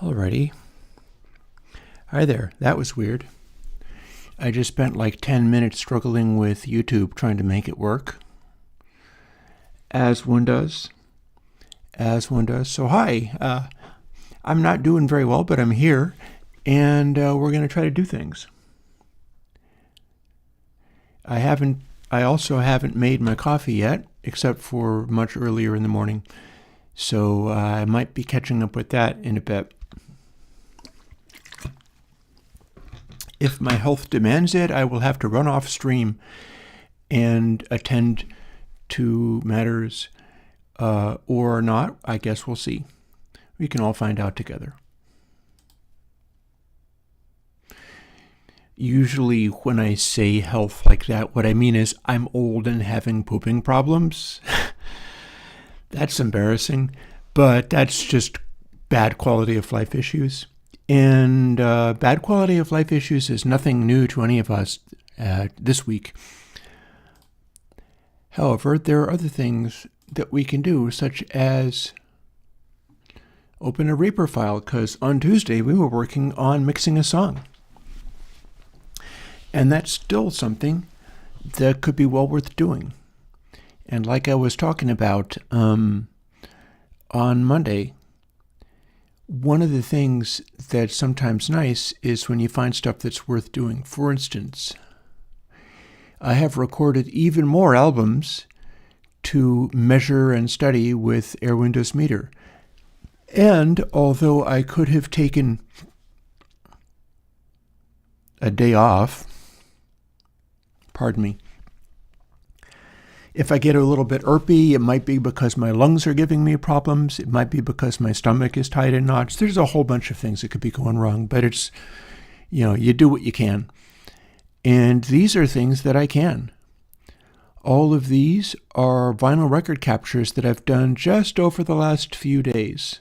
Alrighty. Hi there. That was weird. I just spent like 10 minutes struggling with YouTube trying to make it work. As one does. So hi. I'm not doing very well, but I'm here, and we're going to try to do things. I also haven't made my coffee yet, except for much earlier in the morning. So I might be catching up with that in a bit. If my health demands it, I will have to run off stream and attend to matters or not. I guess we'll see. We can all find out together. Usually when I say health like that, what I mean is I'm old and having pooping problems. That's embarrassing, but that's just bad quality of life issues. And bad quality of life issues is nothing new to any of us this week. However, there are other things that we can do, such as open a Reaper file, because on Tuesday we were working on mixing a song. And that's still something that could be well worth doing. And like I was talking about on Monday, one of the things that's sometimes nice is when you find stuff that's worth doing. For instance, I have recorded even more albums to measure and study with Airwindows Meter. And although I could have taken a day off, pardon me, if I get a little bit irpy, it might be because my lungs are giving me problems. It might be because my stomach is tied in knots. There's a whole bunch of things that could be going wrong, but it's, you do what you can. And these are things that I can. All of these are vinyl record captures that I've done just over the last few days,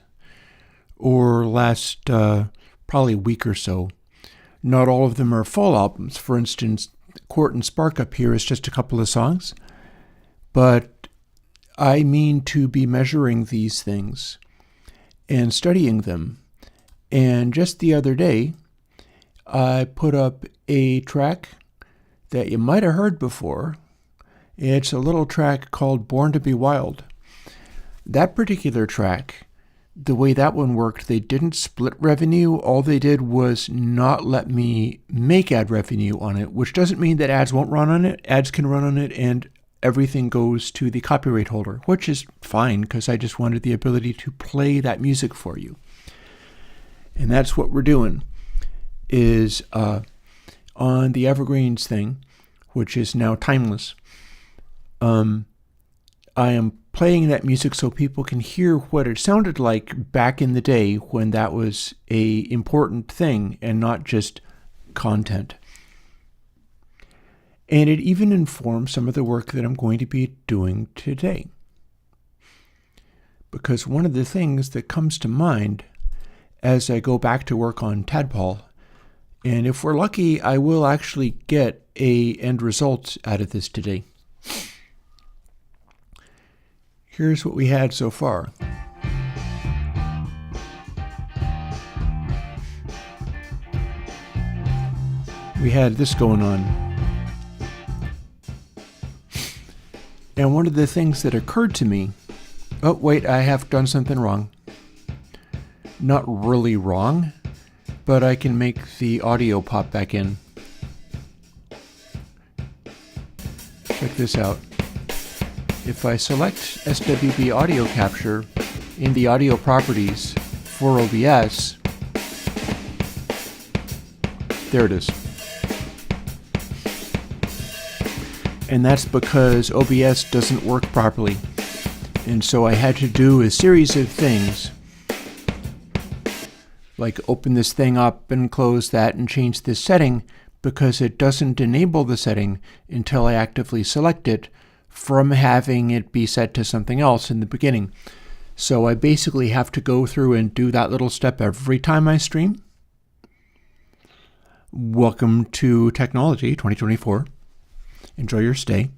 or last probably week or so. Not all of them are full albums. For instance, Court and Spark up here is just a couple of songs. But I mean to be measuring these things and studying them. And just the other day, I put up a track that you might have heard before. It's a little track called Born to Be Wild. That particular track, the way that one worked, they didn't split revenue. All they did was not let me make ad revenue on it, which doesn't mean that ads won't run on it. Ads can run on it, and everything goes to the copyright holder, which is fine because I just wanted the ability to play that music for you. And that's what we're doing, is on the Evergreens thing, which is now timeless, I am playing that music so people can hear what it sounded like back in the day when that was a important thing and not just content. And it even informs some of the work that I'm going to be doing today. Because one of the things that comes to mind as I go back to work on Tadpole, and if we're lucky, I will actually get an end result out of this today. Here's what we had so far. We had this going on. And one of the things that occurred to me, oh wait, I have done something wrong. Not really wrong, but I can make the audio pop back in. Check this out. If I select SWB audio capture in the audio properties for OBS, there it is. And that's because OBS doesn't work properly. And so I had to do a series of things, like open this thing up and close that and change this setting, because it doesn't enable the setting until I actively select it from having it be set to something else in the beginning. So I basically have to go through and do that little step every time I stream. Welcome to Technology 2024. Enjoy your stay.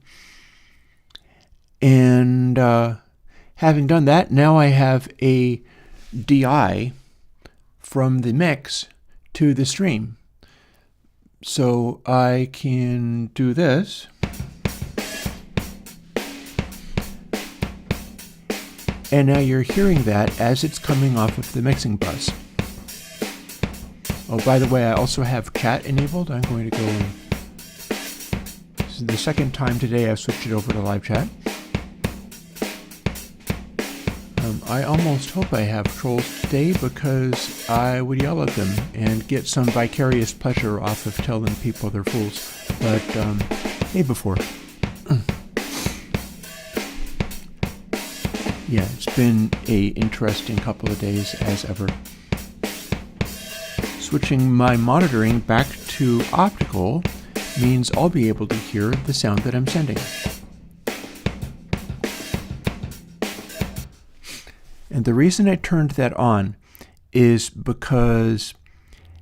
And having done that, now I have a DI from the mix to the stream. So I can do this. And now you're hearing that as it's coming off of the mixing bus. Oh, by the way, I also have chat enabled. I'm going to go and... This is the second time today I've switched it over to live chat. I almost hope I have trolls today because I would yell at them and get some vicarious pleasure off of telling people they're fools. But, hey, before. Yeah, it's been an interesting couple of days as ever. Switching my monitoring back to optical means I'll be able to hear the sound that I'm sending. And the reason I turned that on is because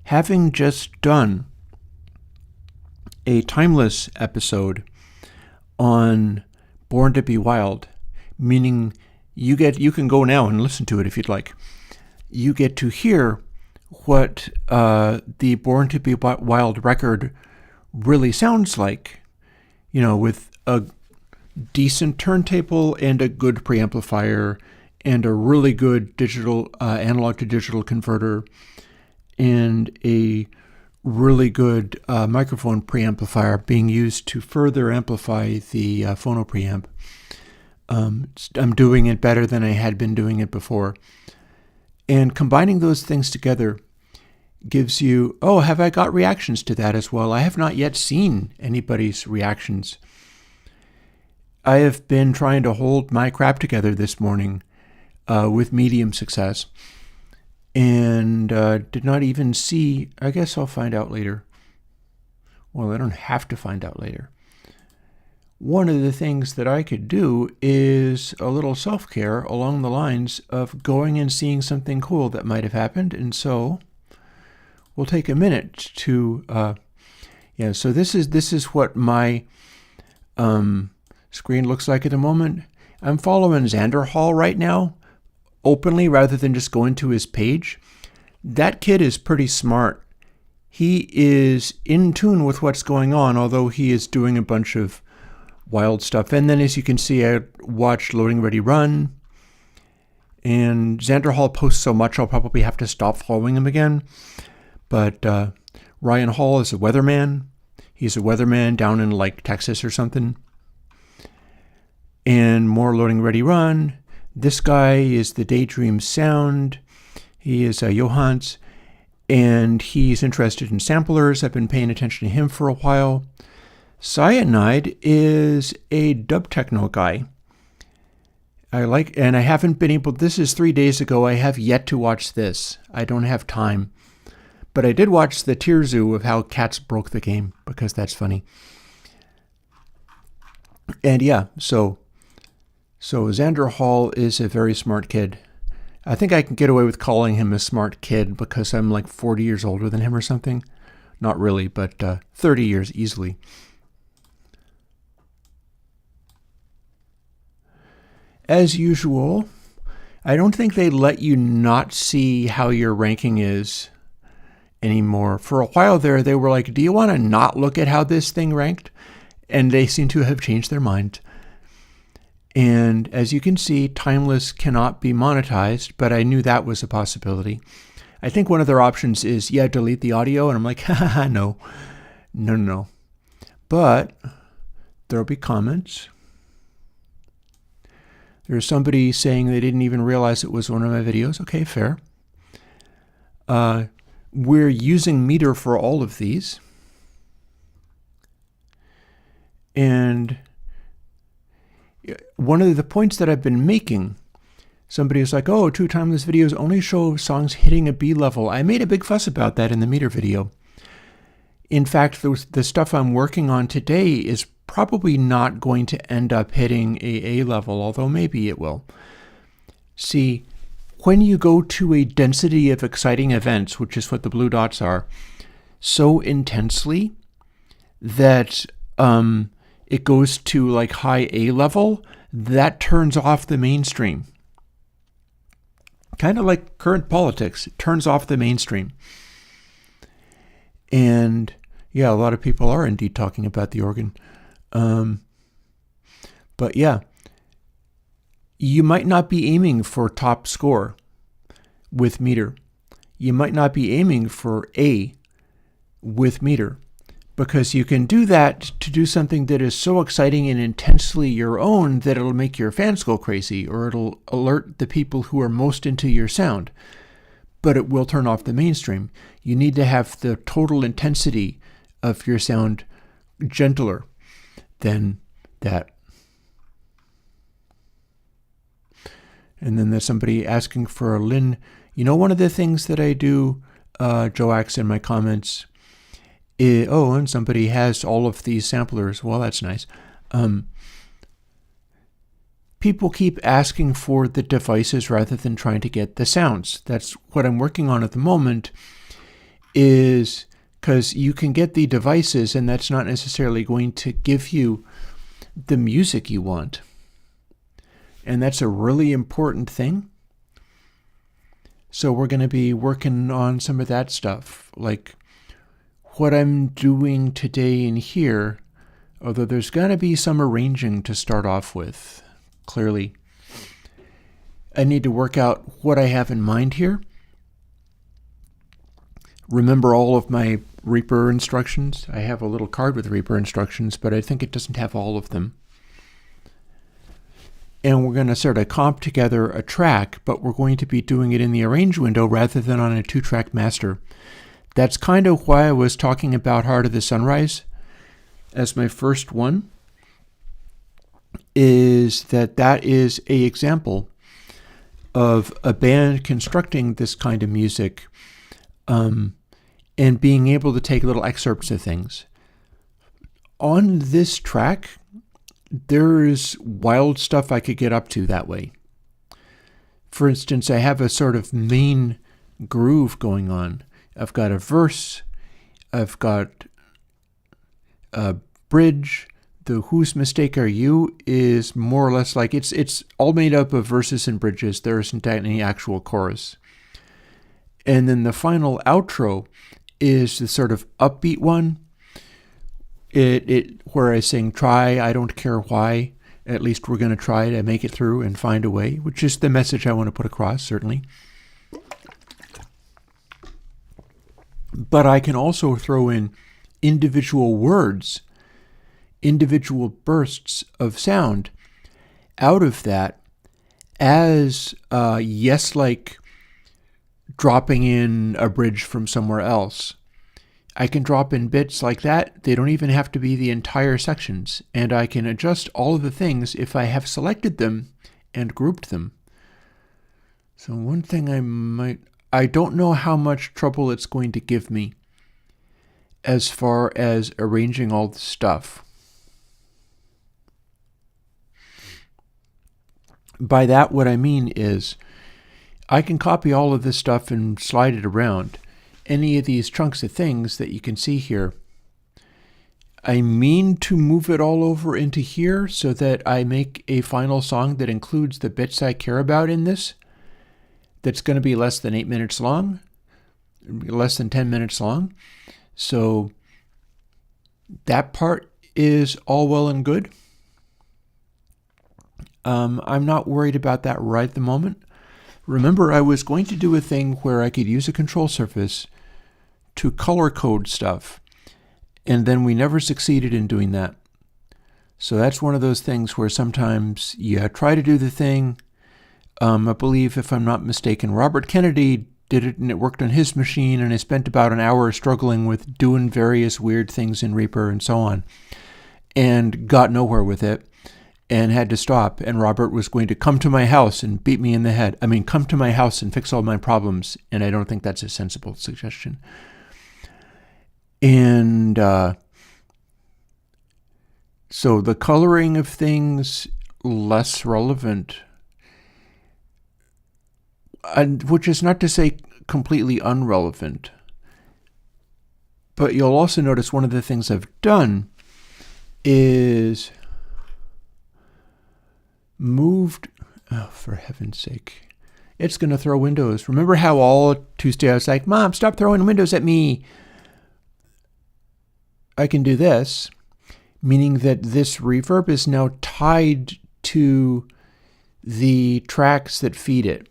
having just done a timeless episode on Born to Be Wild, meaning you can go now and listen to it if you'd like. You get to hear what the Born to Be Wild record really sounds like, with a decent turntable and a good preamplifier and a really good digital analog to digital converter and a really good microphone preamplifier being used to further amplify the phono preamp. I'm doing it better than I had been doing it before. And combining those things together gives you, oh, have I got reactions to that as well? I have not yet seen anybody's reactions. I have been trying to hold my crap together this morning with medium success and did not even see, I guess I'll find out later. Well, I don't have to find out later. One of the things that I could do is a little self-care along the lines of going and seeing something cool that might have happened. And so we'll take a minute to, so this is what my screen looks like at the moment. I'm following Xander Hall right now, openly rather than just going to his page. That kid is pretty smart. He is in tune with what's going on, although he is doing a bunch of wild stuff. And then, as you can see, I watched LoadingReadyRun, and Xander Hall posts so much I'll probably have to stop following him again. But Ryan Hall is a weatherman. He's a weatherman down in like Texas or something. And more LoadingReadyRun. This guy is the Daydream Sound. He is Johans, and he's interested in samplers. I've been paying attention to him for a while. Cyanide is a dub techno guy. And I haven't been able, this is 3 days ago, I have yet to watch this. I don't have time. But I did watch the Tear Zoo of how cats broke the game, because that's funny. And yeah, so Xander Hall is a very smart kid. I think I can get away with calling him a smart kid because I'm like 40 years older than him or something. Not really, but 30 years easily. As usual, I don't think they let you not see how your ranking is anymore. For a while there, they were like, do you want to not look at how this thing ranked? And they seem to have changed their mind. And as you can see, Timeless cannot be monetized, but I knew that was a possibility. I think one of their options is, delete the audio. And I'm like, no. But there'll be comments. There's somebody saying they didn't even realize it was one of my videos. Okay, fair. We're using meter for all of these. And one of the points that I've been making, somebody was like, oh, 2 timeless videos only show songs hitting a B level. I made a big fuss about that in the meter video. In fact, the stuff I'm working on today is probably not going to end up hitting a level, although maybe it will. See, when you go to a density of exciting events, which is what the blue dots are, so intensely that it goes to like high A level, that turns off the mainstream. Kind of like current politics. It turns off the mainstream. And yeah, a lot of people are indeed talking about the organ. But yeah, you might not be aiming for top score with meter. You might not be aiming for A with meter, because you can do that to do something that is so exciting and intensely your own that it'll make your fans go crazy, or it'll alert the people who are most into your sound, but it will turn off the mainstream. You need to have the total intensity of your sound gentler than that. And then there's somebody asking for a Lin. One of the things that I do, Joax, in my comments, and somebody has all of these samplers. Well, that's nice. People keep asking for the devices rather than trying to get the sounds. That's what I'm working on at the moment, is because you can get the devices and that's not necessarily going to give you the music you want. And that's a really important thing. So we're going to be working on some of that stuff, like what I'm doing today in here, although there's going to be some arranging to start off with, clearly. I need to work out what I have in mind here. Remember all of my Reaper instructions. I have a little card with Reaper instructions, but I think it doesn't have all of them. And we're going to sort of comp together a track, but we're going to be doing it in the arrange window rather than on a 2-track master. That's kind of why I was talking about Heart of the Sunrise as my first one, is that is an example of a band constructing this kind of music and being able to take little excerpts of things. On this track, there's wild stuff I could get up to that way. For instance, I have a sort of main groove going on. I've got a verse, I've got a bridge. The Whose Mistake Are You is more or less like it's all made up of verses and bridges. There isn't any actual chorus. And then the final outro is the sort of upbeat one. Where I sing, try, I don't care why, at least we're going to try to make it through and find a way, which is the message I want to put across, certainly. But I can also throw in individual words, individual bursts of sound out of that as like dropping in a bridge from somewhere else. I can drop in bits like that. They don't even have to be the entire sections. And I can adjust all of the things if I have selected them and grouped them. So one thing I don't know how much trouble it's going to give me as far as arranging all the stuff. By that, what I mean is I can copy all of this stuff and slide it around. Any of these chunks of things that you can see here. I mean to move it all over into here so that I make a final song that includes the bits I care about in this. That's going to be less than 8 minutes long, less than 10 minutes long. So that part is all well and good. I'm not worried about that right at the moment. Remember, I was going to do a thing where I could use a control surface to color code stuff, and then we never succeeded in doing that. So that's one of those things where sometimes you try to do the thing. I believe, if I'm not mistaken, Robert Kennedy did it and it worked on his machine, and I spent about an hour struggling with doing various weird things in Reaper and so on, and got nowhere with it. And had to stop, and Robert was going to come to my house and beat me in the head. I mean, come to my house and fix all my problems, and I don't think that's a sensible suggestion. And so the coloring of things, less relevant, which is not to say completely irrelevant. But you'll also notice one of the things I've done is moved, oh, for heaven's sake, it's going to throw windows. Remember how all Tuesday I was like, Mom, stop throwing windows at me. I can do this, meaning that this reverb is now tied to the tracks that feed it.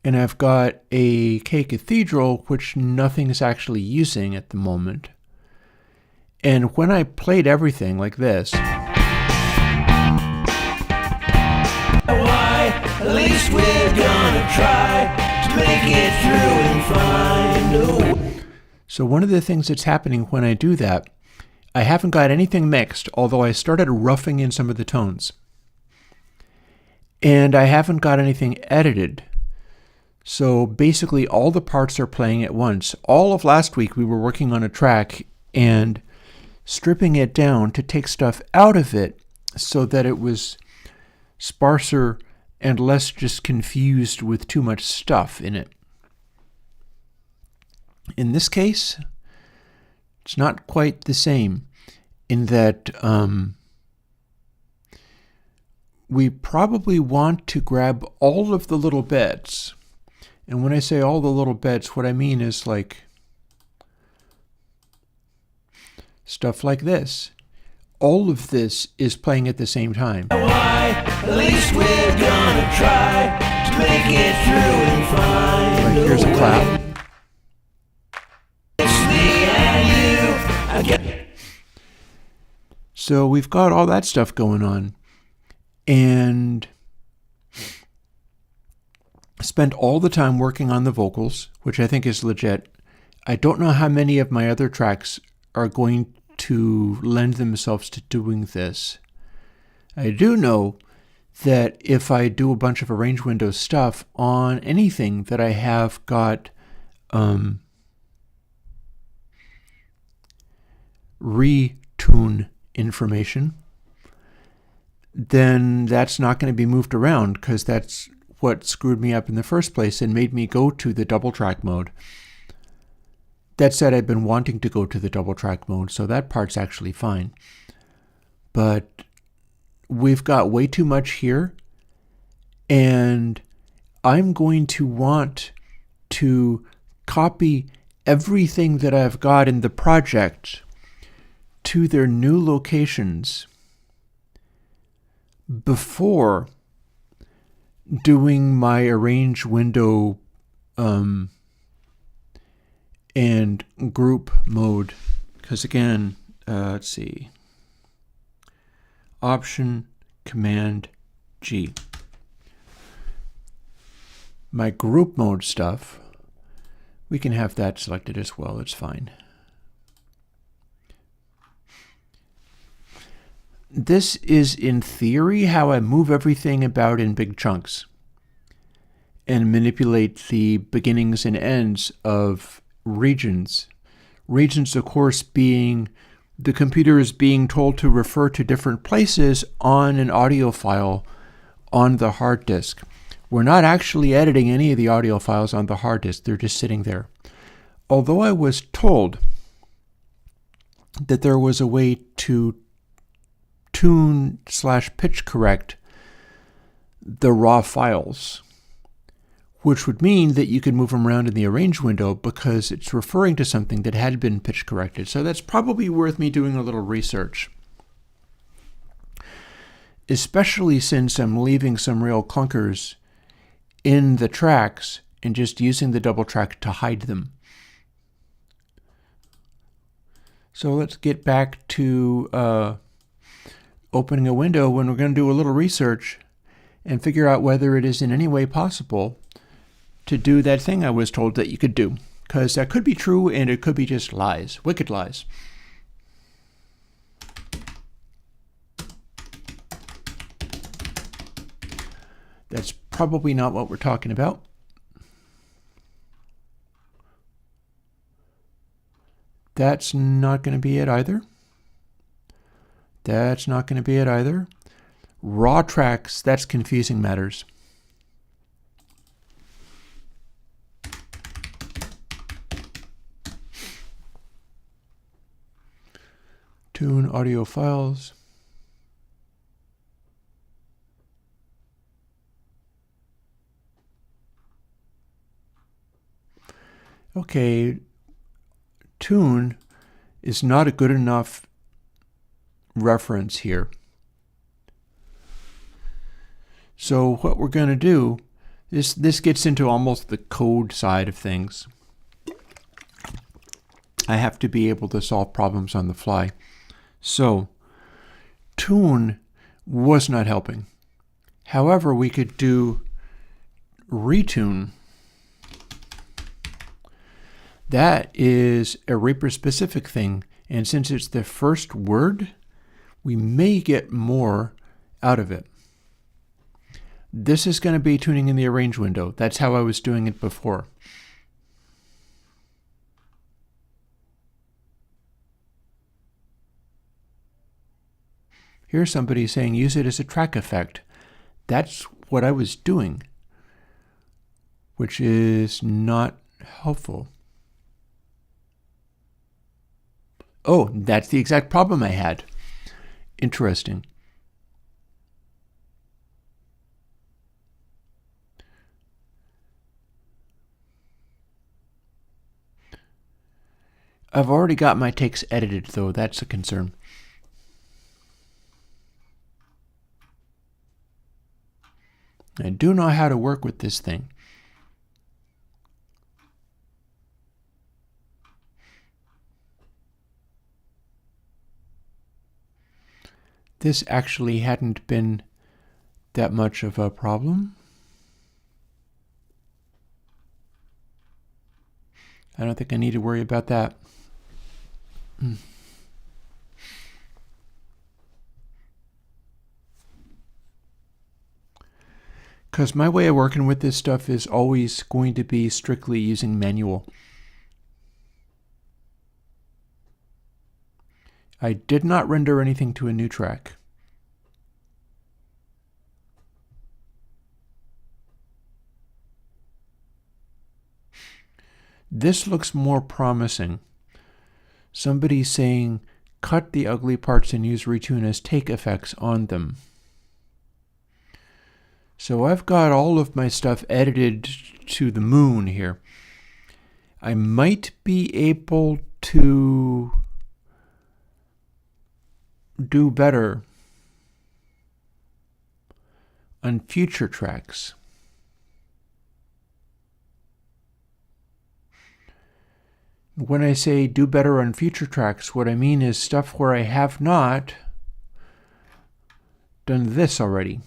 And I've got a K Cathedral, which nothing's actually using at the moment. And when I played everything like this, at least we're gonna try to make it through and find a way. So one of the things that's happening when I do that, I haven't got anything mixed, although I started roughing in some of the tones. And I haven't got anything edited. So basically all the parts are playing at once. All of last week we were working on a track and stripping it down to take stuff out of it so that it was sparser and less just confused with too much stuff in it. In this case, it's not quite the same in that we probably want to grab all of the little bits. And when I say all the little bits, what I mean is like stuff like this. All of this is playing at the same time. At least we're gonna try to make it through and find Like here's a clap. It's me and you. I get. So we've got all that stuff going on. And spent all the time working on the vocals, which I think is legit. I don't know how many of my other tracks are going to lend themselves to doing this. I do know that if I do a bunch of Airwindows stuff on anything that I have got retune information, then that's not going to be moved around because that's what screwed me up in the first place and made me go to the double track mode. That said, I've been wanting to go to the double track mode, so that part's actually fine. But we've got way too much here, and I'm going to want to copy everything that I've got in the project to their new locations before doing my arrange window and group mode, because again, let's see, Option Command G. My group mode stuff, we can have that selected as well, it's fine. This is in theory how I move everything about in big chunks and manipulate the beginnings and ends of regions. Regions, of course, being the computer is being told to refer to different places on an audio file on the hard disk. We're not actually editing any of the audio files on the hard disk. They're just sitting there. Although I was told that there was a way to tune/pitch correct the raw files, which would mean that you could move them around in the arrange window because it's referring to something that had been pitch corrected. So that's probably worth me doing a little research, especially since I'm leaving some real clunkers in the tracks and just using the double track to hide them. So let's get back to opening a window when we're going to do a little research and figure out whether it is in any way possible to do that thing I was told that you could do. Because that could be true and it could be just lies, wicked lies. That's probably not what we're talking about. That's not going to be it either. That's not going to be it either. Raw tracks, that's confusing matters. Tune audio files. Okay, tune is not a good enough reference here. So what we're going to do, this gets into almost the code side of things. I have to be able to solve problems on the fly. So tune was not helping. However, we could do retune. That is a Reaper-specific thing, and since it's the first word, we may get more out of it. This is going to be tuning in the arrange window. That's how I was doing it before. Here's somebody saying use it as a track effect. That's what I was doing, which is not helpful. Oh, that's the exact problem I had. Interesting. I've already got my takes edited, though. That's a concern. I do know how to work with this thing. This actually hadn't been that much of a problem. I don't think I need to worry about that. Because my way of working with this stuff is always going to be strictly using manual. I did not render anything to a new track. This looks more promising. Somebody's saying, cut the ugly parts and use retune as take effects on them. So I've got all of my stuff edited to the moon here. I might be able to do better on future tracks. When I say do better on future tracks, what I mean is stuff where I have not done this already.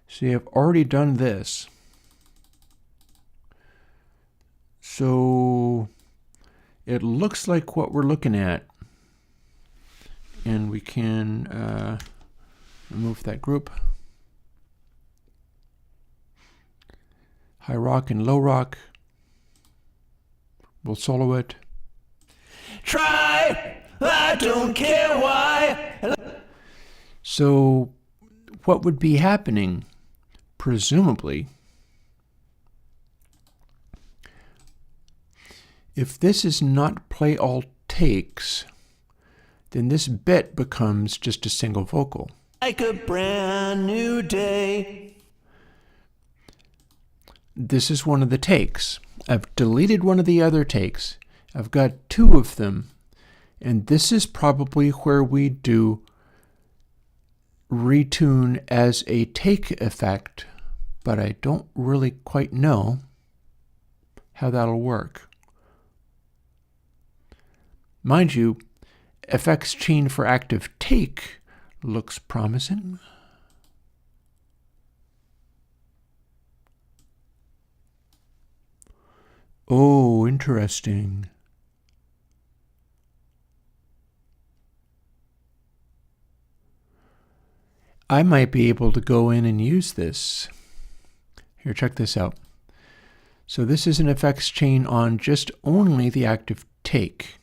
See, I've already done this. So it looks like what we're looking at. And we can remove that group. High rock and low rock. We'll solo it. Try, I don't care why. So what would be happening, presumably, if this is not play all takes, then this bit becomes just a single vocal. Like a brand new day. This is one of the takes. I've deleted one of the other takes. I've got two of them. And this is probably where we do retune as a take effect, but I don't really quite know how that'll work. Mind you, effects chain for active take looks promising. Oh, interesting. I might be able to go in and use this. Here, check this out. So this is an effects chain on just only the active take.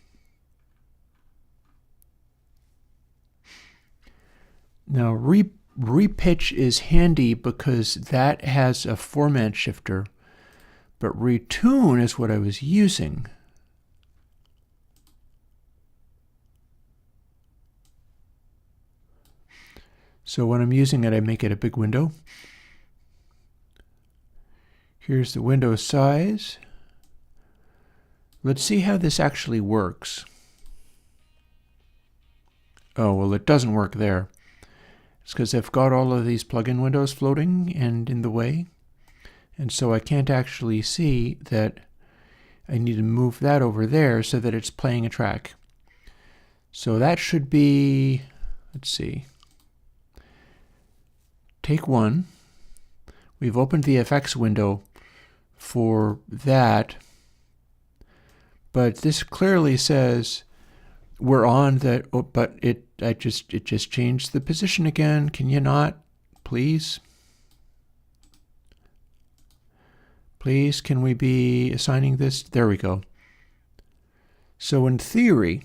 Now, repitch is handy because that has a format shifter, but retune is what I was using. So when I'm using it, I make it a big window. Here's the window size. Let's see how this actually works. Oh, well, it doesn't work there. It's because I've got all of these plugin windows floating and in the way. And so I can't actually see that I need to move that over there so that it's playing a track. So that should be, let's see, take one. We've opened the FX window for that, but this clearly says we're on that, oh, but it just changed the position again. Can you not, please? Please, can we be assigning this? There we go. So in theory,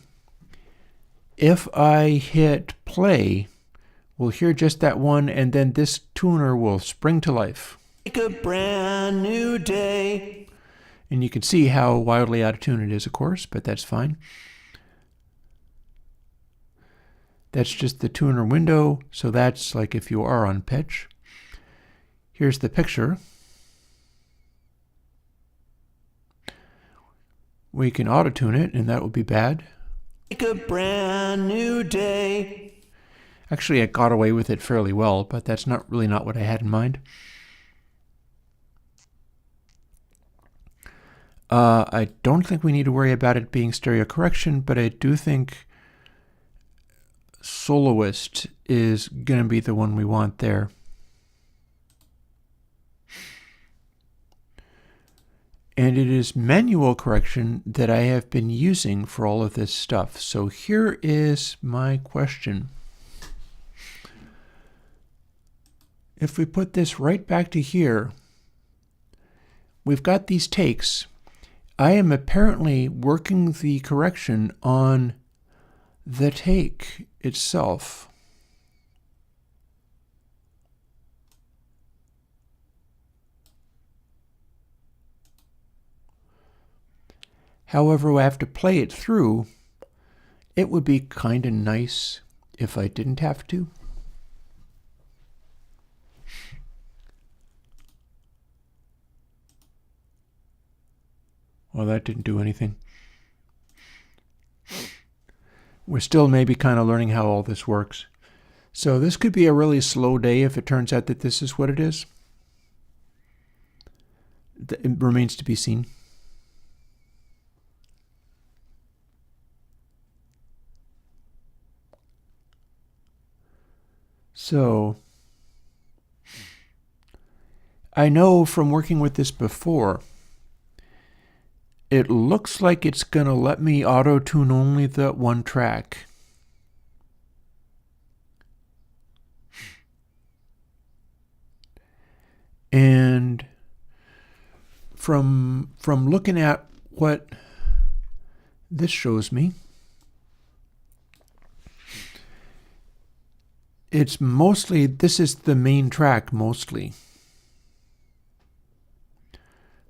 if I hit play, we'll hear just that one, and then this tuner will spring to life. Make a brand new day. And you can see how wildly out of tune it is, of course, but that's fine. That's just the tuner window, so that's like if you are on pitch. Here's the picture. We can auto-tune it, and that would be bad. Make a brand new day. Actually, I got away with it fairly well, but that's not what I had in mind. I don't think we need to worry about it being stereo correction, but I do think Soloist is going to be the one we want there. And it is manual correction that I have been using for all of this stuff. So here is my question. If we put this right back to here, we've got these takes. I am apparently working the correction on the take itself. However, I have to play it through. It would be kind of nice if I didn't have to. Well, that didn't do anything. We're still maybe kind of learning how all this works. So this could be a really slow day if it turns out that this is what it is. It remains to be seen. So I know from working with this before, it looks like it's going to let me auto-tune only that one track. And from looking at what this shows me, it's mostly, this is the main track mostly.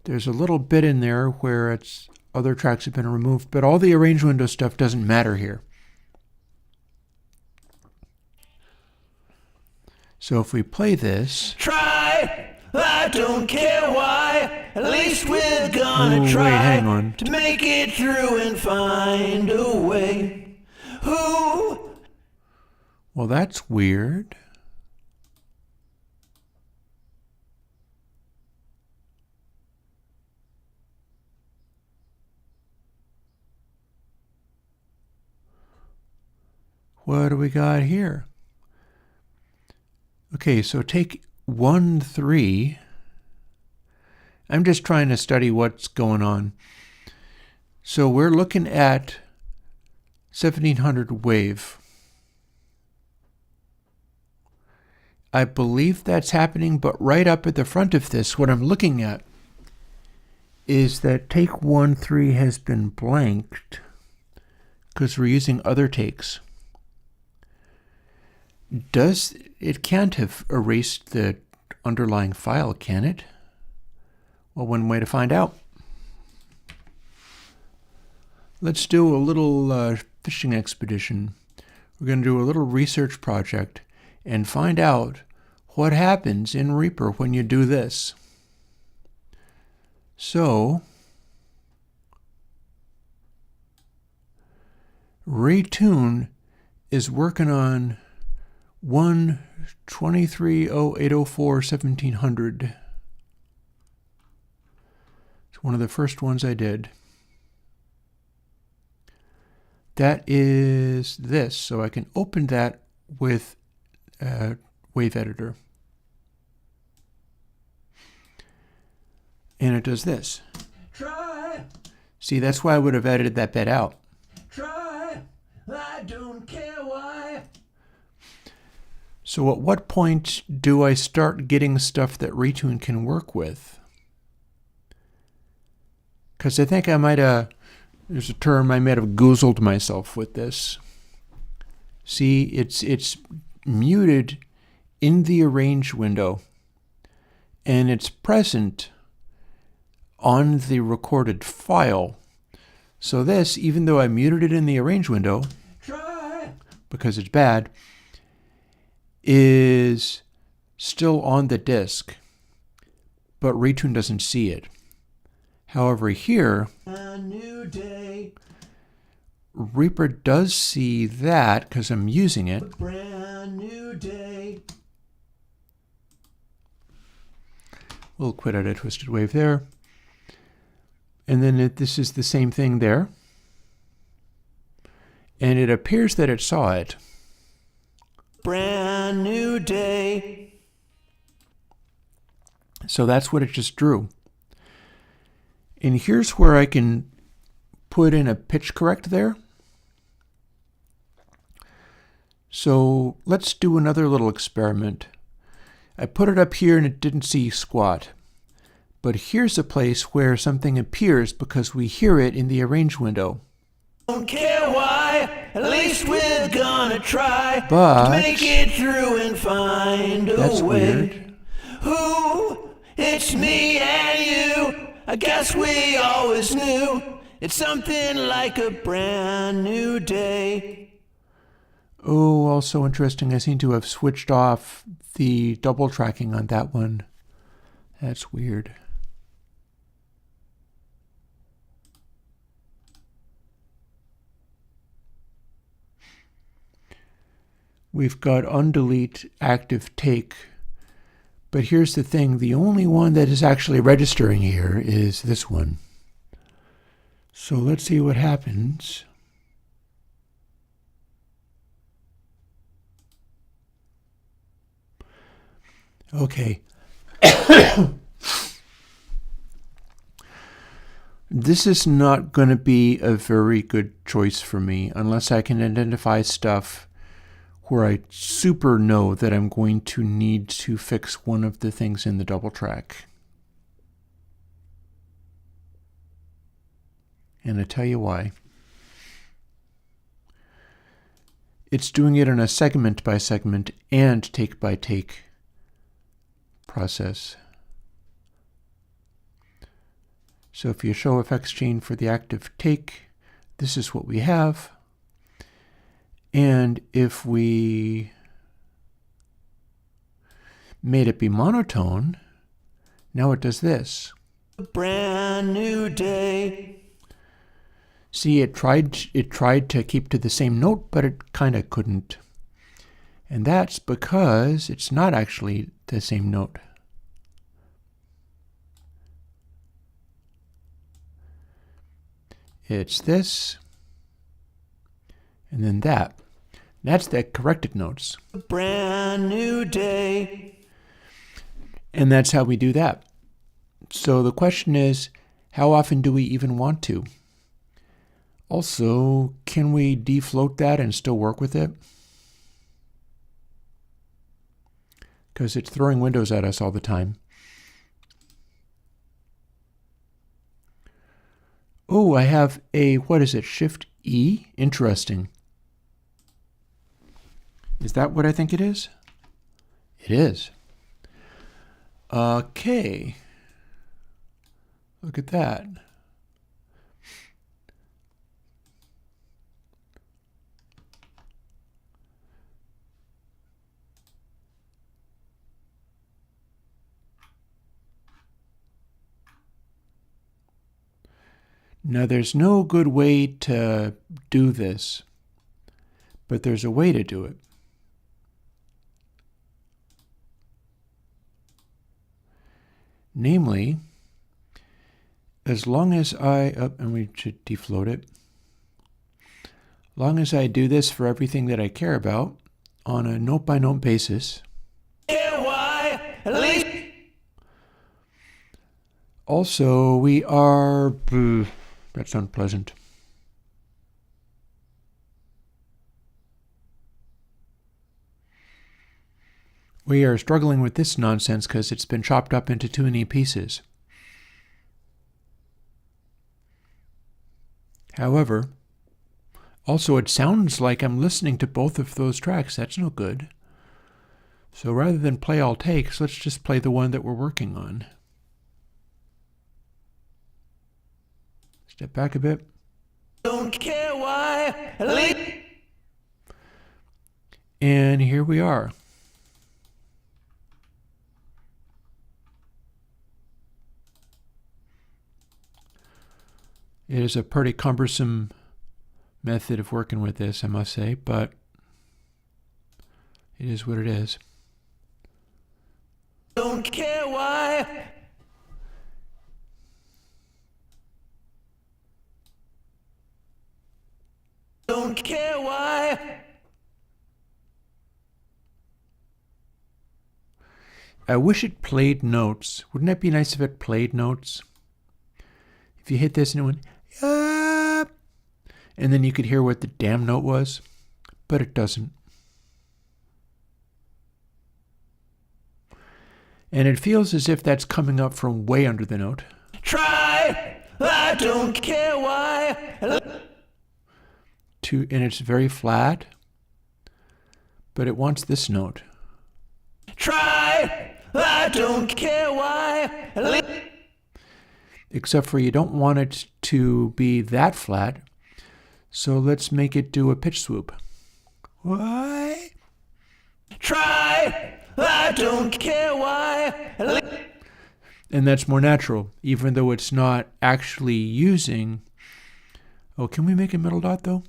There's a little bit in there where it's other tracks have been removed, but all the arrange window stuff doesn't matter here. So if we play this, Try, I don't care why. At least we're gonna wait, try hang on. to make it through and find a way. Who? Well, that's weird. What do we got here? Okay, so take 1, 3. I'm just trying to study what's going on. So we're looking at 1700 wave. I believe that's happening, but right up at the front of this, what I'm looking at is that take 1, 3 has been blanked because we're using other takes. It can't have erased the underlying file, can it? Well, one way to find out. Let's do a little fishing expedition. We're going to do a little research project, and find out what happens in Reaper when you do this. So, retune is working on 1.23.0804.1700. It's one of the first ones I did. That is this, so I can open that with Wave Editor. And it does this. Try, See, that's why I would have edited that bit out. try, I don't care why. So at what point do I start getting stuff that retune can work with? Because I think I might have, there's a term, I might have goozled myself with this. See, it's muted in the arrange window, and it's present on the recorded file. So this, even though I muted it in the arrange window, Try, because it's bad, is still on the disk, but retune doesn't see it. However, here, a new day, Reaper does see that because I'm using it. brand new day. We'll quit out a twisted wave there. And then this is the same thing there. And it appears that it saw it. Brand new day. So that's what it just drew. And here's where I can put in a pitch correct there. So let's do another little experiment. I put it up here and it didn't see squat. But here's a place where something appears because we hear it in the arrange window. Don't care why, at least we're gonna try But to make it through and find that's a way. weird. Who? It's me and you. I guess we always knew it's something like a brand new day. Oh, also interesting, I seem to have switched off the double tracking on that one. That's weird. We've got undelete active take. But here's the thing, the only one that is actually registering here is this one. So let's see what happens. Okay. This is not going to be a very good choice for me unless I can identify stuff where I super know that I'm going to need to fix one of the things in the double track. And I tell you why. It's doing it in a segment by segment and take by take process. So if you show effects chain for the active take, this is what we have. And if we made it be monotone, now it does this. Brand new day. See, it tried to keep to the same note, but it kind of couldn't. And that's because it's not actually the same note. It's this, and then that. That's the corrected notes. Brand new day. And that's how we do that. So the question is, how often do we even want to? Also, can we defloat that and still work with it? Because it's throwing windows at us all the time. Oh, I have a, what is it, Shift E? Interesting. Is that what I think it is? It is. Okay. Look at that. Now there's no good way to do this, but there's a way to do it. Namely, as long as and we should defloat it. As long as I do this for everything that I care about on a note-by-note basis. Also, we are... that's unpleasant. We are struggling with this nonsense because it's been chopped up into too many pieces. However, also it sounds like I'm listening to both of those tracks. That's no good. So rather than play all takes, let's just play the one that we're working on. Step back a bit. Don't care why. And here we are. It is a pretty cumbersome method of working with this, I must say, but it is what it is. Don't care why. Don't care why. I wish it played notes. Wouldn't that be nice if it played notes? If you hit this and it went, ah, and then you could hear what the damn note was, but it doesn't. And it feels as if that's coming up from way under the note. Try, I don't care why. And it's very flat, but it wants this note. Try, I don't care why. Except for you don't want it to be that flat, so let's make it do a pitch swoop. What? Try, I don't care why. And that's more natural, even though it's not actually using... Oh, can we make a middle dot, though?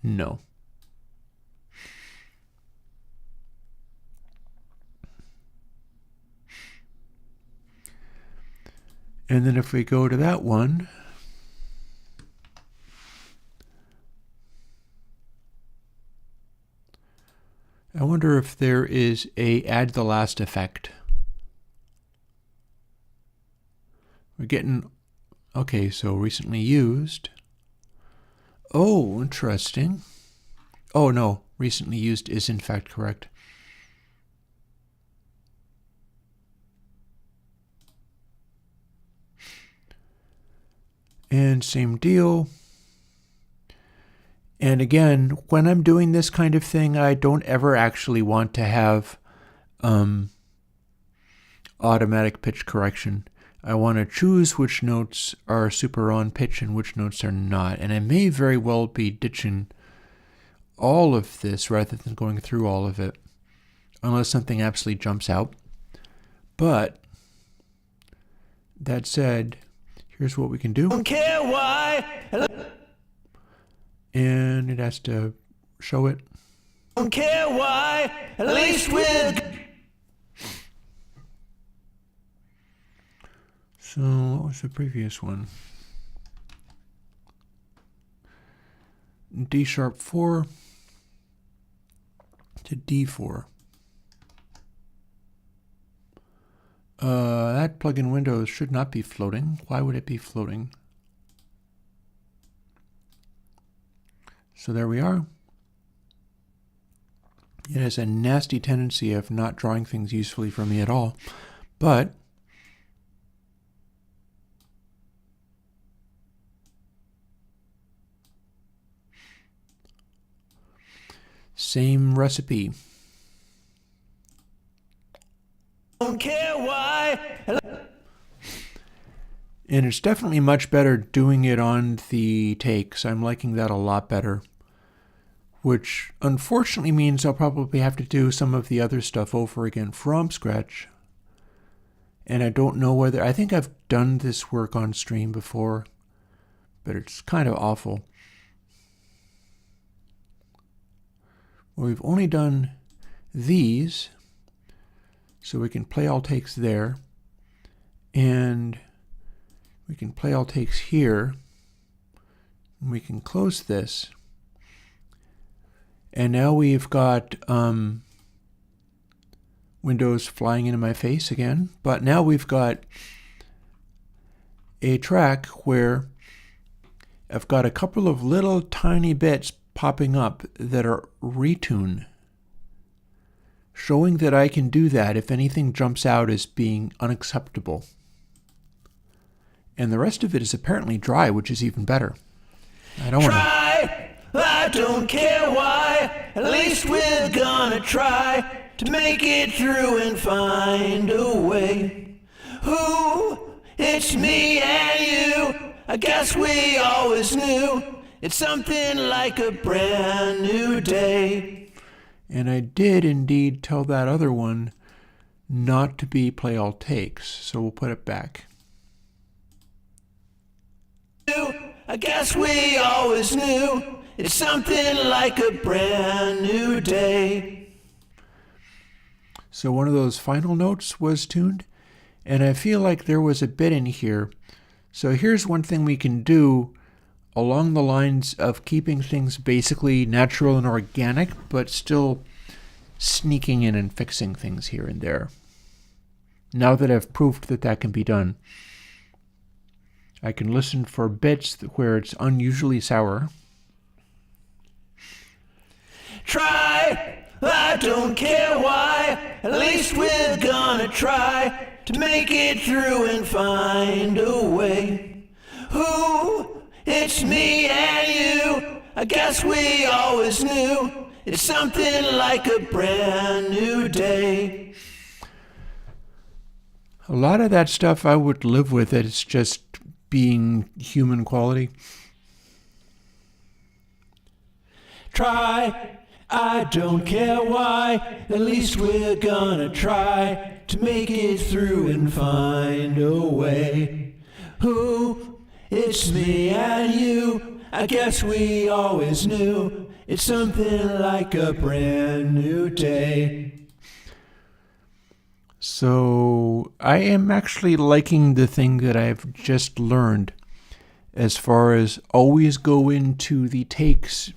No. And then if we go to that one, I wonder if there is a add the last effect. We're getting, okay, so recently used. Oh, interesting. Oh no, recently used is in fact correct. And same deal. And again, when I'm doing this kind of thing, I don't ever actually want to have automatic pitch correction. I want to choose which notes are super on pitch and which notes are not. And I may very well be ditching all of this rather than going through all of it, unless something absolutely jumps out. But that said, here's what we can do. Don't care why. And it has to show it. Don't care why. At least with. So what was the previous one? D sharp 4 to D4. That plugin Windows should not be floating. Why would it be floating? So there we are. It has a nasty tendency of not drawing things usefully for me at all, but same recipe. Don't care why. And it's definitely much better doing it on the takes. I'm liking that a lot better. Which unfortunately means I'll probably have to do some of the other stuff over again from scratch. And I don't know whether... I think I've done this work on stream before. but it's kind of awful. Well, we've only done these, so we can play all takes there, and we can play all takes here, and we can close this. And now we've got Windows flying into my face again, but now we've got a track where I've got a couple of little tiny bits popping up that are retune, showing that I can do that if anything jumps out as being unacceptable. And the rest of it is apparently dry, which is even better. I don't want to... Try, I don't care why, at least we're gonna try to make it through and find a way. Who? It's me and you, I guess we always knew. It's something like a brand new day. And I did indeed tell that other one not to be play all takes, so we'll put it back. I guess we always knew. It's something like a brand new day. So one of those final notes was tuned, and I feel like there was a bit in here. So here's one thing we can do along the lines of keeping things basically natural and organic, but still sneaking in and fixing things here and there. Now that I've proved that that can be done, I can listen for bits where it's unusually sour. Try, I don't care why, at least we're gonna try to make it through and find a way. Who? It's me and you, I guess we always knew. It's something like a brand new day. A lot of that stuff I would live with it. It's just being human quality. Try, I don't care why, at least we're gonna try to make it through and find a way. Who? It's me and you, I guess we always knew. It's something like a brand new day. So I am actually liking the thing that I've just learned as far as always go into the takes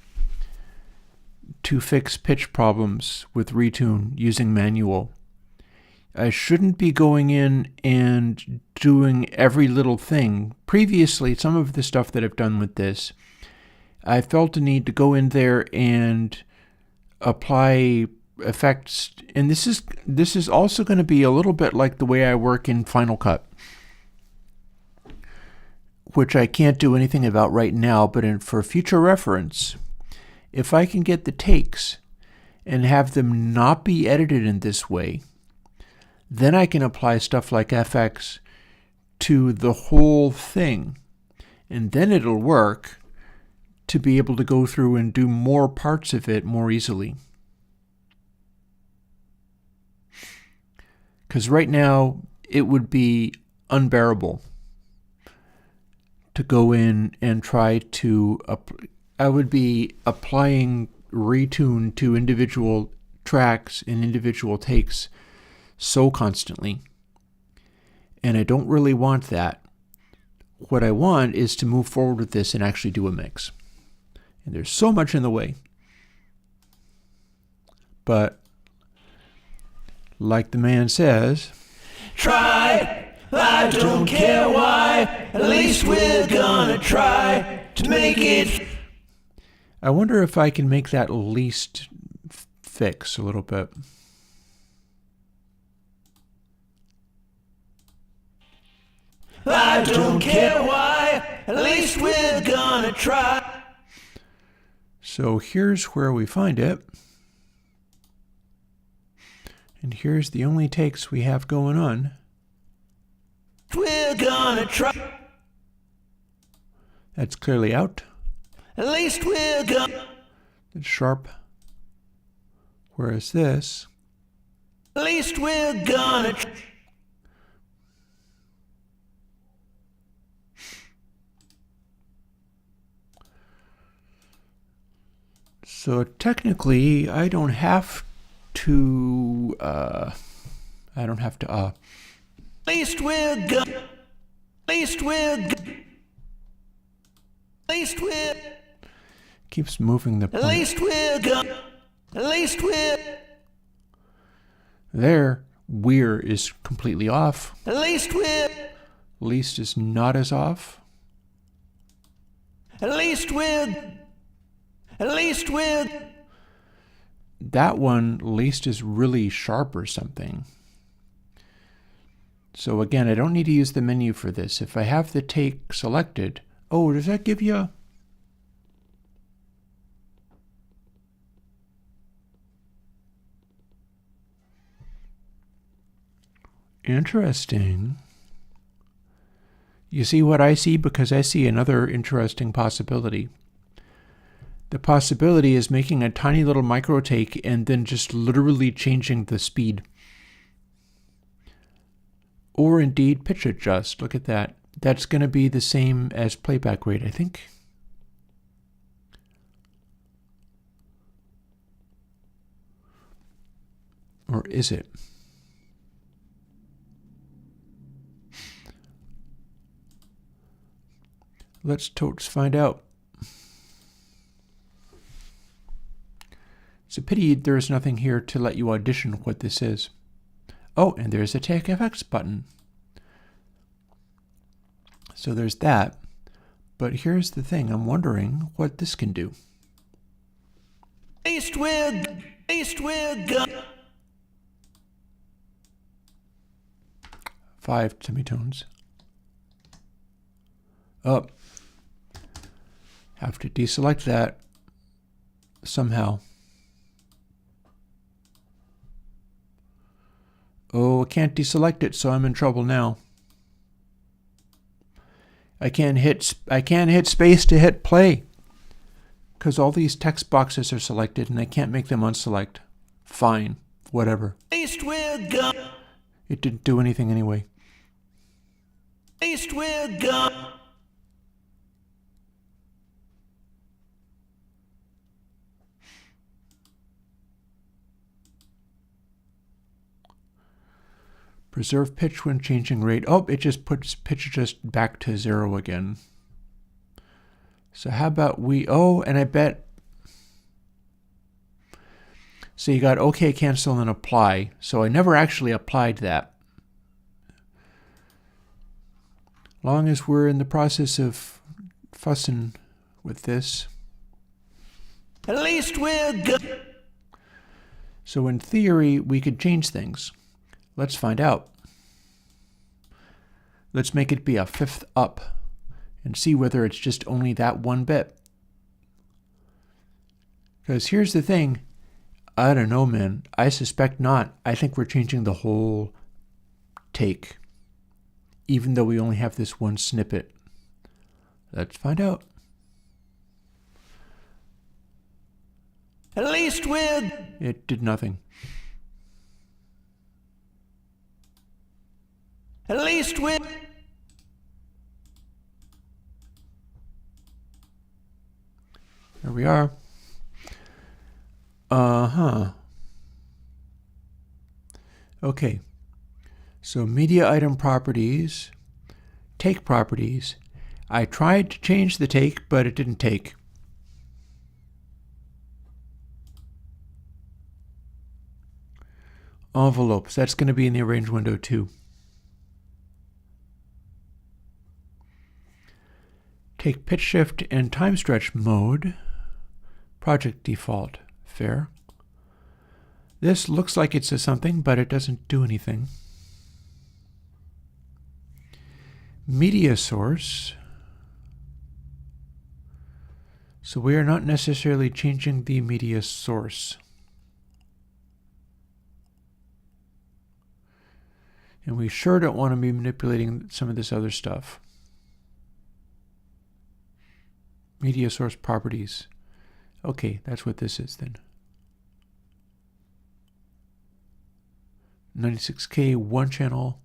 to fix pitch problems with retune using manual. I shouldn't be going in and doing every little thing. Previously, some of the stuff that I've done with this, I felt a need to go in there and apply effects. And this is also going to be a little bit like the way I work in Final Cut, which I can't do anything about right now, but for future reference, if I can get the takes and have them not be edited in this way, then I can apply stuff like FX to the whole thing, and then it'll work to be able to go through and do more parts of it more easily. Because right now, it would be unbearable to go in and try to... I would be applying retune to individual tracks and individual takes so constantly. And I don't really want that. What I want is to move forward with this and actually do a mix. And there's so much in the way. But like the man says, try, I don't care why, at least we're gonna try to make it. I wonder if I can make that least fix a little bit. I don't care why, at least we're gonna try. So here's where we find it. And here's the only takes we have going on. We're gonna try. That's clearly out. At least we're gonna. It's sharp. Whereas this. At least we're gonna try. So technically, I don't have to. At least we're go. At least we're go. At least we're. Keeps moving the point. At least we're go. At least we're. There, we're is completely off. At least we're. Least is not as off. At least we're. At least we're. That one, least is really sharp or something. So again, I don't need to use the menu for this. If I have the take selected, oh, does that give you a... Interesting. You see what I see? Because I see another interesting possibility. The possibility is making a tiny little micro take and then just literally changing the speed. Or indeed pitch adjust. Look at that. That's going to be the same as playback rate, I think. Or is it? Let's totes find out. It's a pity there's nothing here to let you audition what this is. Oh, and there's a Take FX button. So there's that. But here's the thing. I'm wondering what this can do. At least we're go. 5 semitones. Oh. Have to deselect that somehow. Oh, I can't deselect it, so I'm in trouble now. I can't hit space to hit play because all these text boxes are selected and I can't make them unselect. Fine, whatever. At least we're go. It didn't do anything anyway. At least we're go. Preserve pitch when changing rate. Oh, it just puts pitch just back to 0 again. So how about we, oh, and I bet, so you got OK, cancel, and apply. So I never actually applied that. Long as we're in the process of fussing with this. At least we're go. So in theory, we could change things. Let's find out. Let's make it be a 5th up and see whether it's just only that one bit. Because here's the thing. I don't know, man. I suspect not. I think we're changing the whole take, even though we only have this one snippet. Let's find out. At least we're... It did nothing. At least we're... There we are. Okay. So media item properties, take properties. I tried to change the take, but it didn't take. Envelopes. That's going to be in the arrange window too. Take pitch shift and time stretch mode. Project default. Fair. This looks like it says something, but it doesn't do anything. Media source. So we are not necessarily changing the media source. And we sure don't want to be manipulating some of this other stuff. Media source properties. Okay, that's what this is then. 96K, one channel.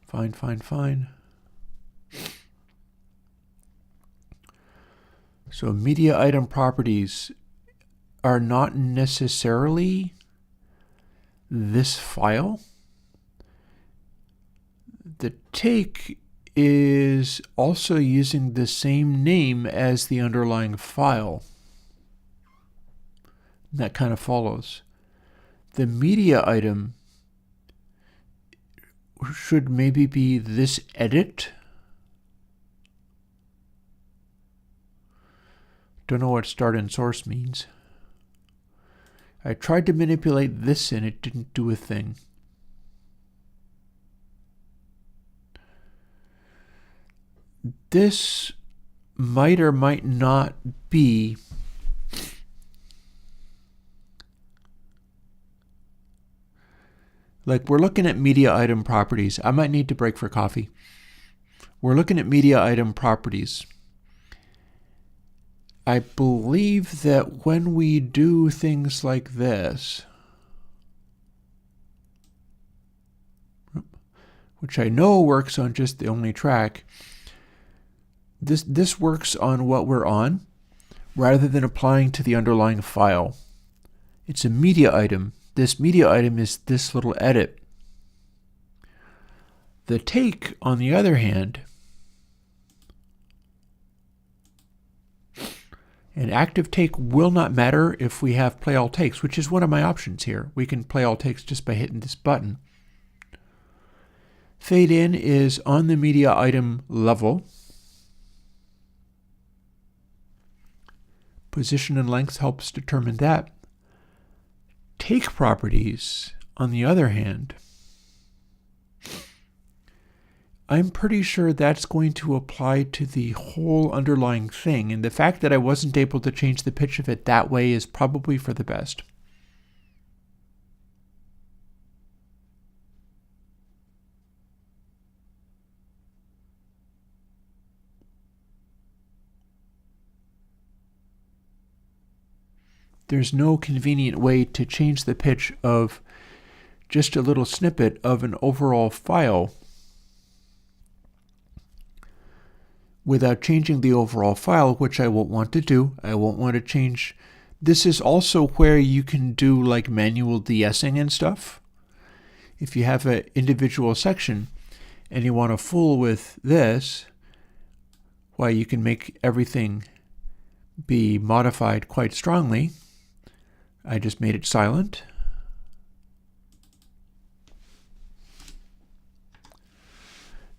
Fine, fine, fine. So media item properties. are not necessarily this file. The take is also using the same name as the underlying file. That kind of follows. The media item should maybe be this edit. Don't know what start and source means. I tried to manipulate this and it didn't do a thing. This might or might not be like we're looking at media item properties. I might need to break for coffee. We're looking at media item properties. I believe that when we do things like this, which I know works on just the only track, this works on what we're on rather than applying to the underlying file. It's a media item. This media item is this little edit. The take, on the other hand, an active take will not matter if we have play all takes, which is one of my options here. We can play all takes just by hitting this button. Fade in is on the media item level. Position and length helps determine that. Take properties, on the other hand, I'm pretty sure that's going to apply to the whole underlying thing, and the fact that I wasn't able to change the pitch of it that way is probably for the best. There's no convenient way to change the pitch of just a little snippet of an overall file without changing the overall file, which I won't want to do. I won't want to change. This is also where you can do like manual de-essing and stuff. If you have an individual section and you want to fool with this, why you can make everything be modified quite strongly. I just made it silent.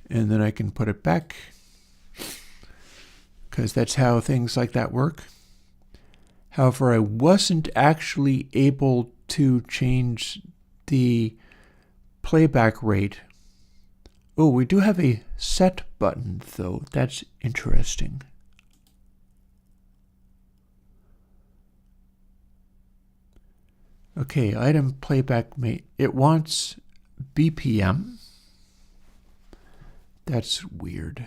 And then I can put it back, because that's how things like that work. However, I wasn't actually able to change the playback rate. Oh, we do have a set button, though. That's interesting. Okay, item playback mate. It wants BPM. That's weird.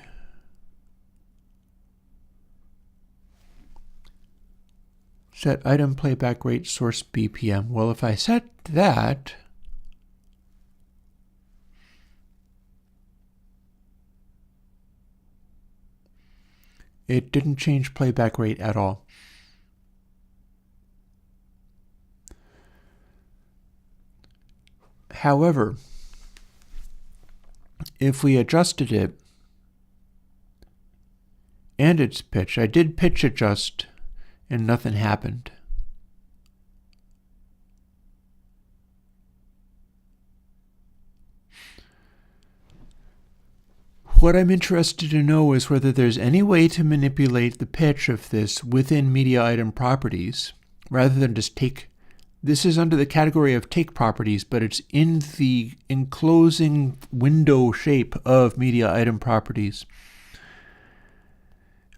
Set item playback rate source BPM. Well, if I set that, it didn't change playback rate at all. However, if we adjusted it and its pitch, I did pitch adjust and nothing happened. What I'm interested to know is whether there's any way to manipulate the pitch of this within media item properties rather than just take. This is under the category of take properties, but it's in the enclosing window shape of media item properties.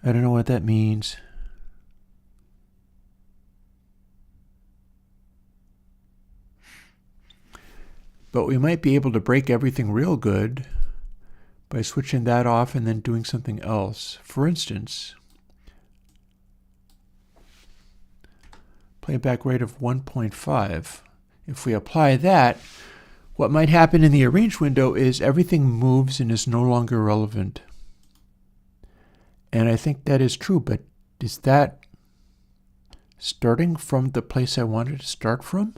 I don't know what that means. But we might be able to break everything real good by switching that off and then doing something else. For instance, playback rate of 1.5. If we apply that, what might happen in the arrange window is everything moves and is no longer relevant. And I think that is true, but is that Starting from the place I wanted to start from?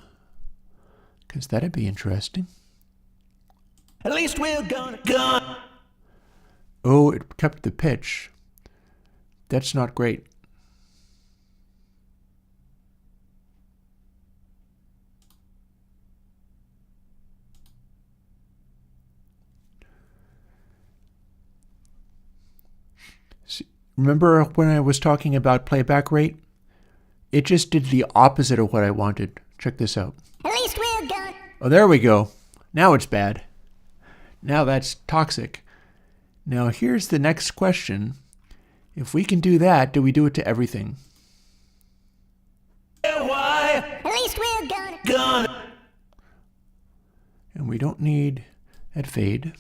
Because that'd be interesting. At least we're gonna. Oh, it kept the pitch. That's not great. See, remember when I was talking about playback rate? It just did the opposite of what I wanted. Check this out. At least we're gonna. Oh, there we go. Now it's bad. Now that's toxic. Now here's the next question. If we can do that, do we do it to everything? Why? At least we're gonna. And we don't need that fade.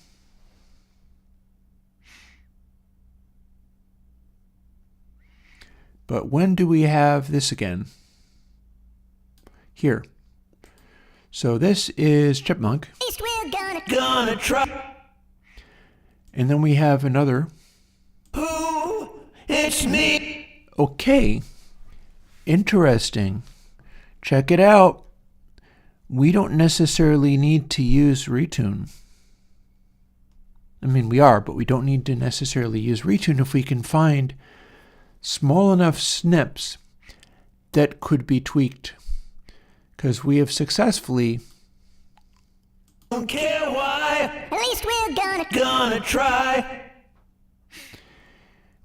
But when do we have this again? Here. So this is Chipmunk. At least we're gonna try. And then we have another. Who? It's me. Okay. Interesting. Check it out. We don't necessarily need to use retune. I mean, we are, but we don't need to necessarily use retune if we can find small enough snips that could be tweaked. Because we have successfully... Don't care why. At least we're gonna try.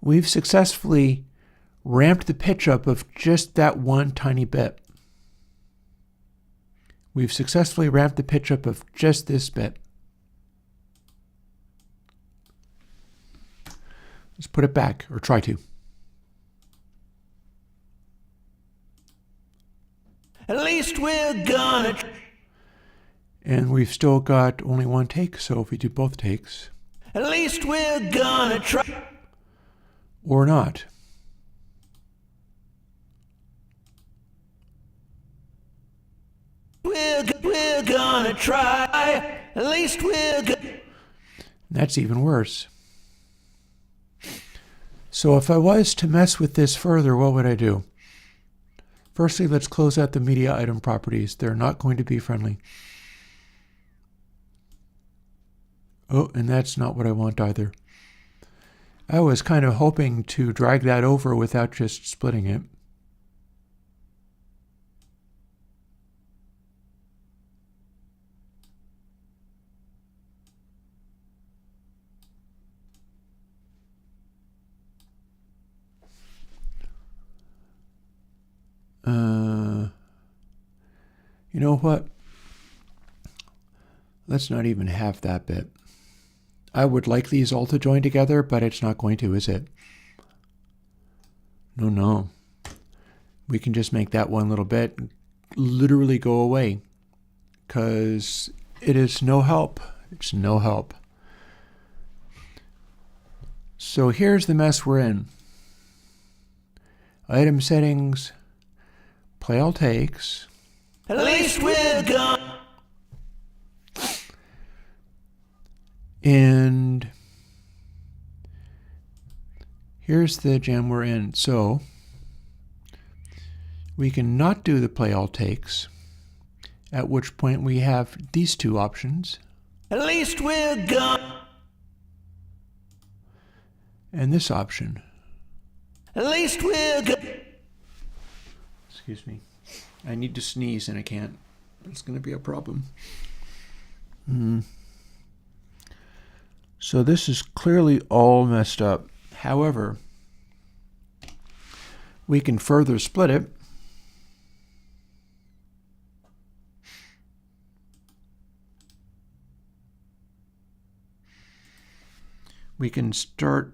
We've successfully ramped the pitch up of just that one tiny bit. We've successfully ramped the pitch up of just this bit. Let's put it back, or try to. At least we're gonna. And we've still got only one take, so if we do both takes. At least we're gonna try. Or not. We're gonna try. At least we're gonna. That's even worse. So if I was to mess with this further, what would I do? Firstly, let's close out the media item properties. They're not going to be friendly. Oh, and that's not what I want either. I was kind of hoping to drag that over without just splitting it. You know what? Let's not even have that bit. I would like these all to join together, but it's not going to, is it? No. We can just make that one little bit literally go away, because it is no help. It's no help. So here's the mess we're in. Item settings, play all takes. At least we're gonna. And here's the jam we're in. So we can not do the play all takes, at which point we have these two options. At least we're gonna. And this option. At least we're gonna. Excuse me. I need to sneeze and I can't. It's going to be a problem. So this is clearly all messed up. However, we can further split it. We can start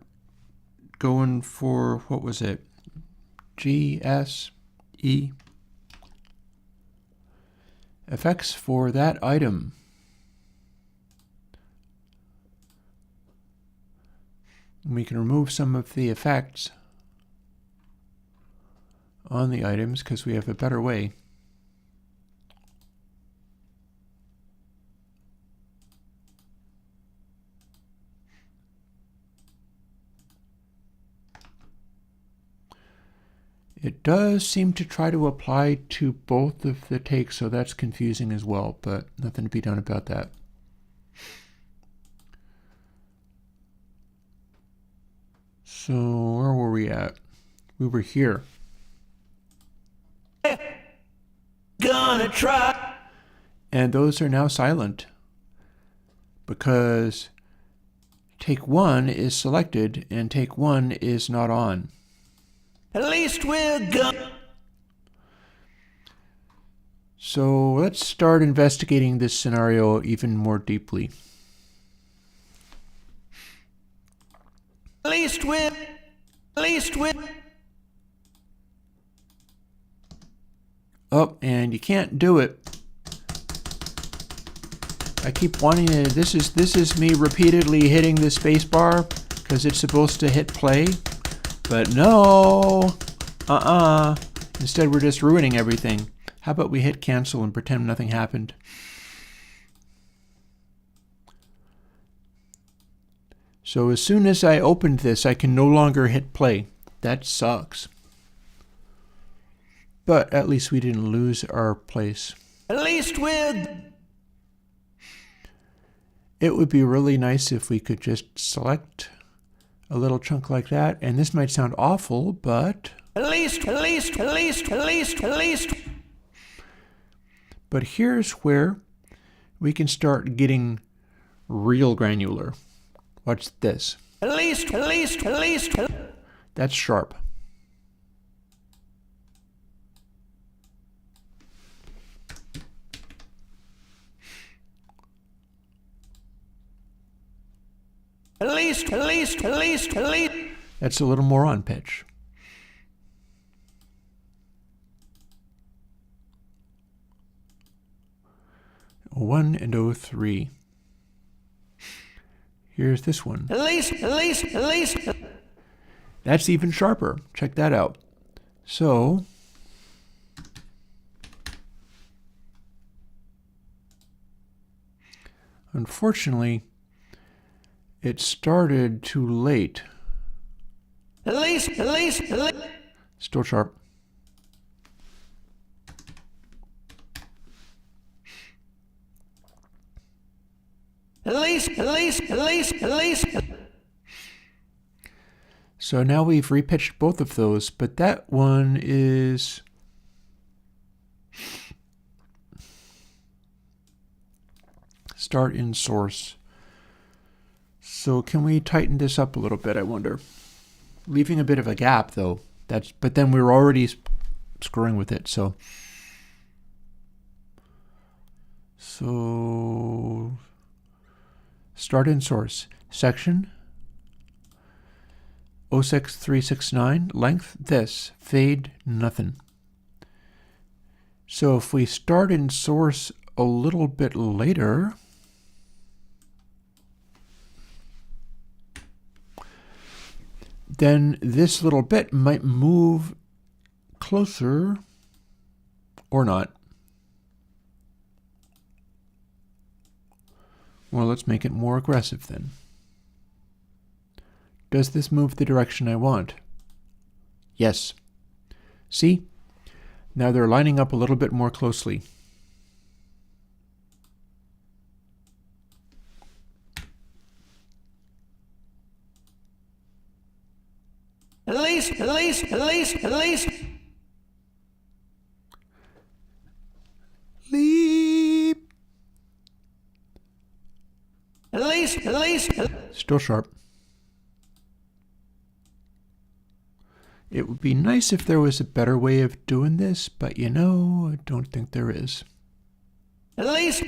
going for, what was it? G, S, E. Effects for that item. We can remove some of the effects on the items because we have a better way. It does seem to try to apply to both of the takes, so that's confusing as well, but nothing to be done about that. So where were we at? We were here. Gonna try. And those are now silent because take 1 is selected and take 1 is not on. At least we're gonna. So let's start investigating this scenario even more deeply. At least we're. Oh, and you can't do it. I keep wanting to, this is me repeatedly hitting the space bar because it's supposed to hit play, but no, instead we're just ruining everything. How about we hit cancel and pretend nothing happened? So as soon as I opened this, I can no longer hit play. That sucks. But at least we didn't lose our place. At least we're. It would be really nice if we could just select a little chunk like that. And this might sound awful, but... At least. But here's where we can start getting real granular. Watch this. At least. That's sharp. At least. That's a little more on pitch. One and 03. Here's this one. At least. That's even sharper. Check that out. So, unfortunately, it started too late. At least. Still sharp. At least. So now we've repitched both of those, but that one is start in source. So can we tighten this up a little bit, I wonder? Leaving a bit of a gap though. But then we're already screwing with it, so start in source. Section 06369, length this, fade nothing. So if we start in source a little bit later, then this little bit might move closer or not. Well, let's make it more aggressive then. Does this move the direction I want? Yes. See? Now they're lining up a little bit more closely. At least. Leap. At least. Still sharp. It would be nice if there was a better way of doing this, but you know, I don't think there is. At least.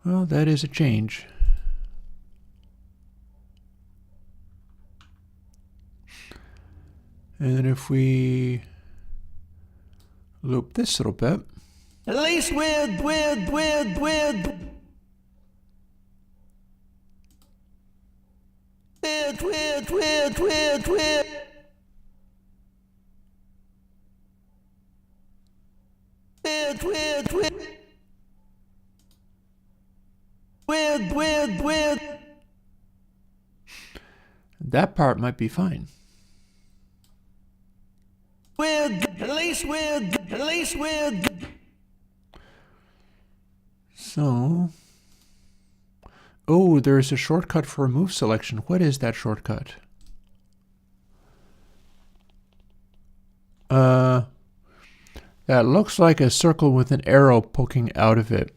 Well, that is a change. And then if we loop this little bit. At least weird. Weird. That part might be fine. At least we're good. So, oh, there's a shortcut for move selection. What is that shortcut? That looks like a circle with an arrow poking out of it.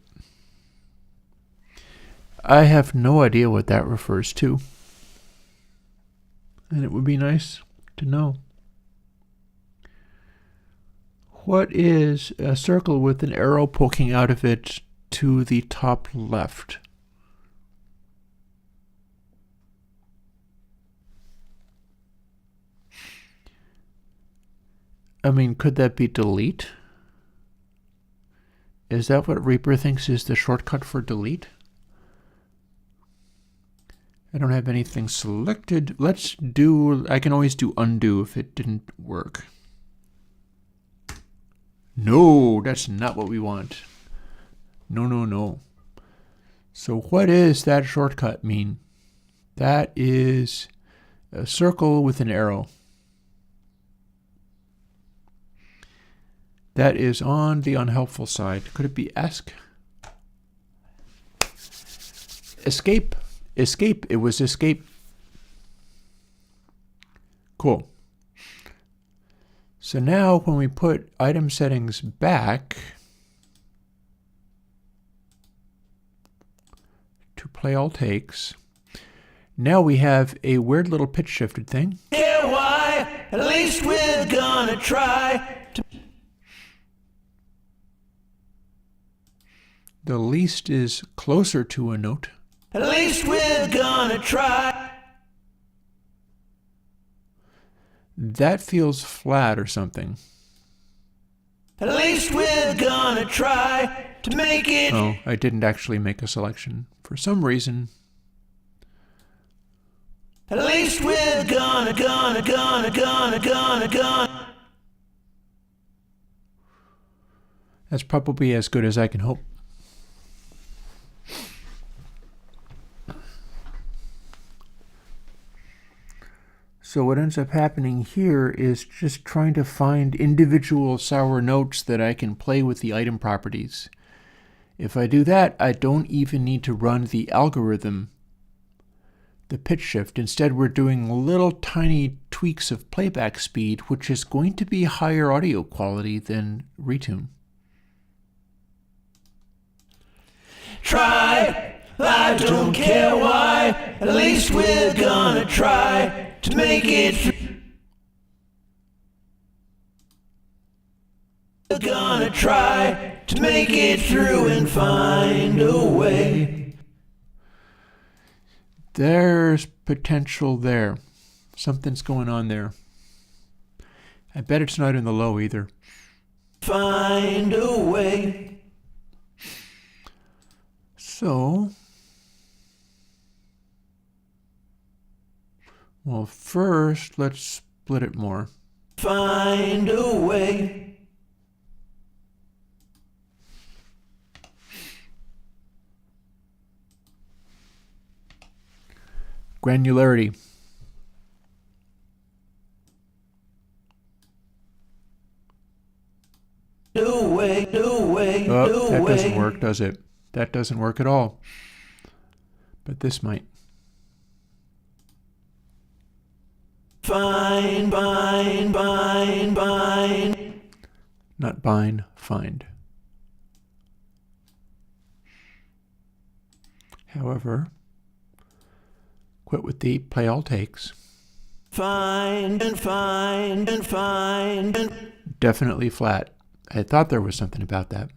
I have no idea what that refers to. And it would be nice to know. What is a circle with an arrow poking out of it to the top left? I mean, could that be delete? Is that what Reaper thinks is the shortcut for delete? I don't have anything selected. Let's do, I can always do undo if it didn't work. No, that's not what we want. No, no, no. So what does that shortcut mean? That is a circle with an arrow. That is on the unhelpful side. Could it be ESC? Escape. Escape. It was escape. Cool. So now when we put item settings back to play all takes, now we have a weird little pitch shifted thing. Yeah, why? At least we're gonna try. The least is closer to a note. At least we're gonna try. That feels flat or something. At least we're gonna try to make it. Oh, I didn't actually make a selection. For some reason. At least we're gonna. That's probably as good as I can hope. So what ends up happening here is just trying to find individual sour notes that I can play with the item properties. If I do that, I don't even need to run the algorithm, the pitch shift. Instead, we're doing little tiny tweaks of playback speed, which is going to be higher audio quality than retune. Try, I don't care why. At least we're gonna try to make it through. We're gonna try to make it through and find a way. There's potential there. Something's going on there. I bet it's not in the low either. Find a way. So, well, first, let's split it more. Find a way. Granularity. Oh, that doesn't work, does it? That doesn't work at all. But this might. Find. Not bind, find. However, quit with the play all takes. Find. Definitely flat. I thought there was something about that.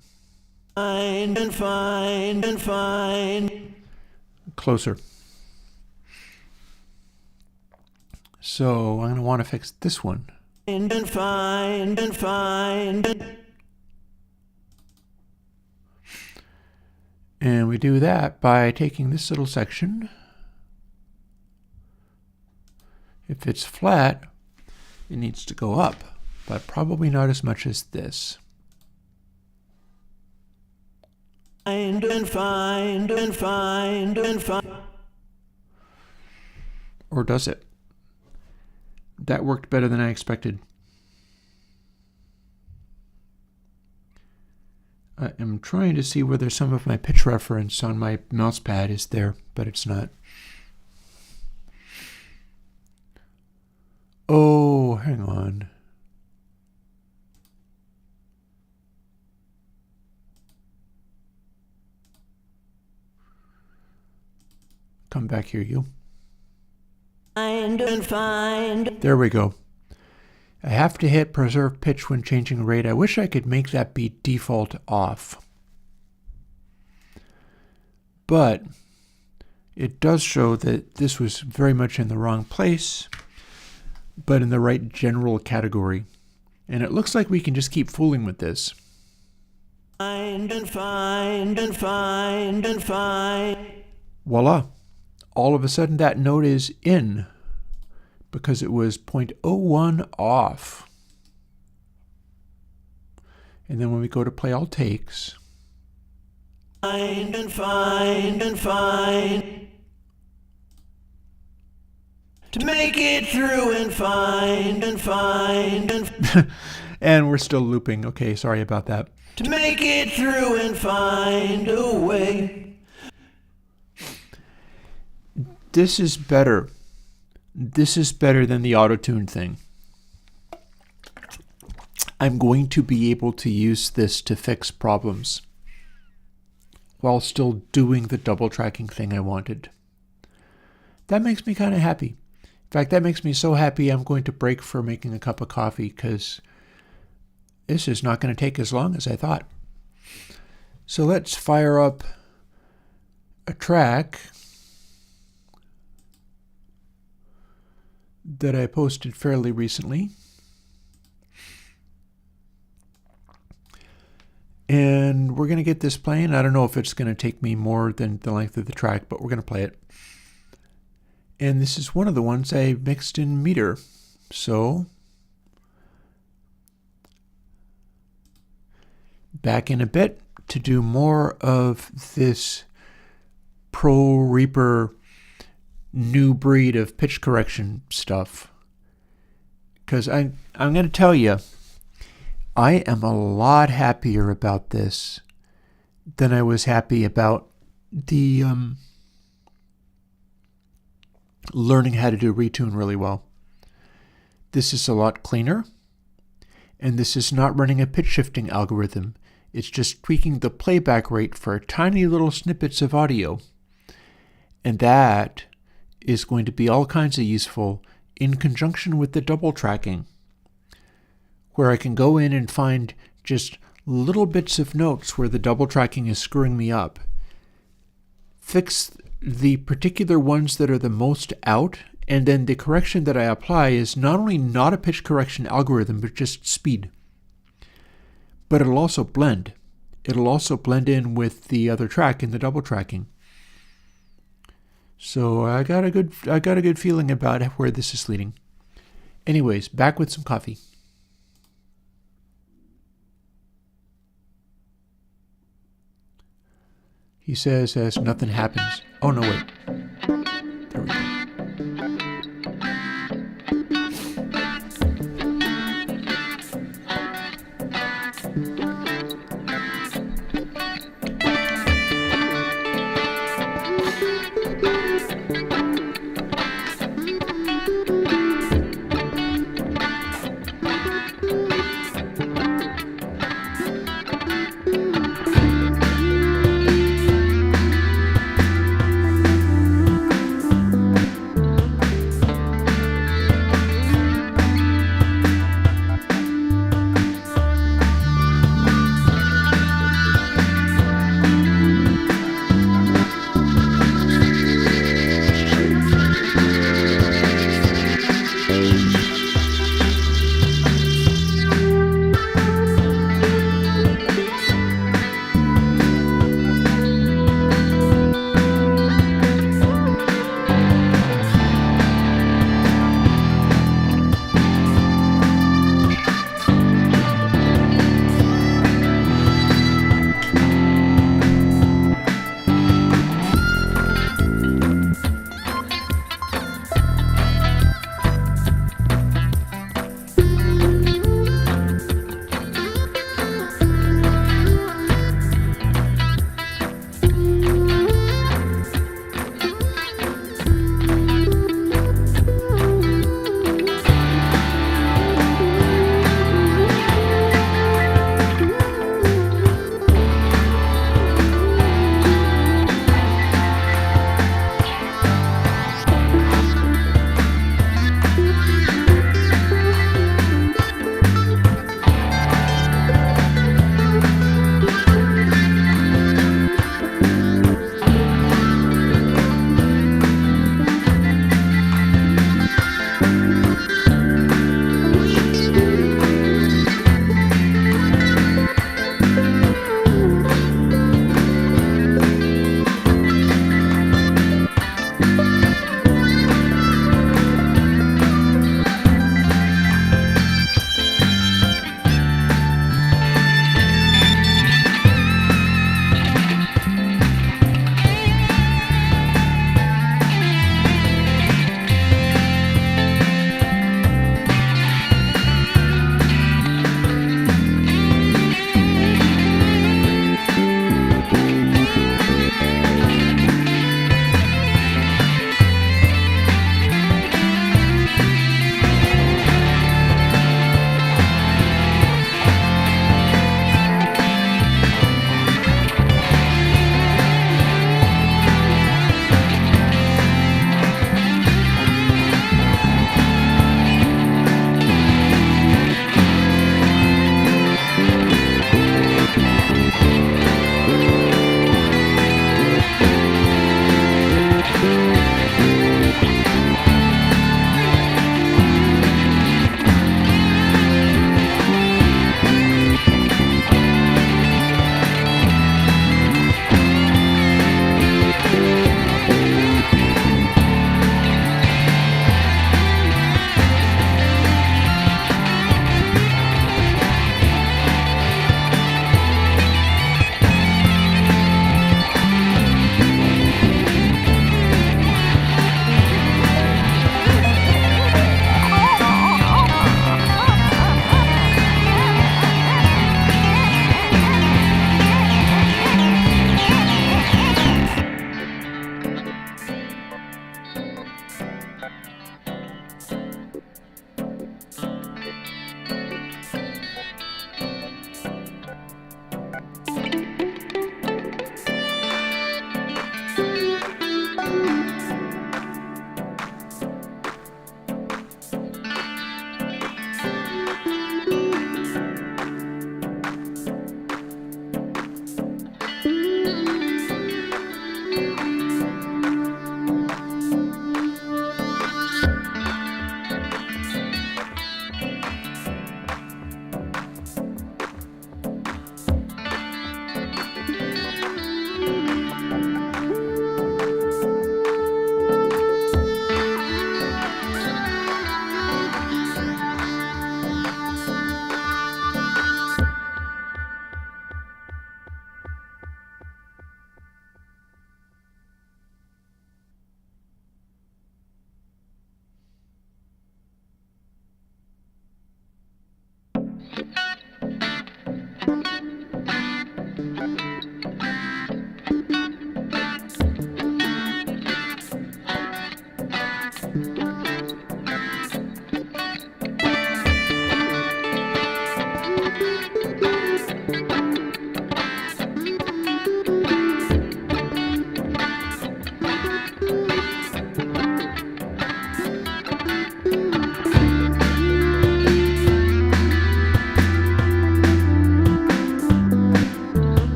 Find. Closer. So I'm going to want to fix this one. Find. And we do that by taking this little section. If it's flat, it needs to go up, but probably not as much as this. Find. Or does it? That worked better than I expected. I am trying to see whether some of my pitch reference on my mouse pad is there, but it's not. Oh, hang on. Come back here, you. There we go. I have to hit preserve pitch when changing rate. I wish I could make that be default off. But it does show that this was very much in the wrong place, but in the right general category. And it looks like we can just keep fooling with this. Find and find and find and find. Voila. All of a sudden that note is in because it was 0.01 off. And then when we go to play all takes, find and find and find. To make it through and find and find and and we're still looping. Okay, sorry about that. To make it through and find a way. This is better. This is better than the auto-tune thing. I'm going to be able to use this to fix problems while still doing the double tracking thing I wanted. That makes me kind of happy. In fact, that makes me so happy I'm going to break for making a cup of coffee because this is not going to take as long as I thought. So let's fire up a track that I posted fairly recently. And we're going to get this playing. I don't know if it's going to take me more than the length of the track, but we're going to play it. And this is one of the ones I mixed in meter. So back in a bit to do more of this Pro Reaper new breed of pitch correction stuff. Because I'm going to tell you, I am a lot happier about this than I was happy about the learning how to do retune really well. This is a lot cleaner, and this is not running a pitch shifting algorithm. It's just tweaking the playback rate for tiny little snippets of audio. And that is going to be all kinds of useful in conjunction with the double tracking, where I can go in and find just little bits of notes where the double tracking is screwing me up, fix the particular ones that are the most out, and then the correction that I apply is not only not a pitch correction algorithm, but just speed. But it'll also blend. It'll also blend in with the other track in the double tracking. So I got a good feeling about where this is leading. Anyways, back with some coffee. He says as nothing happens. Oh no, wait. There we go.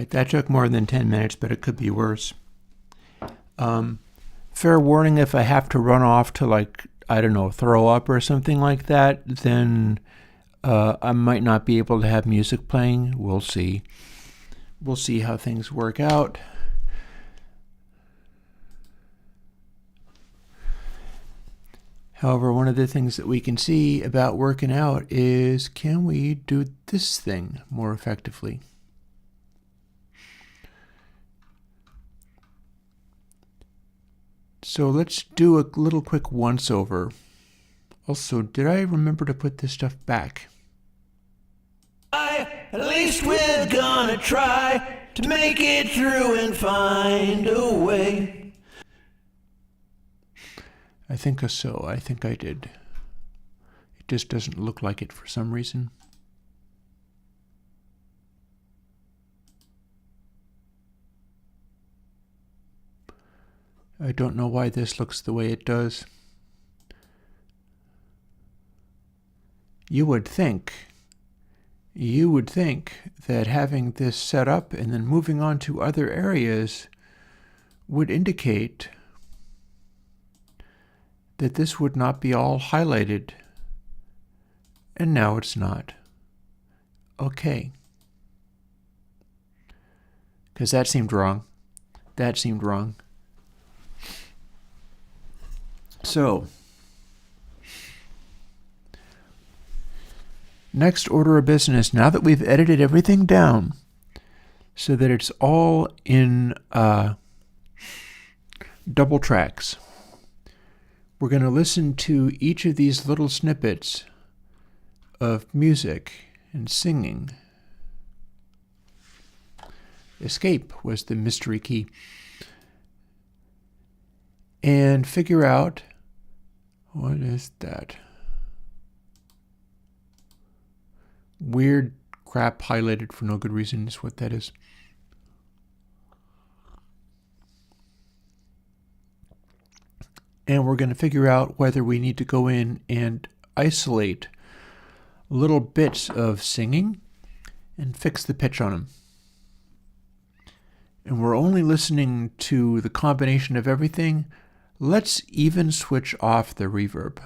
right, that took more than 10 minutes, but it could be worse. Fair warning, if I have to run off to, like, I don't know, throw up or something like that, then I might not be able to have music playing. We'll see. We'll see how things work out. However, one of the things that we can see about working out is, can we do this thing more effectively? So let's do a little quick once-over. Also, did I remember to put this stuff back? At least we're gonna try to make it through and find a way. I think so. I think I did. It just doesn't look like it for some reason. I don't know why this looks the way it does. You would think that having this set up and then moving on to other areas would indicate that this would not be all highlighted. And now it's not. Okay. Because that seemed wrong. That seemed wrong. So, next order of business, now that we've edited everything down so that it's all in double tracks, we're going to listen to each of these little snippets of music and singing. Escape was the mystery key. And figure out, what is that? Weird crap highlighted for no good reason is what that is. And we're going to figure out whether we need to go in and isolate little bits of singing and fix the pitch on them. And we're only listening to the combination of everything. Let's even switch off the reverb.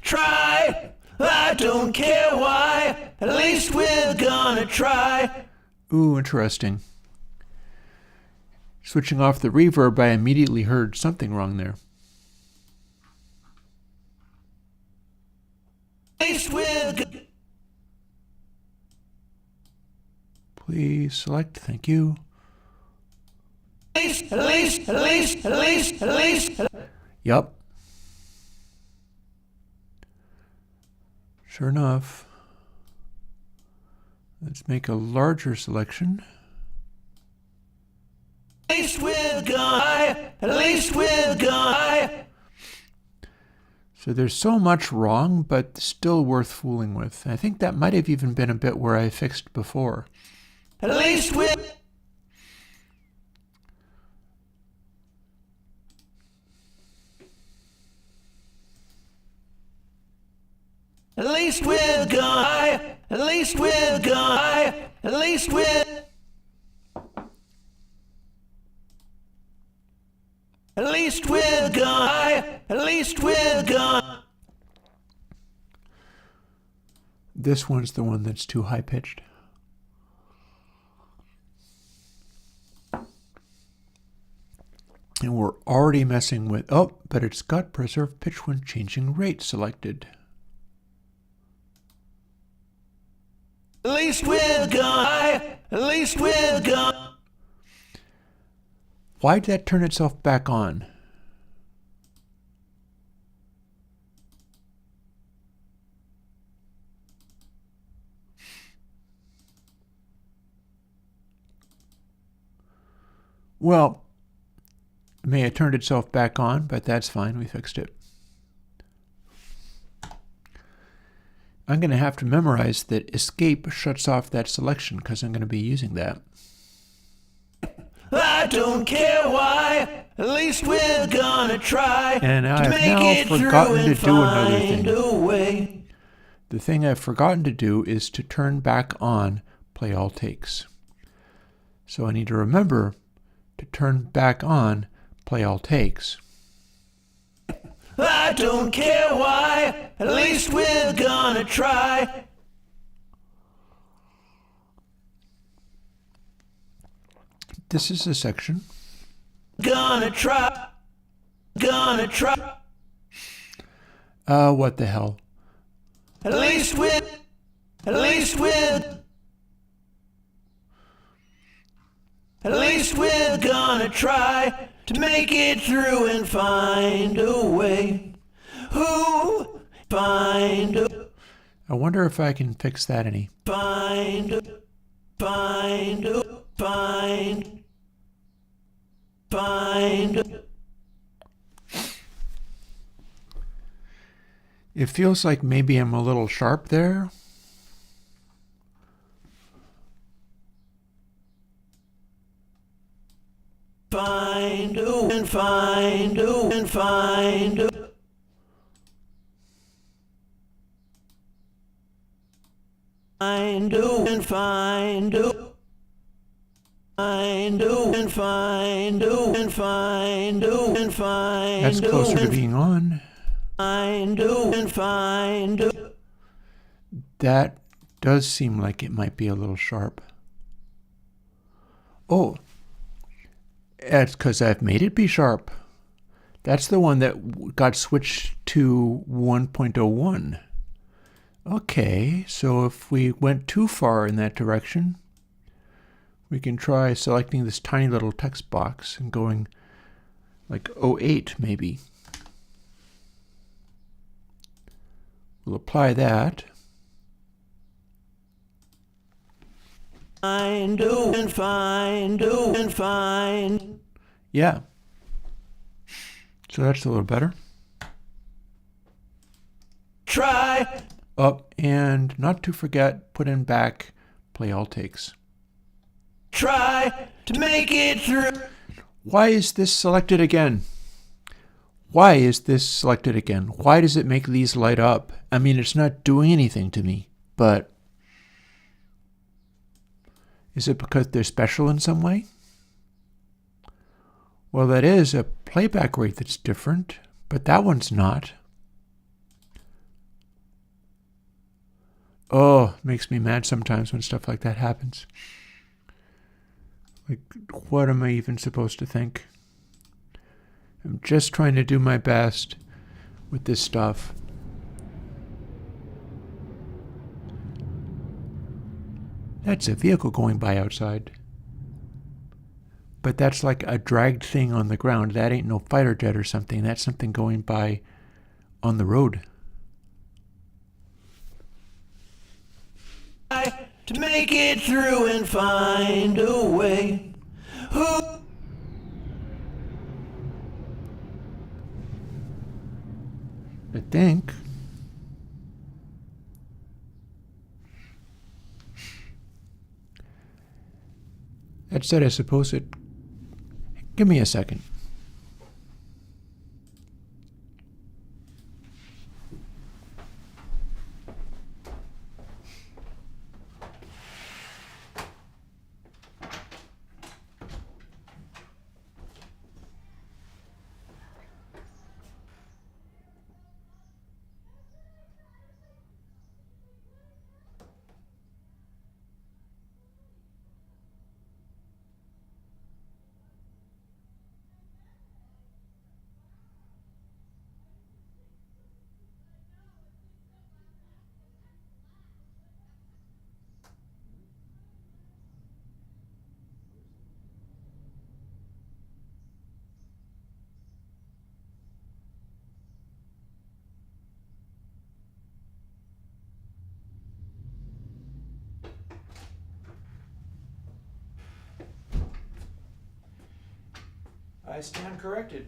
Try, I don't care why, at least we're gonna try. Ooh, interesting. Switching off the reverb, I immediately heard something wrong there. At least we're Please select, thank you. at least. Yup. Sure enough. Let's make a larger selection. At least we're gonna. So there's so much wrong, but still worth fooling with. I think that might have even been a bit where I fixed before. At least we're gonna. At least we're gonna. At least we're. At least we're gonna. At least we're gonna. This one's the one that's too high-pitched. And we're already messing with, oh, but it's got preserve pitch when changing rate selected. At least we're gonna. At least we're gonna. Why'd that turn itself back on? Well, it may have turned itself back on, but that's fine. We fixed it. I'm going to have to memorize that escape shuts off that selection because I'm going to be using that. I don't care why, at least we're gonna try. And I have now forgotten to do another thing. The thing I've forgotten to do is to turn back on play all takes. So I need to remember to turn back on play all takes. I don't care why, at least we're gonna try. This is a section. Gonna try. Gonna try. What the hell? At least we're gonna try to make it through and find a way. I wonder if I can fix that any. Find. It feels like maybe I'm a little sharp there. Find. That's closer to being on. That does seem like it might be a little sharp. Oh, it's because I've made it be sharp. That's the one that got switched to 1.01. Okay, so if we went too far in that direction, we can try selecting this tiny little text box and going like 08 maybe. We'll apply that. Yeah. So that's a little better. Try. Up, and not to forget, put in back play all takes. Try to make it through. Why is this selected again? Why is this selected again? Why does it make these light up? I mean, it's not doing anything to me, but is it because they're special in some way? Well, that is a playback rate that's different, but that one's not. Oh, it makes me mad sometimes when stuff like that happens. Like, what am I even supposed to think? I'm just trying to do my best with this stuff. That's a vehicle going by outside. But that's like a dragged thing on the ground. That ain't no fighter jet or something. That's something going by on the road. To make it through and find a way. I think. That said, I suppose it... Give me a second. I stand corrected.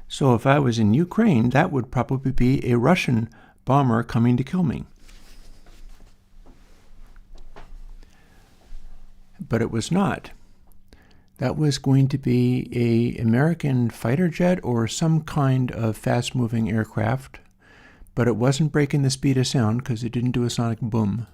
So if I was in Ukraine, that would probably be a Russian bomber coming to kill me. but it was not. That was going to be an American fighter jet or some kind of fast-moving aircraft, but it wasn't breaking the speed of sound because it didn't do a sonic boom.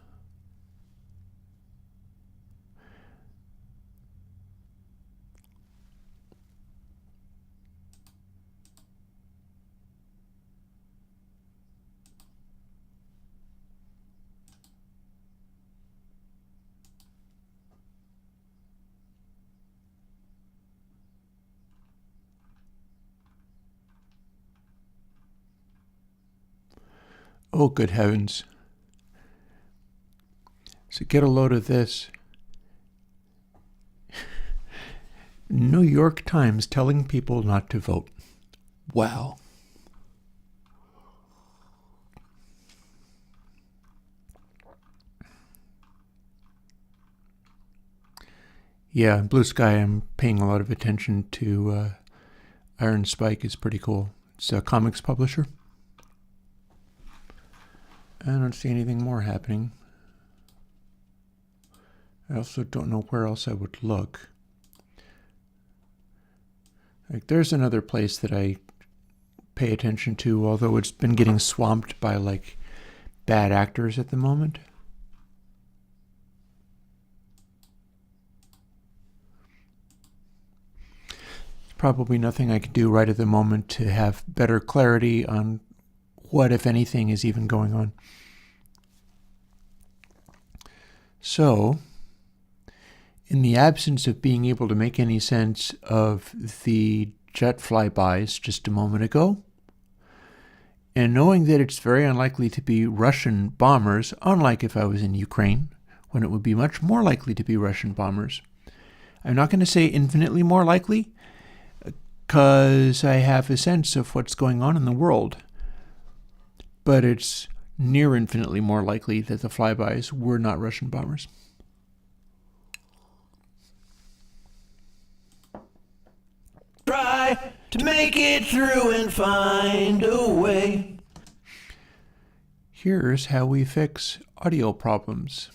Oh, good heavens. So get a load of this. New York Times telling people not to vote. Wow. Yeah, Blue Sky, I'm paying a lot of attention to Iron Spike. It's pretty cool. It's a comics publisher. I don't see anything more happening. I also don't know where else I would look. Like, there's another place that I pay attention to, although it's been getting swamped by, like, bad actors at the moment. Probably nothing I can do right at the moment to have better clarity on what, if anything, is even going on. So, in the absence of being able to make any sense of the jet flybys just a moment ago, and knowing that it's very unlikely to be Russian bombers, unlike if I was in Ukraine, when it would be much more likely to be Russian bombers. I'm not going to say infinitely more likely, because I have a sense of what's going on in the world. But it's near infinitely more likely that the flybys were not Russian bombers. Try to make it through and find a way. Here's how we fix audio problems.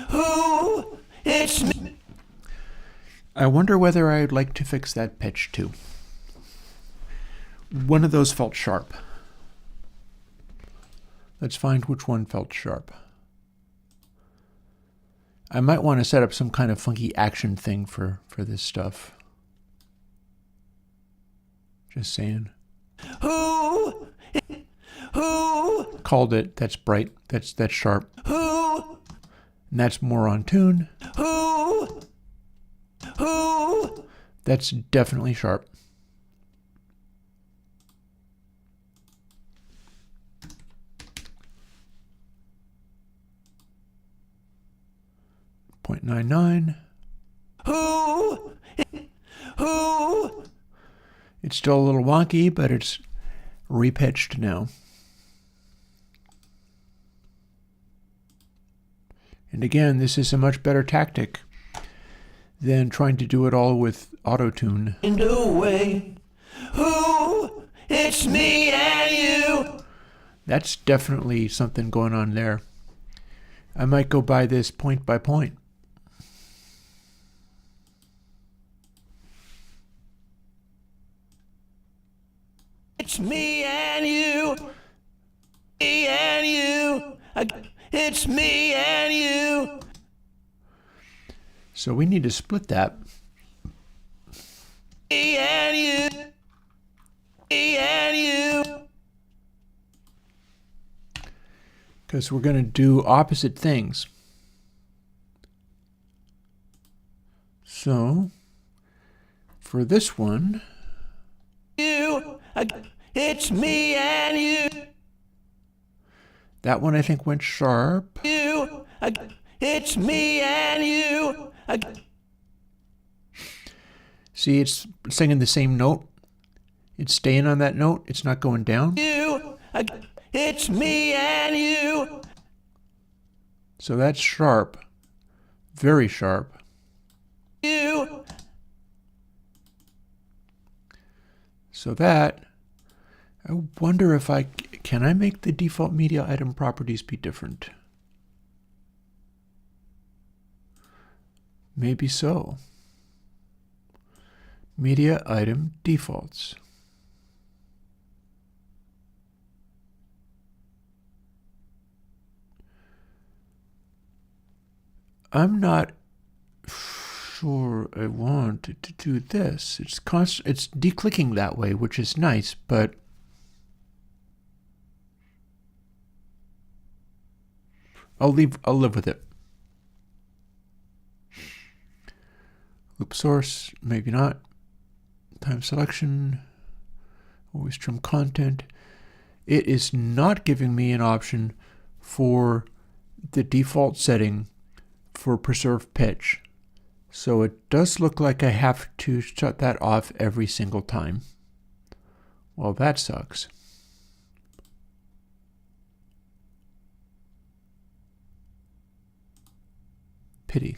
Who? It's me. I wonder whether I'd like to fix that pitch too. One of those felt sharp. Let's find which one felt sharp. I might want to set up some kind of funky action thing for this stuff. Just saying. Who? Called it. That's bright. That's sharp. Who? And that's more on tune. Who? That's definitely sharp. .99. Who? It's still a little wonky, but it's repitched now. And again, this is a much better tactic than trying to do it all with auto-tune. Away. Who? It's me and you. That's definitely something going on there. I might go by this point by point. It's me and you. Me and you. It's me and you. So we need to split that. Me and you. Me and you. Because we're going to do opposite things. So, for this one, it's me and you. That one I think went sharp. It's me and you. See, it's singing the same note. It's staying on that note. It's not going down. It's me and you. So that's sharp. Very sharp. So that, I wonder if can I make the default media item properties be different? Maybe so. Media item defaults. I'm not sure I want to do this. It's declicking that way, which is nice, but I'll live with it. Loop source, maybe not. Time selection, always trim content. It is not giving me an option for the default setting for preserve pitch. So it does look like I have to shut that off every single time. Well, that sucks. Pity.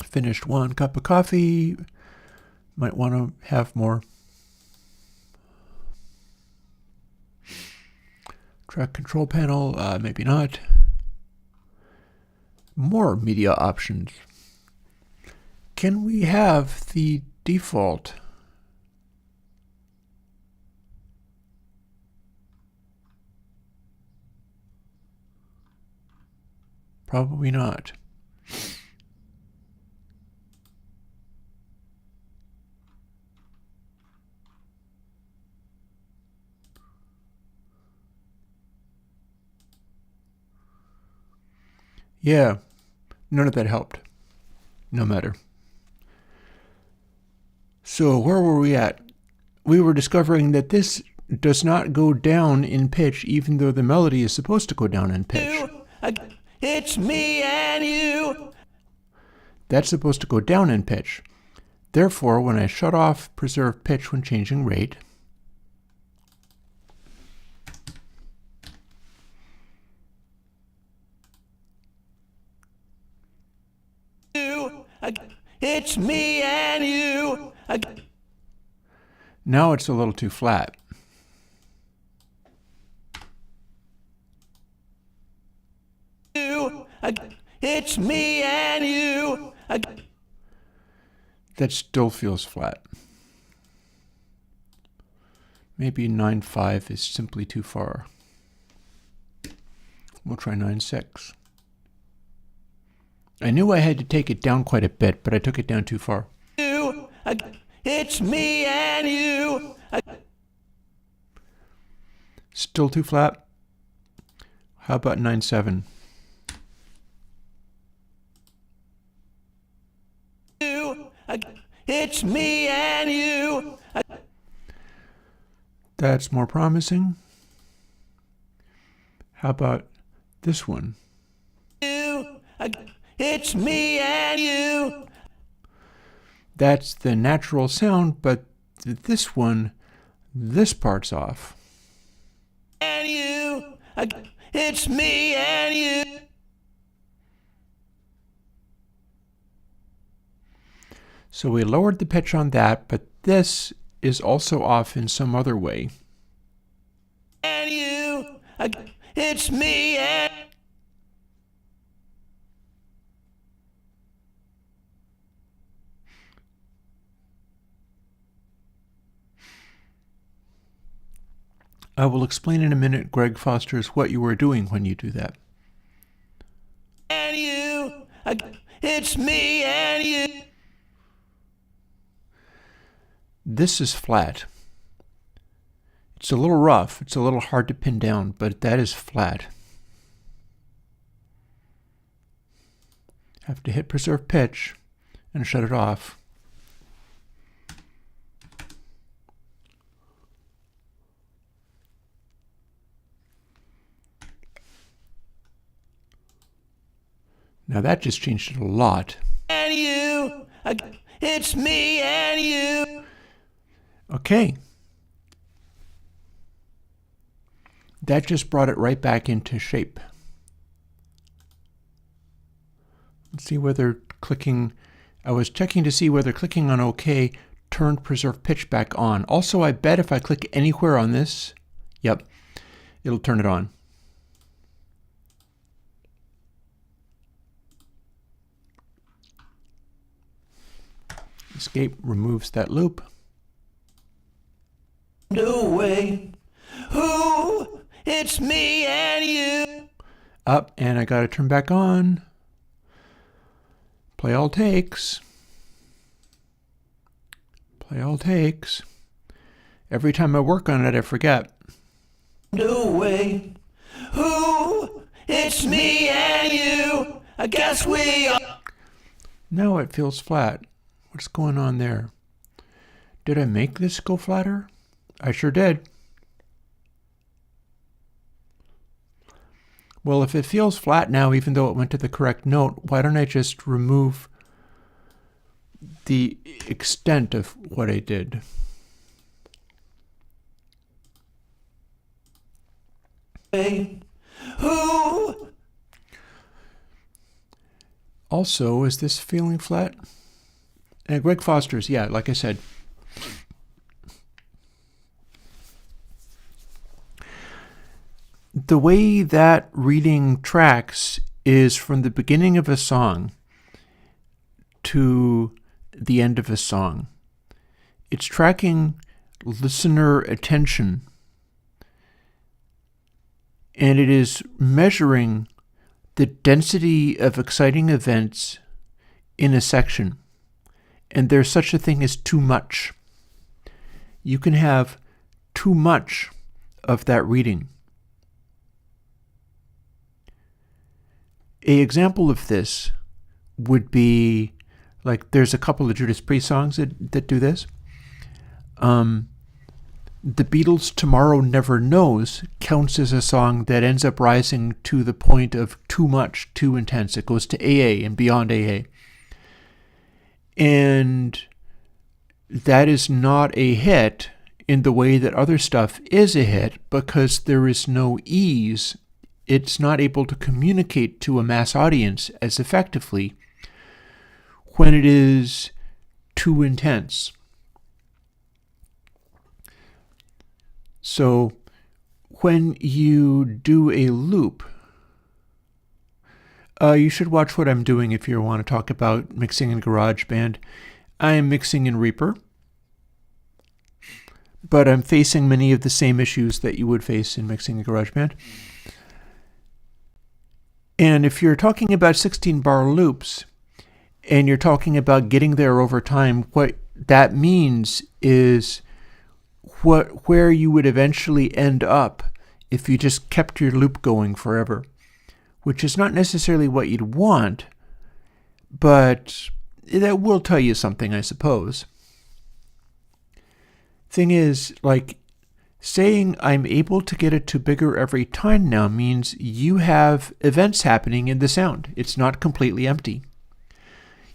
Finished 1 cup of coffee. Might want to have more. Track control panel, maybe not. More media options. Can we have the default? Probably not. Yeah, none of that helped. No matter. So where were we at? We were discovering that this does not go down in pitch, even though the melody is supposed to go down in pitch. It's me and you. That's supposed to go down in pitch. Therefore, when I shut off preserve pitch when changing rate, It's me and you. now it's a little too flat. It's me and you. That still feels flat. Maybe 9.5 is simply too far. We'll try 9.6. I knew I had to take it down quite a bit, but I took it down too far. It's me and you. Still too flat? How about 9.7? It's me and you. That's more promising. How about this one? It's me and you. That's the natural sound, but this one, this part's off. And you. It's me and you. So we lowered the pitch on that, but this is also off in some other way. And you. It's me and I will explain in a minute, Greg Foster's, what you were doing when you do that. And you. It's me and you. This is flat. It's a little rough. It's a little hard to pin down, but that is flat. Have to hit preserve pitch and shut it off. Now that just changed it a lot. And you. It's me and you. Okay. That just brought it right back into shape. Let's see whether clicking, I was checking to see whether clicking on OK turned preserve pitch back on. Also, I bet if I click anywhere on this, yep, it'll turn it on. Escape removes that loop. No way. Who? It's me and you. Up, and I got to turn back on. Play all takes. Play all takes. Every time I work on it, I forget. No way. Who? It's me and you. I guess we are. Now it feels flat. What's going on there? Did I make this go flatter? I sure did. Well, if it feels flat now, even though it went to the correct note, why don't I just remove the extent of what I did? Who? Also, is this feeling flat? Greg Foster's, yeah, like I said. The way that reading tracks is from the beginning of a song to the end of a song. It's tracking listener attention, and it is measuring the density of exciting events in a section. And there's such a thing as too much. You can have too much of that reading. An example of this would be, like, there's a couple of Judas Priest songs that do this. The Beatles' Tomorrow Never Knows counts as a song that ends up rising to the point of too much, too intense. It goes to AA and beyond AA. And that is not a hit in the way that other stuff is a hit, because there is no ease. It's not able to communicate to a mass audience as effectively when it is too intense. So when you do a loop, you should watch what I'm doing if you want to talk about mixing in GarageBand. I am mixing in Reaper, but I'm facing many of the same issues that you would face in mixing in GarageBand. And if you're talking about 16-bar loops, and you're talking about getting there over time, what that means is where you would eventually end up if you just kept your loop going forever, which is not necessarily what you'd want, but that will tell you something, I suppose. Thing is, like, saying I'm able to get it to bigger every time now means you have events happening in the sound. It's not completely empty.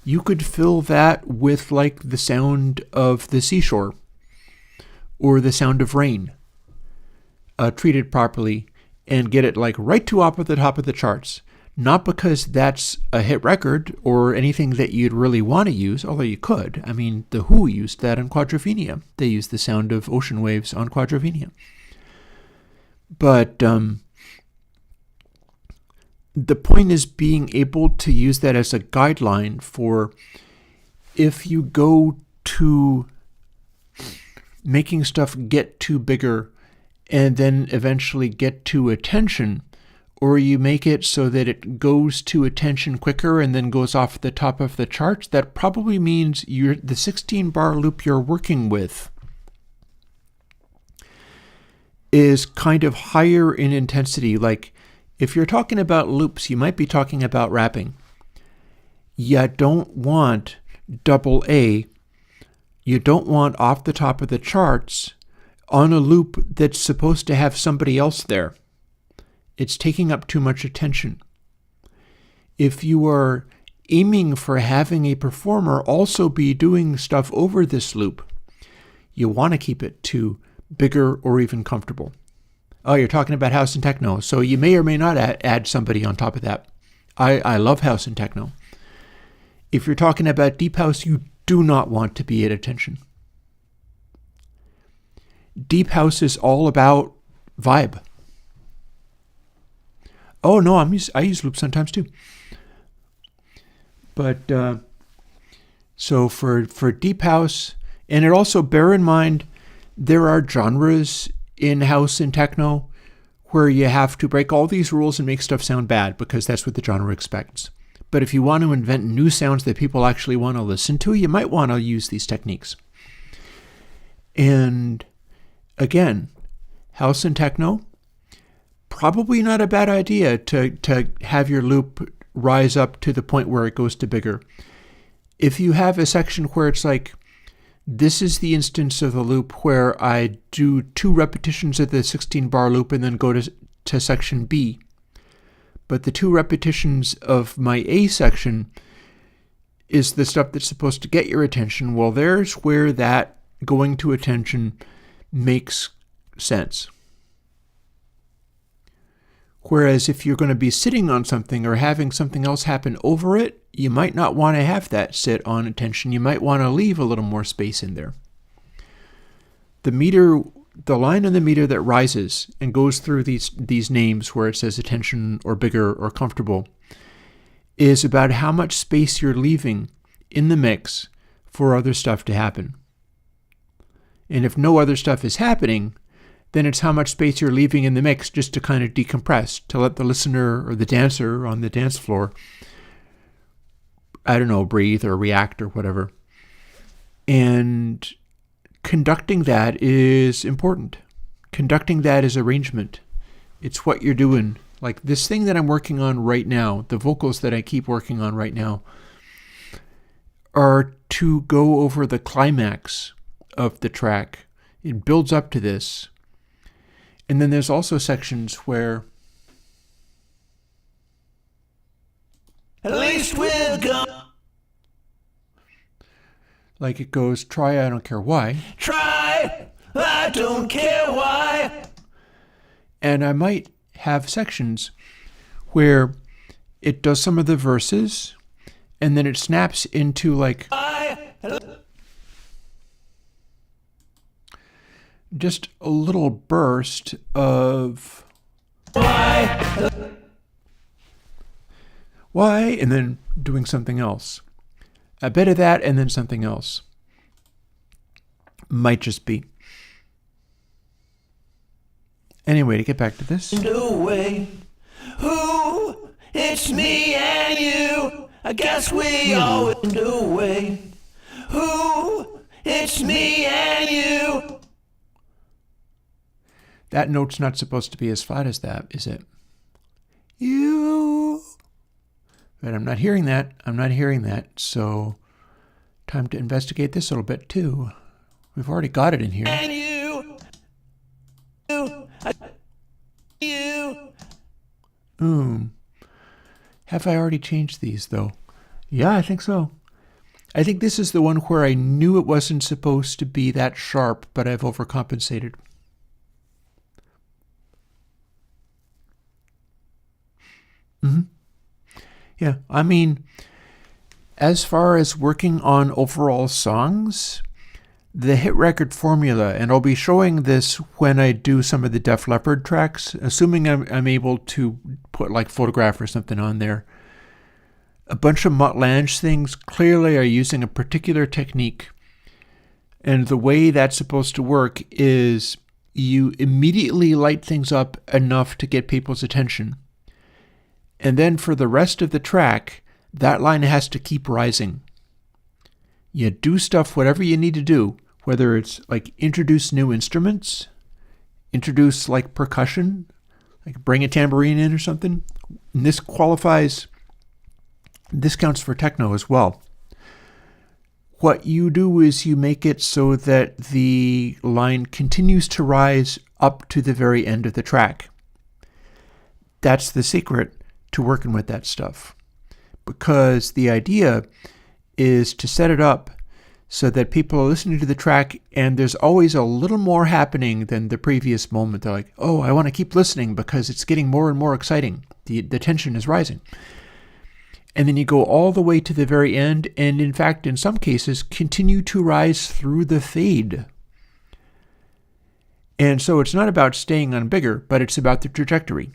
You could fill that with, like, the sound of the seashore or the sound of rain, treated properly, and get it, like, right to up at the top of the charts. Not because that's a hit record or anything that you'd really want to use, although you could. I mean, The Who used that on Quadrophenia. They used the sound of ocean waves on Quadrophenia. But the point is being able to use that as a guideline for if you go to making stuff get too bigger and then eventually get to attention, or you make it so that it goes to attention quicker and then goes off the top of the charts, that probably means the 16-bar loop you're working with is kind of higher in intensity. Like, if you're talking about loops, you might be talking about rapping. You don't want double A. You don't want off the top of the charts on a loop that's supposed to have somebody else there. It's taking up too much attention. If you are aiming for having a performer also be doing stuff over this loop, you want to keep it to bigger or even comfortable. Oh, you're talking about house and techno, so you may or may not add somebody on top of that. I love house and techno. If you're talking about deep house, you do not want to be at attention. Deep house is all about vibe. Oh no, I use loops sometimes too. But so for deep house, and it also bear in mind there are genres in house and techno where you have to break all these rules and make stuff sound bad because that's what the genre expects. But if you want to invent new sounds that people actually want to listen to, you might want to use these techniques. And again, house and techno, probably not a bad idea to have your loop rise up to the point where it goes to bigger. If you have a section where it's like, this is the instance of the loop where I do 2 repetitions of the 16-bar loop and then go to section B. But the 2 repetitions of my A section is the stuff that's supposed to get your attention. Well, there's where that going to attention makes sense. Whereas if you're going to be sitting on something or having something else happen over it, you might not want to have that sit on attention. You might want to leave a little more space in there. The line on the meter that rises and goes through these names where it says attention or bigger or comfortable is about how much space you're leaving in the mix for other stuff to happen. And if no other stuff is happening, then it's how much space you're leaving in the mix just to kind of decompress, to let the listener or the dancer on the dance floor, I don't know, breathe or react or whatever. And conducting that is important. Conducting that is arrangement. It's what you're doing. Like this thing that I'm working on right now, the vocals that I keep working on right now, are to go over the climax of the track. It builds up to this. And then there's also sections where at least we're gonna like it goes, try, I don't care why. try, I don't care why. And I might have sections where it does some of the verses and then it snaps into like just a little burst of why, and then doing something else. A bit of that and then something else. Might just be. Anyway, to get back to this. Away. Who? It's me and you. I guess we all went away. Who? It's me and you. That note's not supposed to be as flat as that, is it? You. But I'm not hearing that. I'm not hearing that. So time to investigate this a little bit too. We've already got it in here. And you. Have I already changed these though? Yeah, I think so. I think this is the one where I knew it wasn't supposed to be that sharp, but I've overcompensated. Yeah, I mean, as far as working on overall songs, the hit record formula, and I'll be showing this when I do some of the Def Leppard tracks, assuming I'm able to put like Photograph or something on there. A bunch of Mutt Lange things clearly are using a particular technique. And the way that's supposed to work is you immediately light things up enough to get people's attention. And then for the rest of the track, that line has to keep rising. You do stuff, whatever you need to do, whether it's like introduce new instruments, introduce like percussion, like bring a tambourine in or something. And this counts for techno as well. What you do is you make it so that the line continues to rise up to the very end of the track. That's the secret to working with that stuff, because the idea is to set it up so that people are listening to the track and there's always a little more happening than the previous moment. They're like, oh, I want to keep listening because it's getting more and more exciting. The tension is rising. and then you go all the way to the very end, and in fact, in some cases, continue to rise through the fade. And so it's not about staying on bigger, but it's about the trajectory.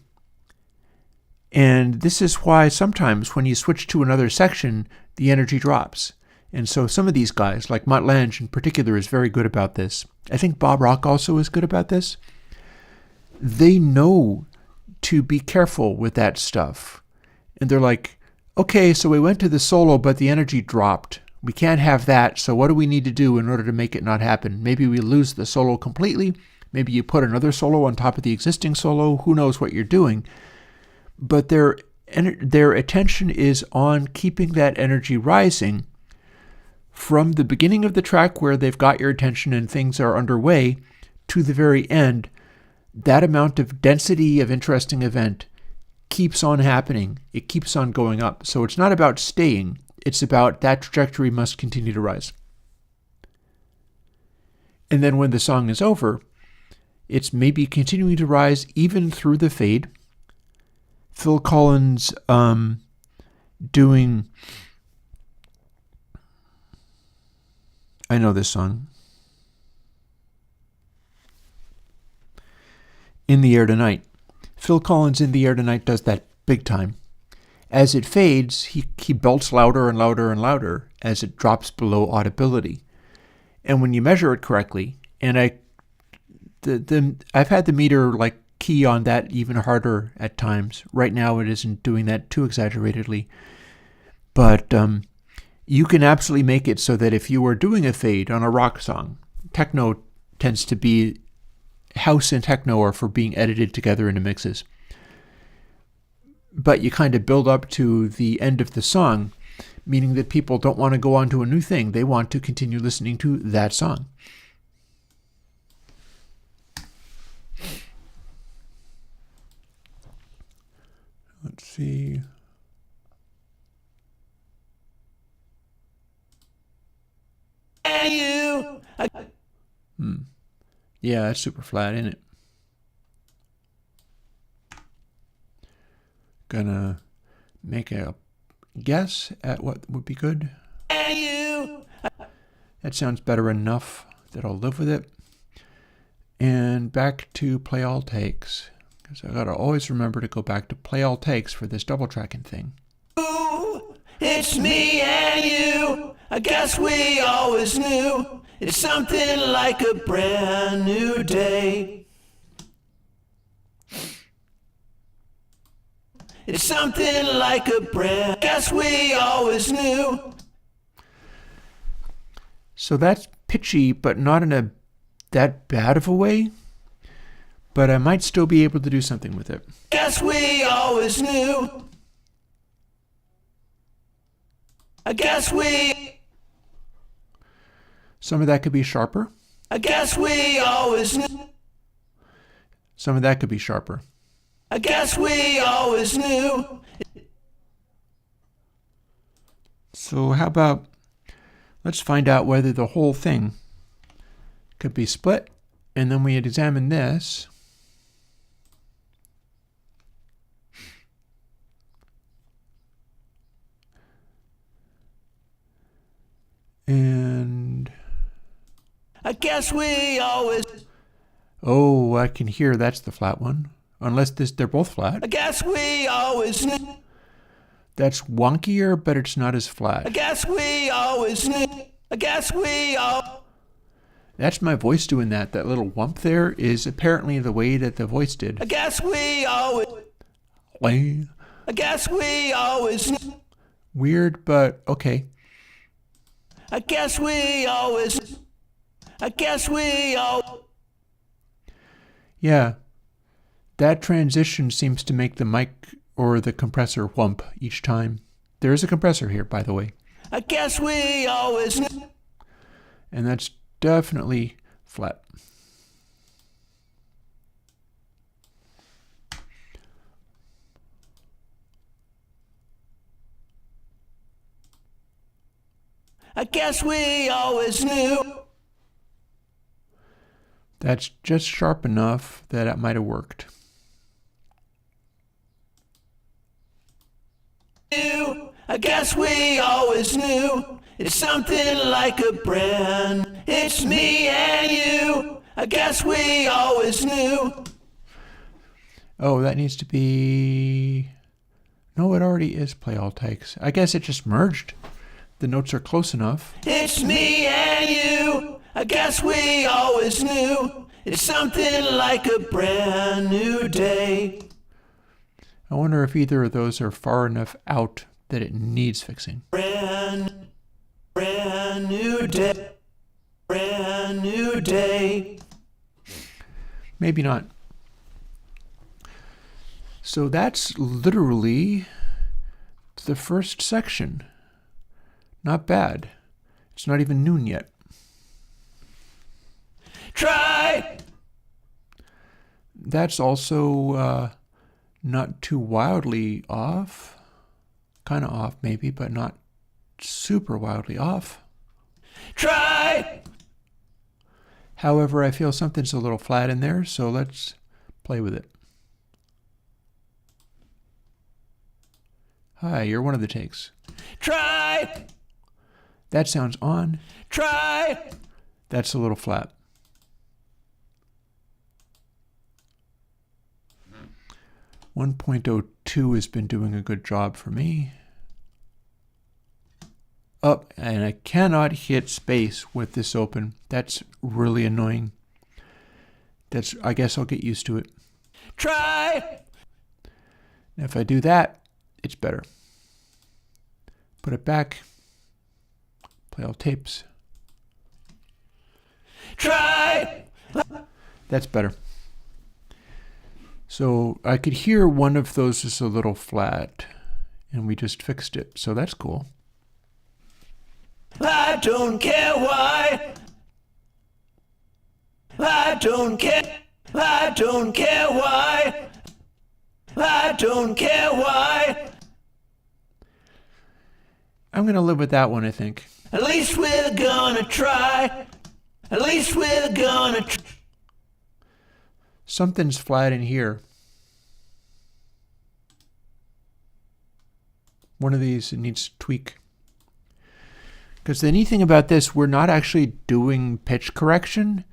And this is why sometimes when you switch to another section, the energy drops. And so some of these guys, like Mutt Lange in particular, is very good about this. I think Bob Rock also is good about this. They know to be careful with that stuff. And they're like, okay, so we went to the solo, but the energy dropped. We can't have that, so what do we need to do in order to make it not happen? Maybe we lose the solo completely. Maybe you put another solo on top of the existing solo. Who knows what you're doing? But their attention is on keeping that energy rising from the beginning of the track where they've got your attention and things are underway to the very end. That amount of density of interesting event keeps on happening. It keeps on going up. So it's not about staying. It's about that trajectory must continue to rise. And then when the song is over, it's maybe continuing to rise even through the fade. Phil Collins doing... I know this song. In the Air Tonight. Phil Collins in the Air Tonight does that big time. As it fades, he belts louder and louder and louder as it drops below audibility. And when you measure it correctly, and I've had the meter like key on that even harder at times. Right now it isn't doing that too exaggeratedly. But you can absolutely make it so that if you were doing a fade on a rock song, techno tends to be, house and techno are for being edited together into mixes. But you kind of build up to the end of the song, meaning that people don't want to go on to a new thing. They want to continue listening to that song. Let's see. Yeah, that's super flat, isn't it? Gonna make a guess at what would be good. That sounds better enough that I'll live with it. And back to play all takes. Because I gotta always remember to go back to play all takes for this double tracking thing. Ooh, it's me and you. I guess we always knew. It's something like a brand new day. It's something like a brand. Guess we always knew. So that's pitchy, but not in a that bad of a way. But I might still be able to do something with it. Guess we always knew. I guess we... Some of that could be sharper. I guess we always knew. Some of that could be sharper. I guess we always knew. So how about, let's find out whether the whole thing could be split, and then we examine this. And I guess we always... Oh, I can hear that's the flat one. Unless they're both flat. I guess we always knew. That's wonkier, but it's not as flat. I guess we always knew. I guess we all... That's my voice doing that. That little whump there is apparently the way that the voice did. I guess we always... I guess we always knew. Weird, but okay. I guess we always... I guess we all... Yeah. That transition seems to make the mic or the compressor whump each time. There is a compressor here, by the way. I guess we always knew. And that's definitely flat. I guess we always knew. That's just sharp enough that it might have worked. I guess we always knew it's something like a brand. It's me and you. I guess we always knew. Oh, that needs to be... No, it already is play all takes. I guess it just merged. The notes are close enough. It's me and you. I guess we always knew it's something like a brand new day. I wonder if either of those are far enough out that it needs fixing. Brand new day. Brand new day. Maybe not. So that's literally the first section. Not bad. It's not even noon yet. Try. That's also not too wildly off. Kind of off maybe, but not super wildly off. Try. However, I feel something's a little flat in there, so let's play with it. Hi, you're one of the takes. Try. That sounds on. Try. That's a little flat. .02 has been doing a good job for me. Oh, and I cannot hit space with this open. That's really annoying. I guess I'll get used to it. Try. And if I do that, it's better. Put it back. Play all tapes. Try. That's better. So I could hear one of those is a little flat, and we just fixed it. So that's cool. I don't care why. I don't care. I don't care why. I don't care why. I'm going to live with that one, I think. At least we're gonna try. At least we're gonna try. Something's flat in here. One of these needs to tweak. Because the neat thing about this, we're not actually doing pitch correction.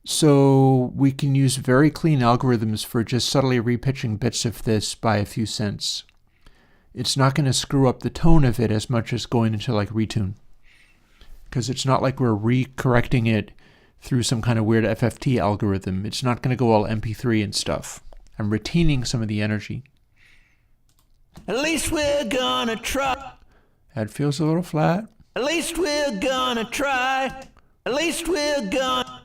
So we can use very clean algorithms for just subtly repitching bits of this by a few cents. It's not going to screw up the tone of it as much as going into like retune. Because it's not like we're recorrecting it through some kind of weird FFT algorithm. It's not going to go all MP3 and stuff. I'm retaining some of the energy. At least we're gonna try. That feels a little flat. At least we're gonna try. At least we're gonna.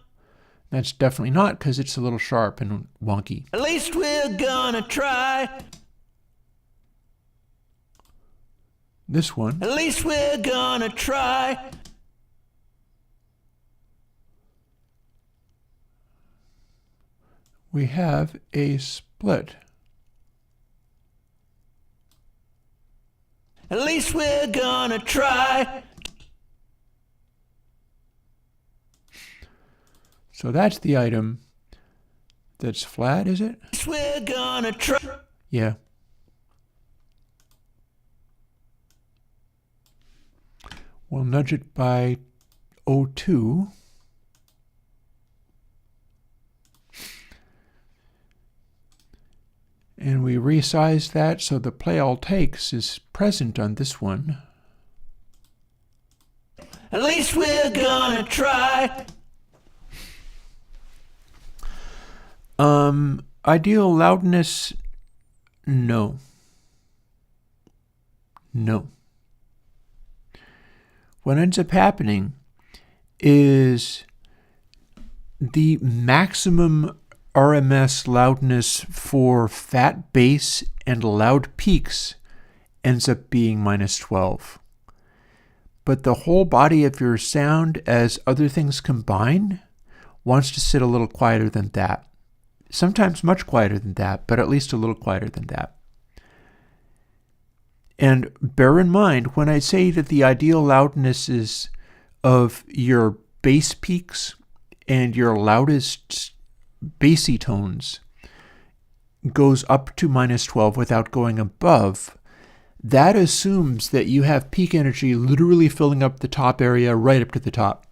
That's definitely not, because it's a little sharp and wonky. At least we're gonna try. This one. At least we're gonna try. We have a split. At least we're gonna try. So that's the item that's flat, is it? At least we're gonna try. Yeah. We'll nudge it by 0.02. And we resize that so the play all takes is present on this one. At least we're gonna try. Ideal loudness, no. No. What ends up happening is the maximum RMS loudness for fat bass and loud peaks ends up being -12. But the whole body of your sound, as other things combine, wants to sit a little quieter than that. Sometimes much quieter than that, but at least a little quieter than that. And bear in mind, when I say that the ideal loudness is of your bass peaks and your loudest bassy tones goes up to -12 without going above, that assumes that you have peak energy literally filling up the top area right up to the top.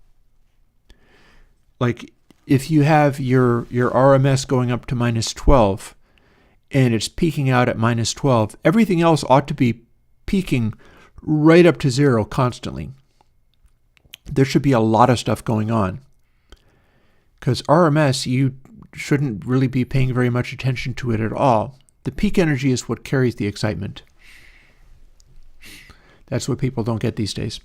Like if you have your RMS going up to -12 and it's peaking out at -12, everything else ought to be peaking right up to 0 constantly. There should be a lot of stuff going on. Because RMS, you shouldn't really be paying very much attention to it at all. The peak energy is what carries the excitement. That's what people don't get these days,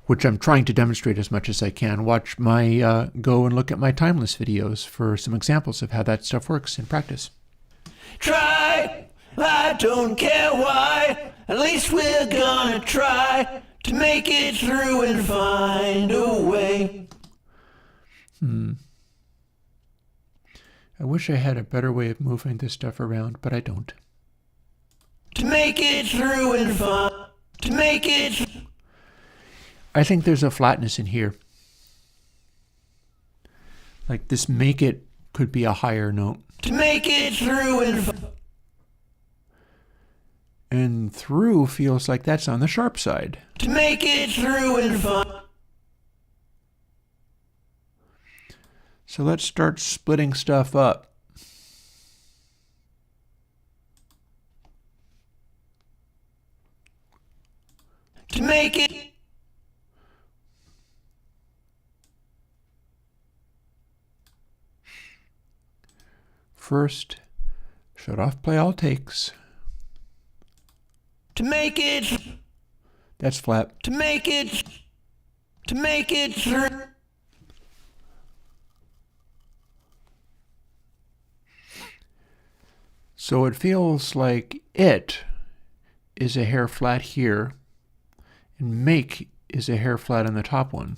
which I'm trying to demonstrate as much as I can. Watch my, go and look at my timeless videos for some examples of how that stuff works in practice. Try, I don't care why, at least we're gonna try to make it through and find a way. I wish I had a better way of moving this stuff around, but I don't. To make it through and to make it. I think there's a flatness in here. Like this make it could be a higher note. To make it through and through feels like that's on the sharp side. To make it through and So let's start splitting stuff up. To make it. First, shut off play all takes. To make it. That's flat. To make it. To make it through. So it feels like it is a hair flat here, and make is a hair flat on the top one.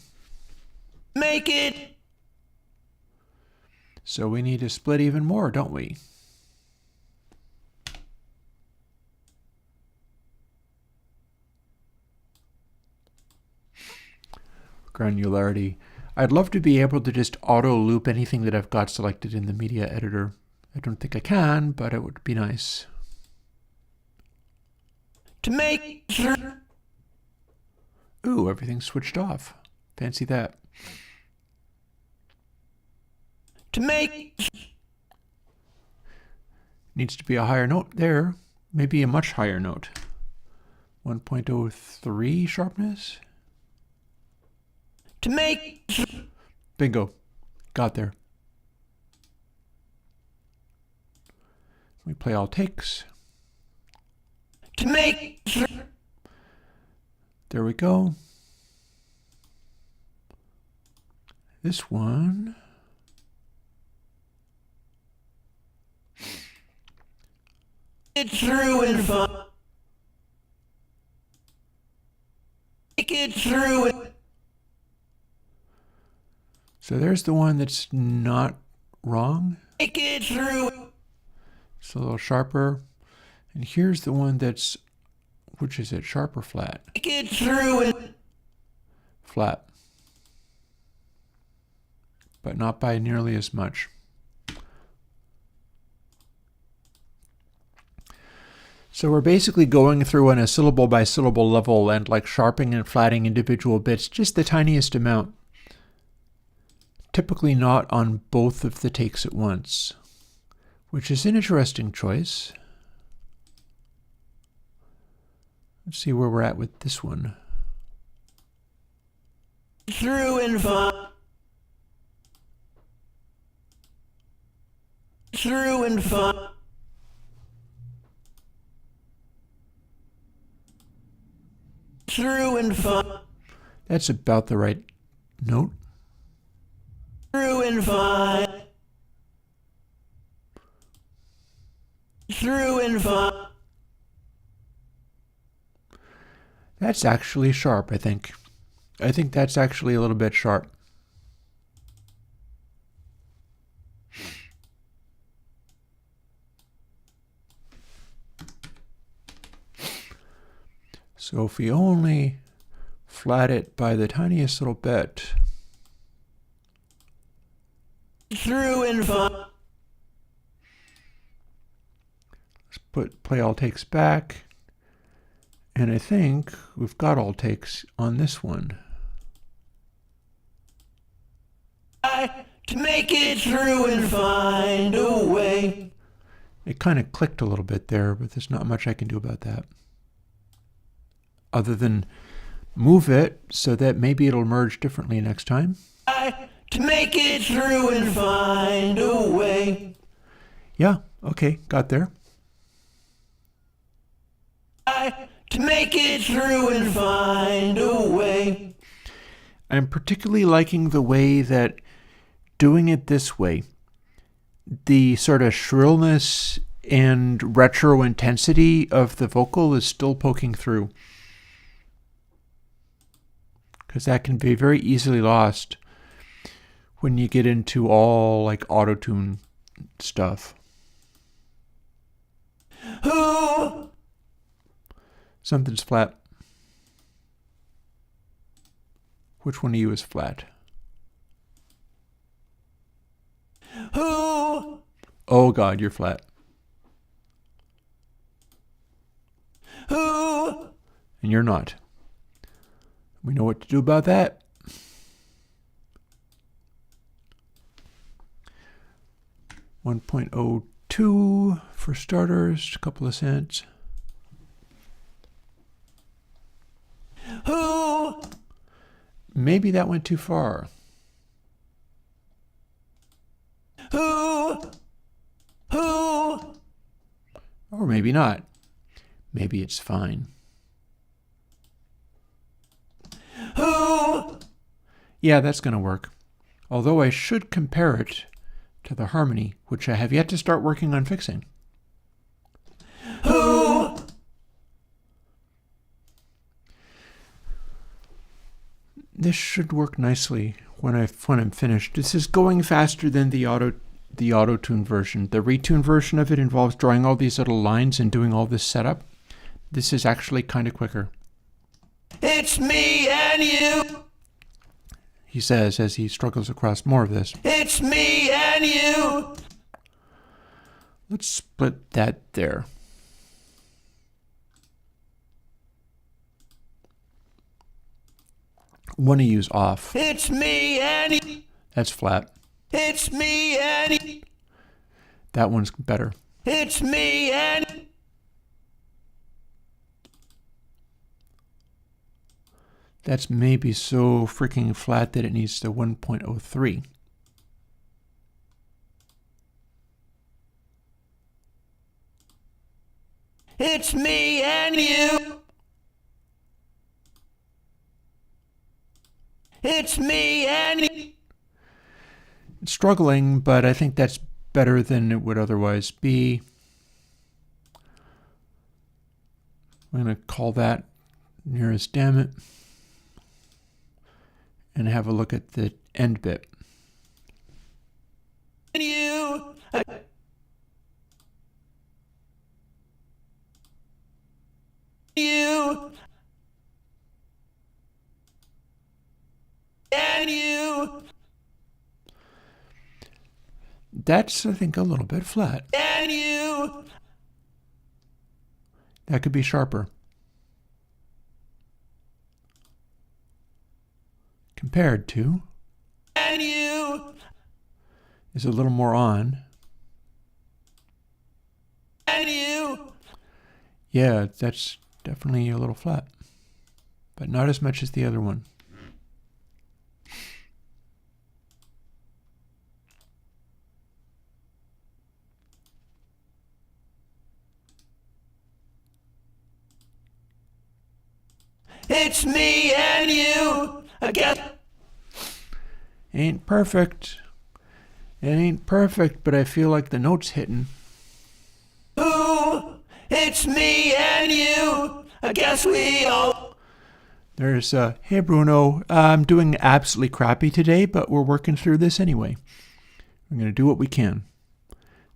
Make it. So we need to split even more, don't we? Granularity. I'd love to be able to just auto loop anything that I've got selected in the media editor. I don't think I can, but it would be nice. To make through. Ooh, everything's switched off. Fancy that. To make. Needs to be a higher note there. Maybe a much higher note. 1.03 sharpness. To make. Bingo. Got there. We play all takes. To make. There we go. This one. It through and make it through and. So there's the one that's not wrong. Make it through. It's a little sharper. And here's the one that's, which is it, sharp or flat? Make it through and. Flat. But not by nearly as much. So we're basically going through on a syllable by syllable level and like sharpening and flattening individual bits, just the tiniest amount. Typically not on both of the takes at once, which is an interesting choice. Let's see where we're at with this one. Through and through and through and That's about the right note. Through and through and That's actually sharp, I think. I think that's actually a little bit sharp. So if we only flat it by the tiniest little bit. Through and let's play all takes back. And I think we've got all takes on this one. To make it through and find a way. It kind of clicked a little bit there, but there's not much I can do about that. Other than move it so that maybe it'll merge differently next time. To make it through and find a way. Yeah, okay, got there. To make it through and find a way. I'm particularly liking the way that doing it this way, the sort of shrillness and retro intensity of the vocal is still poking through. Because that can be very easily lost when you get into all like auto-tune stuff. Who? Something's flat. Which one of you is flat? Who? Oh God, you're flat. Who? And you're not. We know what to do about that. $1.02 for starters, a couple of cents. Who? Maybe that went too far. Who? Who? Or maybe not. Maybe it's fine. Who? Yeah, that's going to work. Although I should compare it to the harmony, which I have yet to start working on fixing. Who? This should work nicely when I'm finished. This is going faster than the auto-tune version. The retune version of it involves drawing all these little lines and doing all this setup. This is actually kind of quicker. It's me and you. He says as he struggles across more of this. It's me and you. Let's split that there. Want to use off. It's me and you. That's flat. It's me and you. That one's better. It's me and you. That's maybe so freaking flat that it needs to 1.03. It's me and you. It's me and you. It's struggling, but I think that's better than it would otherwise be. I'm going to call that nearest damn it. And have a look at the end bit. And you. You. And you. That's, I think, a little bit flat. And you. That could be sharper. Compared to. And you. Is a little more on. And you. Yeah, that's definitely a little flat. But not as much as the other one. It's me and you. I guess. Ain't perfect. It ain't perfect, but I feel like the note's hitting. Ooh, it's me and you. I guess we all. There's, hey Bruno, I'm doing absolutely crappy today, but we're working through this anyway. We're going to do what we can.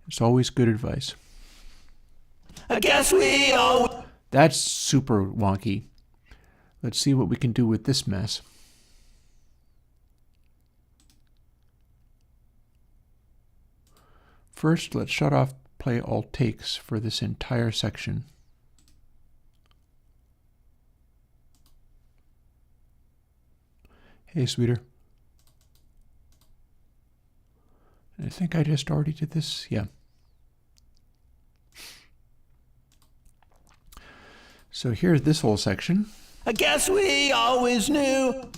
It's always good advice. I guess we all. That's super wonky. Let's see what we can do with this mess. First, let's shut off play all takes for this entire section. Hey, sweeter. I think I just already did this. Yeah. So here's this whole section. I guess we always knew.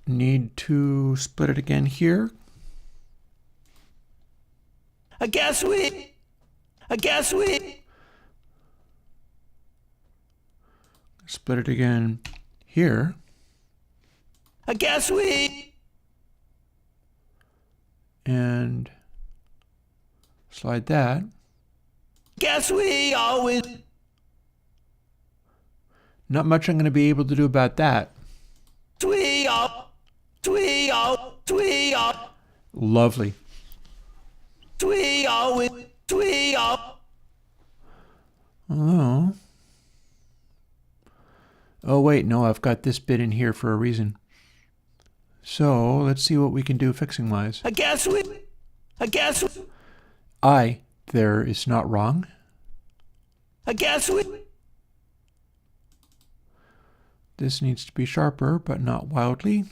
Need to split it again here. I guess we. Split it again here. I guess we. And slide that. Guess we always. Not much I'm going to be able to do about that. Lovely. Oh, wait, no, I've got this bit in here for a reason. So let's see what we can do fixing wise. There is not wrong. This needs to be sharper, but not wildly.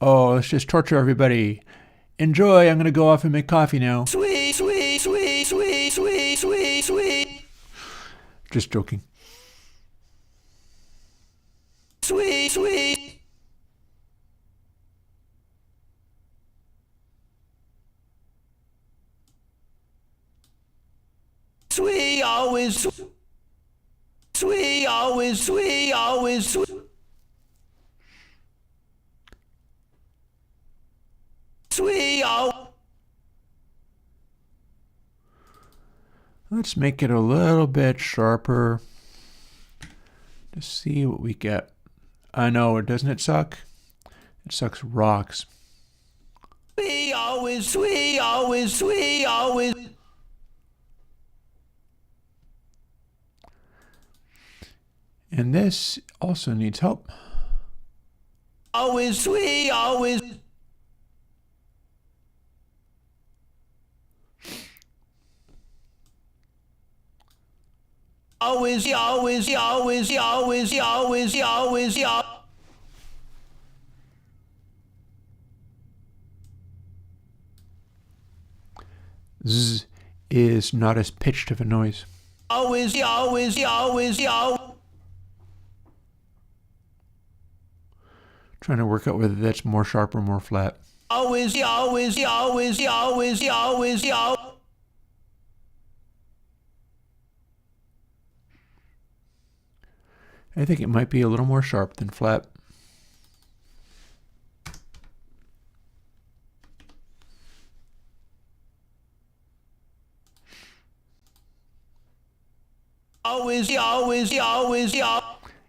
Oh, let's just torture everybody. Enjoy, I'm going to go off and make coffee now. Just joking. Let's make it a little bit sharper to see what we get. I know, doesn't it suck? It sucks rocks. And this also needs help. Z is not as pitched of a noise. Trying to work out whether that's more sharp or more flat. I think it might be a little more sharp than flat.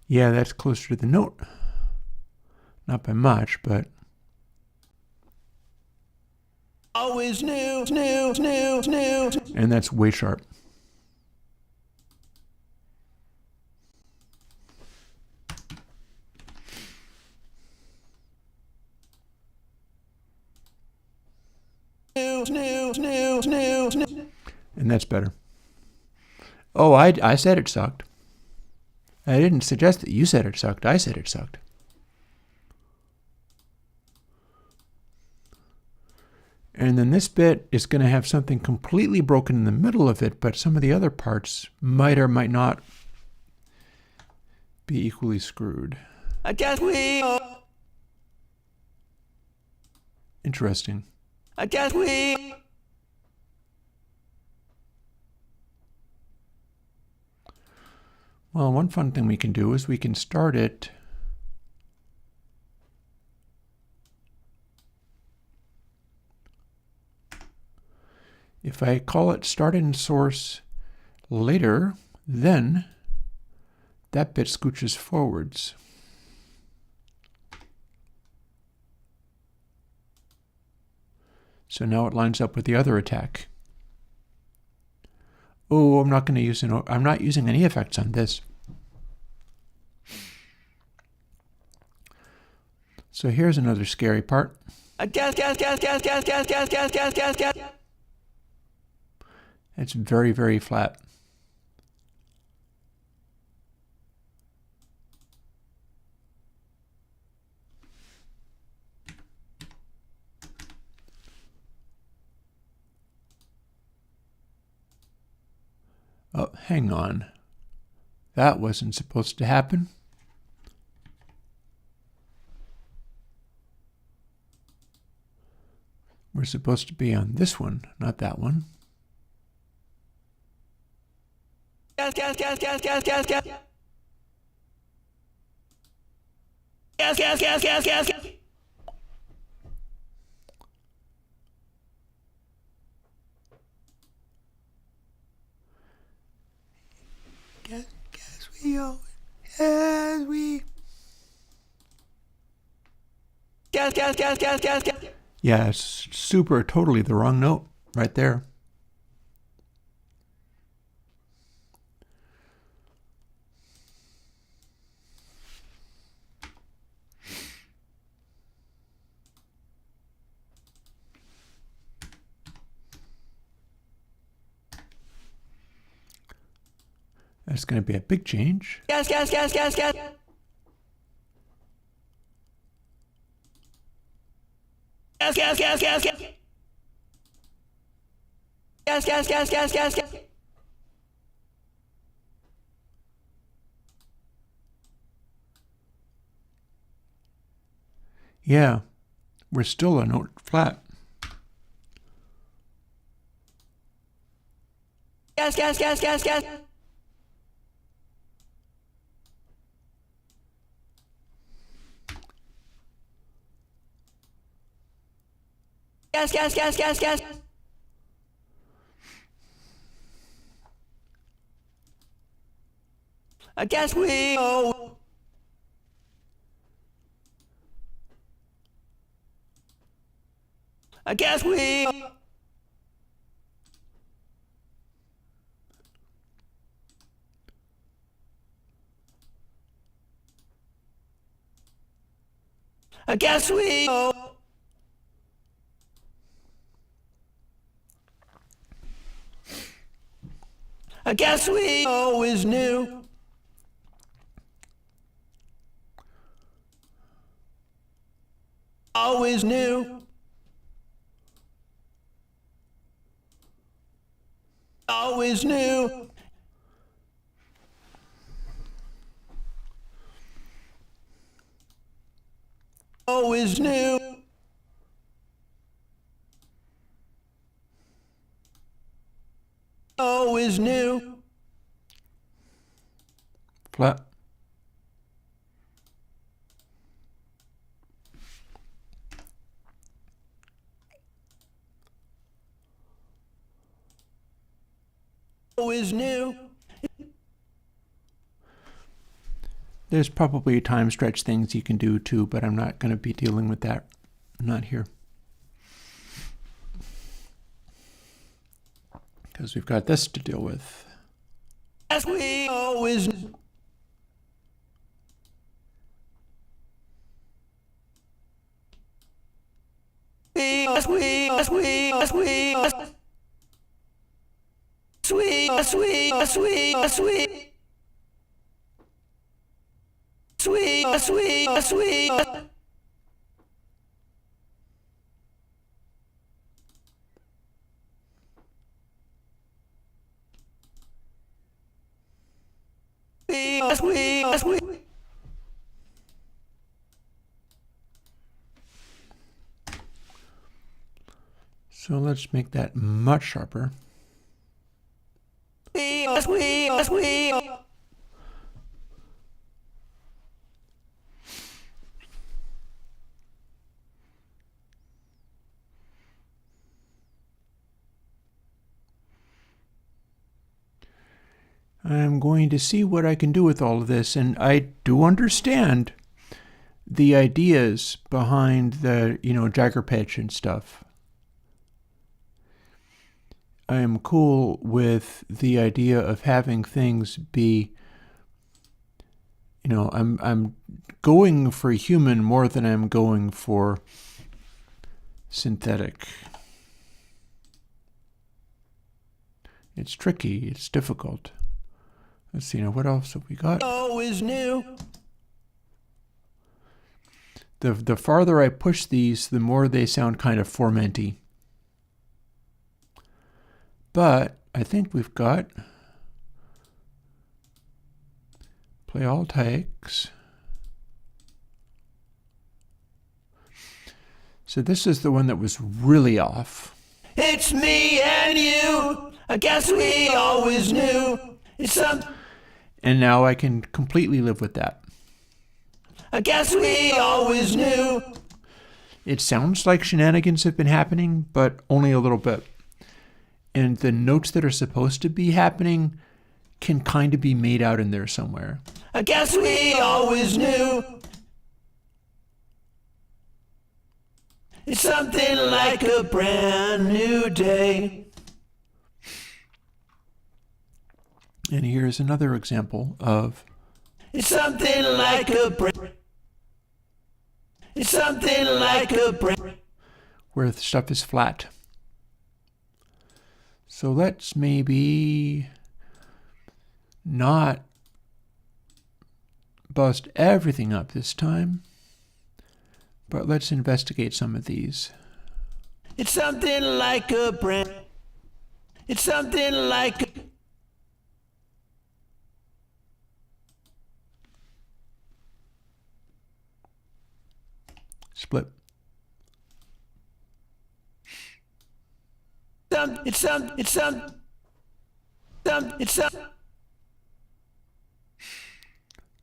Yeah, that's closer to the note. Not by much, but... And that's way sharp. And that's better. Oh, I said it sucked. I didn't suggest that you said it sucked. I said it sucked. And then this bit is going to have something completely broken in the middle of it, but some of the other parts might or might not be equally screwed. I guess we. Interesting. I guess we. Well, one fun thing we can do is we can start it if I call it start in source later, then that bit scooches forwards. So now it lines up with the other attack. Oh, I'm not using any effects on this. So here's another scary part. It's very, very flat. Oh, hang on. That wasn't supposed to happen. We're supposed to be on this one, not that one. Yeah, it's super totally the wrong note right there. That's going to be a big change. Yeah, we're still a note flat. I guess we all. I guess we. I guess we. I guess we always knew. Always knew. Always knew. Always knew. Always knew. Flat. Always knew. There's probably time stretch things you can do too, but I'm not going to be dealing with that. Not here. Because we've got this to deal with. As we always knew. So let's make that much sharper. I'm going to see what I can do with all of this, and I do understand the ideas behind the, Jagger pitch and stuff. I am cool with the idea of having things be, I'm going for human more than I'm going for synthetic. It's tricky, it's difficult. Let's see now, what else have we got? Always new. The farther I push these, the more they sound kind of formenty. But I think we've got play all takes. So this is the one that was really off. It's me and you. I guess we always knew. It's some. And now I can completely live with that. I guess we always knew. It sounds like shenanigans have been happening, but only a little bit. And the notes that are supposed to be happening can kind of be made out in there somewhere. I guess we always knew. It's something like a brand new day. And here's another example of It's something like a It's something like a where the stuff is flat. So let's maybe not bust everything up this time, but let's investigate some of these. It's something like a brand. It's something like a Split.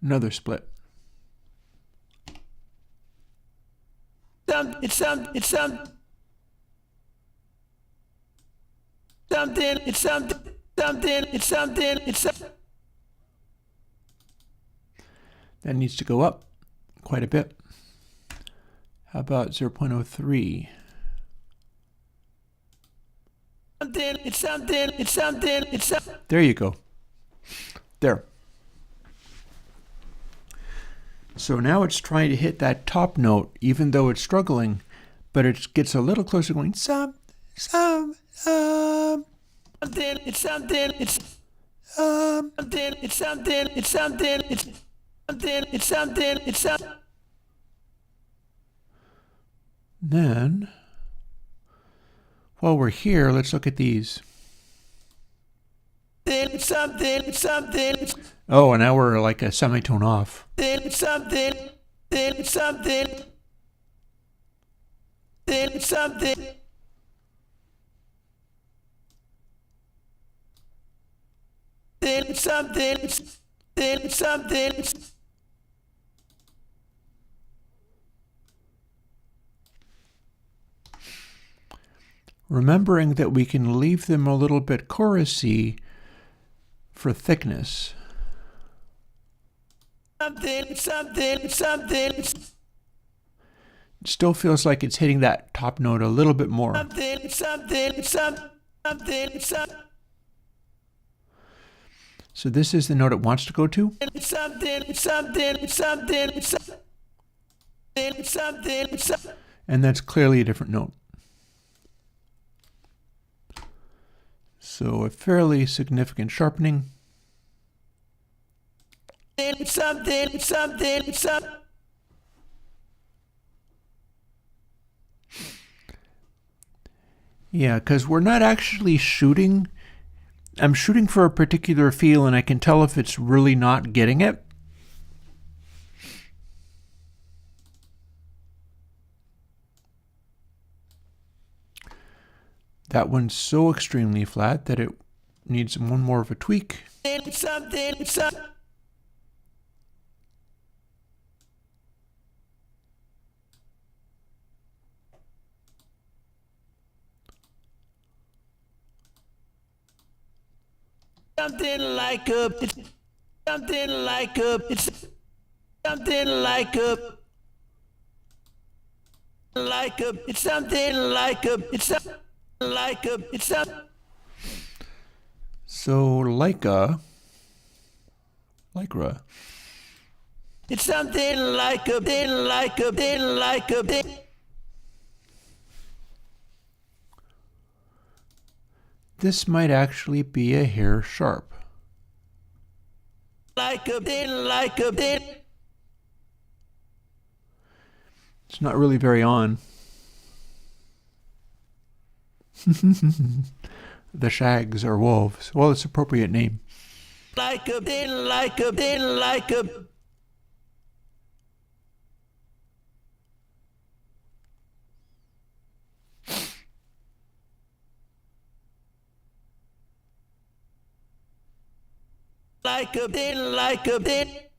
Another split. That needs to go up quite a bit. How about 0.03? There you go. There. So now it's trying to hit that top note, even though it's struggling, but it gets a little closer, going Then, while we're here, let's look at these. Oh, and now we're like a semitone off. Remembering that we can leave them a little bit chorusy for thickness. It still feels like it's hitting that top note a little bit more. So this is the note it wants to go to. And that's clearly a different note. So a fairly significant sharpening. Yeah, because we're not actually shooting. I'm shooting for a particular feel, and I can tell if it's really not getting it. That one's so extremely flat that it needs one more of a tweak. Something like a, it's something like a, it's something like a, like a, it's something like a, it's like a, it's a. So Lycra. It's something like a, like a, like a. this might actually be a hair sharp. Like a bit. It's not really very on. The shags are wolves. Well, it's an appropriate name. Like a bit, like a bit, like a. Like a bit, like a bit.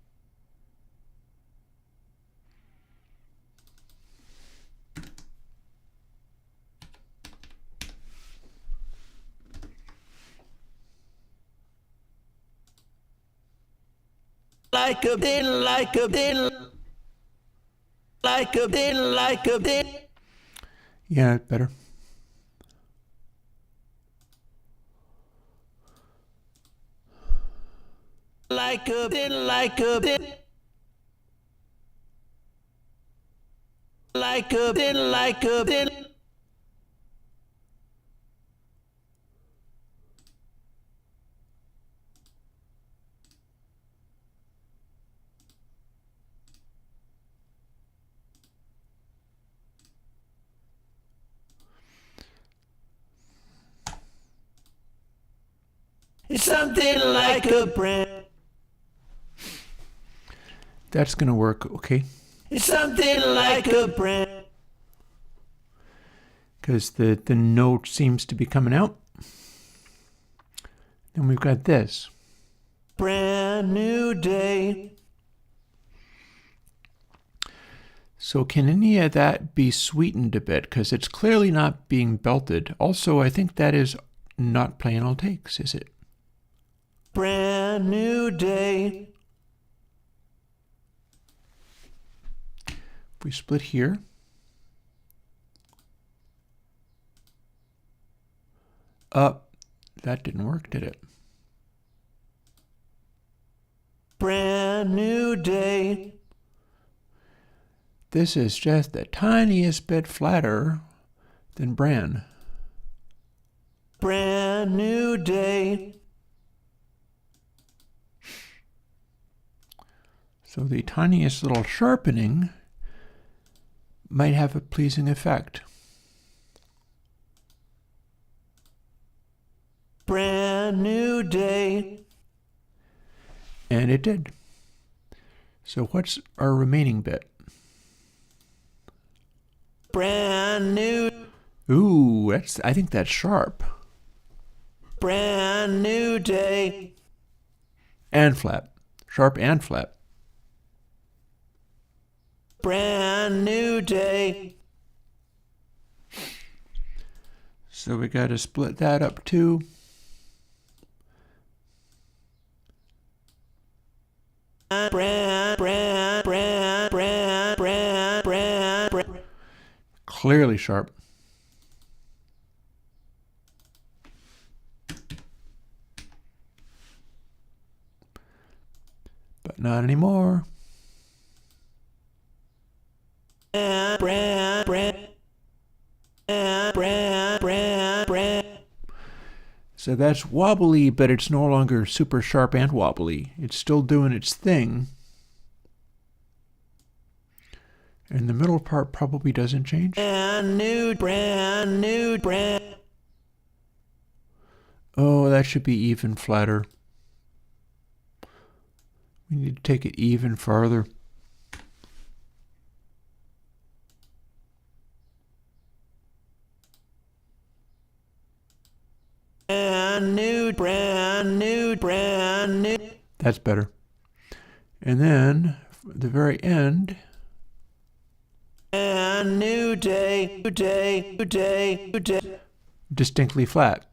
Like a bit, like a bit. Like a bit, like a bit. Yeah, better. Like a bit, like a bit. Like a bit, like a bit. It's something like a brand. That's going to work okay. It's something like a brand. Because the note seems to be coming out. Then we've got this. Brand new day. So can any of that be sweetened a bit? Because it's clearly not being belted. Also, I think that is not playing all takes, is it? Brand new day. If we split here. That didn't work, did it? Brand new day. This is just the tiniest bit flatter than Bran. Brand new day. So the tiniest little sharpening might have a pleasing effect. Brand new day. And it did. So what's our remaining bit? Brand new. Ooh, I think that's sharp. Brand new day. And flat. Sharp and flat. Brand new day. So we got to split that up too. Clearly sharp. But not anymore. So that's wobbly, but it's no longer super sharp and wobbly. It's still doing its thing. And the middle part probably doesn't change. Brand new. Oh, that should be even flatter. We need to take it even farther. Brand new. That's better. And then, at the very end, Brand new day. distinctly flat.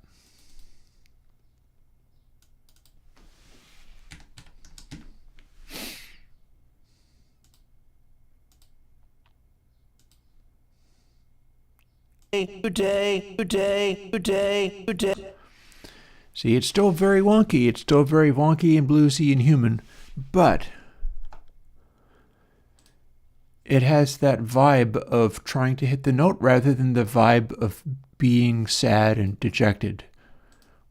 See, it's still very wonky. It's still very wonky and bluesy and human, but it has that vibe of trying to hit the note rather than the vibe of being sad and dejected.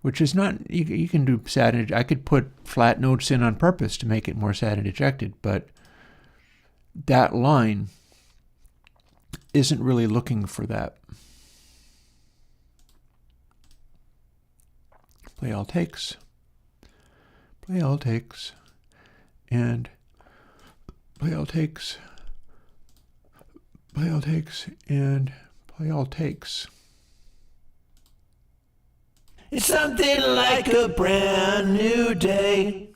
which is not, you can do sat and I could put flat notes in on purpose to make it more sat and ejected, but that line isn't really looking for that. Play all takes, play all takes, and play all takes, play all takes, and play all takes. It's something like a brand new day.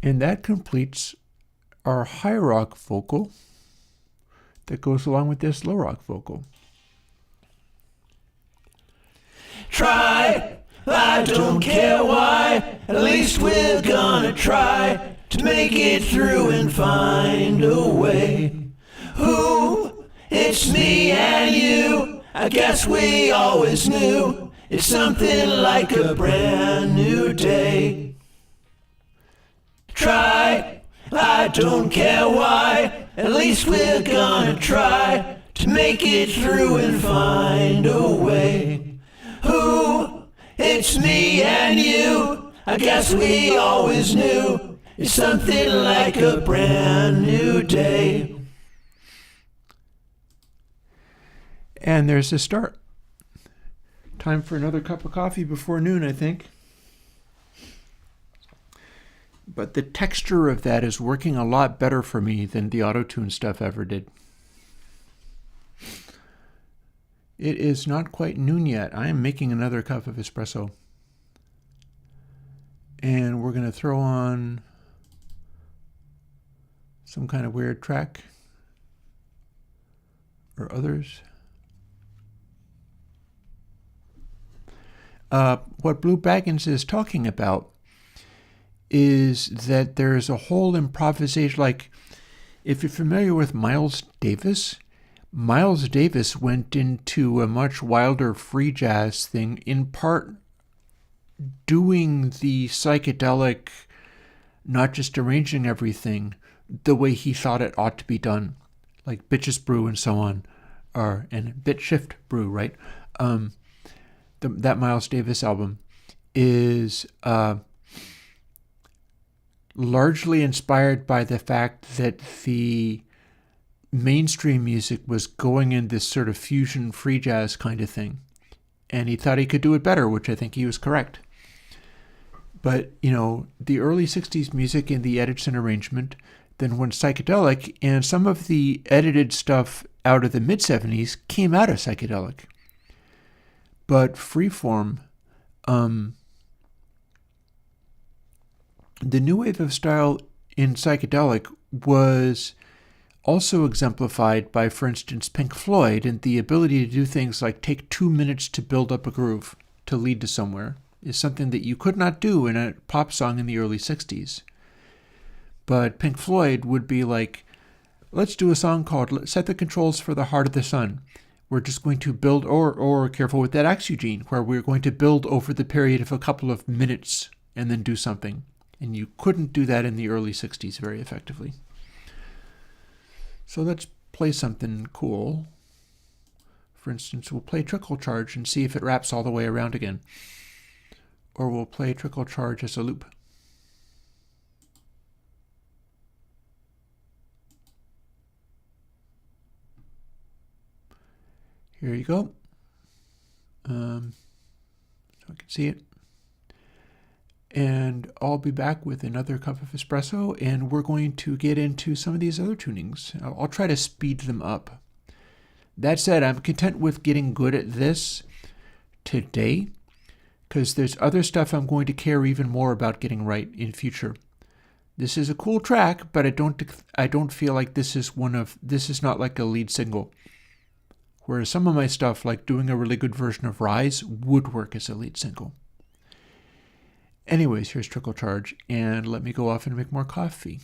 And that completes our high rock vocal that goes along with this low rock vocal. Try, I don't care why, at least we're gonna try to make it through and find a way. Who? It's me and you, I guess we always knew, it's something like a brand new day. Try, I don't care why, at least we're gonna try to make it through and find a way. Who? It's me and you, I guess we always knew, it's something like a brand new day. And there's the start. Time for another cup of coffee before noon, I think. But the texture of that is working a lot better for me than the auto-tune stuff ever did. It is not quite noon yet. I am making another cup of espresso. And we're going to throw on some kind of weird track or others. What Blue Baggins is talking about is that there's a whole improvisation, like if you're familiar with Miles Davis went into a much wilder free jazz thing, in part doing the psychedelic, not just arranging everything the way he thought it ought to be done, like Bitches Brew and so on, and Bit Shift Brew, right? That Miles Davis album is largely inspired by the fact that the mainstream music was going in this sort of fusion free jazz kind of thing. And he thought he could do it better, which I think he was correct. But, you know, the early 60s music in the edits and arrangement then went psychedelic, and some of the edited stuff out of the mid-70s came out of psychedelic. But freeform, the new wave of style in psychedelic was also exemplified by, for instance, Pink Floyd, and the ability to do things like take 2 minutes to build up a groove to lead to somewhere is something that you could not do in a pop song in the early 60s. But Pink Floyd would be like, let's do a song called Set the Controls for the Heart of the Sun. We're just going to build, or careful with that Axe Eugene, where we're going to build over the period of a couple of minutes and then do something. And you couldn't do that in the early 60s very effectively. So let's play something cool. For instance, we'll play Trickle Charge and see if it wraps all the way around again. Or we'll play Trickle Charge as a loop. Here you go. So I can see it. And I'll be back with another cup of espresso, and we're going to get into some of these other tunings. I'll try to speed them up. That said, I'm content with getting good at this today, because there's other stuff I'm going to care even more about getting right in future. This is a cool track, but I don't feel like this is not like a lead single. Whereas some of my stuff, like doing a really good version of Rise, would work as a lead single. Anyways, here's Trickle Charge, and let me go off and make more coffee.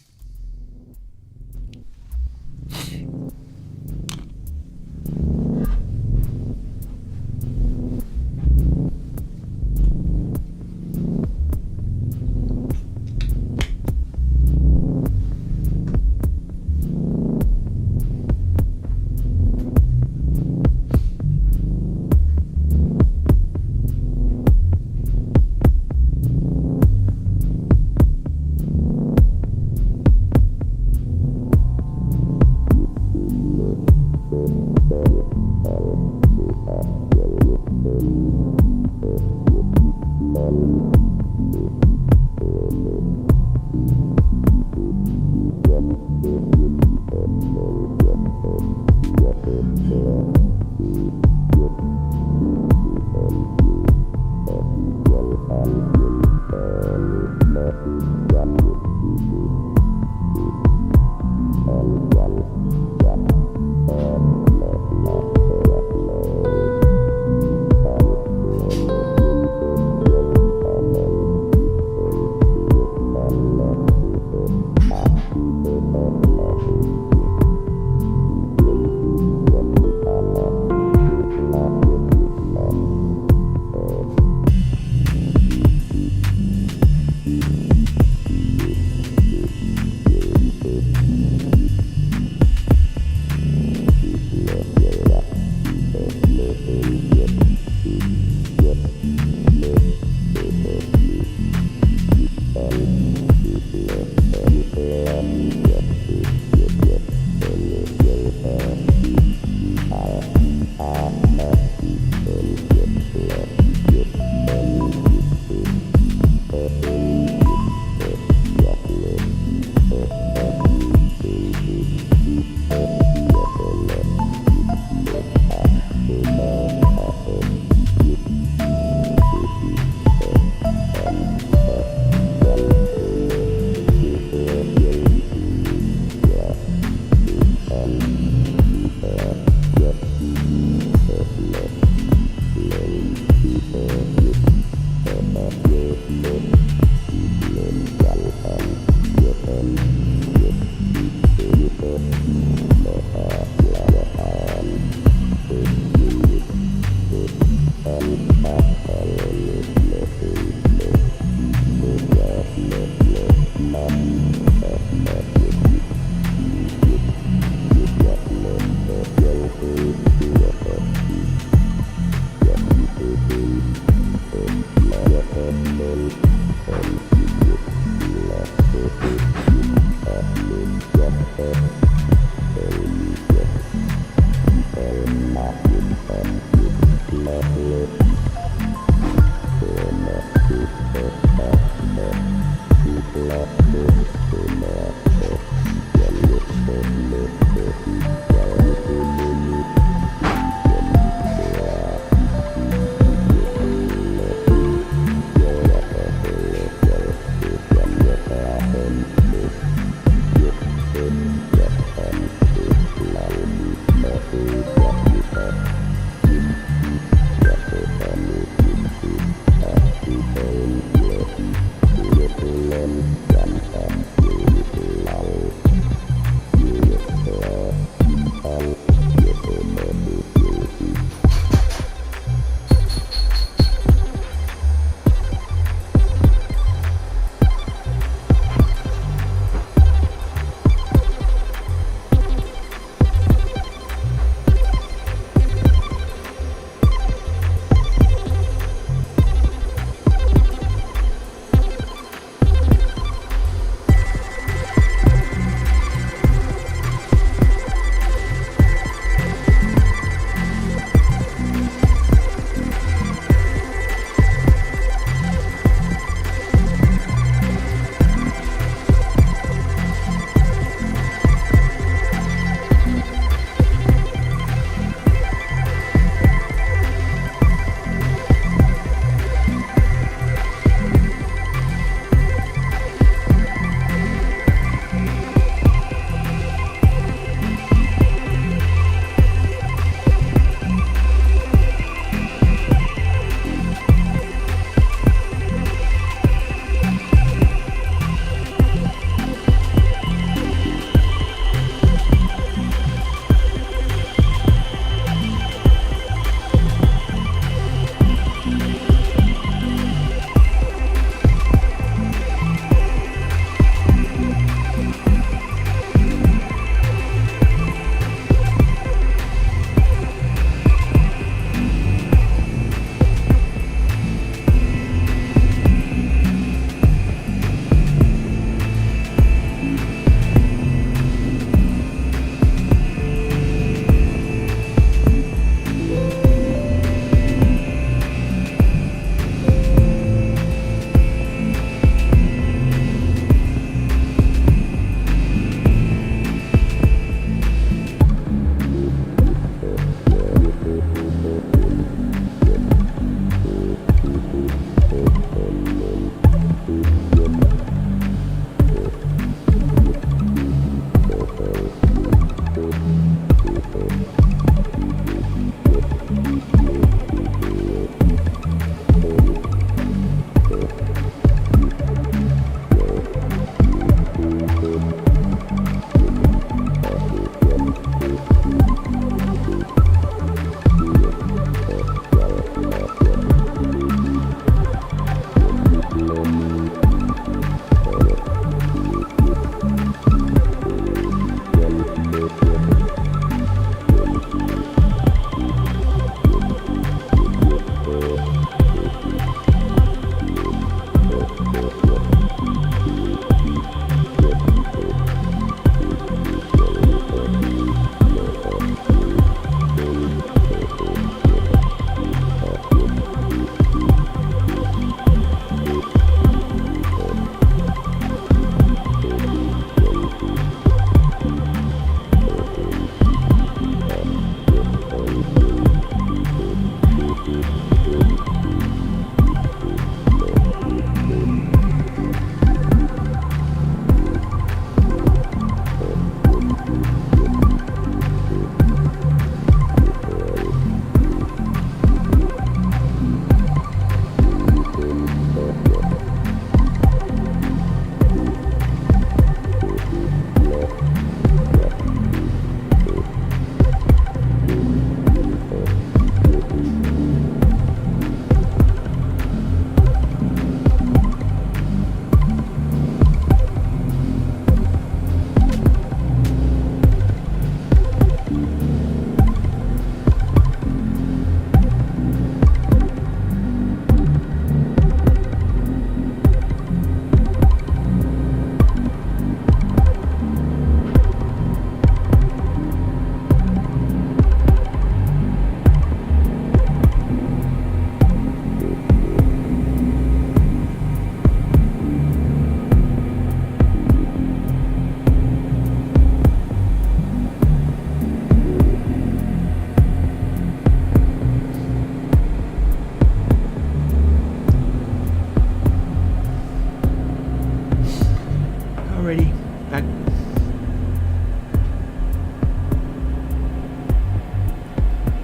Alrighty, back.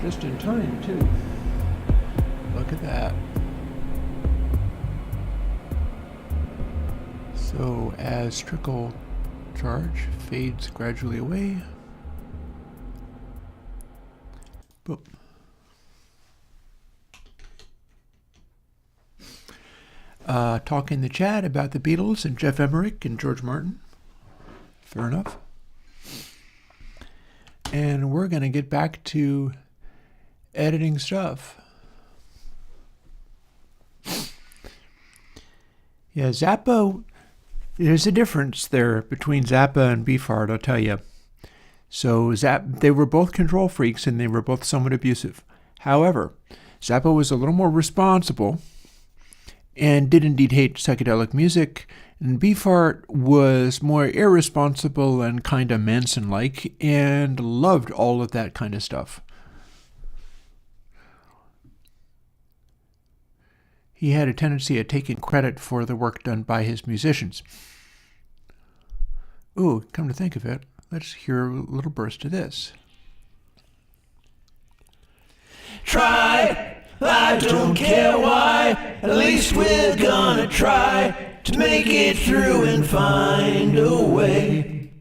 Just in time, too. Look at that. So, as trickle charge fades gradually away. Boop. Talk in the chat about the Beatles and Jeff Emerick and George Martin. Fair enough. And we're going to get back to editing stuff. Yeah, Zappa, there's a difference there between Zappa and Beefheart, I'll tell you. So they were both control freaks and they were both somewhat abusive. However, Zappa was a little more responsible and did indeed hate psychedelic music, and Beefheart was more irresponsible and kind of Manson-like and loved all of that kind of stuff. He had a tendency of taking credit for the work done by his musicians. Ooh, come to think of it, let's hear a little burst of this. Try, I don't care why, at least we're gonna try to make it through and find a way.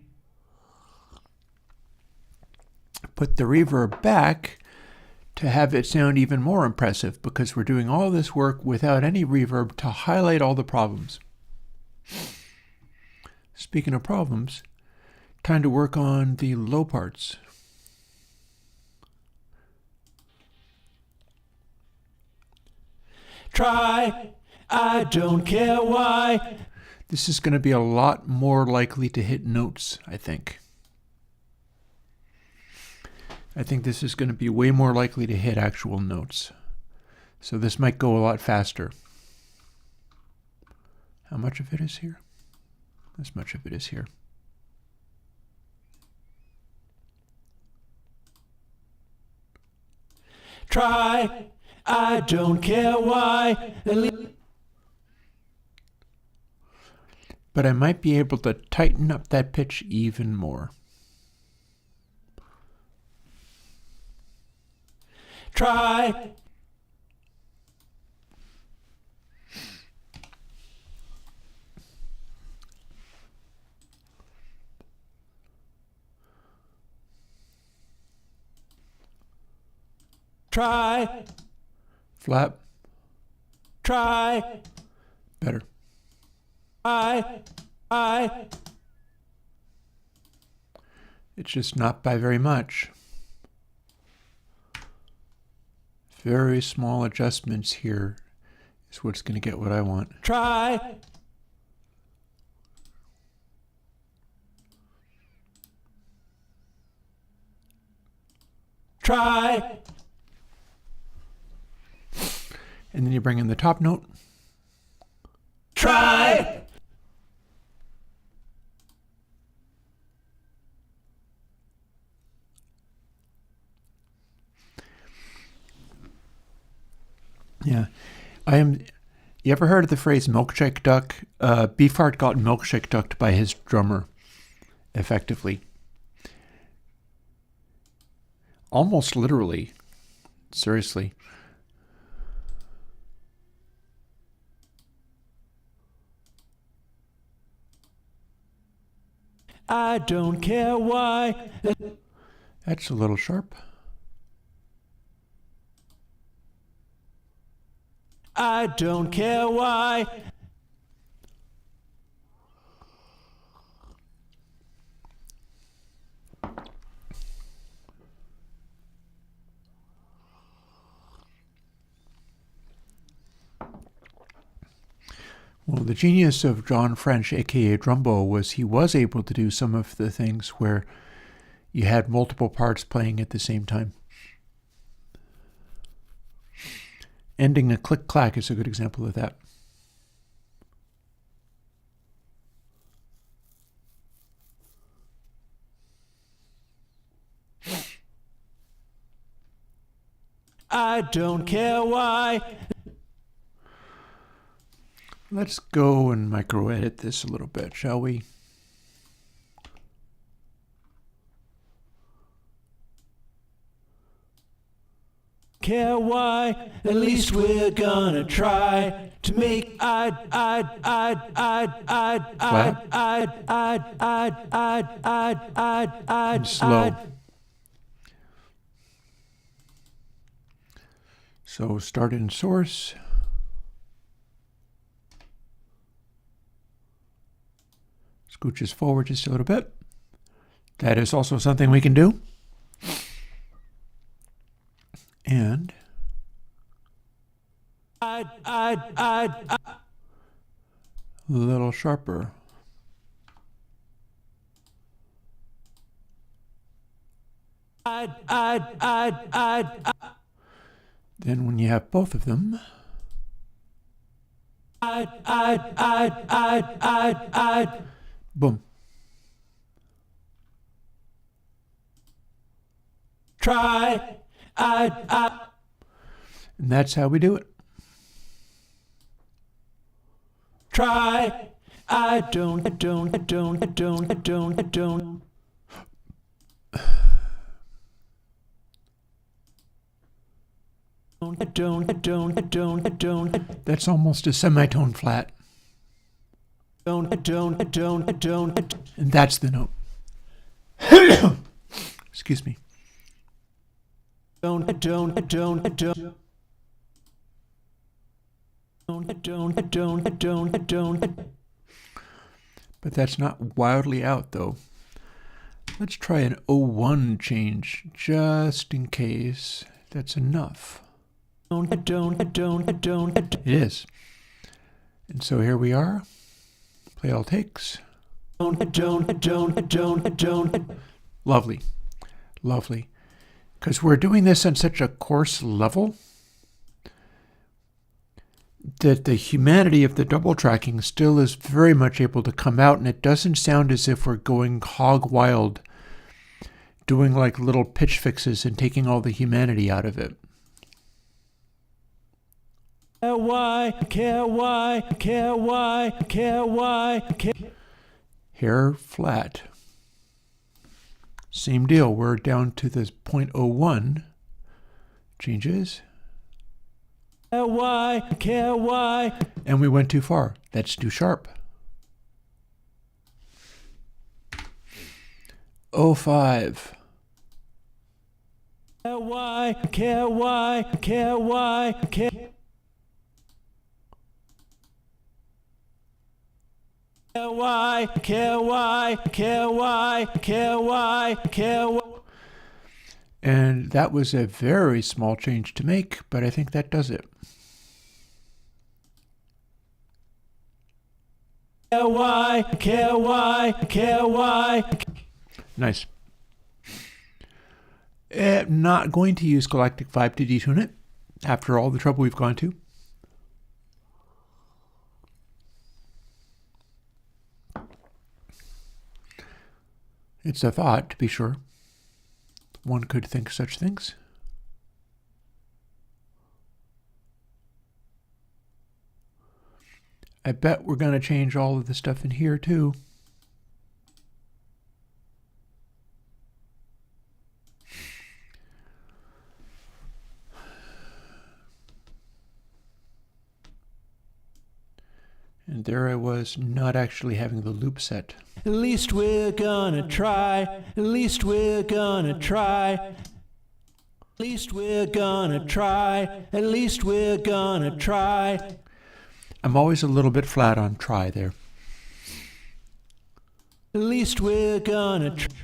Put the reverb back to have it sound even more impressive because we're doing all this work without any reverb to highlight all the problems. Speaking of problems, time to work on the low parts. Try, I don't care why. This is going to be a lot more likely to hit notes, I think. I think this is going to be way more likely to hit actual notes. So this might go a lot faster. How much of it is here? This much of it is here. Try, I don't care why. But I might be able to tighten up that pitch even more. Try. Try. Flat. Try. Better. I. It's just not by very much. Very small adjustments here is what's going to get what I want. Try. Try. And then you bring in the top note. Try. Yeah. You ever heard of the phrase milkshake duck? Beefheart got milkshake ducked by his drummer, effectively. Almost literally. Seriously. I don't care why. That's a little sharp. I don't care why. Well, the genius of John French, aka Drumbo, was he was able to do some of the things where you had multiple parts playing at the same time. Ending a click-clack is a good example of that. I don't care why. Let's go and micro-edit this a little bit, shall we? Care why? At least we're gonna try to make slow. So start in source. Scooches forward just a little bit. That is also something we can do. And a little sharper. Then when you have both of them, boom. Try. And that's how we do it. Try. I don't. That's almost a semitone flat. And that's the note. Excuse me. But that's not wildly out, though. Let's try an 01 change, just in case that's enough. It is. And so here we are. Play all takes. Lovely. Lovely. Because we're doing this on such a coarse level that the humanity of the double tracking still is very much able to come out, and it doesn't sound as if we're going hog wild, doing like little pitch fixes and taking all the humanity out of it. Hair flat. Same deal. We're down to this 0.01 changes. And we went too far. That's too sharp. 05. And that was a very small change to make, but I think that does it. Care why, care why, care why. Nice. Not going to use Galactic Vibe to detune it after all the trouble we've gone to. It's a thought, to be sure. One could think such things. I bet we're going to change all of the stuff in here too. And there I was, not actually having the loop set. At least we're gonna try. At least we're gonna try. At least we're gonna try. At least we're gonna try. I'm always a little bit flat on try there. At least we're gonna try.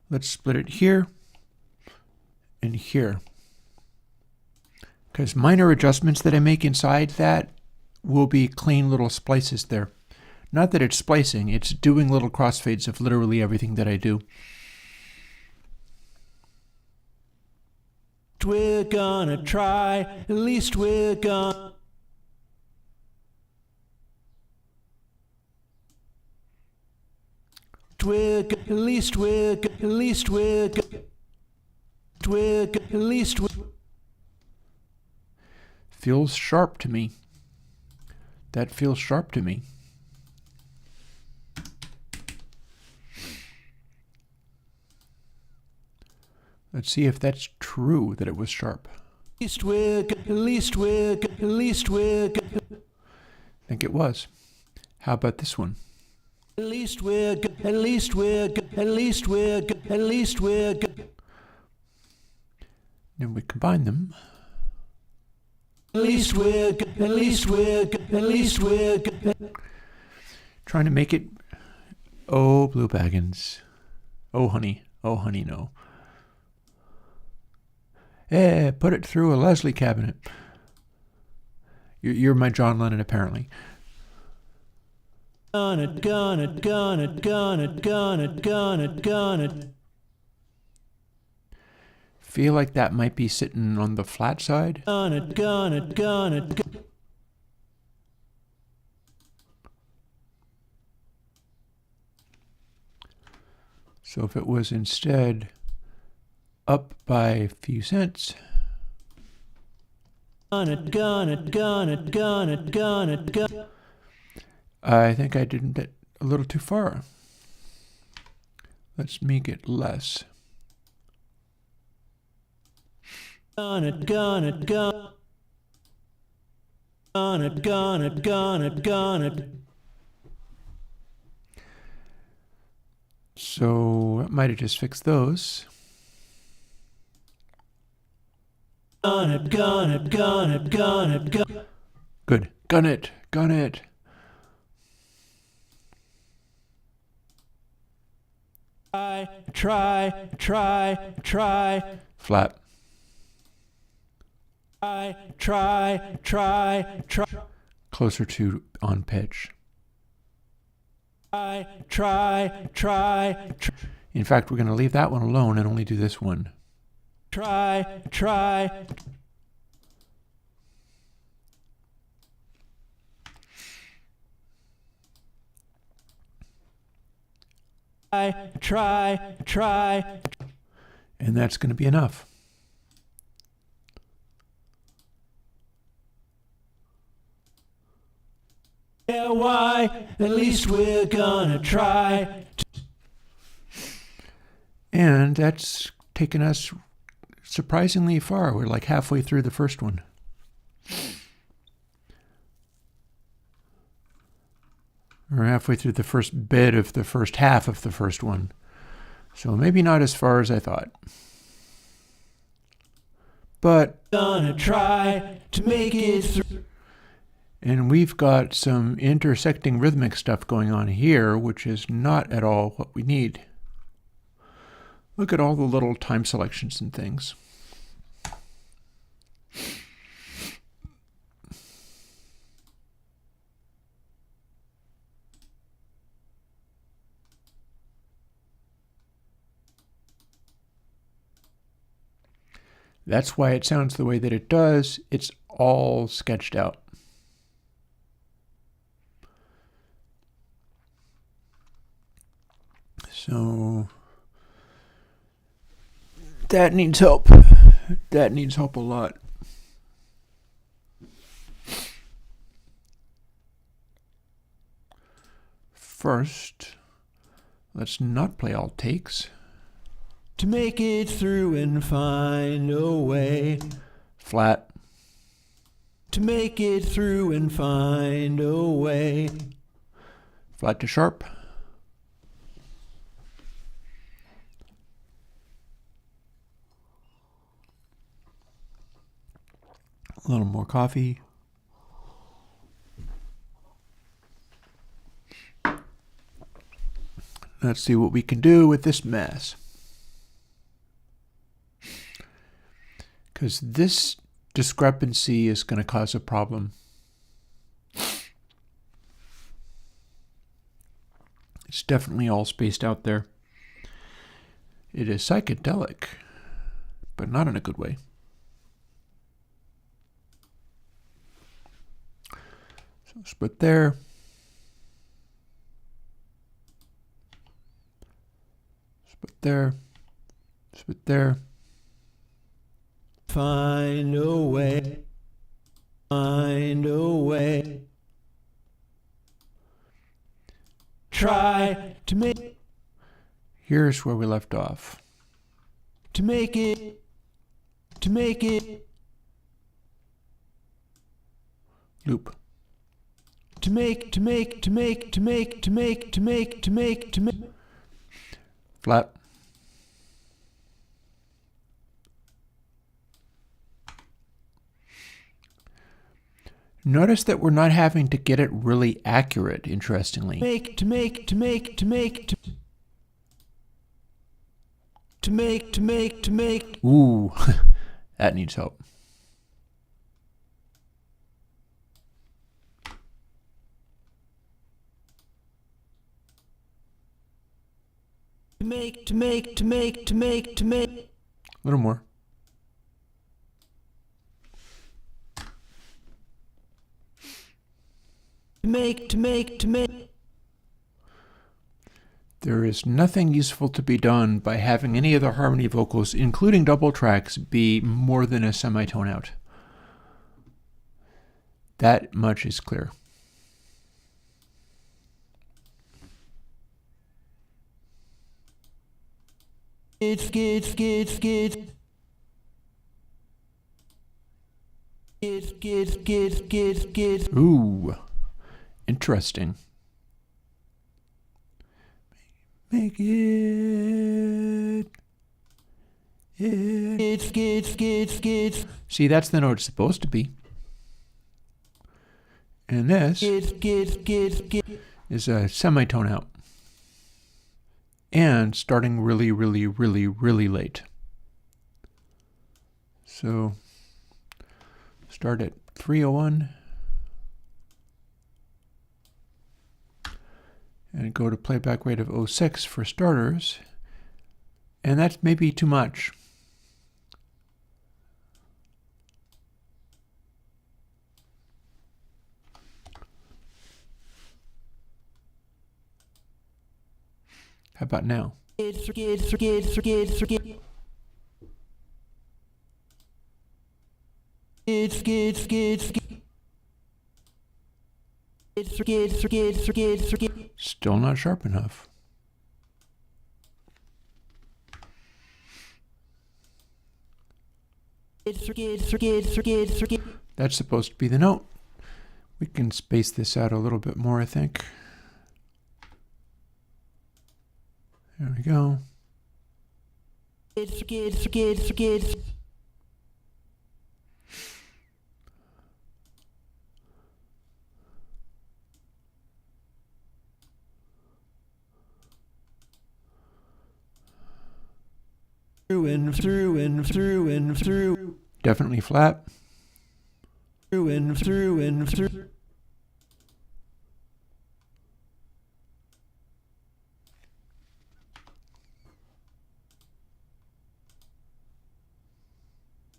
Let's split it here and here. Because minor adjustments that I make inside that will be clean little splices there. Not that it's splicing, it's doing little crossfades of literally everything that I do. We're gonna try. At least we're gonna. At least we're. At least we're. At least we're. Feels sharp to me. That feels sharp to me. Let's see if that's true, that it was sharp. At least we're. At least we're. At least we're. I think it was. How about this one? At least we're. At least we're. At least we're. At least we're. Then we combine them. At least we're. At least we're. At least we're. Trying to make it. Oh, blue baggins. Oh, honey. Oh, honey, no. Put it through a Leslie cabinet. You're my John Lennon, apparently. Gun it, gun it, gun it, gun it, gun it, gun it, gun it. Feel like that might be sitting on the flat side. Gun it, gun it, gun it. So if it was instead up by a few cents. Gun it, gun it, gun it, gun it, gun it, gun it. I think I didn't get a little too far. Let's make it less. Gun it, gun it, gun. Gun it, gun it, gun it, gun it. So I might have just fixed those. Gun it, gun it, gun it, gun it, gun it. Good. Gun it. Gun it. Try. Flat. Try. Closer to on pitch. Try. In fact, we're going to leave that one alone and only do this one. Try. Try. And that's going to be enough. Yeah, why? At least we're gonna try. And that's taken us surprisingly far. We're like halfway through the first one. We're halfway through the first bit of the first half of the first one. So maybe not as far as I thought. But gonna try to make it through. And we've got some intersecting rhythmic stuff going on here, which is not at all what we need. Look at all the little time selections and things. That's why it sounds the way that it does. It's all sketched out. So that needs help. That needs help a lot. First, let's not play all takes. To make it through and find a way. Flat. To make it through and find a way. Flat to sharp. A little more coffee. Let's see what we can do with this mess. Because this discrepancy is going to cause a problem. It's definitely all spaced out there. It is psychedelic, but not in a good way. So split there. Split there. Split there. Find a way. Find a way. Try to make. Here's where we left off. To make it. To make it. Loop. To make. Flat. Notice that we're not having to get it really accurate, interestingly. To make. Ooh, that needs help. To make. A little more. To make. There is nothing useful to be done by having any of the harmony vocals, including double tracks, be more than a semitone out. That much is clear. It's Ooh, interesting. Make it. See, that's the note it's supposed to be. And this is a semitone out. And starting really, really, really, really late. So start at 3:01 and go to playback rate of 06 for starters. And that's maybe too much. How about now? Still not sharp enough. That's supposed to be the note. We can space this out a little bit more, I think. There we go. Through. Definitely flat. Through.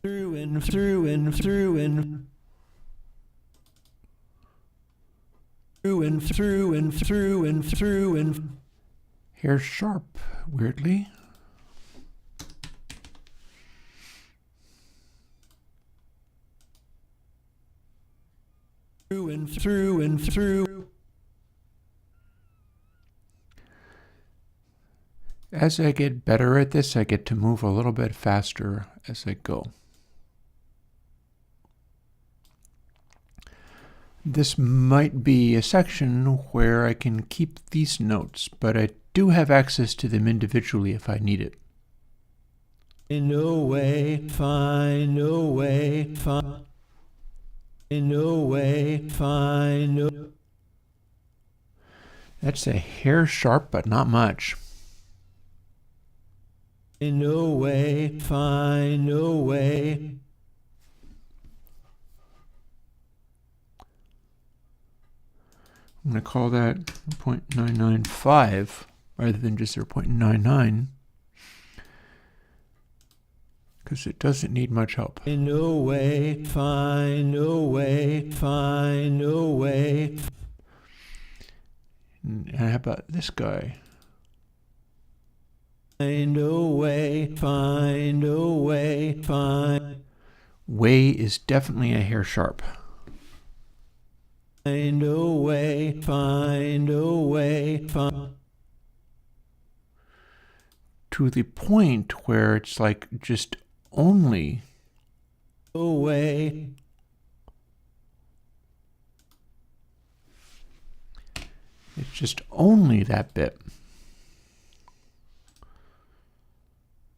through and through and through and through and through and through and through and hair sharp, weirdly. through and through and through. As I get better at this, I get to move a little bit faster as I go. This might be a section where I can keep these notes, but I do have access to them individually if I need it. No way, fine, no way, fine. No way, fine, no. That's a hair sharp, but not much. No way, fine, no way. I'm going to call that 0.995 rather than just 0.99 because it doesn't need much help. No way, fine, no way, fine, no way. And how about this guy? No way, fine, no way, fine. Way is definitely a hair sharp. No way, fine, no way, fine. To the point where it's like just only. No way. It's just only that bit.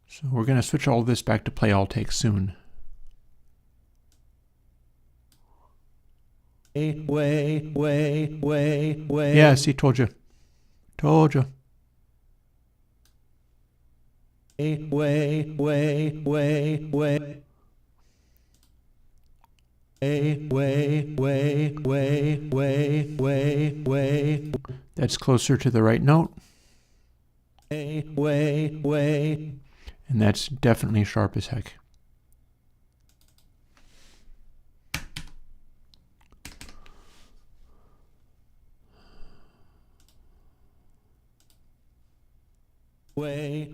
So we're going to switch all this back to play all takes soon. Way. Yeah, see, told you. Told you. Way. That's closer to the right note. Way. And that's definitely sharp as heck. Way.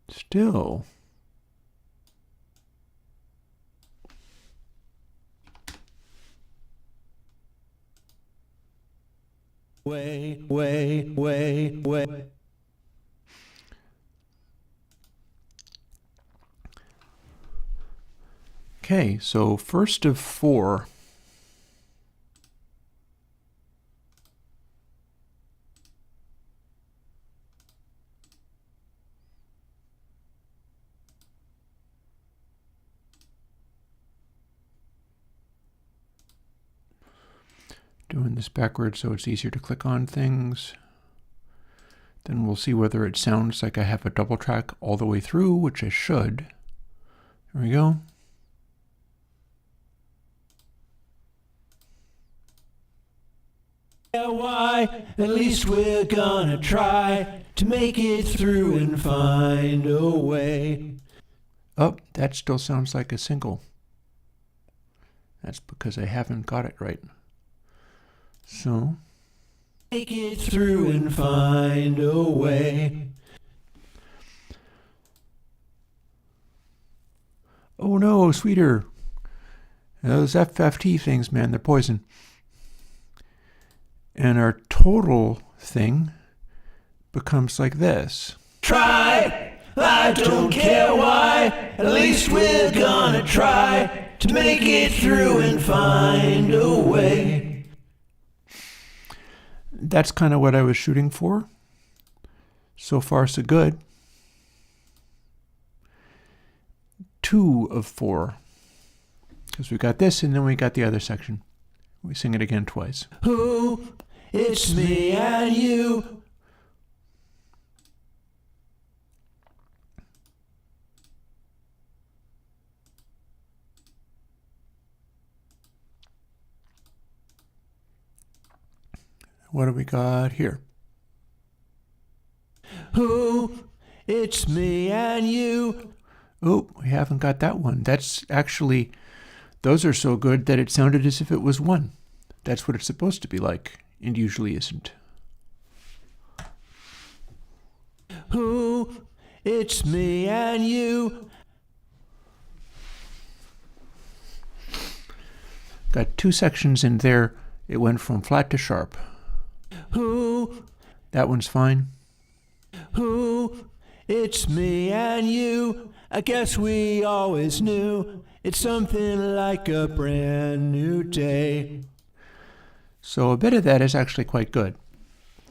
Still. Way. Okay, so first of 4. Doing this backwards so it's easier to click on things. Then we'll see whether it sounds like I have a double track all the way through, which I should. There we go. Why? At least we're gonna try to make it through and find a way. Oh, that still sounds like a single. That's because I haven't got it right. So, make it through and find a way. oh no, sweeter. Those FFT things, man, they're poison. And our total thing becomes like this. Try, I don't care why. At least we're gonna try to make it through and find a way. That's kind of what I was shooting for. So far, so good. 2 of 4. Because we got this and then we got the other section. We sing it again twice. Who? It's me and you. What do we got here? Who? it's me and you. Oh, we haven't got that one. That's actually, those are so good that it sounded as if it was one. That's what it's supposed to be like, and usually isn't. Who? It's me and you. Got two sections in there. It went from flat to sharp. Who? That one's fine. Who? It's me and you. I guess we always knew it's something like a brand new day. So a bit of that is actually quite good.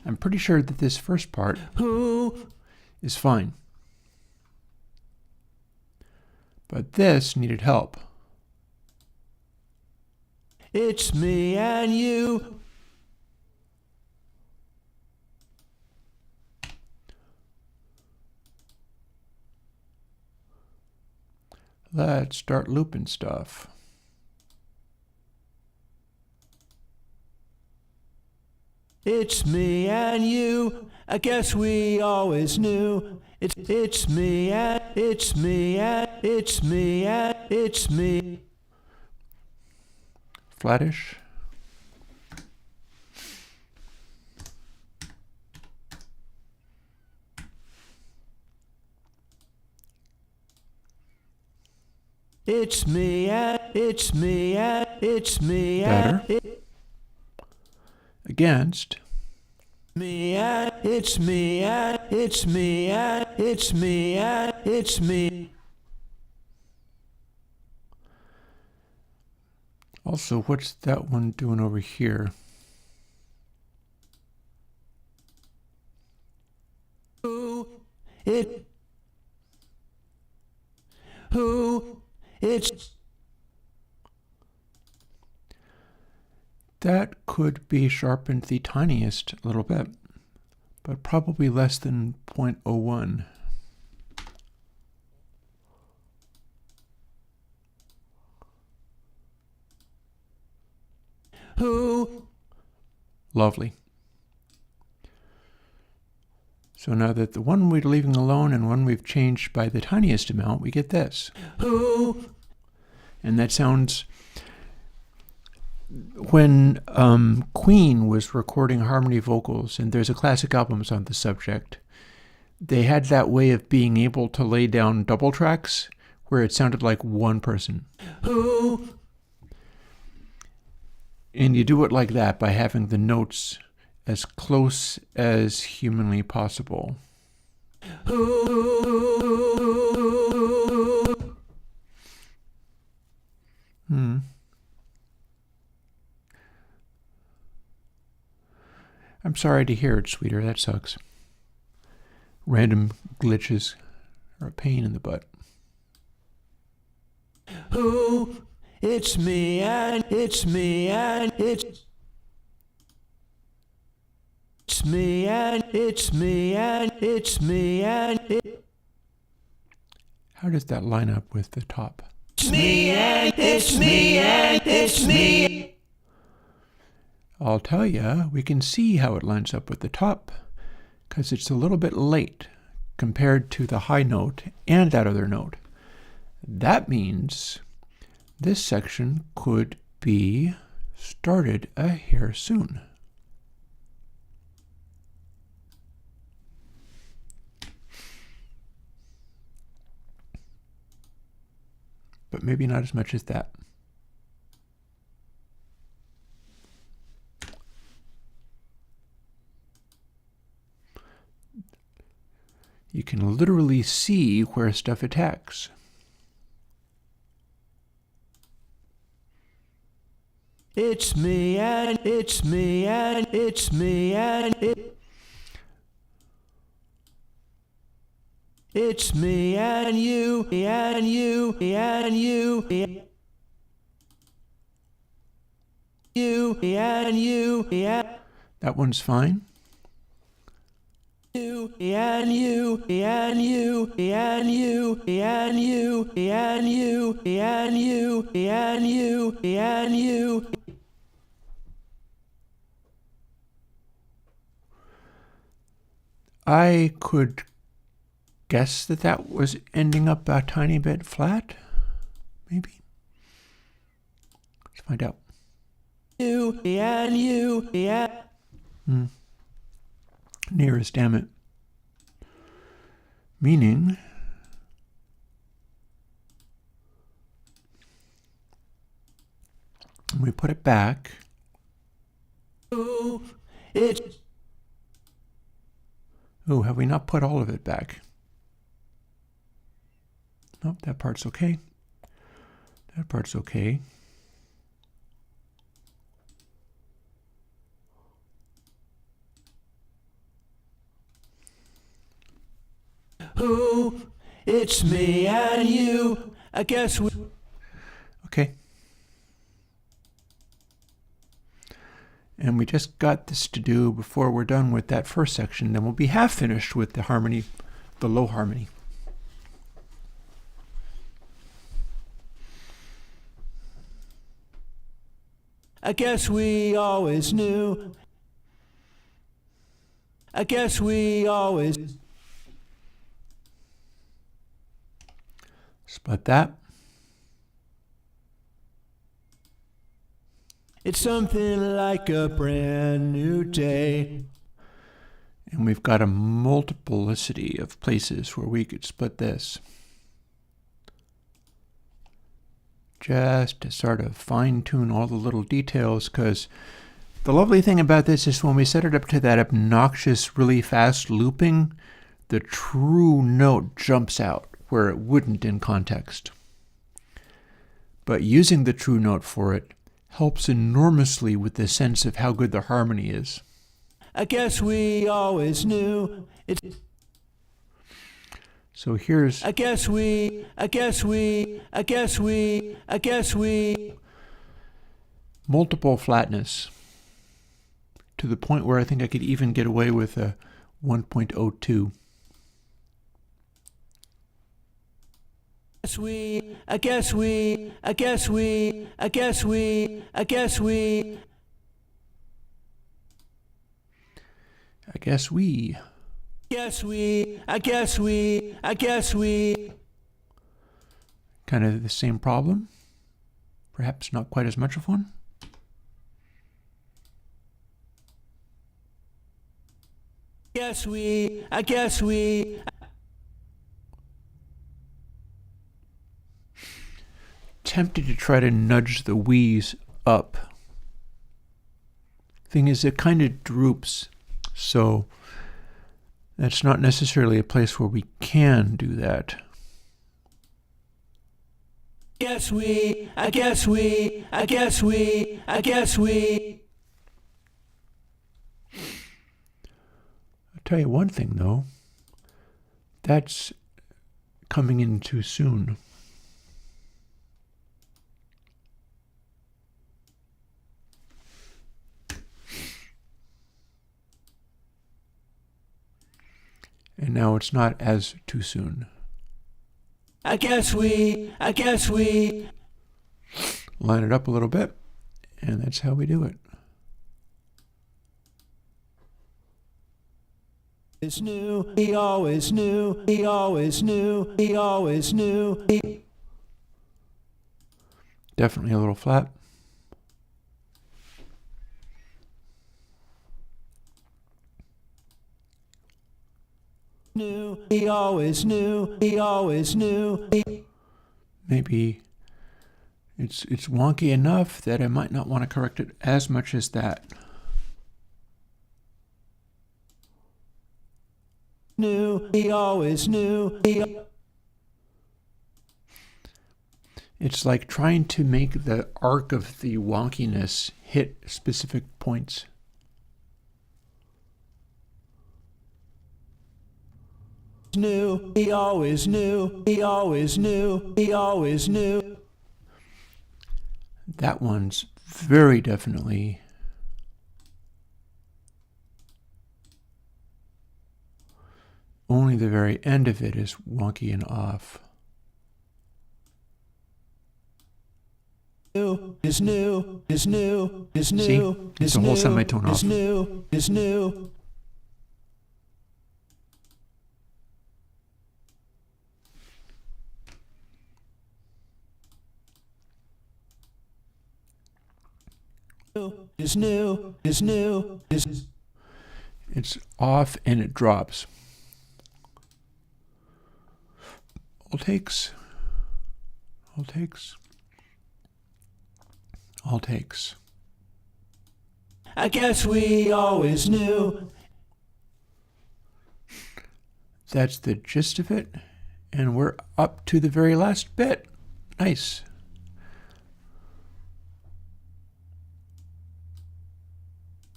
I'm pretty sure that this first part Who? is fine. But this needed help. It's me and you. Let's start looping stuff. It's me and you. I guess we always knew it's me and it's me and it's me and it's me. Flattish. It's me and it's me and it's me and Better. Against. me and it's me and it's me and it's me and it's me. Also, what's that one doing over here? Who? It. Who? It's. That could be sharpened the tiniest little bit, but probably less than 0.01. Who? Lovely. So now that the one we're leaving alone and one we've changed by the tiniest amount, we get this. Who? And that sounds... When Queen was recording harmony vocals, and there's a classic albums on the subject, they had that way of being able to lay down double tracks where it sounded like one person. Who? And you do it like that by having the notes as close as humanly possible. I'm sorry to hear it, sweeter. That sucks. Random glitches are a pain in the butt. Who? It's me and it's me and it's me and it's me and it's me and it. How does that line up with the top? It's me and it's me and it's me. I'll tell you, we can see how it lines up with the top, because it's a little bit late compared to the high note and that other note. That means this section could be started a hair soon. But maybe not as much as that. You can literally see where stuff attacks. It's me and it's me and it's me and it. It's me and you and you and you. You and you. That one's fine. You and you and you and you and you and you and you and you and you. I could guess that that was ending up a tiny bit flat, maybe. Let's find out. You and you, yeah. Nearest, damn it. Meaning, we put it back. Ooh, it's. Oh, have we not put all of it back? Nope, that part's okay. That part's okay. Who? It's me and you. I guess we. Okay. And we just got this to do before we're done with that first section. Then we'll be half finished with the harmony, the low harmony. I guess we always knew. I guess we always. Split that. It's something like a brand new day. And we've got a multiplicity of places where we could split this. Just to sort of fine-tune all the little details, because the lovely thing about this is when we set it up to that obnoxious, really fast looping, the true note jumps out where it wouldn't in context. But using the true note for it helps enormously with the sense of how good the harmony is. I guess we always knew. It's. So here's. I guess we. Multiple flatness to the point where I think I could even get away with a 1.02. I guess we. Kind of the same problem. Perhaps not quite as much of one. I guess we. Tempted to try to nudge the wheeze up. Thing is, it kind of droops, so that's not necessarily a place where we can do that. I guess we. I'll tell you one thing, though. That's coming in too soon. And now it's not as too soon. I guess we. Line it up a little bit, and that's how we do it. It's new. He always knew. Definitely a little flat. He always knew. Maybe it's wonky enough that I might not want to correct it as much as that. He always knew. It's like trying to make the arc of the wonkiness hit specific points. He always knew. That one's very definitely only the very end of it is wonky and off. Is new. See? It's a whole semitone off. Is new. is new, is new, is. It's off and it drops. All takes. All takes. All takes. I guess we always knew. That's the gist of it. And we're up to the very last bit. Nice.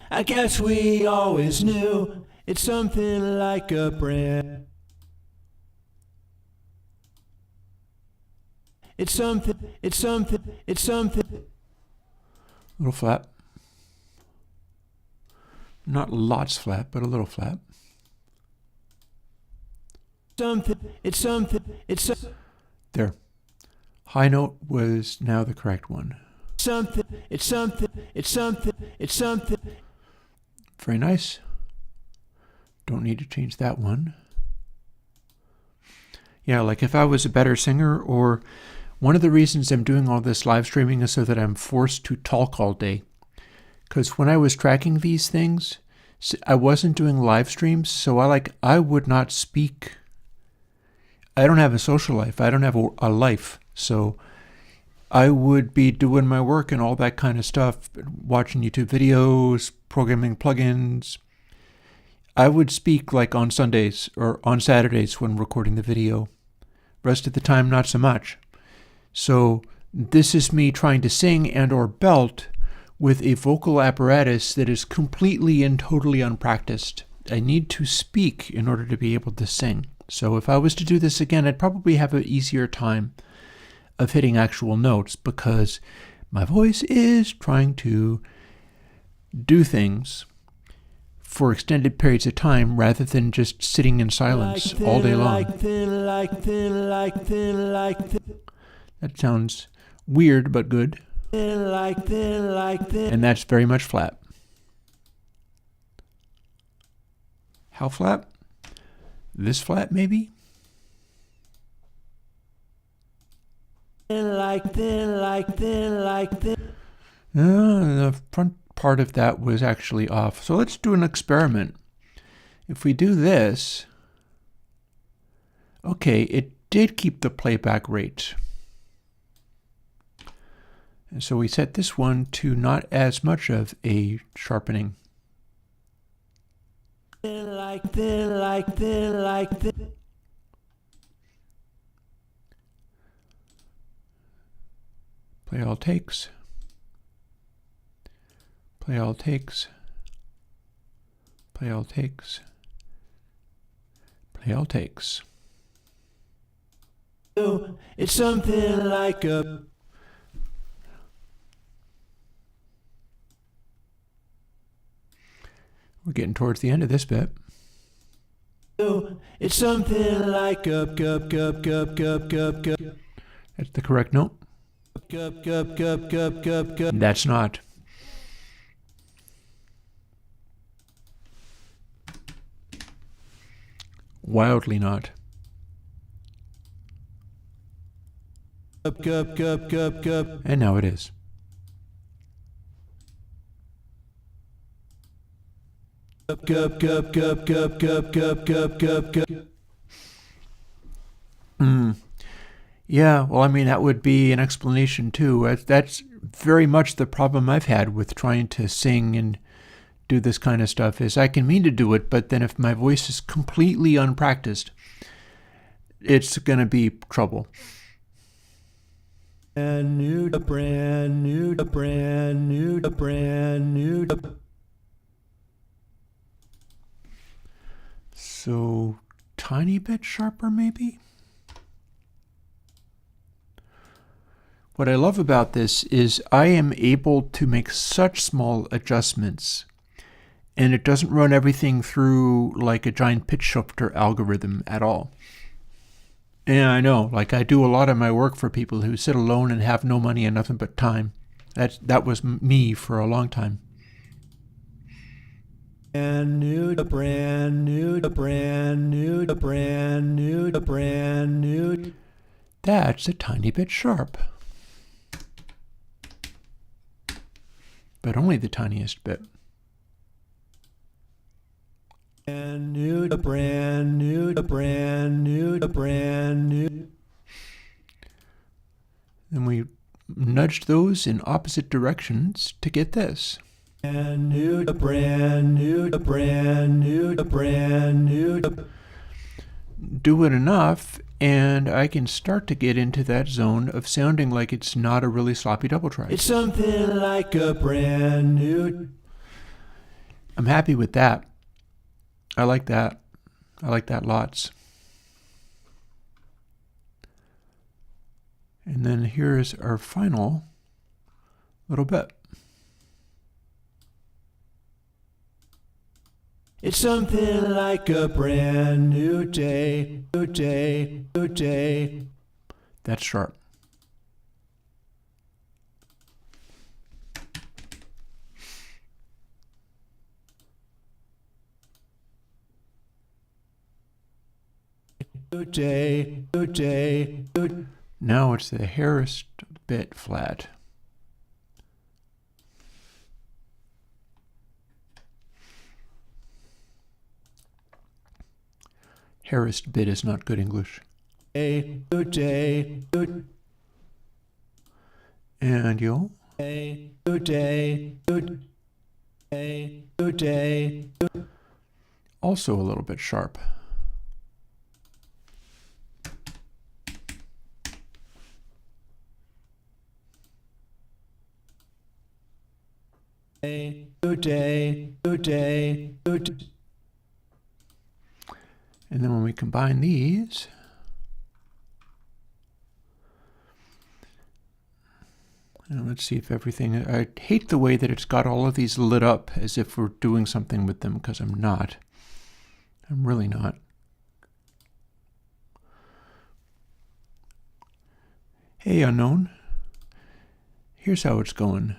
I guess we always knew. It's something like a brand. It's something, it's something, it's something. A little flat. Not lots flat, but a little flat. Something, it's something, it's There. High note was now the correct one. something, it's something, it's something, it's something. Very nice. Don't need to change that one. Yeah, like if I was a better singer, or one of the reasons I'm doing all this live streaming is so that I'm forced to talk all day. Because when I was tracking these things, I wasn't doing live streams, so I would not speak. I don't have a social life. I don't have a life. So I would be doing my work and all that kind of stuff, watching YouTube videos, programming plugins. I would speak like on Sundays or on Saturdays when recording the video. Rest of the time, not so much. So this is me trying to sing and or belt with a vocal apparatus that is completely and totally unpracticed. I need to speak in order to be able to sing. So if I was to do this again, I'd probably have an easier time of hitting actual notes because my voice is trying to do things for extended periods of time rather than just sitting in silence all day long. That sounds weird but good. And that's very much flat. How flat? This flat, maybe? The front part of that was actually off. So let's do an experiment. If we do this, okay, it did keep the playback rate. And so we set this one to not as much of a sharpening. Play all takes. Play all takes. Play all takes. Play all takes. It's something like a. We're getting towards the end of this bit. It's something like a. That's the correct note. That's not. Wildly not. And now it is. Yeah, well, I mean, that would be an explanation too. That's very much the problem I've had with trying to sing and do this kind of stuff is I can mean to do it, but then if my voice is completely unpracticed, it's going to be trouble. Brand new. So, tiny bit sharper maybe? What I love about this is I am able to make such small adjustments, and it doesn't run everything through like a giant pitch shifter algorithm at all. And I know, like I do a lot of my work for people who sit alone and have no money and nothing but time. That was me for a long time. Brand new. That's a tiny bit sharp. but only the tiniest bit. Brand new, brand new, brand new, brand new. Then we nudge those in opposite directions to get this. Brand new, brand new, brand new, brand new. Do it enough, and I can start to get into that zone of sounding like it's not a really sloppy double try. It's something like a brand new. I'm happy with that. I like that. I like that lots. And then here's our final little bit. It's something like a brand new day, new day, new day. That's sharp. New day, new day, new. Now it's the hairest bit flat. Hairest bit is not good English. New day, new And you'll day, new day, new day, new day. also a little bit sharp. New day, new day, new day. And then when we combine these, and let's see if everything, I hate the way that it's got all of these lit up as if we're doing something with them, because I'm not. I'm really not. Hey, unknown. Here's how it's going.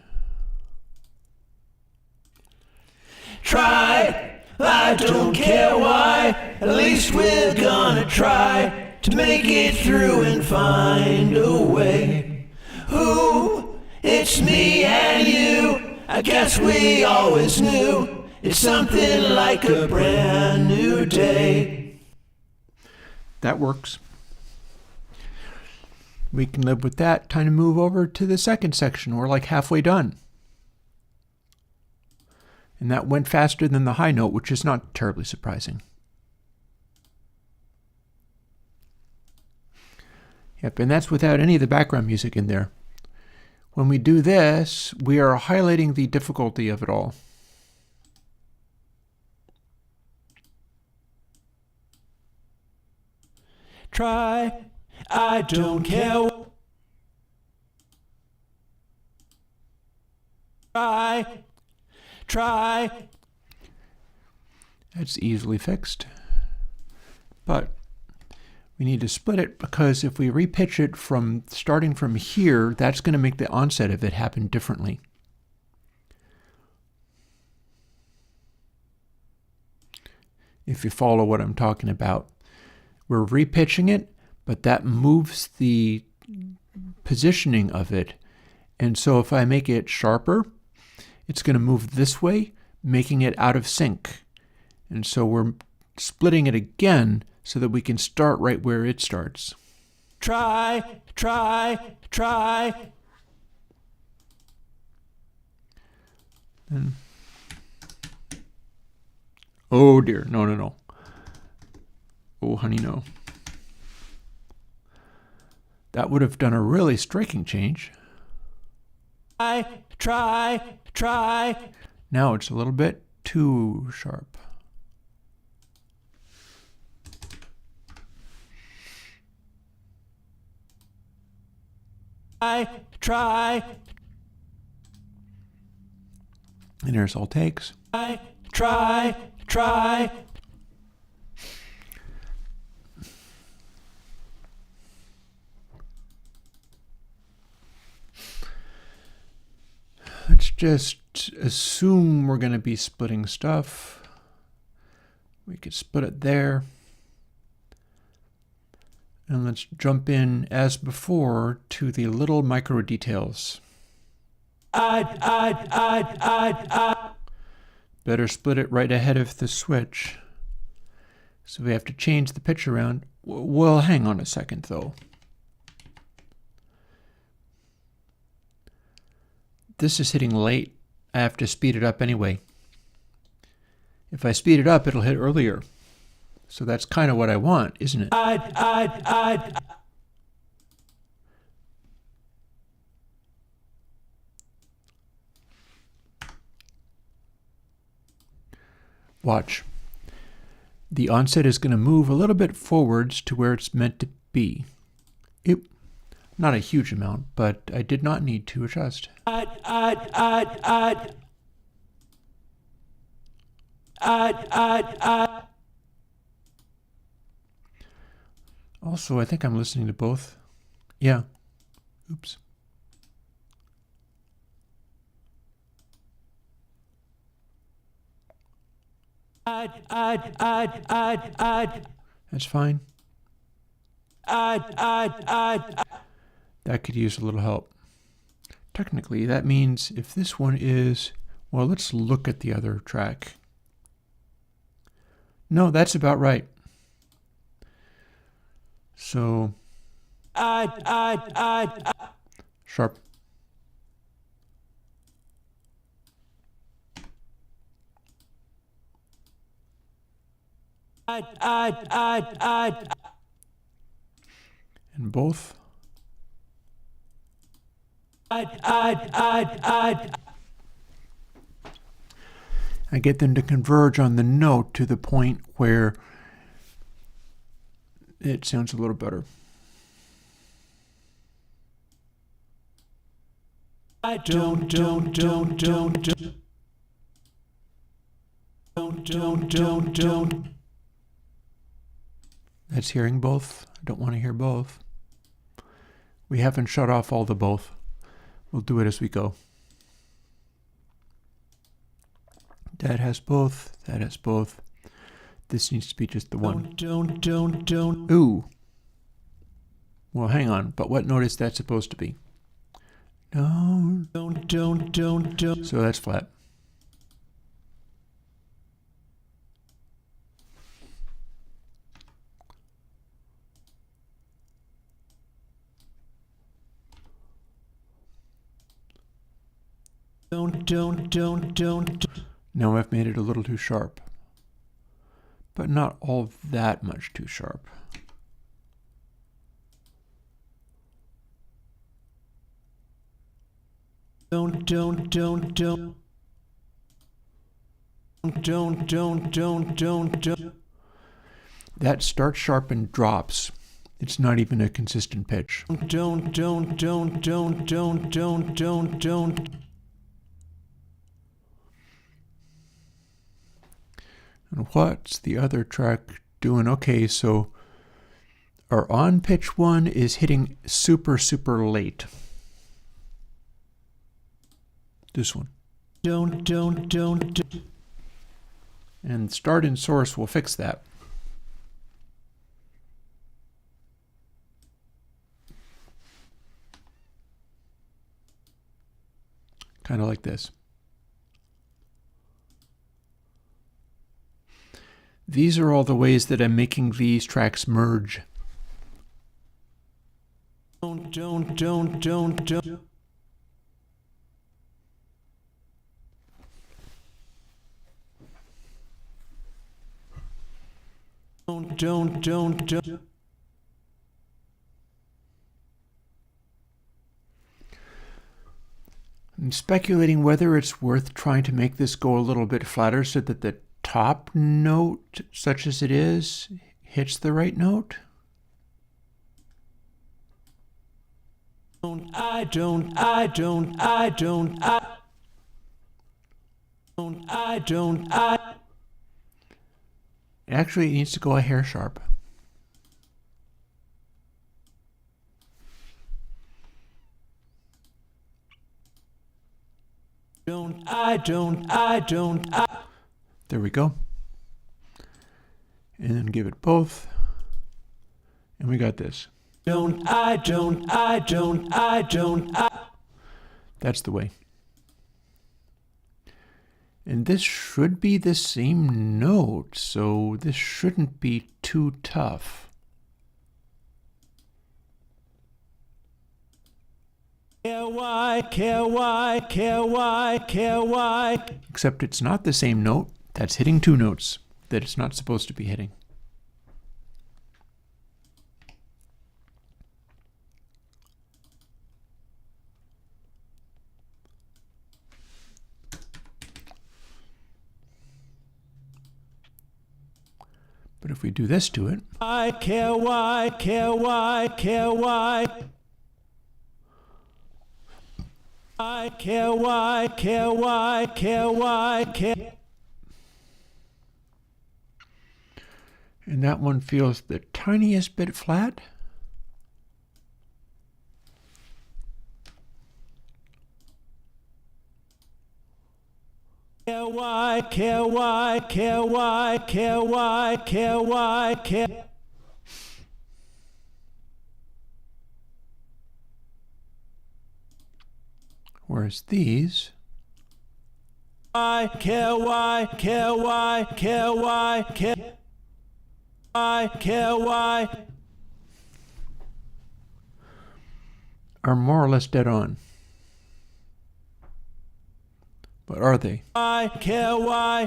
Try, I don't care why, at least we're gonna try to make it through and find a way. Who? It's me and you, I guess we always knew it's something like a brand new day. That works. We can live with that. Time to move over to the second section. We're like halfway done. And that went faster than the high note, which is not terribly surprising. Yep, and that's without any of the background music in there. When we do this, we are highlighting the difficulty of it all. Try, I don't care. Try. That's easily fixed. But we need to split it, because if we repitch it from starting from here, that's going to make the onset of it happen differently. If you follow what I'm talking about. We're repitching it, but that moves the positioning of it. And so if I make it sharper, it's going to move this way, making it out of sync. And so we're splitting it again so that we can start right where it starts. Try. And, oh dear, no. Oh honey, no. That would have done a really striking change. Try. Now it's a little bit too sharp. Try. And there's all takes. Try. Let's just assume we're going to be splitting stuff. We could split it there. And let's jump in, as before, to the little micro details. Better split it right ahead of the switch. So we have to change the pitch around. Well, hang on a second though. This is hitting late. I have to speed it up anyway. If I speed it up, it'll hit earlier. So that's kind of what I want, isn't it? Watch. The onset is going to move a little bit forwards to where it's meant to be. Not a huge amount, but I did not need to adjust. Also, I think I'm listening to both. Yeah. Oops. That's fine. That could use a little help. Technically, that means if this one is, well, let's look at the other track. No, that's about right. So, sharp. And both. I get them to converge on the note to the point where it sounds a little better. Don't. That's hearing both. I don't want to hear both. We haven't shut off all the both. We'll do it as we go. That has both. That has both. This needs to be just the one. Don't. Ooh. Well, hang on. But what note is that supposed to be? No. Don't. So that's flat. Don't. Now I've made it a little too sharp, but not all that much too sharp. Don't. That starts sharp and drops. It's not even a consistent pitch. Don't. And what's the other track doing? Okay, so our on pitch one is hitting super late. This one. Don't. And start and source will fix that. Kind of like this. These are all the ways that I'm making these tracks merge. Don't. I'm speculating whether it's worth trying to make this go a little bit flatter so that the top note, such as it is, hits the right note. Actually, it needs to go a hair sharp. There we go. And then give it both. And we got this. That's the way. And this should be the same note, so this shouldn't be too tough. Except it's not the same note. That's hitting two notes that it's not supposed to be hitting. But if we do this to it, and that one feels the tiniest bit flat. Whereas these are more or less dead on. But are they? I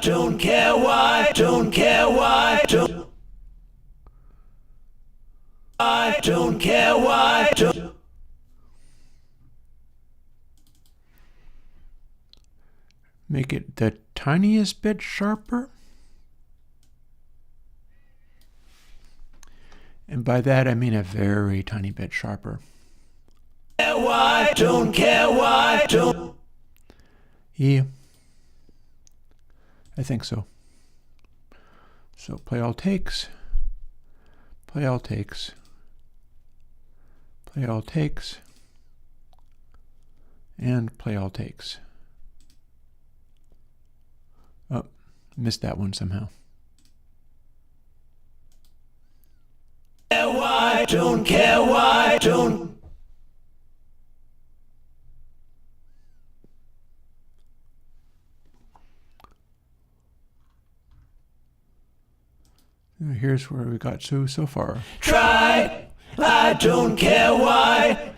don't care why, don't care why, don't. I don't care why, don't. Make it the tiniest bit sharper. And by that I mean a very tiny bit sharper. Why, don't care why, don't. Yeah, I think so. So play all takes, play all takes, play all takes, and play all takes. Oh, missed that one somehow. Why, don't care why, don't. Here's where we got so far. Try, I don't care why.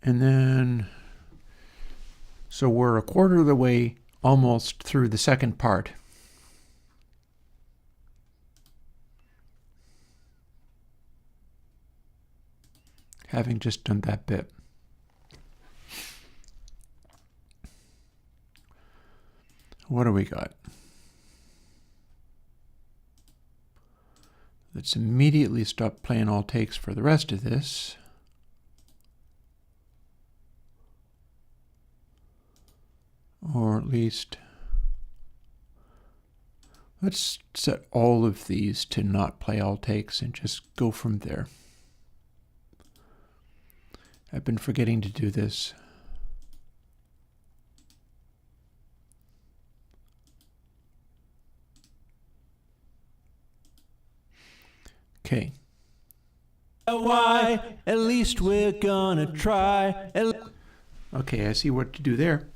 And then, so we're a quarter of the way almost through the second part. Having just done that bit. What do we got? Let's immediately stop playing all takes for the rest of this. Or at least, let's set all of these to not play all takes and just go from there. I've been forgetting to do this. Okay. Why? At least we're gonna try. Okay, I see what to do there.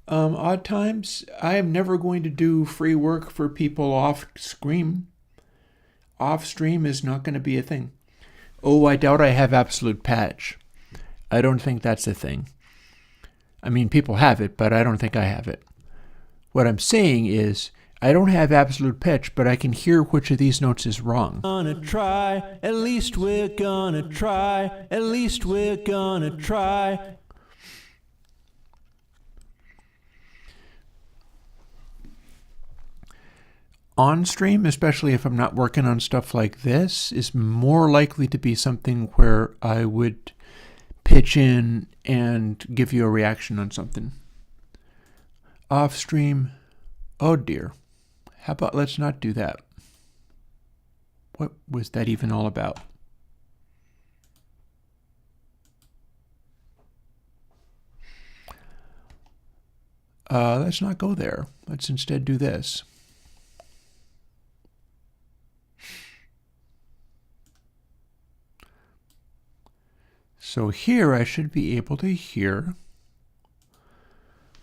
Odd times, I am never going to do free work for people off stream. Off stream is not going to be a thing. Oh, I doubt I have absolute patch. I don't think that's a thing. I mean, people have it, but I don't think I have it. What I'm saying is, I don't have absolute pitch, but I can hear which of these notes is wrong. Gonna try, at least we're gonna try, at least we're gonna try. On stream, especially if I'm not working on stuff like this, is more likely to be something where I would pitch in and give you a reaction on something. Off stream, oh dear. How about let's not do that? What was that even all about? Let's not go there. Let's instead do this. So here I should be able to hear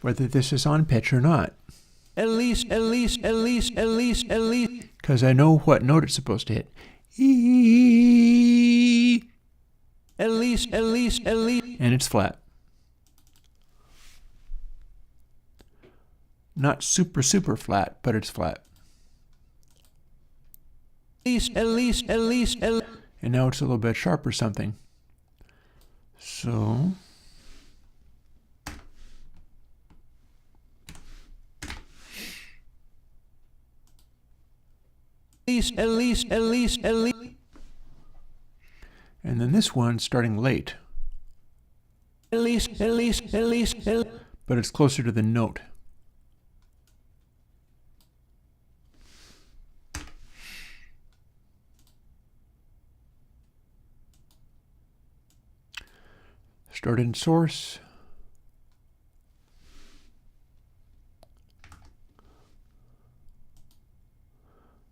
whether this is on pitch or not. At least. Because I know what note it's supposed to hit. E. At least. And it's flat. Not super flat, but it's flat. At least. And now it's a little bit sharp or something. So At least. and then this one starting late. At least. But it's closer to the note. Start in source.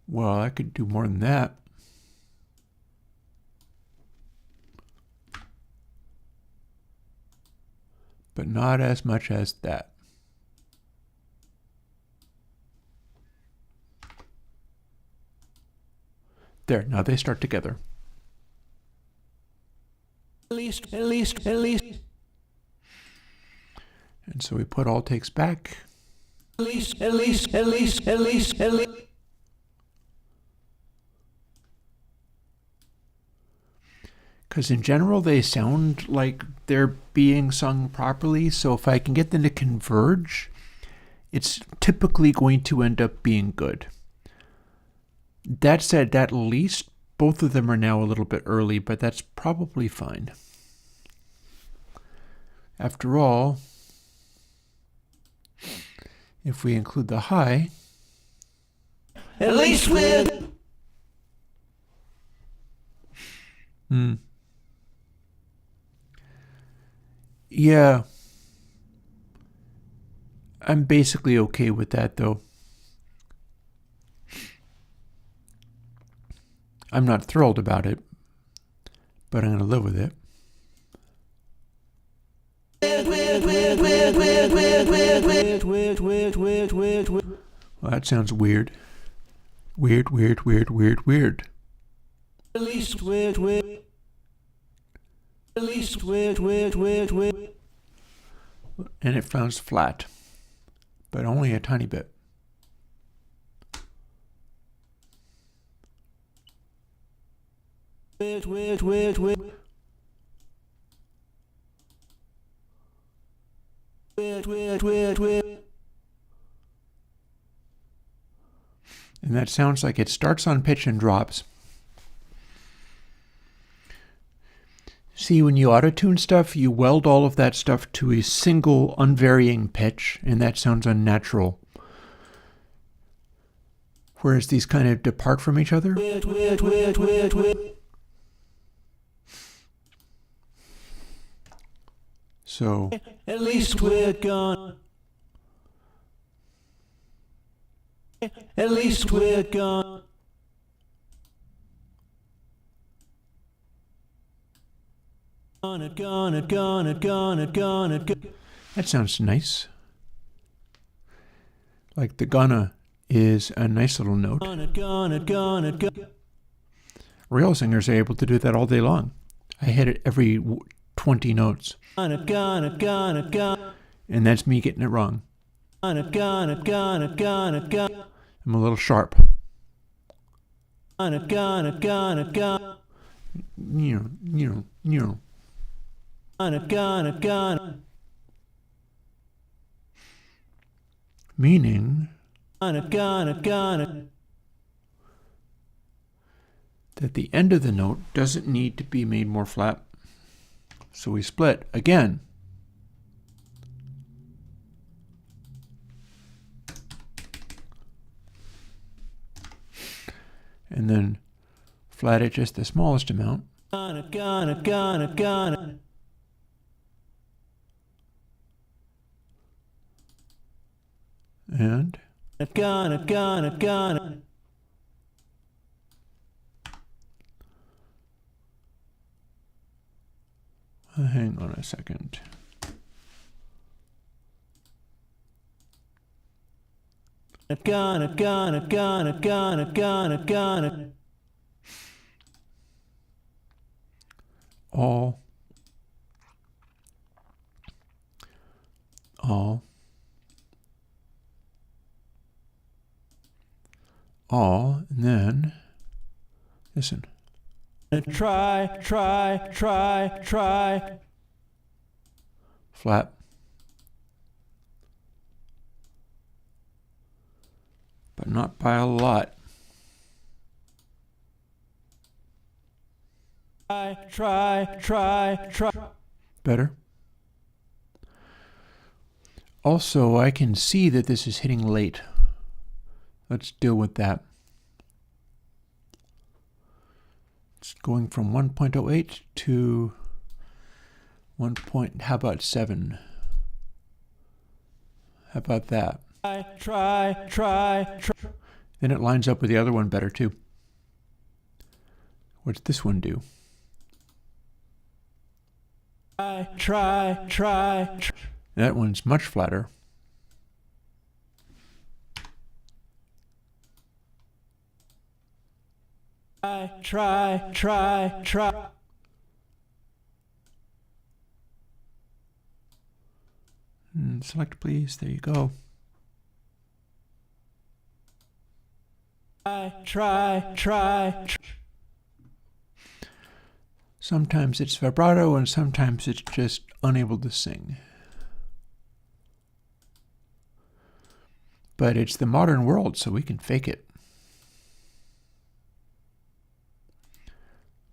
Well, I could do more than that. But not as much as that. There, now they start together. At least. And so we put all takes back. At least. Because in general, they sound like they're being sung properly. So if I can get them to converge, it's typically going to end up being good. That said, at least both of them are now a little bit early, but that's probably fine. After all, if we include the high, At least with. Yeah, I'm basically okay with that though. I'm not thrilled about it, but I'm going to live with it. Well, that sounds weird. Weird. At least with. At least with. And it sounds flat, but only a tiny bit. And that sounds like it starts on pitch and drops. See, when you auto-tune stuff, you weld all of that stuff to a single unvarying pitch, and that sounds unnatural. Whereas these kind of depart from each other. So At least we're gone. At least we're gone. Gone. that sounds nice. Like the gonna is a nice little note. Real singers are able to do that all day long. I hit it every 20 notes. And that's me getting it wrong. I'm a little sharp. Meaning that the end of the note doesn't need to be made more flat. So we split again. And then Flat it just the smallest amount. Gonna. And Gonna. hang on a second. Gonna. All, and then, listen. Try. Flat. But not by a lot. Try. Better. Also, I can see that this is hitting late. Let's deal with that. It's going from 1.08 to 1 point, how about 7? How about that? Try. Then it lines up with the other one better too. What's this one do? Try. That one's much flatter. Try. Select please, there you go. Try. Sometimes it's vibrato and sometimes it's just unable to sing. But it's the modern world, so we can fake it.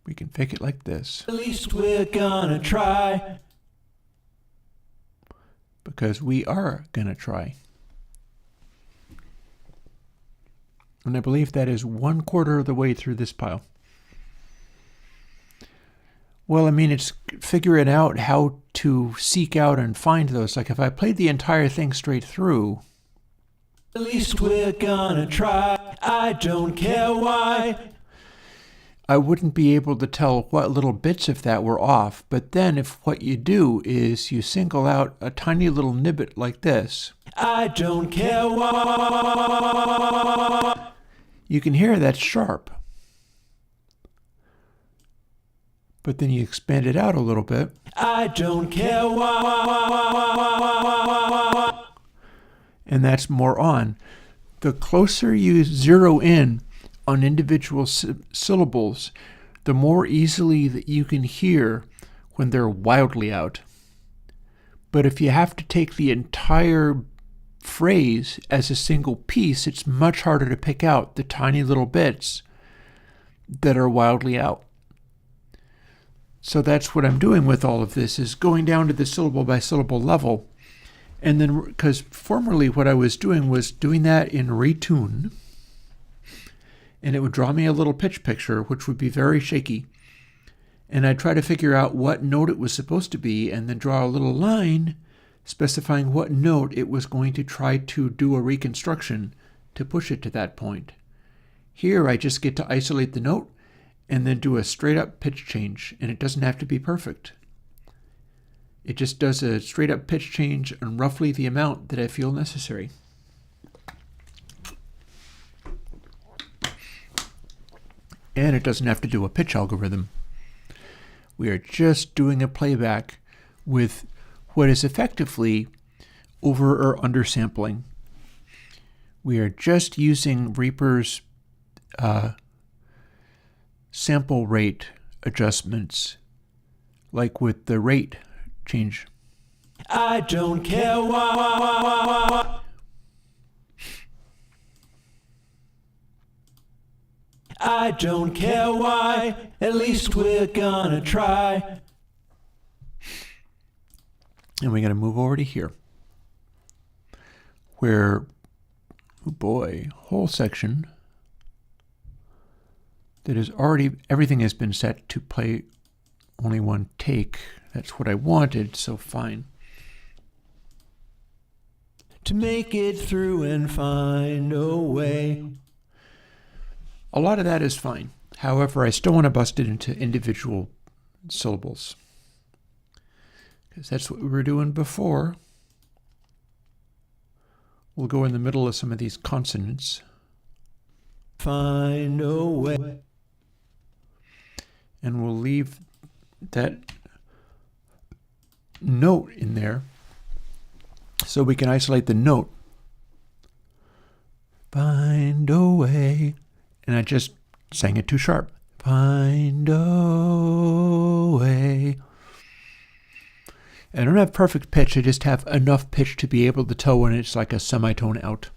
We can fake it like this. At least we're gonna try. Because we are gonna try. And I believe that is 1/4 of the way through this pile. Well, I mean, it's figuring out how to seek out and find those. Like if I played the entire thing straight through. At least we're gonna try. I don't care why. I wouldn't be able to tell what little bits of that were off. But then if what you do is you single out a tiny little nibbit like this. I don't care why. You can hear that's sharp. But then you expand it out a little bit. I don't care why. And that's more on. The closer you zero in on individual syllables, the more easily that you can hear when they're wildly out. But if you have to take the entire phrase as a single piece, it's much harder to pick out the tiny little bits that are wildly out. So that's what I'm doing with all of this, is going down to the syllable by syllable level. And then, because formerly what I was doing that in retune, and it would draw me a little pitch picture, which would be very shaky. And I'd try to figure out what note it was supposed to be, and then draw a little line specifying what note it was going to try to do a reconstruction to push it to that point. Here I just get to isolate the note and then do a straight up pitch change, and it doesn't have to be perfect. It just does a straight up pitch change and roughly the amount that I feel necessary. And it doesn't have to do a pitch algorithm. We are just doing a playback with what is effectively over or undersampling. We are just using Reaper's sample rate adjustments, like with the rate change. I don't care why. I don't care why. At least we're gonna try. And we're going to move over to here, where, oh boy, whole section. that is already, everything has been set to play only one take. That's what I wanted, so fine. To make it through and find a way. A lot of that is fine. However, I still want to bust it into individual syllables, because that's what we were doing before. We'll go in the middle of some of these consonants. Find a way. And we'll leave that note in there so we can isolate the note. Find a way. And I just sang it too sharp. Find a way. I don't have perfect pitch. I just have enough pitch to be able to tell when it's like a semitone out.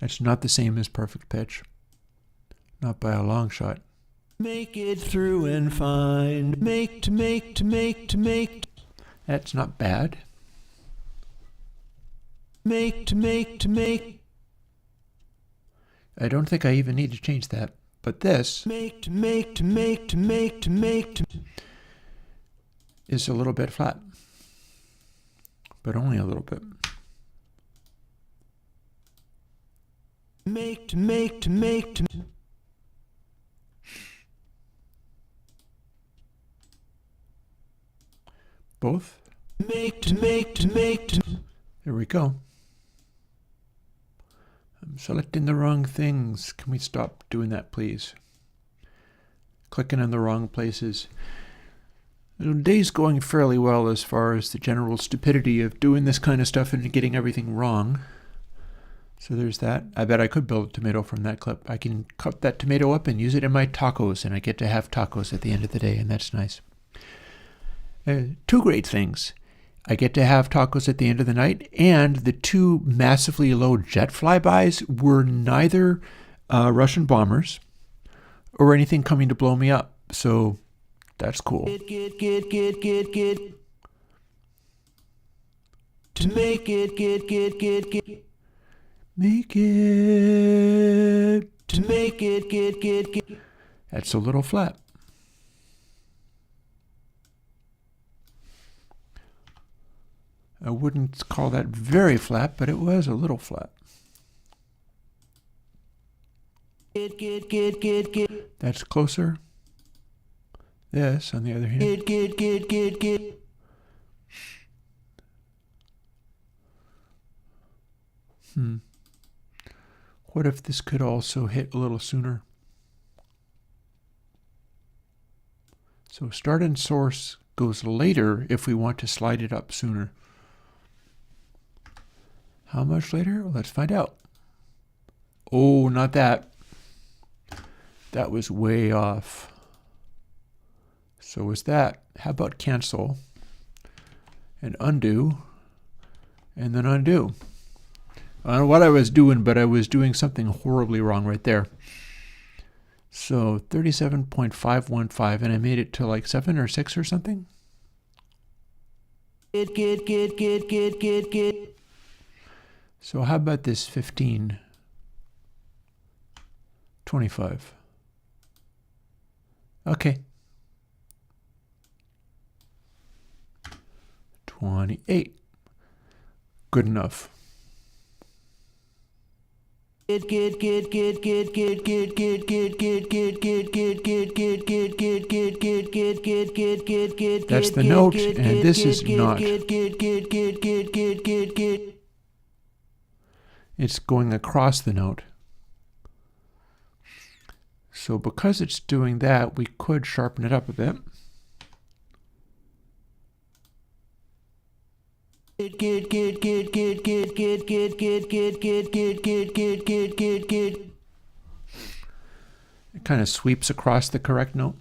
That's not the same as perfect pitch. Not by a long shot. Make it through and find. Make. That's not bad. Make. I don't think I even need to change that. But this is a little bit flat. But only a little bit. Make. Both. Make. There we go. I'm selecting the wrong things. Can we stop doing that, please? Clicking on the wrong places. The day's going fairly well as far as the general stupidity of doing this kind of stuff and getting everything wrong. So there's that. I bet I could build a tomato from that clip. I can cut that tomato up and use it in my tacos, and I get to have tacos at the end of the day, and that's nice. Two great things. I get to have tacos at the end of the night, and the two massively low jet flybys were neither Russian bombers or anything coming to blow me up. So that's cool. Get. To make it. Make it. To make it. Get. That's a little flat. I wouldn't call that very flat, but it was a little flat. Get. That's closer. This, on the other hand. Get. What if this could also hit a little sooner? So start and source goes later if we want to slide it up sooner. How much later? Let's find out. Oh, not that. That was way off. So was that. How about cancel and undo and then undo? I don't know what I was doing, but I was doing something horribly wrong right there. So 37.515, and I made it to like 7 or 6 or something. Get. So how about this 15? 25. Okay. 28. Good enough. That's the note, and this is not. It's going across the note. So because it's doing that, we could sharpen it up a bit. It kind of sweeps across the correct note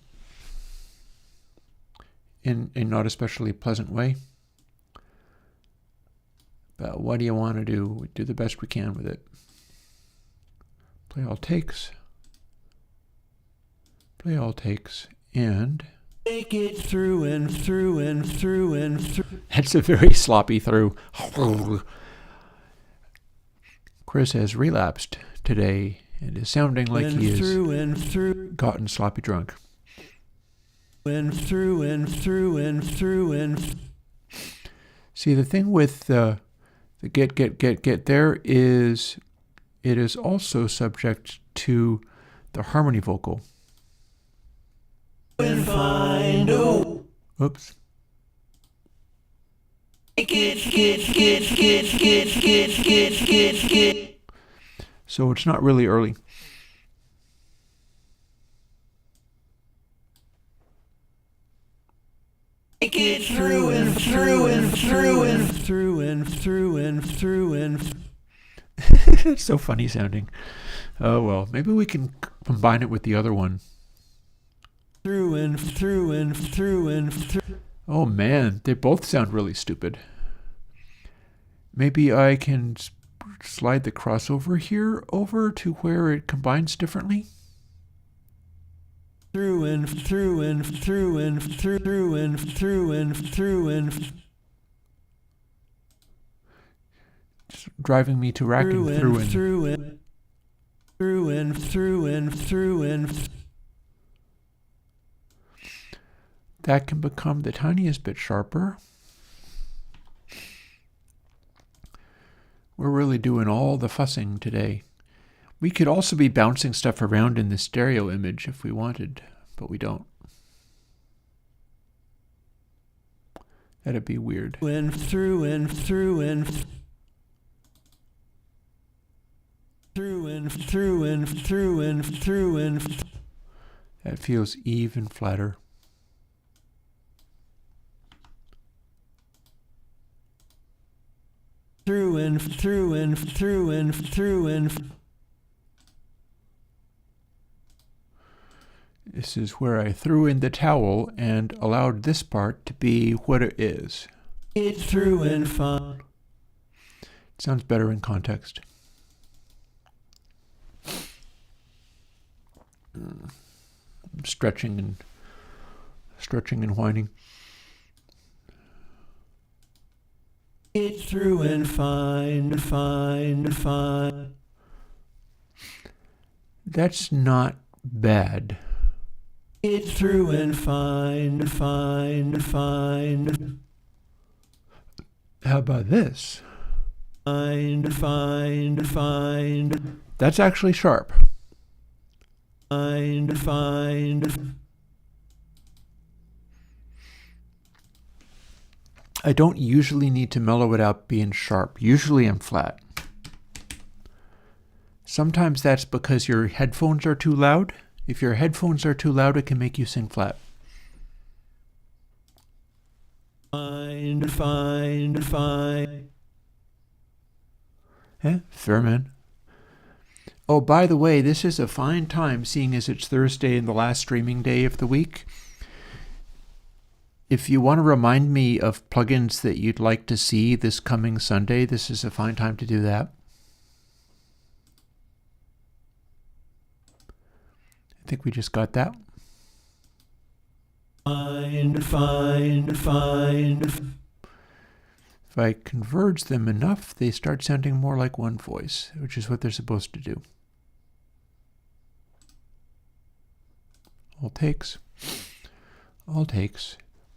in a not especially pleasant way. But what do you want to do? We do the best we can with it. Play all takes. Play all takes. And make it through and through and through and through. That's a very sloppy through. Chris has relapsed today and is sounding like he is through and through. gotten sloppy drunk. And through and through and through and. See, the thing with the get there is it is also subject to the harmony vocal. And find a. Oops. So it's not really early. Get through and through and through and through and through and through and. It's so funny sounding. Oh well, maybe we can combine it with the other one. Through and through and through and through. Oh man, they both sound really stupid. Maybe I can slide the crossover here over to where it combines differently. Through and through and through and through and through and through and. Just driving me to racking through and through and through and through and through and. That can become the tiniest bit sharper. We're really doing all the fussing today. We could also be bouncing stuff around in the stereo image if we wanted, but we don't. That'd be weird. And through and through and through and through and through and through and. That feels even flatter. Through and through and through and through and. This is where I threw in the towel and allowed this part to be what it is. Get through and find. It sounds better in context. I'm stretching and whining. Get through and find. That's not bad. Get through and find. How about this? Find. That's actually sharp. Find. I don't usually need to mellow it out being sharp. Usually I'm flat. Sometimes that's because your headphones are too loud. If your headphones are too loud, it can make you sing flat. Find. Fair man. Oh, by the way, this is a fine time, seeing as it's Thursday and the last streaming day of the week. If you want to remind me of plugins that you'd like to see this coming Sunday, this is a fine time to do that. I think we just got that. Find. If I converge them enough, they start sounding more like one voice, which is what they're supposed to do. All takes.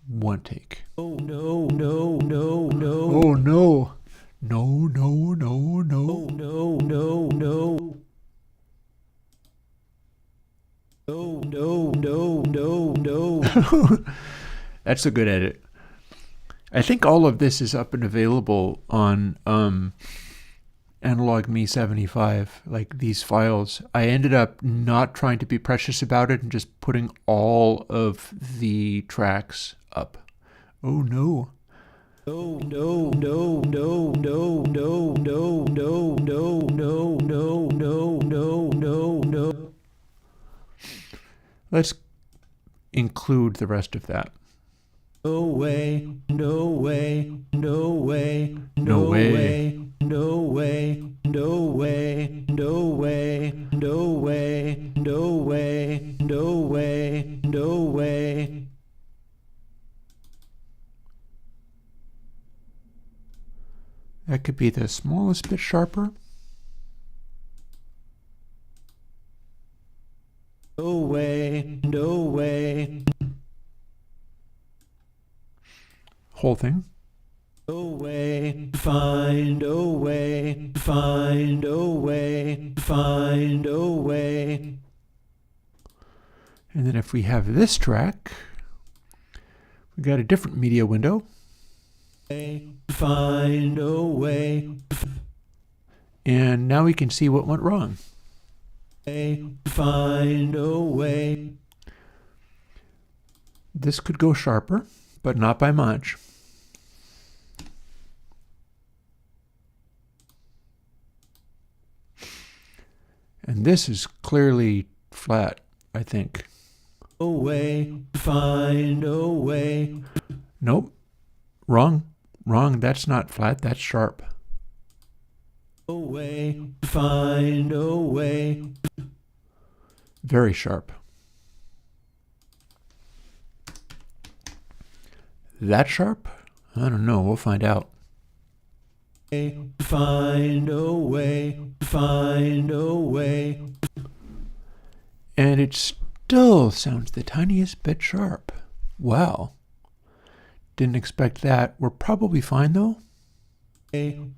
One take. Oh no. Oh no. No. That's a good edit. I think all of this is up and available on Analog Me 75, like these files. I ended up not trying to be precious about it and just putting all of the tracks up. Oh no. Let's include the rest of that. No way. That could be the smallest bit sharper. away, and away, Whole thing. away, find a way, find a way, find a way. And then if we have this track, we got a different media window. Find a way, And now we can see what went wrong. find a way. This could go sharper, but not by much. And this is clearly flat, I think. Away, find a way. Nope. Wrong. Wrong. That's not flat. That's sharp. Away, find a way. Very sharp. That sharp? I don't know. We'll find out. Find a way, find a way. And it still sounds the tiniest bit sharp. Wow. Didn't expect that. We're probably fine though.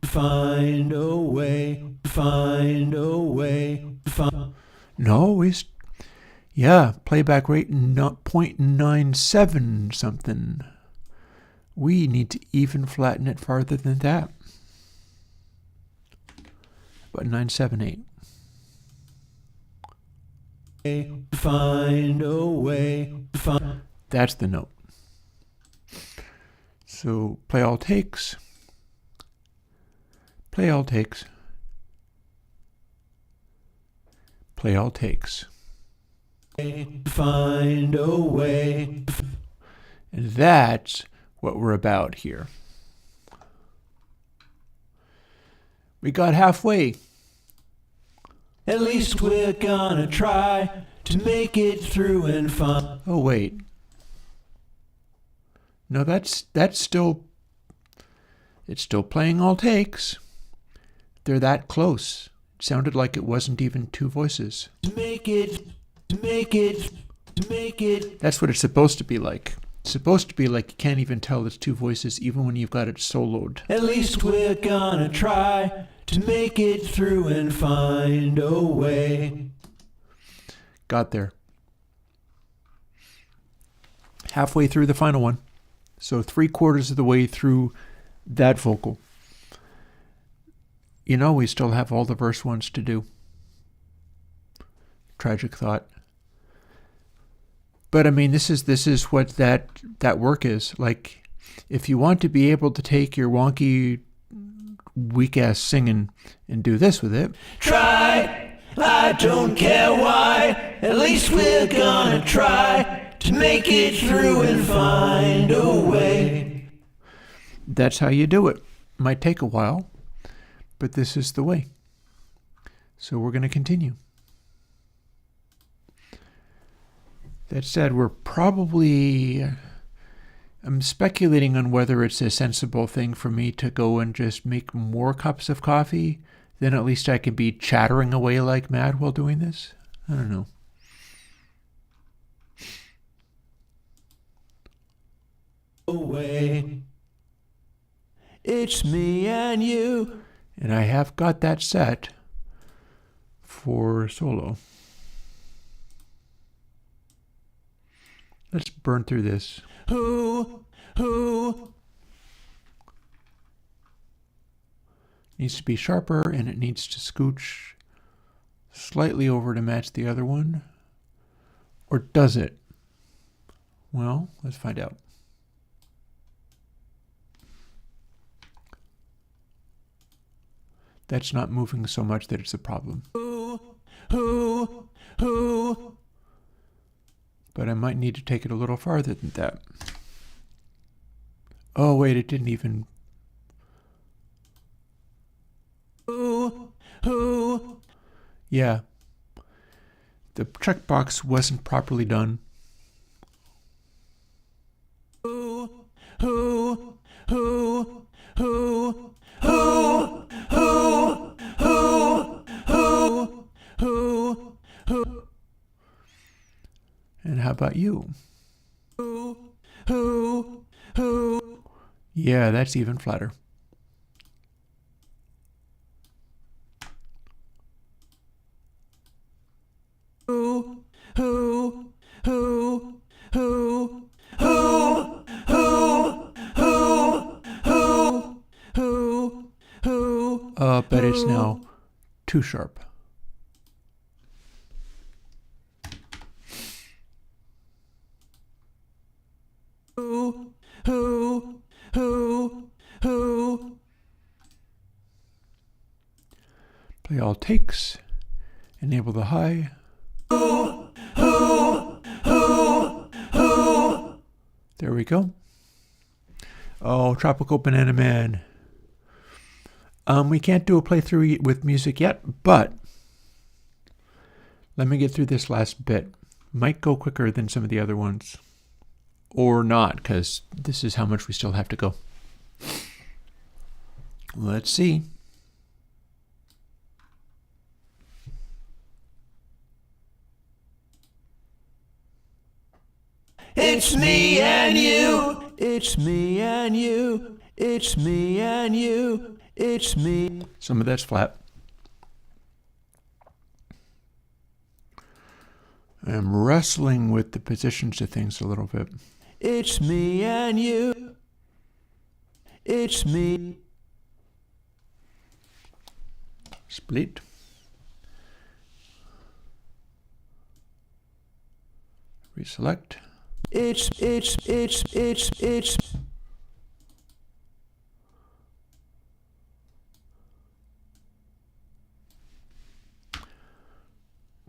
Find a way, find a way. No, yeah, playback rate not 0.97 something. We need to even flatten it farther than that. About 978. Find a way. That's the note. So play all takes. Play all takes. Play all takes. Find a way. And that's what we're about here. We got halfway. At least we're gonna try to make it through and find. Oh wait. No, that's still, it's still playing all takes. They're that close. It sounded like it wasn't even two voices. To make it, to make it, to make it. That's what it's supposed to be like. It's supposed to be like you can't even tell it's two voices even when you've got it soloed. At least we're gonna try to make it through and find a way. Got there. Halfway through the final one. So 3/4 of the way through that vocal. You know, we still have all the verse ones to do. Tragic thought. But I mean, this is what that work is. Like, if you want to be able to take your wonky, weak-ass singing and do this with it. Try, I don't care why. At least we're gonna try to make it through and find a way. That's how you do it. Might take a while, but this is the way. So we're going to continue. That said, I'm speculating on whether it's a sensible thing for me to go and just make more cups of coffee. Then at least I can be chattering away like mad while doing this. I don't know. Away. It's me and you. And I have got that set for solo. Let's burn through this. Who? Needs to be sharper, and it needs to scooch slightly over to match the other one. Or does it? Well, let's find out. That's not moving so much that it's a problem. Who? But I might need to take it a little farther than that. Oh, wait, it didn't even... Who? Yeah. The checkbox wasn't properly done. Who? And how about you? Who? Yeah, that's even flatter. Who? But it's now too sharp. Play all takes. Enable the high. There we go. Oh, Tropical Banana Man. We can't do a playthrough with music yet, but let me get through this last bit. Might go quicker than some of the other ones. Or not, because this is how much we still have to go. Let's see. It's me and you. It's me and you. It's me and you. It's me. Some of that's flat. I'm wrestling with the positions of things a little bit. It's me and you. It's me. Split. Reselect. It's.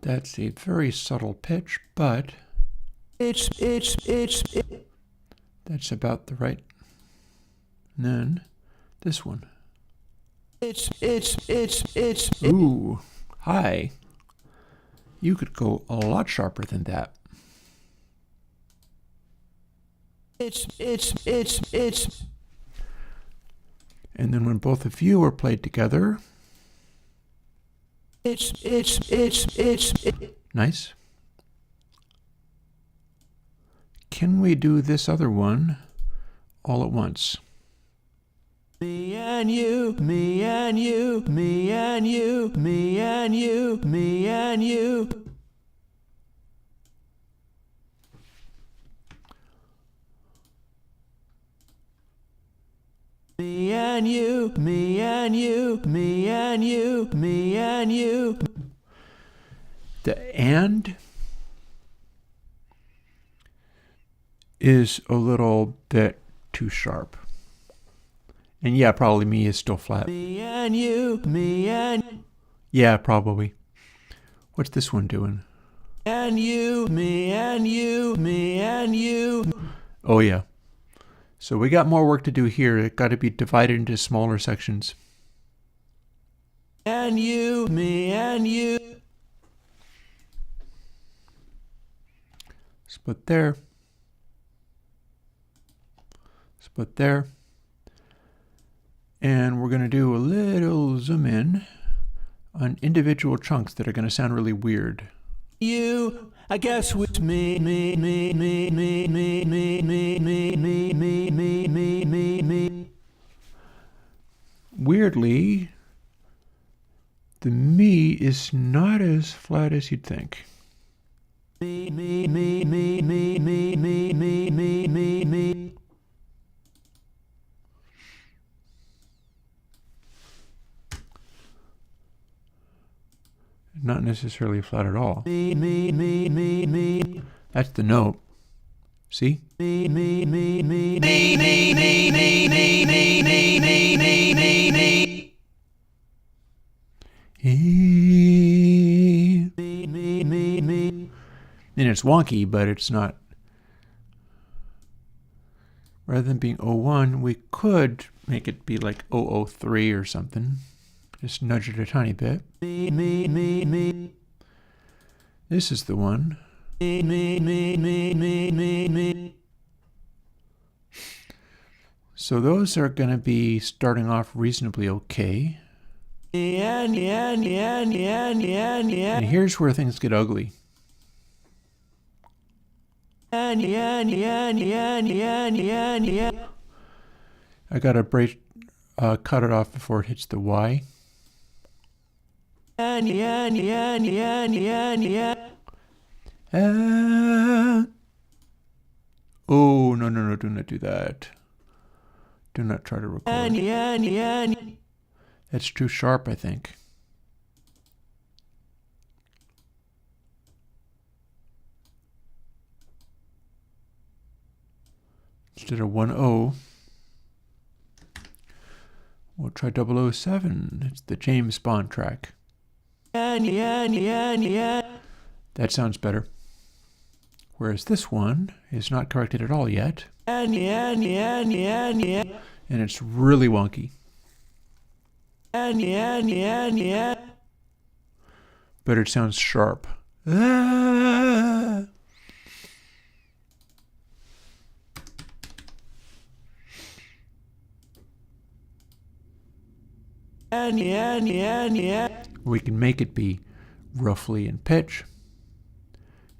That's a very subtle pitch, but it's. that's about the right. And then this one. It's. Ooh, high. You could go a lot sharper than that. It's. And then when both of you are played together. It's. Nice. Can we do this other one all at once? Me and you, me and you, me and you, me and you, me and you. Me and you, me and you, me and you, me and you. The and is a little bit too sharp. And yeah, probably me is still flat. Me and you, me and. Yeah, probably. What's this one doing? And you, me and you, me and you. Oh yeah. So we got more work to do here. It got to be divided into smaller sections. And you, me and you. Split there. Split there. And we're going to do a little zoom in on individual chunks that are going to sound really weird. You, I guess with me. Weirdly, the me is not as flat as you'd think. Not necessarily flat at all. That's the note. See? And it's wonky, but it's not. Rather than being 01, we could make it be like 003 or something. Just nudge it a tiny bit. This is the one. So those are going to be starting off reasonably okay. And here's where things get ugly. I gotta break, cut it off before it hits the Y. Oh, no, do not do that. Do not try to record. That's too sharp, I think. Instead of 10, we'll try 007. It's the James Bond track. That sounds better. Whereas this one is not corrected at all yet. And it's really wonky. But it sounds sharp. We can make it be roughly in pitch.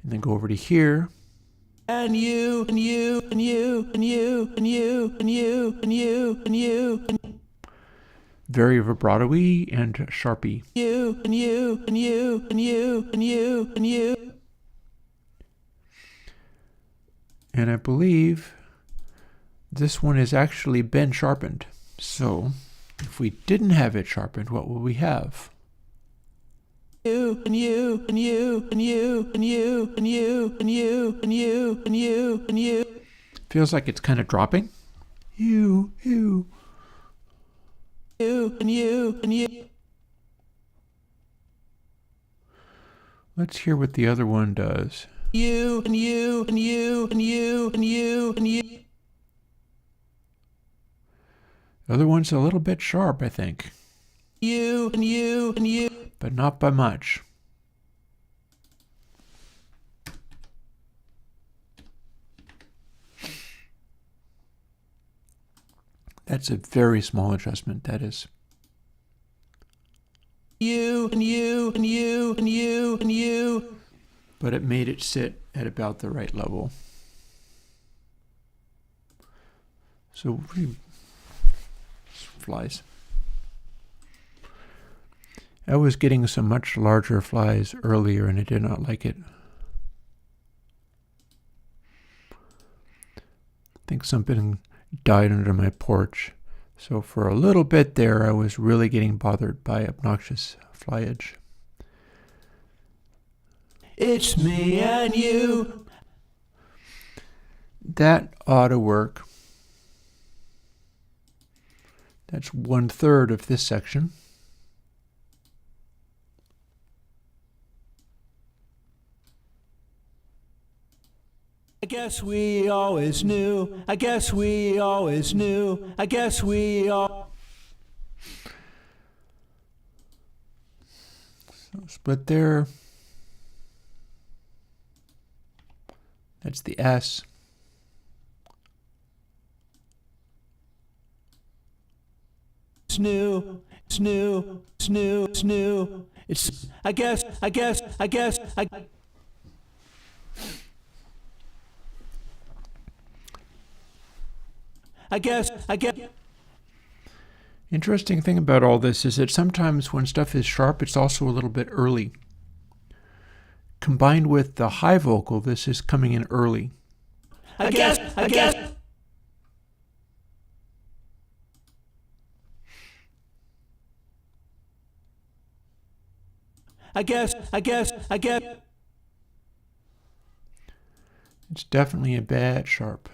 And then go over to here. Very vibrato-y and sharpy. And I believe this one has actually been sharpened. So if we didn't have it sharpened, what will we have? Feels like it's kind of dropping. Let's hear what the other one does. The other one's a little bit sharp, I think. But not by much. That's a very small adjustment, that is. But it made it sit at about the right level. So, flies. I was getting some much larger flies earlier and I did not like it. I think something died under my porch. So for a little bit there, I was really getting bothered by obnoxious flyage. It's me and you. That ought to work. That's 1/3 of this section. I guess we always knew. I guess we always knew. I guess we all. So split there. That's the S. Snoo. It's. I guess. Interesting thing about all this is that sometimes when stuff is sharp, it's also a little bit early. Combined with the high vocal, this is coming in early. I guess. It's definitely a bad sharp.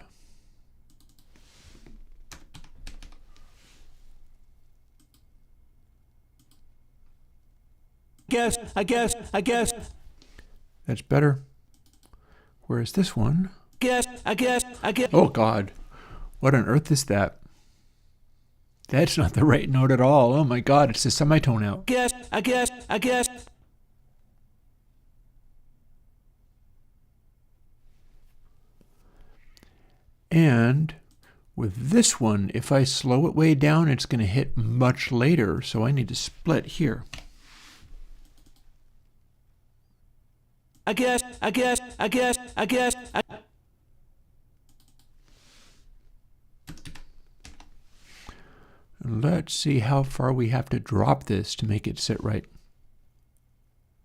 I guess. That's better. Whereas this one... I guess. Oh, God. What on earth is that? That's not the right note at all. Oh, my God. It's a semitone out. I guess. And with this one, if I slow it way down, it's going to hit much later. So I need to split here. I guess. Let's see how far we have to drop this to make it sit right.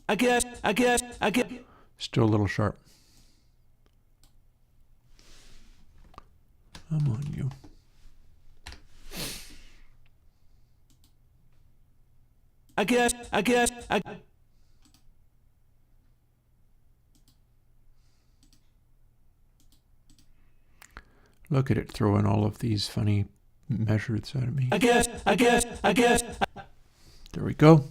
I guess. Still a little sharp. Come on, you. I guess. Look at it throwing all of these funny measures at me. I guess. There we go.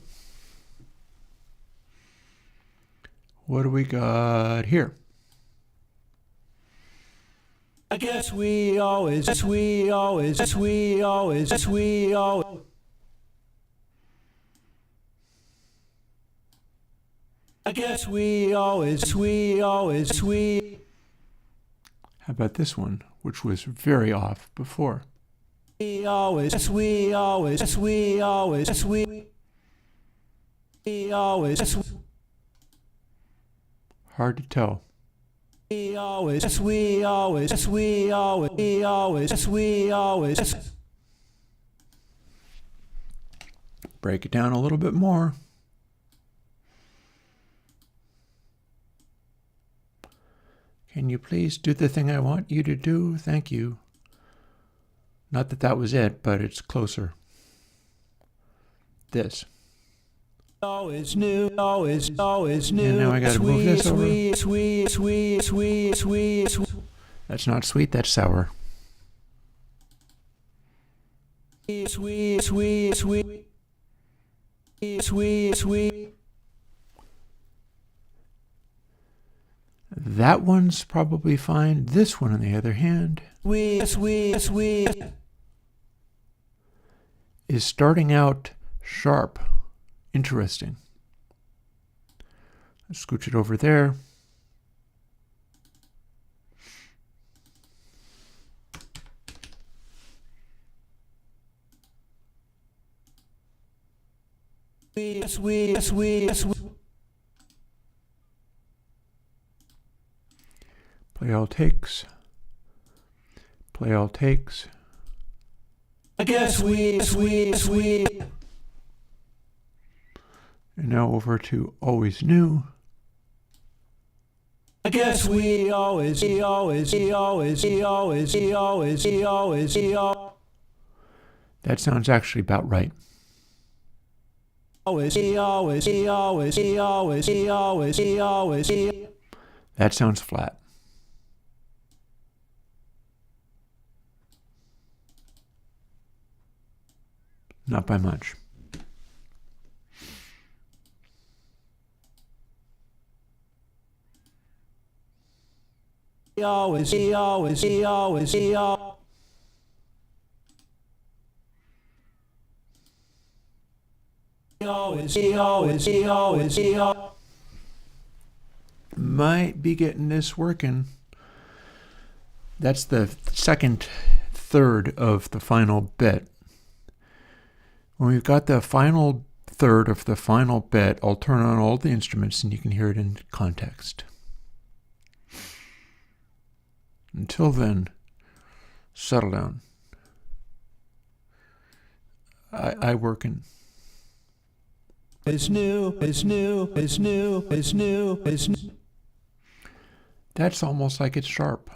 What do we got here? I guess we always. I guess we always. How about this one, which was very off before? Hard Hard to tell. Break it down a little bit more. Can you please do the thing I want you to do? Thank you. Not that that was it, but it's closer. This. Always new. And now I gotta move this over. That's not sweet, that's sour. That one's probably fine. This one, on the other hand, is starting out sharp. Interesting. Let's scooch it over there. Play all takes. Play all takes. I guess And now over to always new. I guess we always. That sounds actually about right. That sounds flat. Not by much. Might be getting this working. That's the second third of the final bit. When we've got the final third of the final bit, I'll turn on all the instruments and you can hear it in context. Until then, settle down. I work in. It's new. That's almost like it's sharp.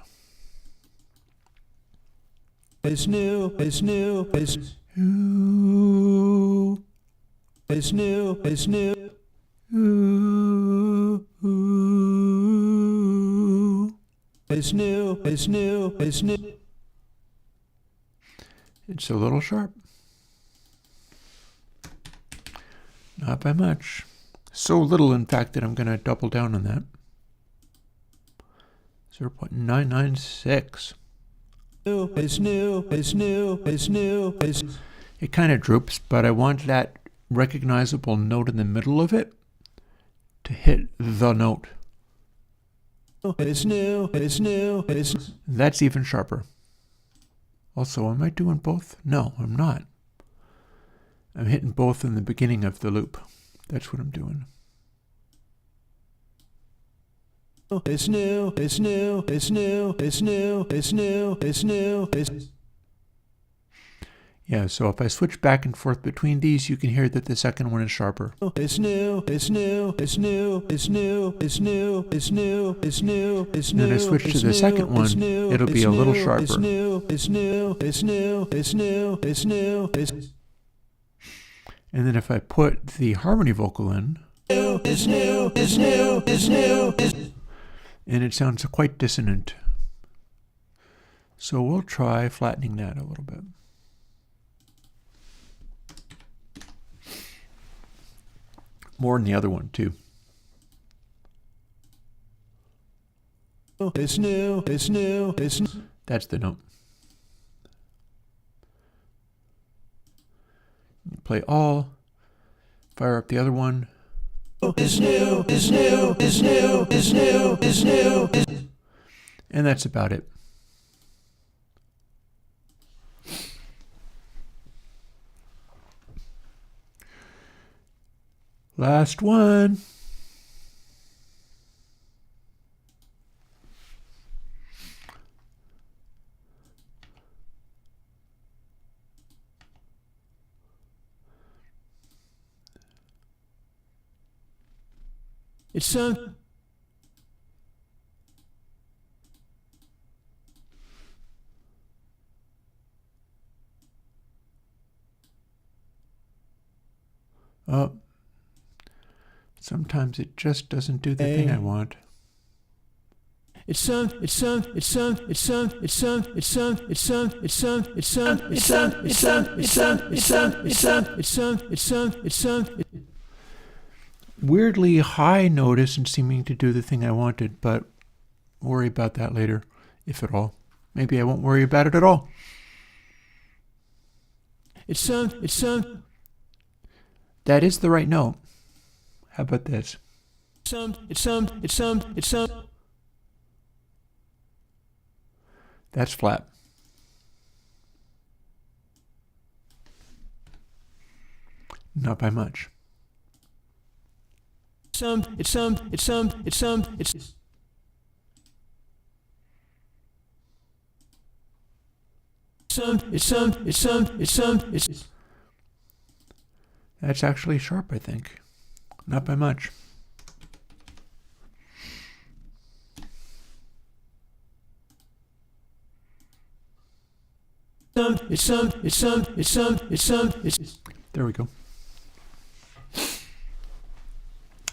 It's new. Ooh. It's new. Ooh. Ooh. It's new. It's a little sharp. Not by much. So little, in fact, that I'm going to double down on that. 0.996. It kind of droops, but I want that recognizable note in the middle of it to hit the note. It's new. That's even sharper. Also, am I doing both? No, I'm not. I'm hitting both in the beginning of the loop. That's what I'm doing. It's new. Yeah, so if I switch back and forth between these, you can hear that the second one is sharper. It's new, it's new, it's new, it's new, it's new, it's new, it's new, it's new. Then I switch to the second one, it'll be a little sharper. It's new, it's new, it's new, it's new, it's new, it's And then if I put the harmony vocal in, it's new, it's new, it's new, and it sounds quite dissonant. So we'll try flattening that a little bit. More than the other one, too. it's new, it's new, it's new. That's the note. You play all, fire up the other one. It's new, it's new, it's new, it's new, it's new, And that's about it. Last one. It's some. Oh. Sometimes it just doesn't do the thing I want. It's some, it's some, it's some, it's some, it's some, it's some, it's some, it's some, it's some, it's some, it's some, it's some, it's some, it's some, it's some, it's some, it's some. Weirdly high notice and seeming to do the thing I wanted, but worry about that later, if at all. Maybe I won't worry about it at all. It's some, it's some. That is the right note. How about this? Some, it's some, it's some, it's some. That's flat. Not by much. Some, it's some, it's some, it's some, it's. Some, it's some, it's some, it's some, it's. That's actually sharp, I think. Not by much. Some, it's some, it's some, it's some, it's some, it's. There we go.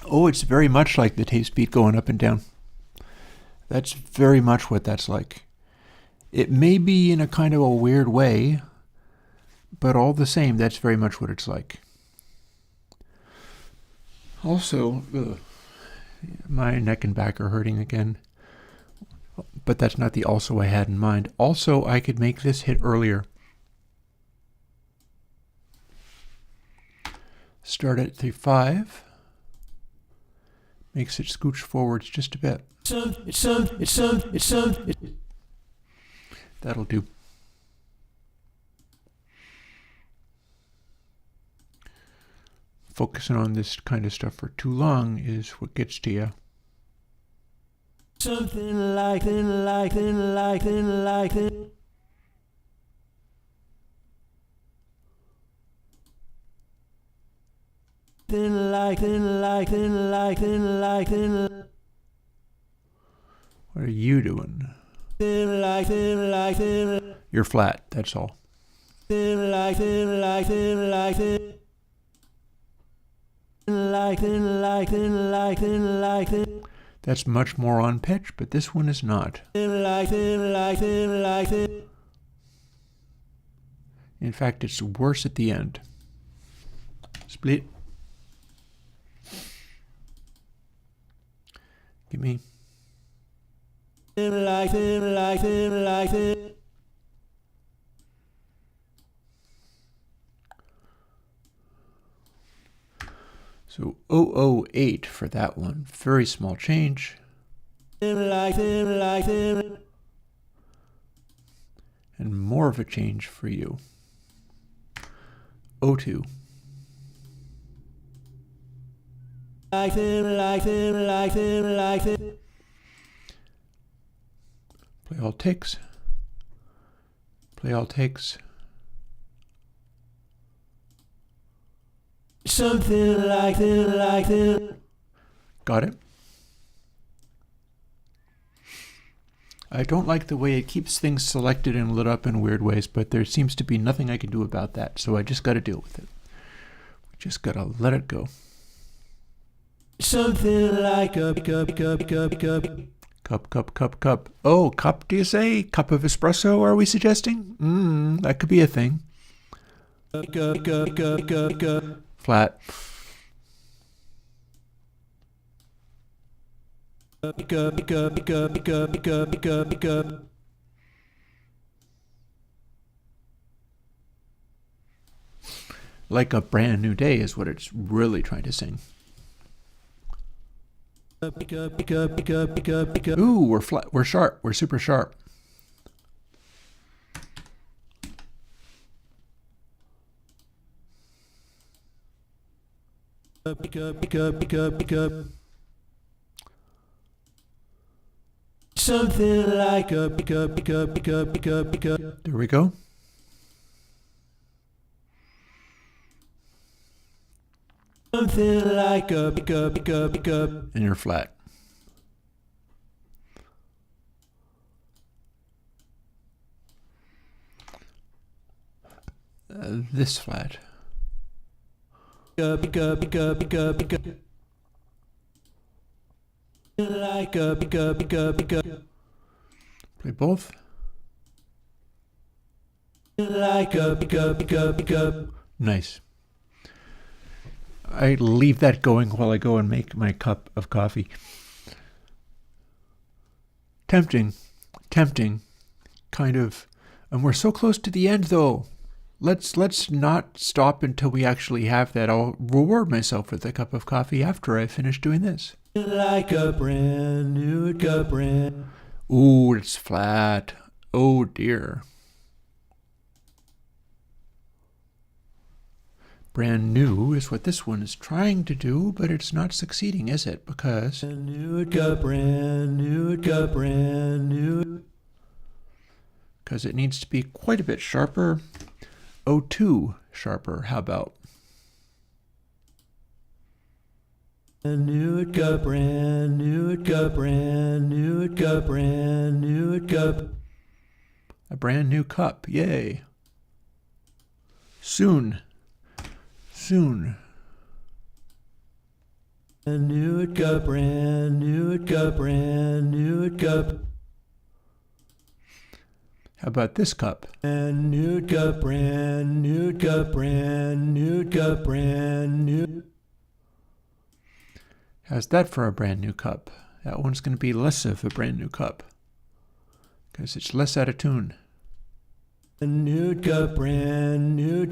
Oh, it's very much like the tape speed going up and down. That's very much what that's like. It may be in a kind of a weird way, but all the same, that's very much what it's like. Also, my neck and back are hurting again, but that's not the also I had in mind. Also, I could make this hit earlier. Start at 3-5. Makes it scooch forwards just a bit. Some, it's some, it's some, it's some, it's. That'll do. Focusing on this kind of stuff for too long is what gets to you. Something like it, like it, like it, like it. Like it, like it, like it, like it. What are you doing? Like it, like it. You're flat, that's all. Like it, like it, like it. Like it, like it, like it, like it. That's much more on pitch, but this one is not. Like it, like it, like it. In fact, it's worse at the end. Split. Give me. Like it, like it, like it. So 008 for that one. Very small change. Like it, like it. And more of a change for you. 02. Like it, like it, like it, like it. Play all takes. Play all takes. Something like this. Got it? I don't like the way it keeps things selected and lit up in weird ways, but there seems to be nothing I can do about that, so I just got to deal with it. We just got to let it go. Something like a Cup. Oh, cup, do you say? Cup of espresso, are we suggesting? That could be a thing. Flat. Like a brand new day is what it's really trying to sing. Ooh, we're flat. We're sharp. We're super sharp. Something like a There we go. something like a And you're flat. This flat. like a Play both. like a Nice. I leave that going while I go and make my cup of coffee. Tempting, kind of. And we're so close to the end, though. Let's not stop until we actually have that. I'll reward myself with a cup of coffee after I finish doing this. like a brand new Ooh, it's flat. Oh dear. Brand new is what this one is trying to do, but it's not succeeding, is it? Because brand new because it needs to be quite a bit sharper. O2 sharper, how about? brand new A brand new cup, yay. Soon. brand new cup How about this cup? brand new How's that for a brand new cup? That one's going to be less of a brand new cup because it's less out of tune. brand new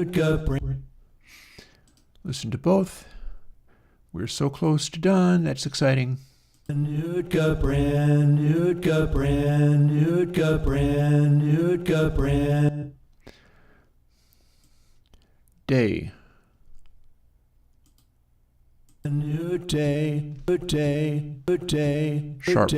cup Listen to both. We're so close to done. That's exciting. brand new cup Day. A new day, Sharp.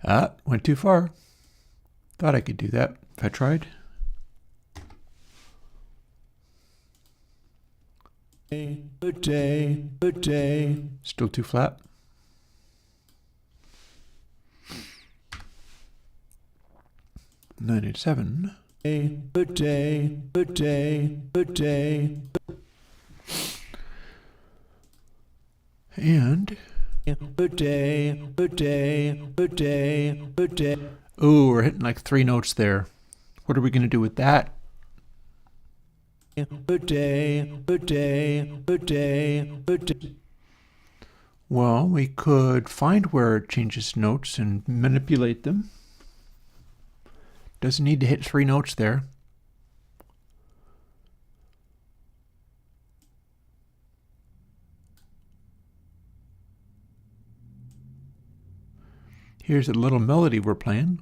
Ah, went too far. Thought I could do that if I tried. Still too flat. $987. And ooh, we're hitting like 3 notes there. What are we going to do with that? Well, we could find where it changes notes and manipulate them. Doesn't need to hit 3 notes there. Here's a little melody we're playing.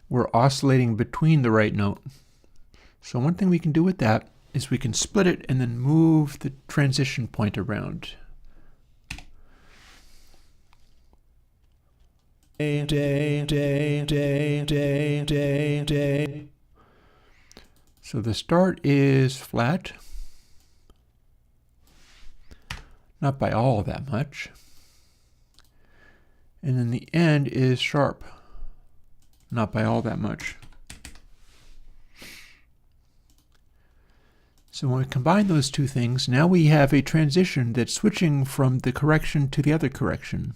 We're oscillating between the right note. So one thing we can do with that is we can split it and then move the transition point around. So the start is flat, not by all that much. And then the end is sharp, not by all that much. So when we combine those two things, now we have a transition that's switching from the correction to the other correction.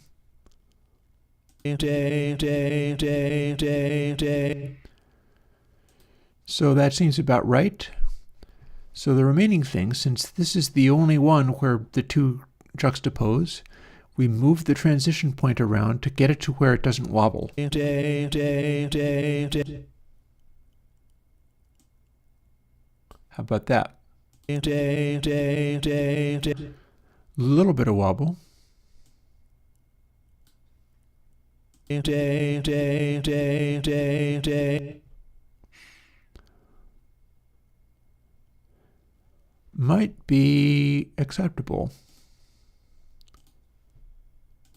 So that seems about right. So the remaining thing, since this is the only one where the two juxtapose, we move the transition point around to get it to where it doesn't wobble. How about that? A little bit of wobble. Might be acceptable.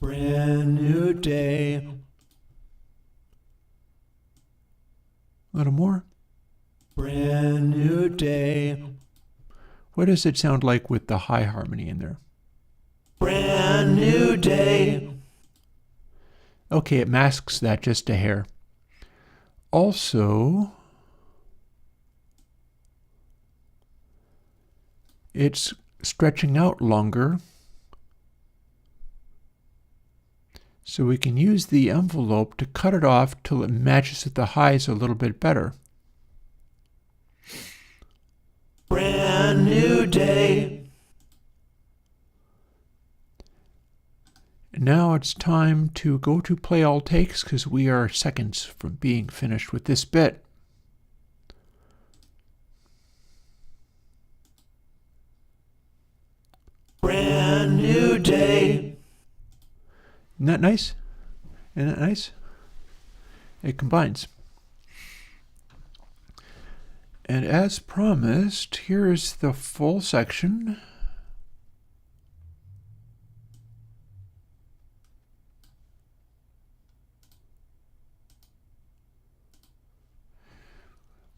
Brand new day. A little more. Brand new day. What does it sound like with the high harmony in there? Brand new day. Okay, it masks that just a hair. Also, it's stretching out longer, so we can use the envelope to cut it off till it matches with the highs a little bit better. Brand new day. Now it's time to go to play all takes because we are seconds from being finished with this bit. Brand new day. Isn't that nice? Isn't that nice? It combines. And as promised, here's the full section.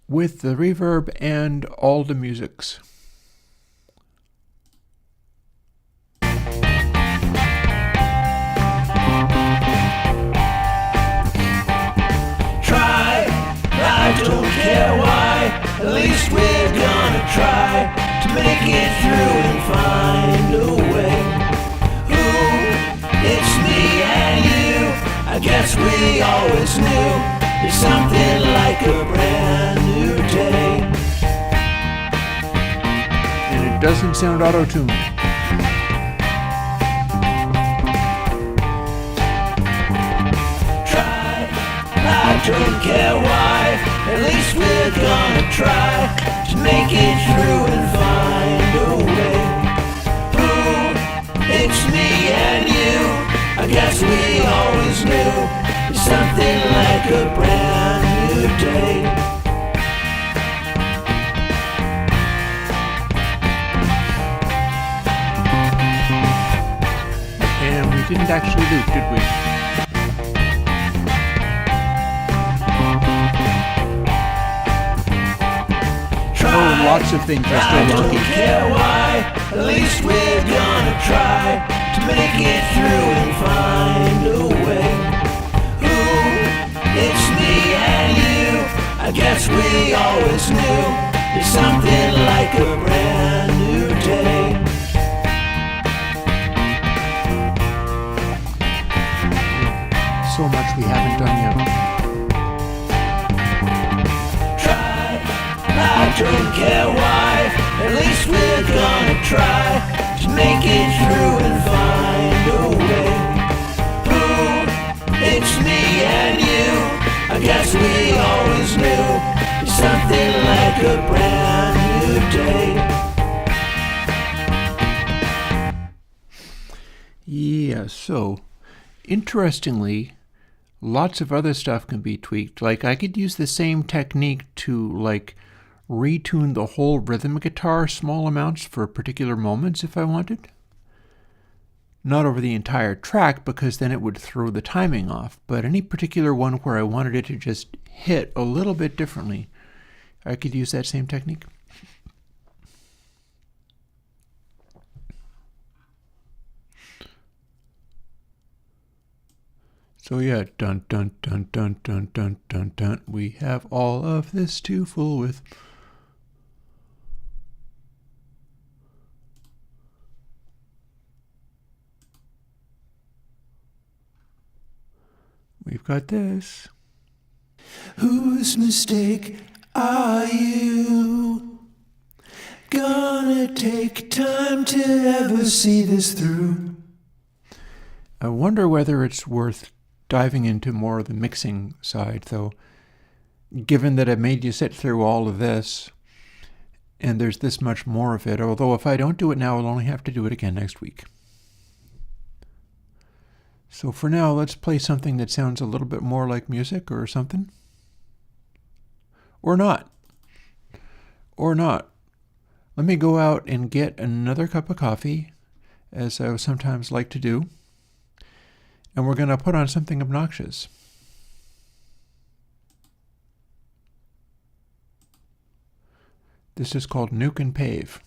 With the reverb and all the musics. I don't care why, at least we're gonna try to make it through and find a way. Ooh, it's me and you, I guess we always knew there's something like a brand new day. And it doesn't sound auto-tuned. I don't care why, at least we're gonna try to make it through and find a way. Ooh, it's me and you, I guess we always knew there's something like a brand new day. And we didn't actually loop, did we? Oh, lots of things are still I wonky. don't care why, at least we're gonna try to make it through and find a way. Ooh, it's me and you, I guess we always knew there's something like a brand new day. So much we haven't done yet. I don't care why, at least we're gonna try to make it through and find a way. Ooh, it's me and you, I guess we always knew there's something like a brand new day. Yeah, so interestingly, lots of other stuff can be tweaked. Like I could use the same technique to like retune the whole rhythm guitar small amounts for particular moments if I wanted. Not over the entire track because then it would throw the timing off, but any particular one where I wanted it to just hit a little bit differently, I could use that same technique. So yeah, dun dun dun dun dun dun dun dun. We have all of this to fool with. We've got this. Whose mistake are you? Gonna take time to ever see this through. I wonder whether it's worth diving into more of the mixing side, though, given that I made you sit through all of this, and there's this much more of it, although if I don't do it now, I'll only have to do it again next week. So for now, let's play something that sounds a little bit more like music or something. Or not. Or not. Let me go out and get another cup of coffee, as I sometimes like to do. And we're going to put on something obnoxious. This is called Nuke and Pave.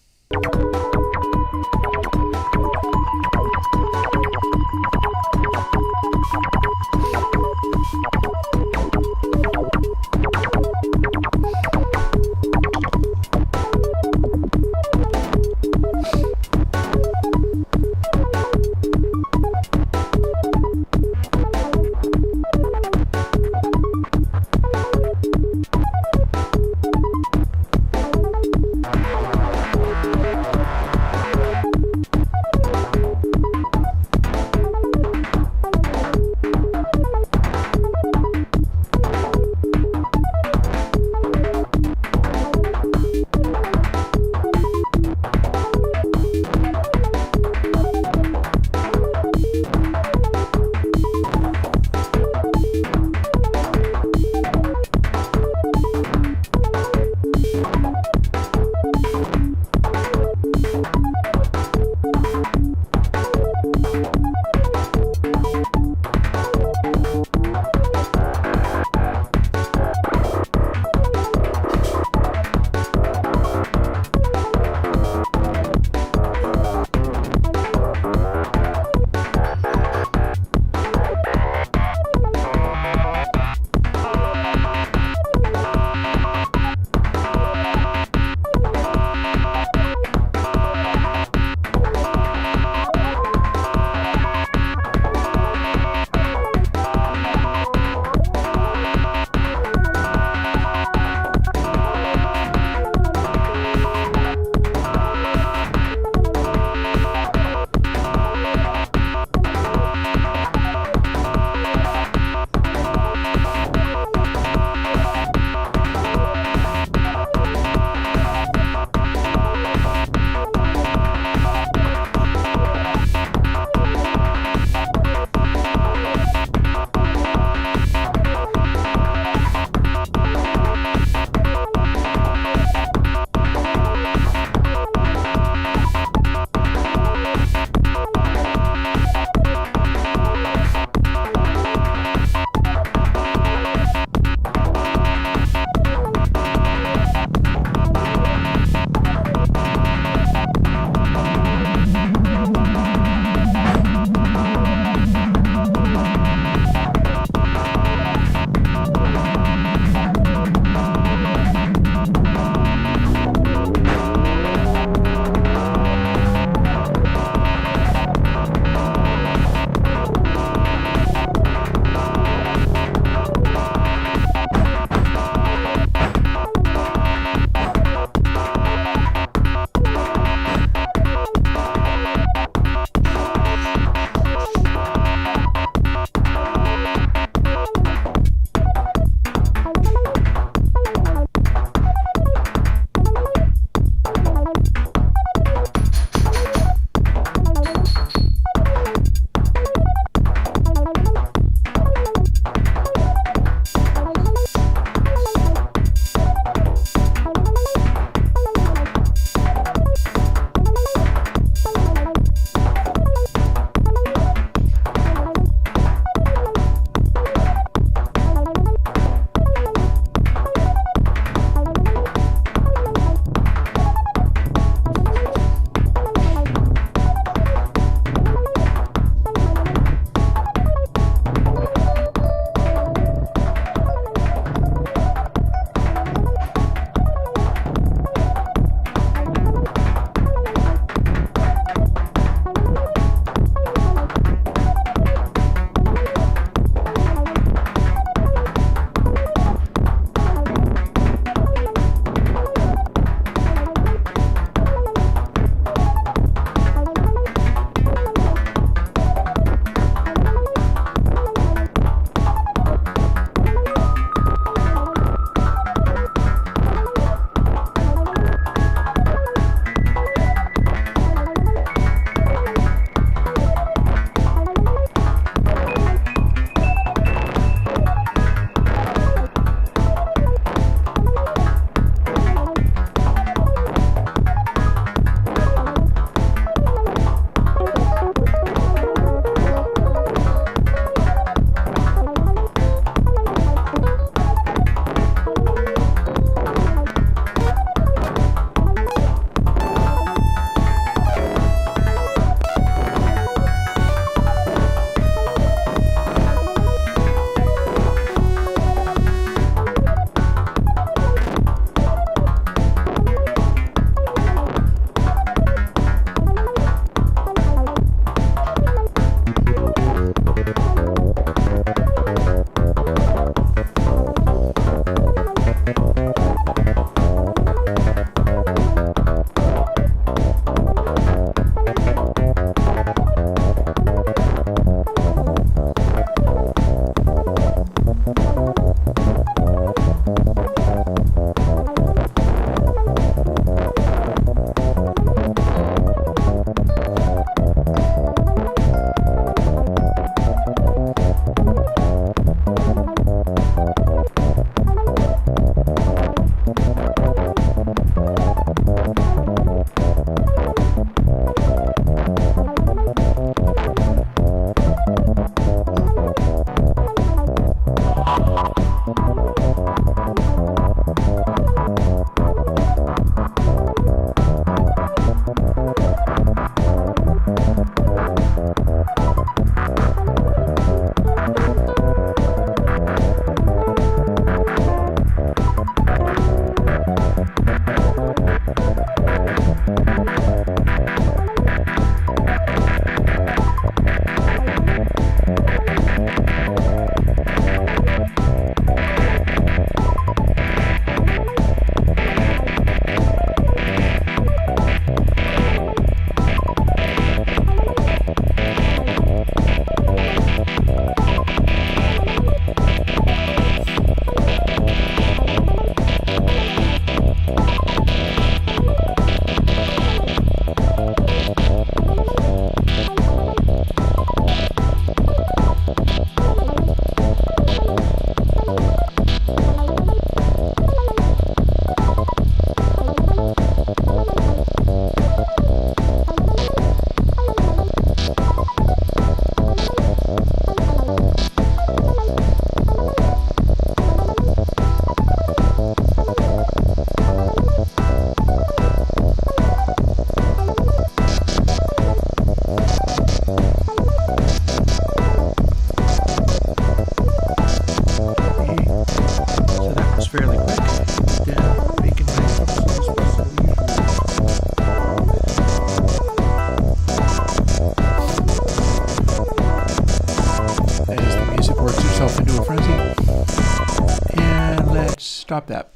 Stop that.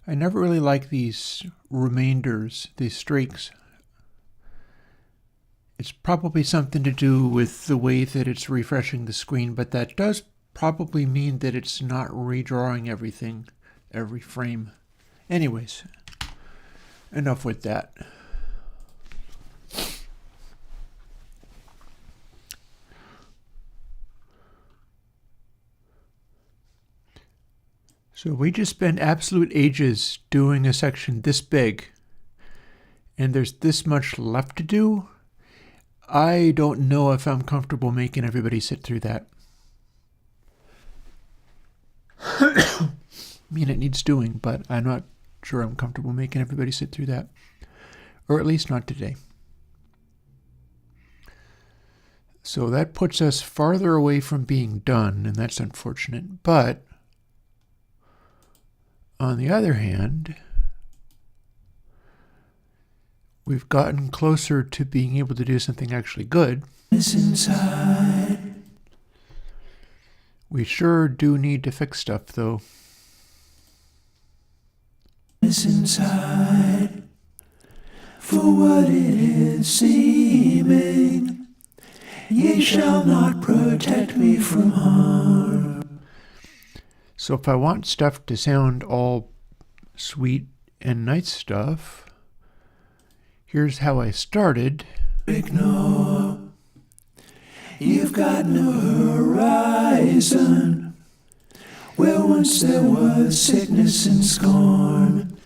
I never really like these remainders, these streaks. It's probably something to do with the way that it's refreshing the screen, but that does probably mean that it's not redrawing everything, every frame. Anyways, enough with that. So we just spent absolute ages doing a section this big, and there's this much left to do. I don't know if I'm comfortable making everybody sit through that. I mean, it needs doing, but I'm not sure I'm comfortable making everybody sit through that. Or at least not today. So that puts us farther away from being done, and that's unfortunate. But on the other hand, we've gotten closer to being able to do something actually good. Inside. We sure do need to fix stuff, though. Inside. For what it is seeming, ye shall not protect me from harm. So if I want stuff to sound all sweet and nice stuff, here's how I started. Ignore. You've got no horizon. Where once there was sickness and scorn.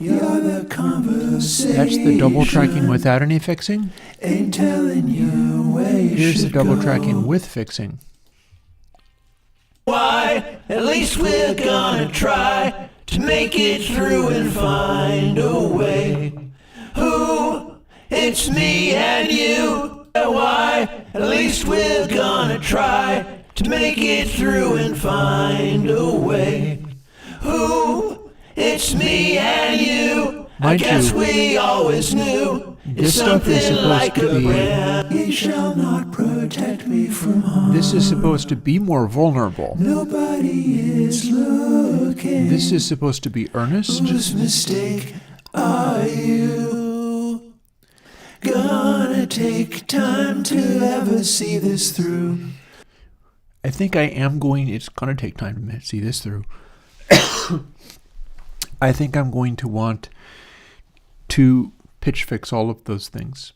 You're the conversation. That's the double tracking without any fixing. Ain't telling you where you Here's the should double go. tracking with fixing. Why? At least we're gonna try to make it through and find a way. Who? It's me and you. Why? At least we're gonna try to make it through and find a way. Who? It's me and you. I Mind guess you, we always knew. this stuff is Something supposed like to a be. brand. Ye shall not protect me from harm. This is supposed to be more vulnerable. Nobody is looking. This is supposed to be earnest. Whose mistake are you? Gonna take time to ever see this through. I think it's going to take time to see this through. I think I'm going to want to pitch fix all of those things.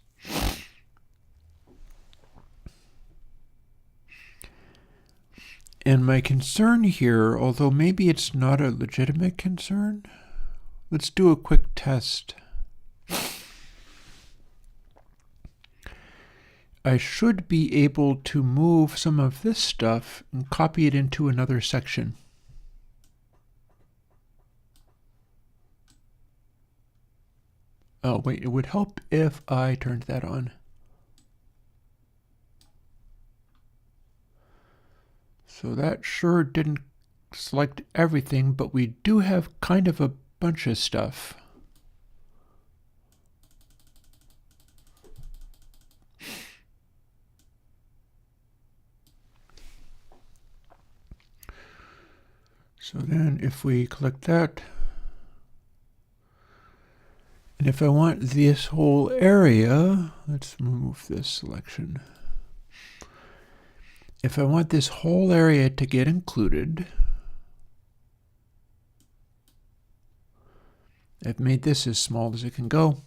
And my concern here, although maybe it's not a legitimate concern, let's do a quick test. I should be able to move some of this stuff and copy it into another section. Oh, wait, it would help if I turned that on. So that sure didn't select everything, but we do have kind of a bunch of stuff. So then if we click that, and if I want this whole area, let's remove this selection. If I want this whole area to get included, I've made this as small as it can go.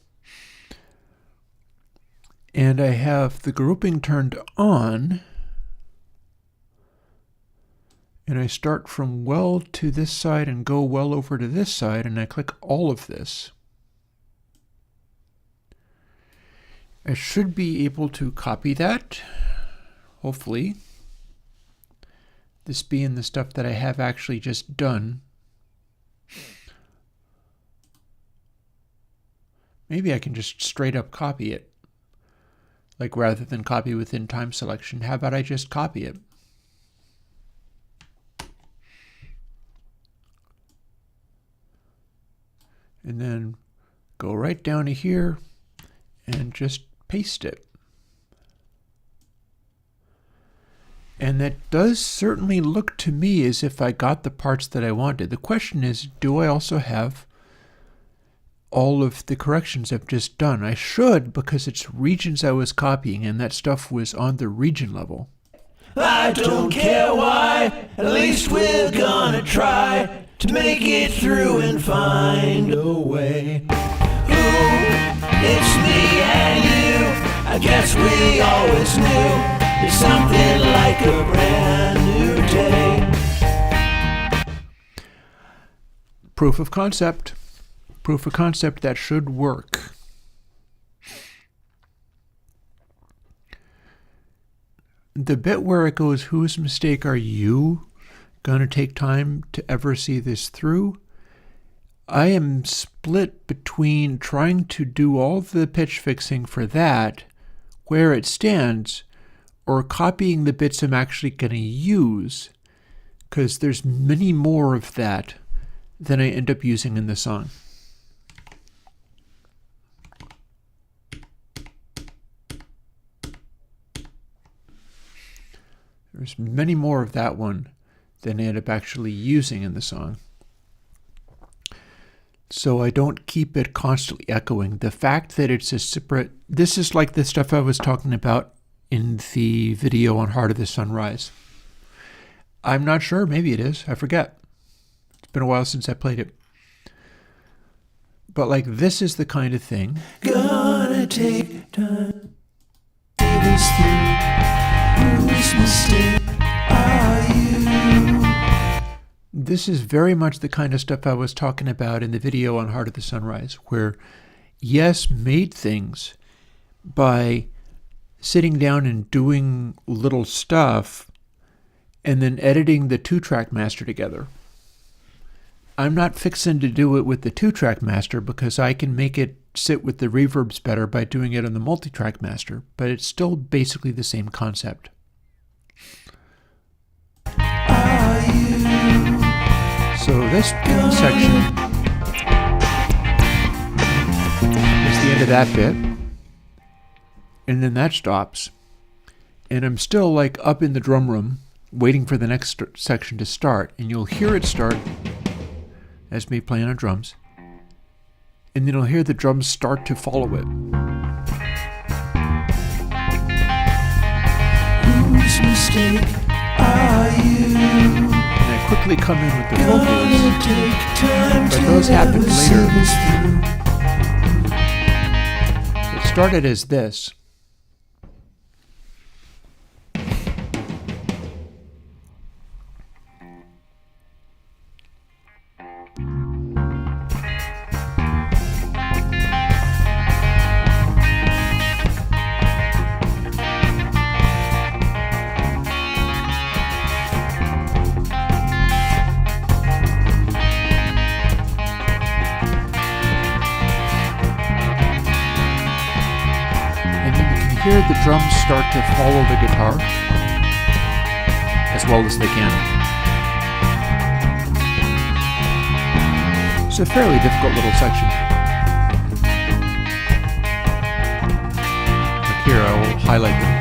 And I have the grouping turned on. And I start from well to this side and go well over to this side, and I click all of this. I should be able to copy that, hopefully. This being the stuff that I have actually just done. Maybe I can just straight up copy it. Like rather than copy within time selection, how about I just copy it? And then go right down to here and just paste it. And that does certainly look to me as if I got the parts that I wanted. The question is, do I also have all of the corrections I've just done? I should, because it's regions I was copying, and that stuff was on the region level. I don't care why, at least we're gonna try to make it through and find a way. Ooh, it's me and you, I guess we always knew there's something like a brand new day. Proof of concept. Proof of concept that should work. The bit where it goes, whose mistake are you going to take time to ever see this through? I am split between trying to do all the pitch fixing for that, where it stands, or copying the bits I'm actually going to use, because there's many more of that than I end up using in the song. There's many more of that one than I end up actually using in the song. So I don't keep it constantly echoing. The fact that it's a separate, this is like the stuff I was talking about in the video on Heart of the Sunrise. I'm not sure, maybe it is, I forget. It's been a while since I played it. But like this is the kind of thing. Gonna take time to this through. Whose mistake are you? This is very much the kind of stuff I was talking about in the video on Heart of the Sunrise, where Yes made things by sitting down and doing little stuff and then editing the 2-track master together. I'm not fixing to do it with the 2-track master because I can make it sit with the reverbs better by doing it on the multi-track master, but it's still basically the same concept. So this section is the end of that bit, and then that stops, and I'm still like up in the drum room waiting for the next section to start, and you'll hear it start as me playing on drums, and then you'll hear the drums start to follow it. Whose mistake are you? And I quickly come in with the vocals, but those happen later. It started as this. Here the drums start to follow the guitar as well as they can. It's a fairly difficult little section. Like here, I will highlight them.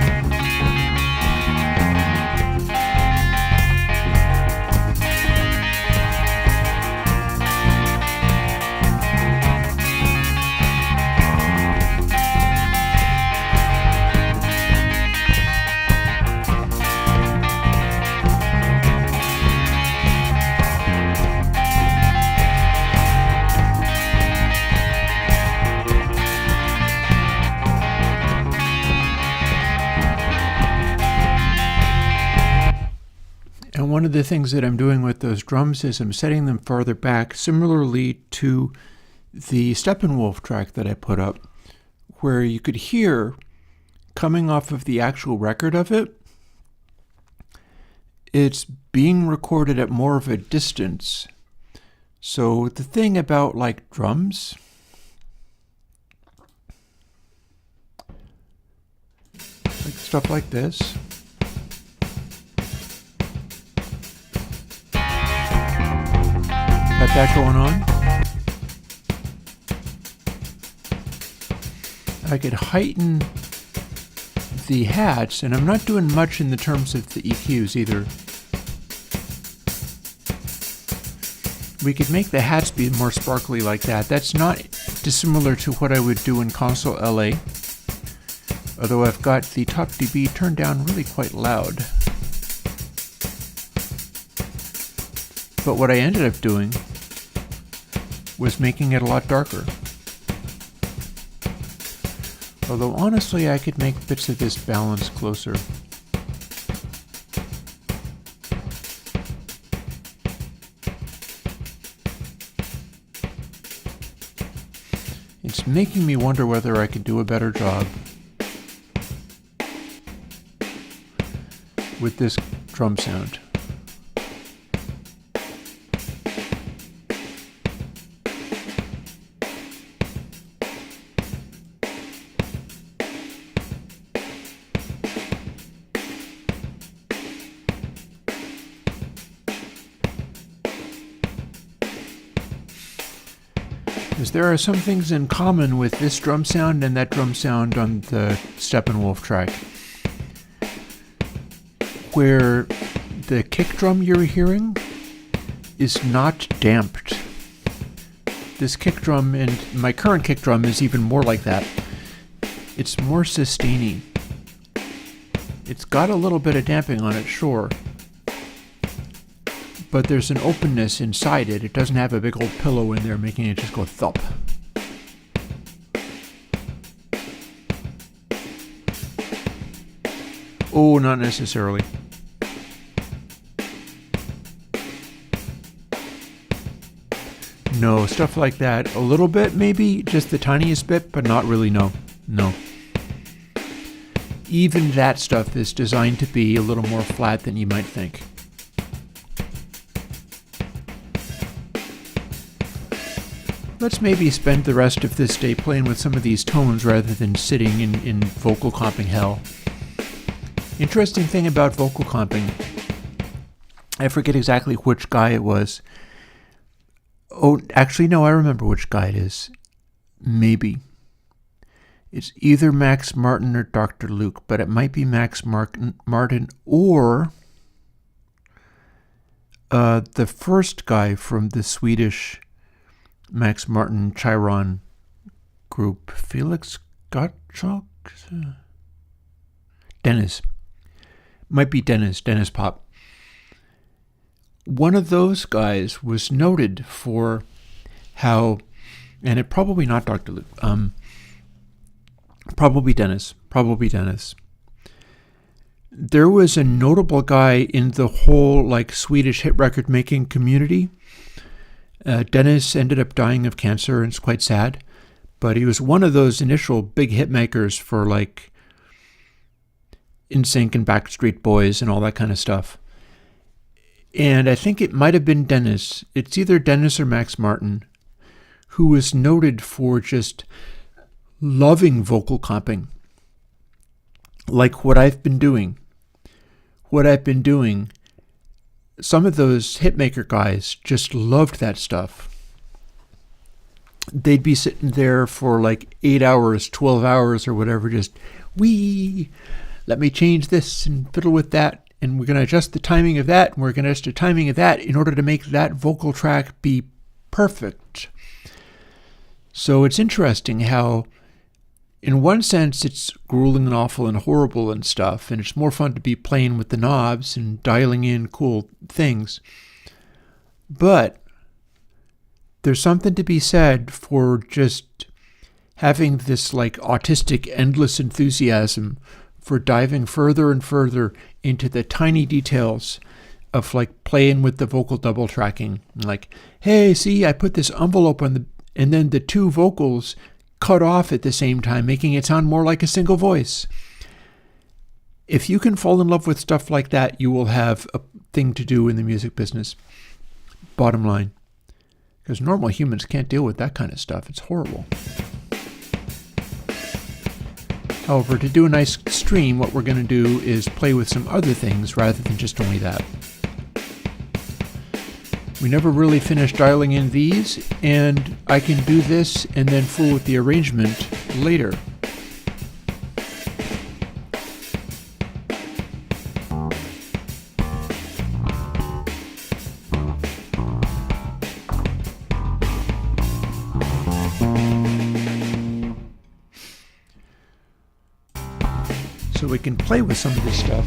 And one of the things that I'm doing with those drums is I'm setting them farther back, similarly to the Steppenwolf track that I put up, where you could hear, coming off of the actual record of it, it's being recorded at more of a distance. So the thing about like drums, like stuff like this, got that going on. I could heighten the hats, and I'm not doing much in the terms of the EQs either. We could make the hats be more sparkly like that. That's not dissimilar to what I would do in ConsoleLA, although I've got the top dB turned down really quite loud. But what I ended up doing was making it a lot darker. Although honestly, I could make bits of this balance closer. It's making me wonder whether I could do a better job with this drum sound. There are some things in common with this drum sound and that drum sound on the Steppenwolf track, where the kick drum you're hearing is not damped. This kick drum, and my current kick drum, is even more like that. It's more sustaining. It's got a little bit of damping on it, sure, but there's an openness inside it. It doesn't have a big old pillow in there making it just go thump. Oh, not necessarily. No, stuff like that. A little bit, maybe, just the tiniest bit, but not really, no. No. Even that stuff is designed to be a little more flat than you might think. Let's maybe spend the rest of this day playing with some of these tones rather than sitting in vocal comping hell. Interesting thing about vocal comping, I forget exactly which guy it was. Oh, actually, no, I remember which guy it is. Maybe. It's either Max Martin or Dr. Luke, but it might be Max Martin or the first guy from the Swedish Max Martin Chiron group, Felix Gottschalk? Dennis. Might be Dennis Pop. One of those guys was noted for how, and it probably not Dr. Luke, probably Dennis. There was a notable guy in the whole like Swedish hit record making community. Dennis ended up dying of cancer, and it's quite sad. But he was one of those initial big hit makers for like NSYNC and Backstreet Boys and all that kind of stuff. And I think it might have been Dennis. It's either Dennis or Max Martin, who was noted for just loving vocal comping. Like what I've been doing. Some of those hitmaker guys just loved that stuff. they'd be sitting there for like 8 hours, 12 hours or whatever, just, let me change this and fiddle with that, and we're going to adjust the timing of that, and we're going to adjust the timing of that in order to make that vocal track be perfect. So it's interesting how, in one sense, it's grueling and awful and horrible and stuff, and it's more fun to be playing with the knobs and dialing in cool things. But there's something to be said for just having this like autistic endless enthusiasm for diving further and further into the tiny details of like playing with the vocal double tracking. Like, hey, see, I put this envelope on and then the two vocals cut off at the same time, making it sound more like a single voice. If you can fall in love with stuff like that, you will have a thing to do in the music business. Bottom line. Because normal humans can't deal with that kind of stuff. It's horrible. However, to do a nice stream, what we're going to do is play with some other things rather than just only that. We never really finished dialing in these, and I can do this and then fool with the arrangement later. So we can play with some of this stuff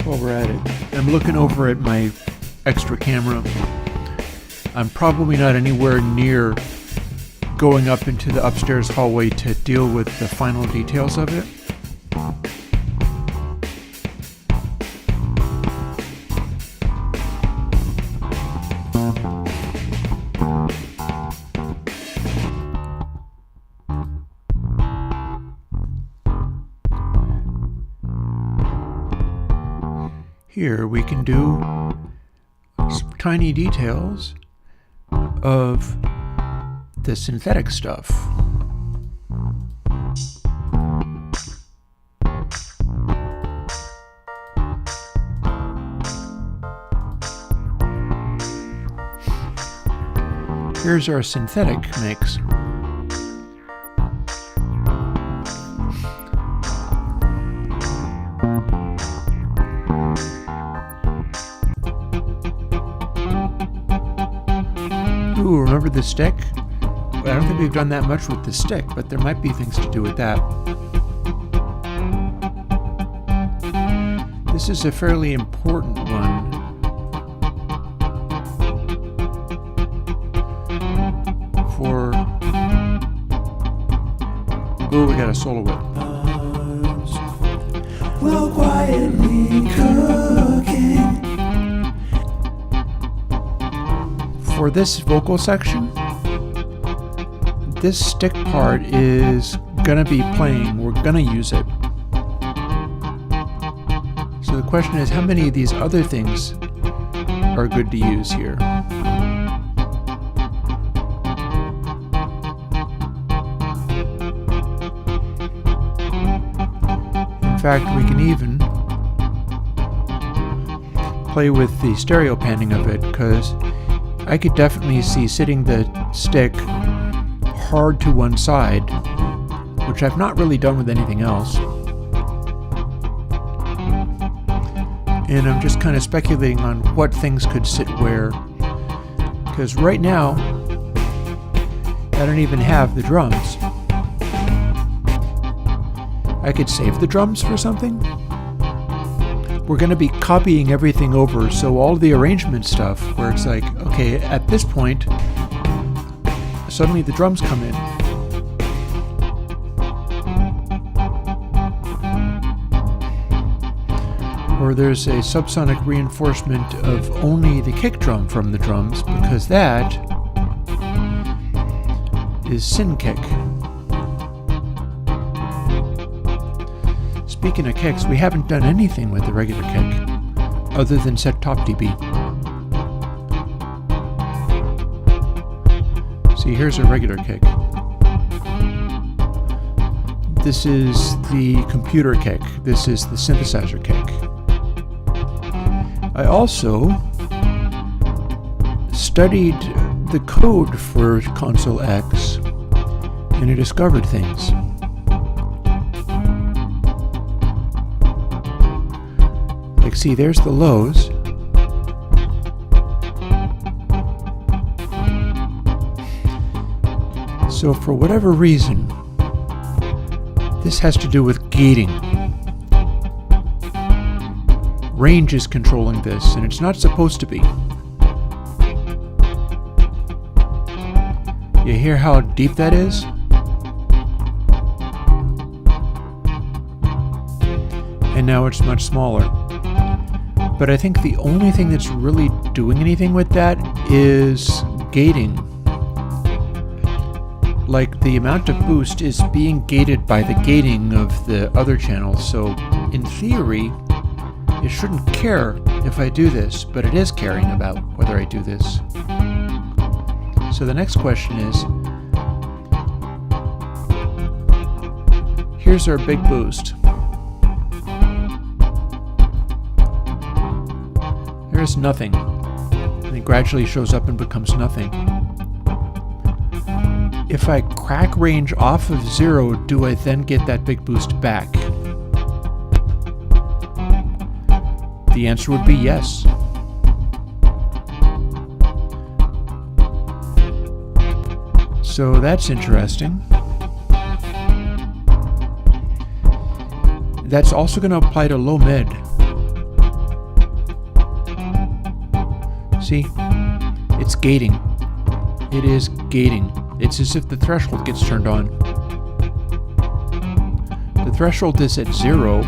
while we're at it. I'm looking over at my extra camera. I'm probably not anywhere near going up into the upstairs hallway to deal with the final details of it. Here we can do some tiny details of the synthetic stuff. Here's our synthetic mix. Ooh, remember the stick? Well, I don't think we've done that much with the stick, but there might be things to do with that. This is a fairly important one. Ooh, we got a solo whip. While quietly cooking. For this vocal section, this stick part is gonna be playing. We're gonna use it. So the question is, how many of these other things are good to use here? In fact, we can even play with the stereo panning of it, because I could definitely see sitting the stick hard to one side, which I've not really done with anything else. And I'm just kind of speculating on what things could sit where, because right now I don't even have the drums. I could save the drums for something. We're going to be copying everything over, so all the arrangement stuff where it's like, okay, at this point suddenly the drums come in. Or there's a subsonic reinforcement of only the kick drum from the drums, because that is syn kick. Speaking of kicks, we haven't done anything with the regular kick other than set top dB. See, here's a regular kick. This is the computer kick. This is the synthesizer kick. I also studied the code for ConsoleX, and I discovered things. Like, see, there's the lows. So for whatever reason, this has to do with gating. Range is controlling this, and it's not supposed to be. You hear how deep that is? And now it's much smaller. But I think the only thing that's really doing anything with that is gating. Like, the amount of boost is being gated by the gating of the other channels, so in theory, it shouldn't care if I do this, but it is caring about whether I do this. So the next question is, here's our big boost. There's nothing, and it gradually shows up and becomes nothing. If I crack range off of 0, do I then get that big boost back? The answer would be yes. So that's interesting. That's also going to apply to low mid. See? It's gating. It is gating. It's as if the threshold gets turned on. The threshold is at 0,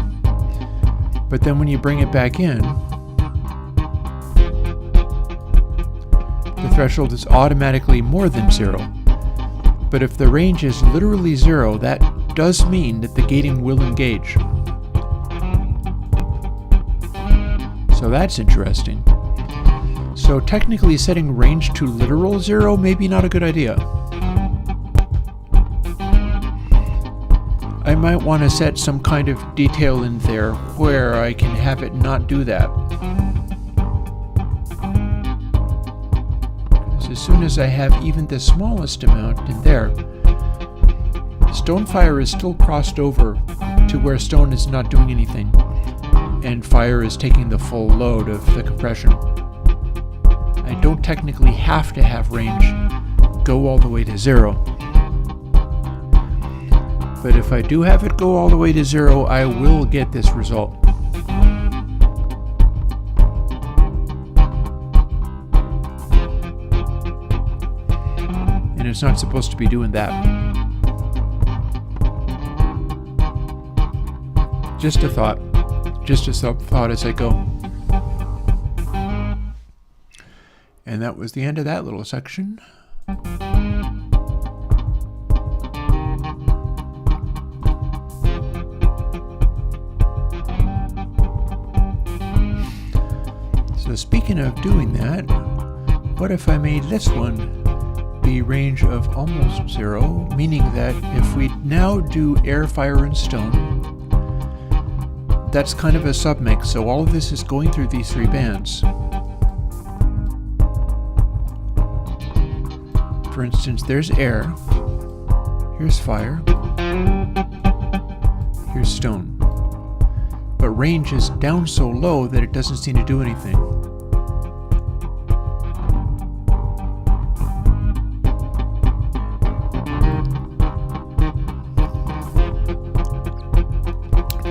but then when you bring it back in, the threshold is automatically more than 0. But if the range is literally 0, that does mean that the gating will engage. So that's interesting. So technically setting range to literal 0 may be not a good idea. I might want to set some kind of detail in there where I can have it not do that. Because as soon as I have even the smallest amount in there, Stonefire is still crossed over to where Stone is not doing anything, and Fire is taking the full load of the compression. I don't technically have to have range go all the way to 0. But if I do have it go all the way to 0, I will get this result. And it's not supposed to be doing that. Just a thought. Just a thought as I go. And that was the end of that little section. So speaking of doing that, what if I made this one be range of almost 0, meaning that if we now do air, fire, and stone, that's kind of a submix, so all of this is going through these 3 bands. For instance, there's air, here's fire, here's stone. But range is down so low that it doesn't seem to do anything.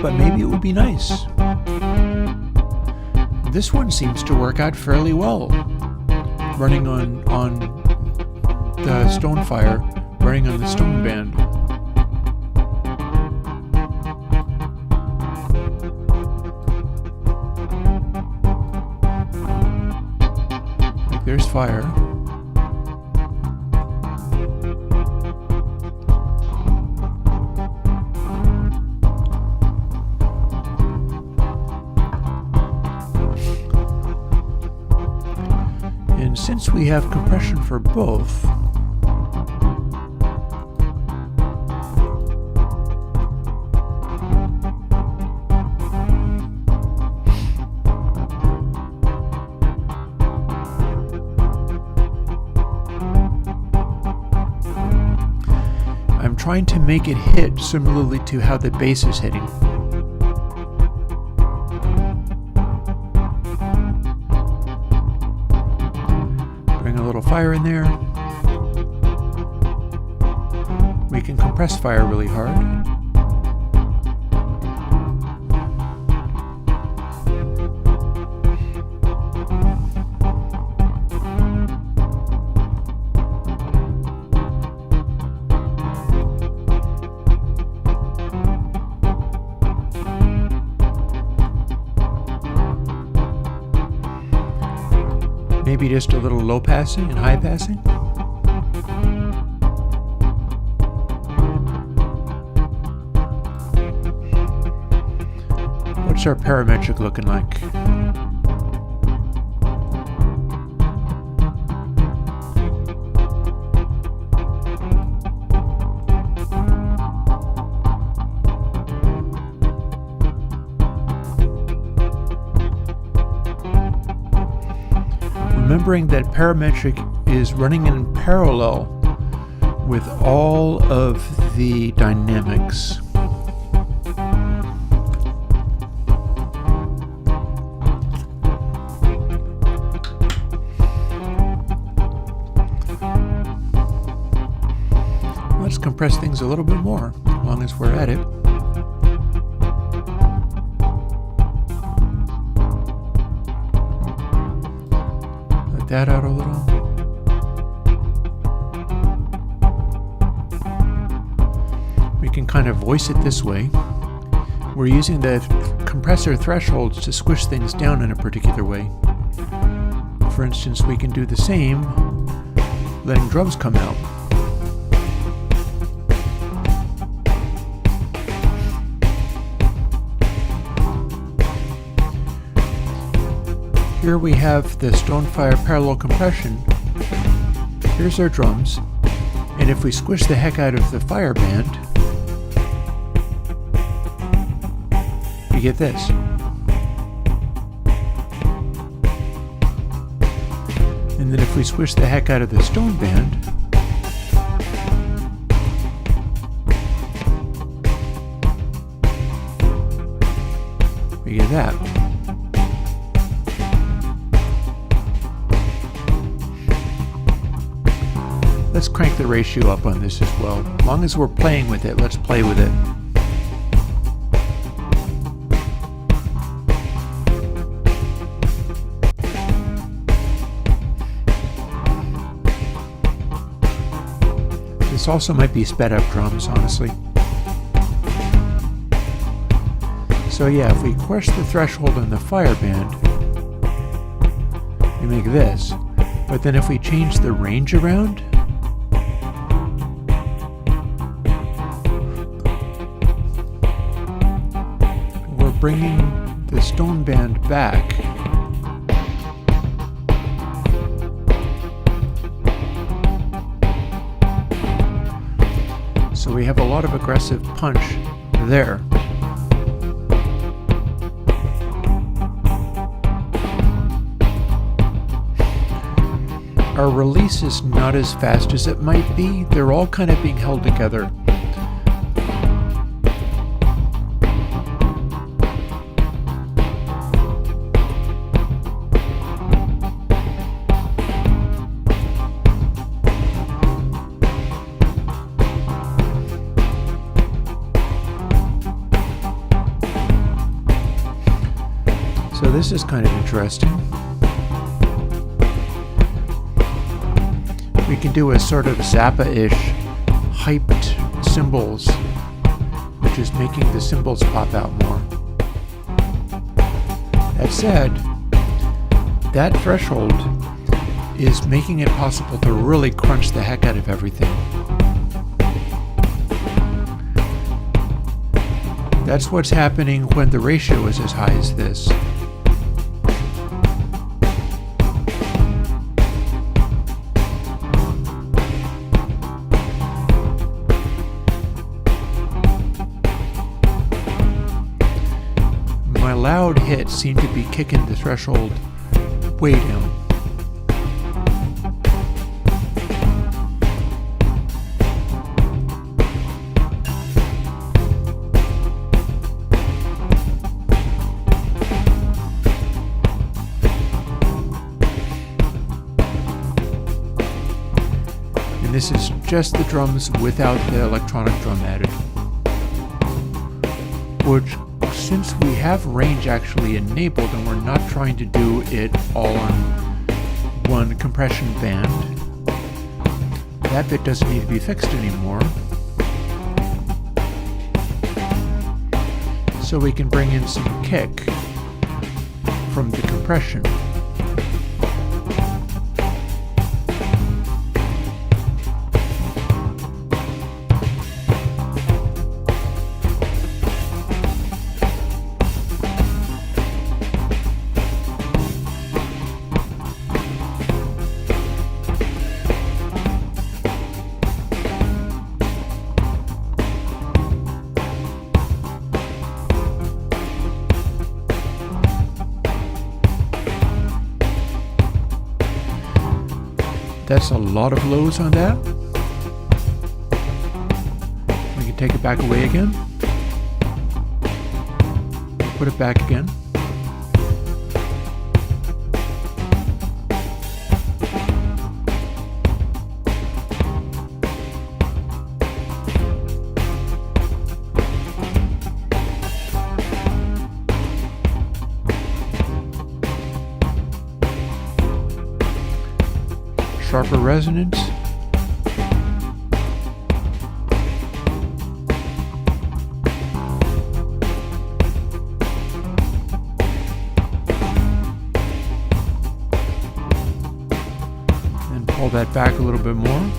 But maybe it would be nice. This one seems to work out fairly well. Running on the Stonefire, running on the stone band. Like there's fire. And since we have compression for both, trying to make it hit similarly to how the bass is hitting. Bring a little fire in there. We can compress fire really hard. Maybe just a little low passing and high passing. What's our parametric looking like? Remembering that parametric is running in parallel with all of the dynamics. Let's compress things a little bit more, as long as we're at it. That out a little. We can kind of voice it this way. We're using the compressor thresholds to squish things down in a particular way. For instance, we can do the same, letting drums come out. Here we have the Stonefire parallel compression. Here's our drums, and if we squish the heck out of the fire band, we get this. And then if we squish the heck out of the stone band, we get that. Let's crank the ratio up on this as well. As long as we're playing with it, let's play with it. This also might be sped up drums, honestly. So yeah, if we crush the threshold in the fire band, we make this. But then if we change the range around, bringing the stone band back. So we have a lot of aggressive punch there. Our release is not as fast as it might be. They're all kind of being held together. So this is kind of interesting. We can do a sort of Zappa-ish hyped cymbals, which is making the cymbals pop out more. That said, that threshold is making it possible to really crunch the heck out of everything. That's what's happening when the ratio is as high as this. My loud hits seem to be kicking the threshold way down. And this is just the drums without the electronic drum added. Which, since we have range actually enabled and we're not trying to do it all on one compression band, that bit doesn't need to be fixed anymore. So we can bring in some kick from the compression. That's a lot of lows on that. We can take it back away again. Put it back again. Sharper resonance. And pull that back a little bit more.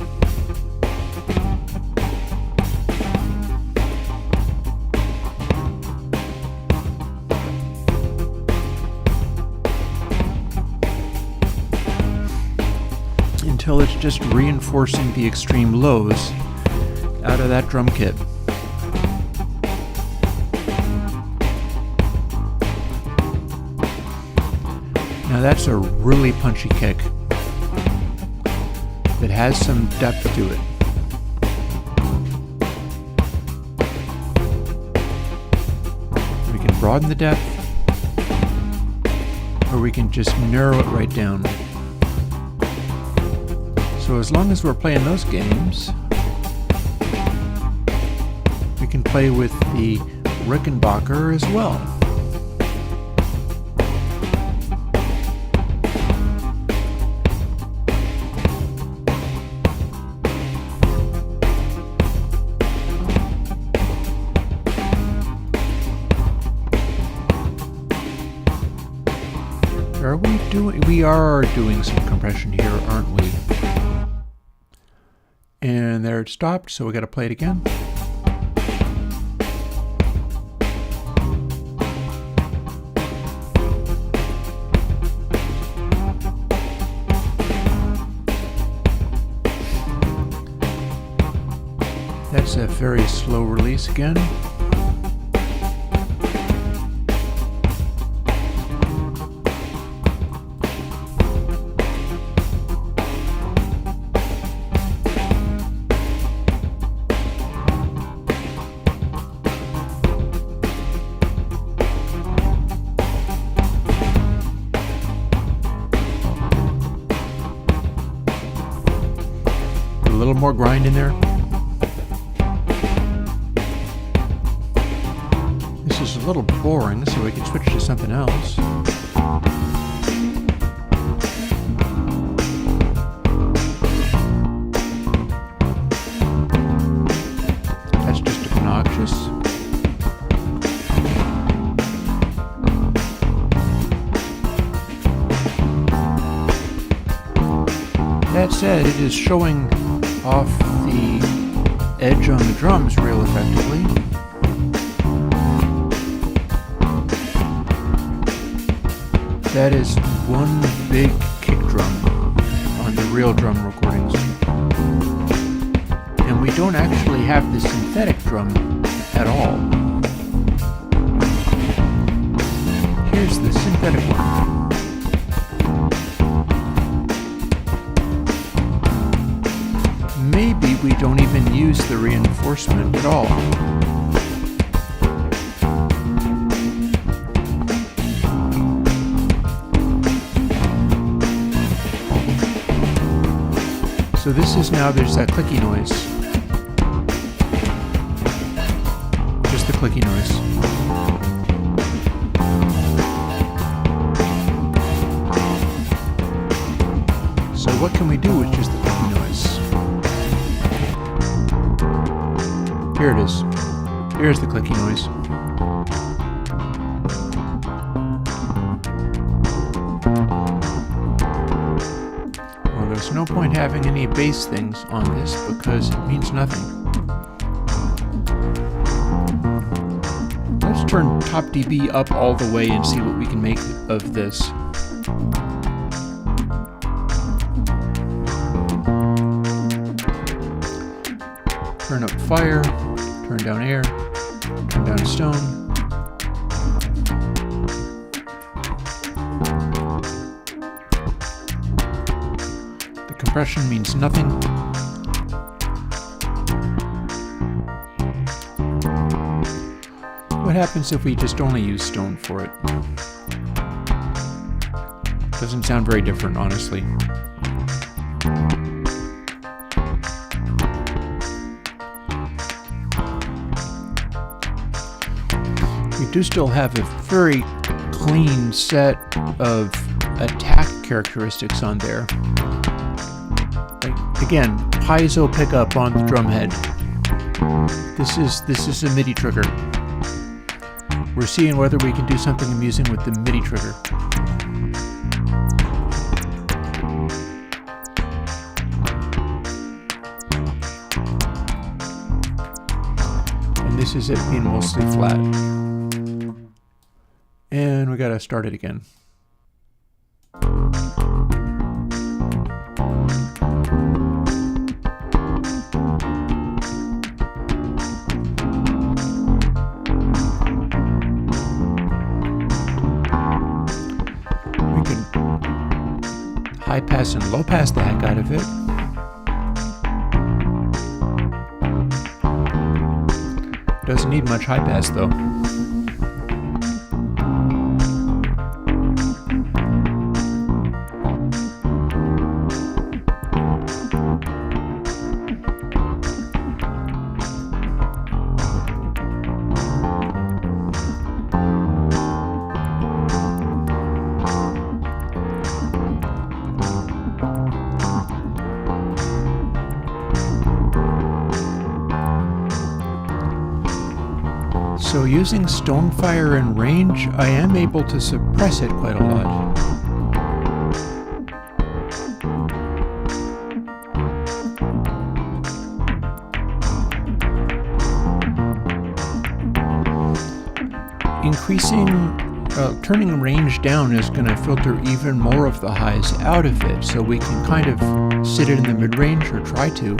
Until it's just reinforcing the extreme lows out of that drum kit. Now that's a really punchy kick that has some depth to it. We can broaden the depth, or we can just narrow it right down. So as long as we're playing those games, we can play with the Rickenbacker as well. We are doing some compression here, aren't we? And there it stopped, so we got to play it again. That's a very slow release again. A little more grind in there. This is a little boring, so we can switch to something else. That's just obnoxious. That said, it is showing off the edge on the drums real effectively. That is one big kick drum on the real drum recordings. And we don't actually have the synthetic drum at all. Here's the synthetic one. Maybe we don't even use the reinforcement at all. So So this is now, there's that clicky noise. Just the clicky noise. So what can we do with just the clicky noise? Here it is. Here's the clicky noise. Well, there's no point having any bass things on this because it means nothing. Let's turn top dB up all the way and see what we can make of this. Turn up fire, turn down air, turn down stone. The compression means nothing. What happens if we just only use stone for it? Doesn't sound very different, honestly. We do still have a very clean set of attack characteristics on there. Like, again, piezo pickup on the drum head. This is a MIDI trigger. We're seeing whether we can do something amusing with the MIDI trigger. And this is it being mostly flat. And we gotta start it again. We can high pass and low pass the heck out of it. Doesn't need much high pass though. So using Stonefire in range, I am able to suppress it quite a lot. Turning range down is going to filter even more of the highs out of it, so we can kind of sit it in the mid-range, or try to.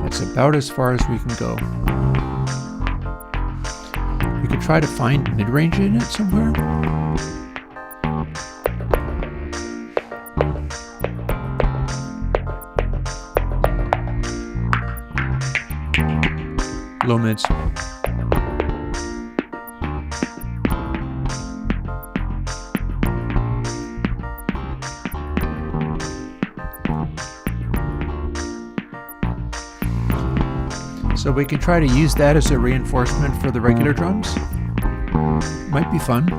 That's about as far as we can go. We could try to find mid-range in it somewhere. Low mids. So we can try to use that as a reinforcement for the regular drums. Might be fun.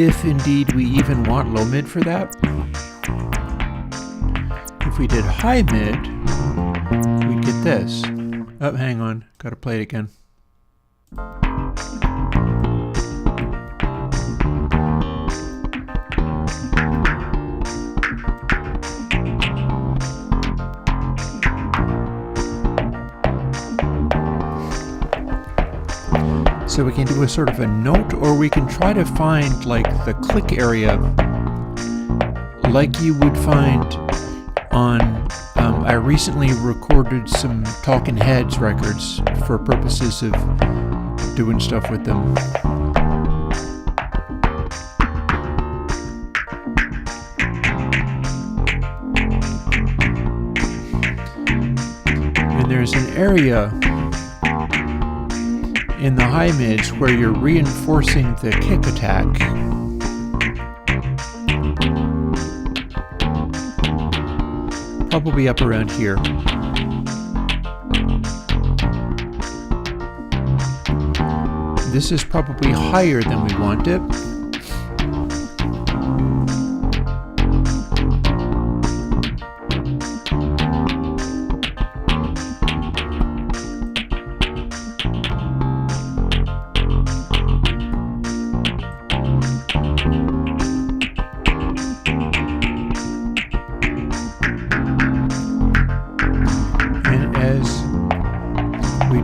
If indeed we even want low mid for that. If we did high mid, we'd get this. Oh, hang on, gotta play it again. So we can do a sort of a note, or we can try to find like the click area like you would find on, I recently recorded some Talking Heads records for purposes of doing stuff with them. there's an area in the high mids where you're reinforcing the kick attack. Probably up around here. This is probably higher than we want it.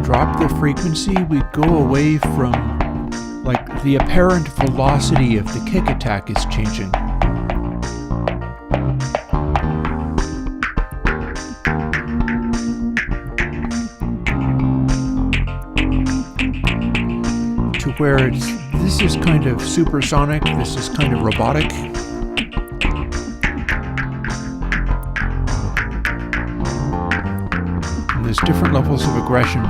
Drop the frequency, we go away from, like, the apparent velocity of the kick attack is changing. To where this is kind of supersonic, this is kind of robotic. And there's different levels of aggression.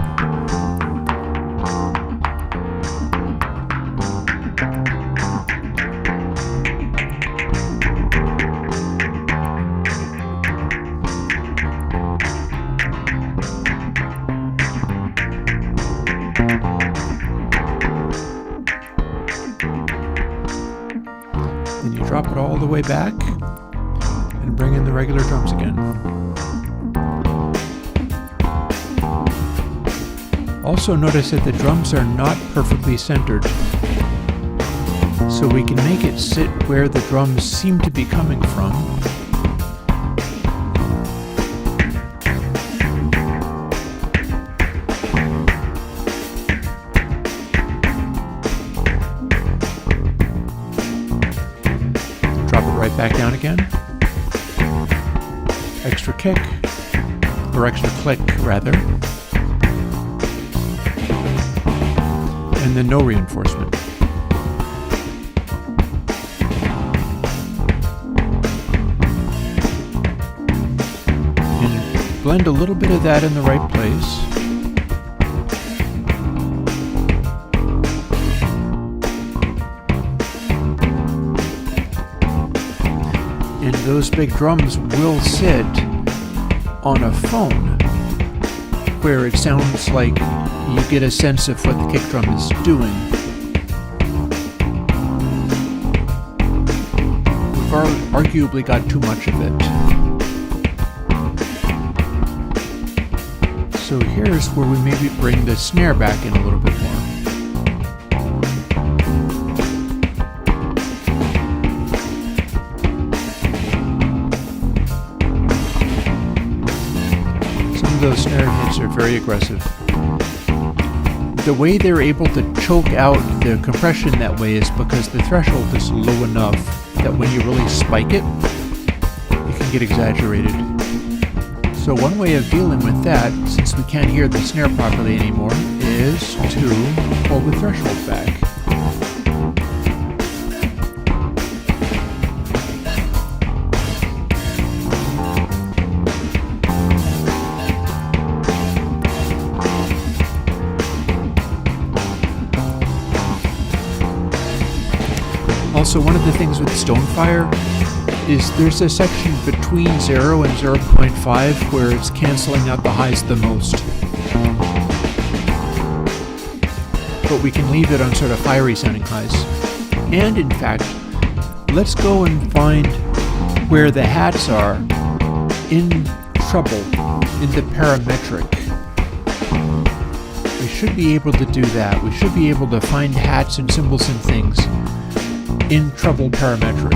Then you drop it all the way back and bring in the regular drums again. Also notice that the drums are not perfectly centered, so we can make it sit where the drums seem to be coming from. Right back down again. Extra kick, or extra click rather. And then no reinforcement. And blend a little bit of that in the right place. And those big drums will sit on a phone where it sounds like you get a sense of what the kick drum is doing. We've arguably got too much of it. So here's where we maybe bring the snare back in a little bit more. Those snare hits are very aggressive. The way they're able to choke out the compression that way is because the threshold is low enough that when you really spike it, it can get exaggerated. So one way of dealing with that, since we can't hear the snare properly anymore, is to pull the threshold back. Also, one of the things with Stonefire is there's a section between 0 and 0.5 where it's canceling out the highs the most. But we can leave it on sort of fiery sounding highs. And in fact, let's go and find where the hats are in treble, in the parametric. We should be able to do that. We should be able to find hats and cymbals and things in treble parametric.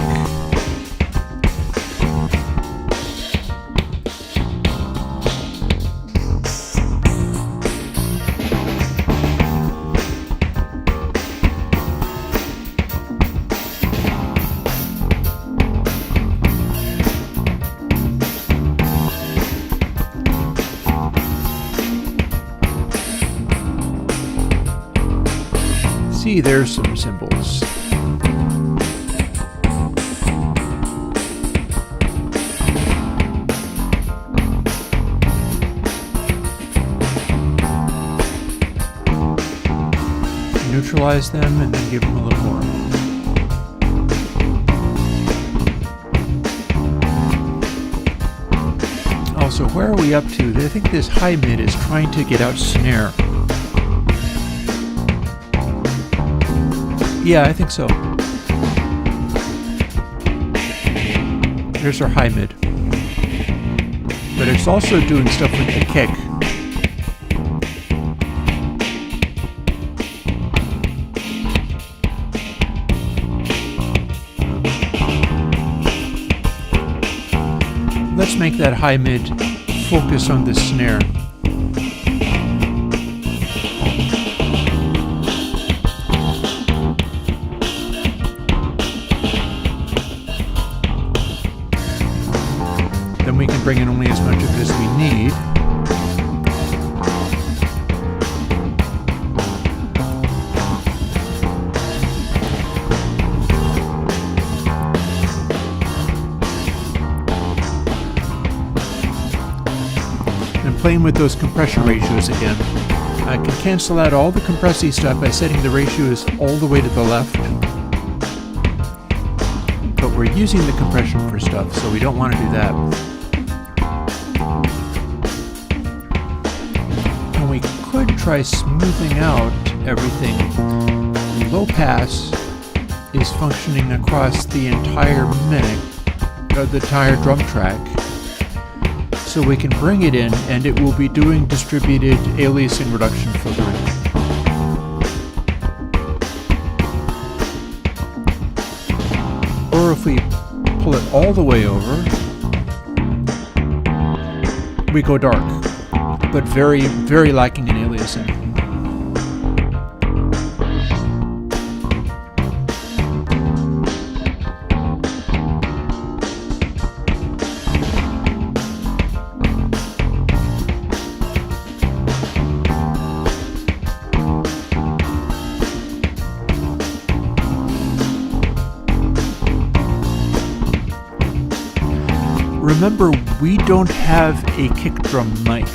See, there's some cymbals. neutralize them and then give them a little more. Also, where are we up to? I think this high mid is trying to get out snare. Yeah, I think so. There's our high mid. But it's also doing stuff with the kick. Let's make that high mid focus on the snare. Then we can bring in only as much of it as we need. Playing with those compression ratios again. I can cancel out all the compressy stuff by setting the ratios all the way to the left. But we're using the compression for stuff, so we don't want to do that. And we could try smoothing out everything. Low pass is functioning across the entire the entire drum track. So we can bring it in and it will be doing distributed aliasing reduction filtering. Or if we pull it all the way over, we go dark, but very, very lacking in aliasing. Remember, we don't have a kick drum mic.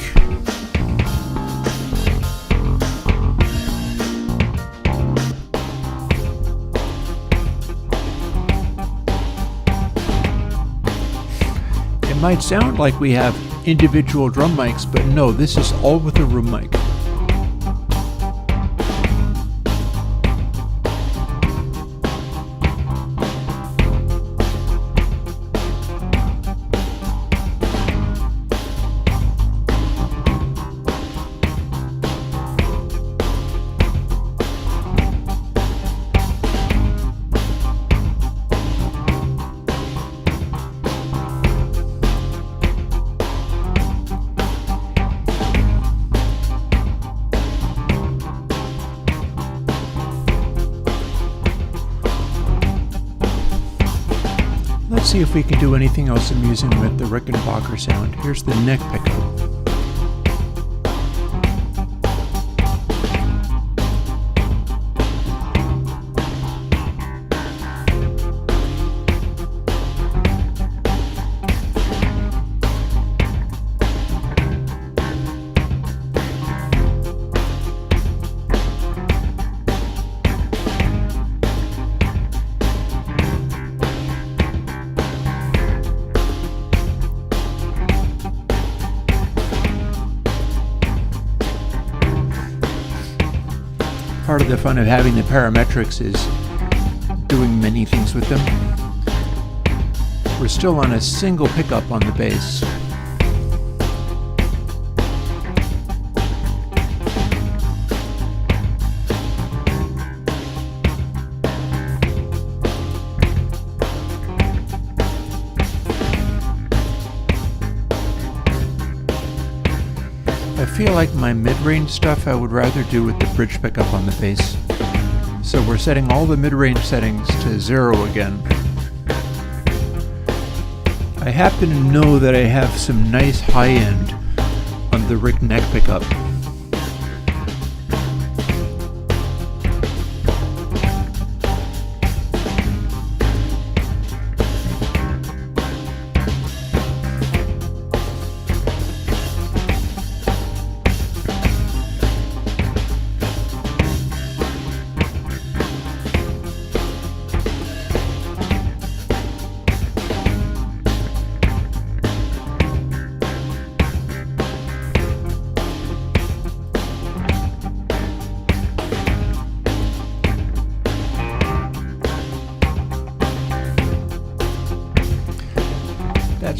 It might sound like we have individual drum mics, but no, this is all with a room mic. Let's see if we can do anything else amusing with the Rickenbacker sound. Here's the neck pickup. Part of the fun of having the parametrics is doing many things with them. We're still on a single pickup on the bass. I feel like my mid-range stuff I would rather do with the bridge pickup on the bass. So we're setting all the mid-range settings to 0 again. I happen to know that I have some nice high-end on the Rick neck pickup.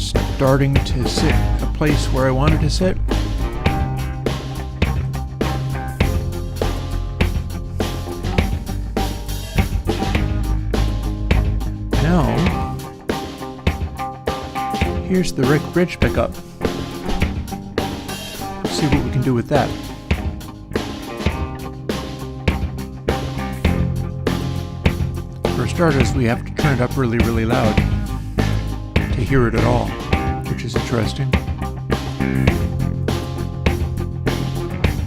starting to sit a place where I wanted to sit. Now, here's the Rick bridge pickup. Let's see what we can do with that. For starters, we have to turn it up really, really loud to hear it at all, which is interesting.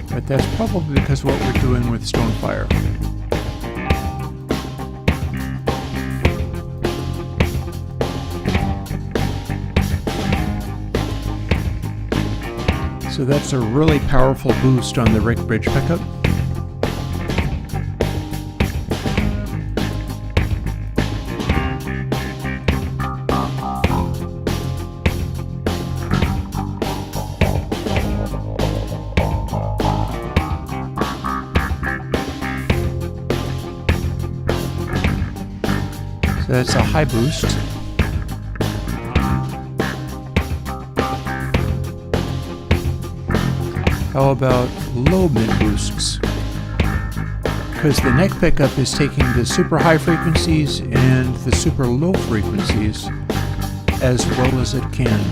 But that's probably because of what we're doing with Stonefire. So that's a really powerful boost on the Rick bridge pickup. So that's a high boost. How about low mid boosts? Because the neck pickup is taking the super high frequencies and the super low frequencies as well as it can.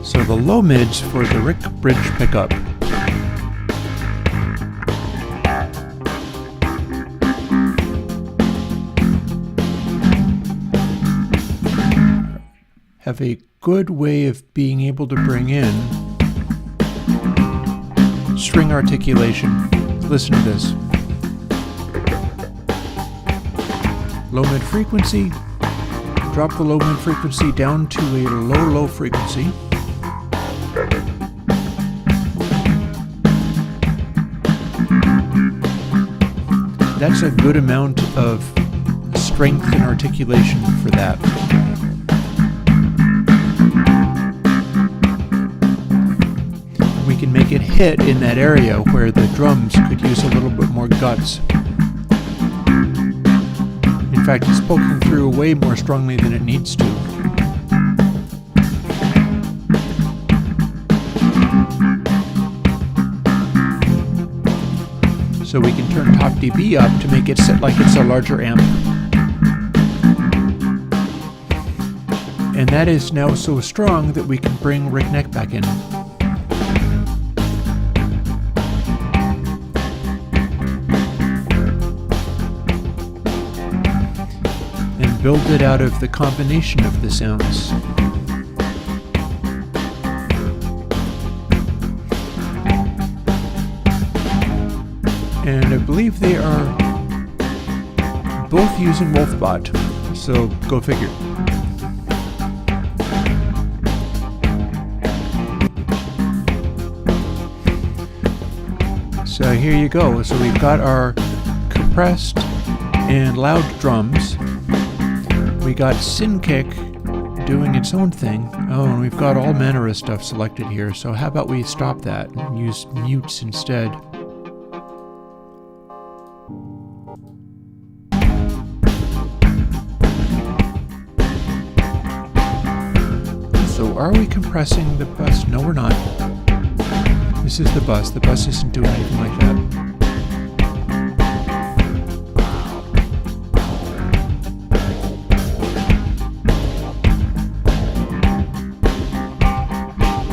So the low mids for the Rick bridge pickup have a good way of being able to bring in string articulation. Listen to this. Low mid frequency, drop the low mid frequency down to a low frequency. That's a good amount of strength and articulation for that. We can make it hit in that area where the drums could use a little bit more guts. In fact, it's poking through way more strongly than it needs to. So we can turn top dB up to make it sit like it's a larger amp. And that is now so strong that we can bring Rick neck back in. And build it out of the combination of the sounds. And I believe they are both using Wolfbot, so go figure. So here you go. So we've got our compressed and loud drums. We got SynKick doing its own thing. Oh, and we've got all manner of stuff selected here. So how about we stop that and use mutes instead? So are we compressing the bus? No, we're not. This is the bus. The bus isn't doing anything like that.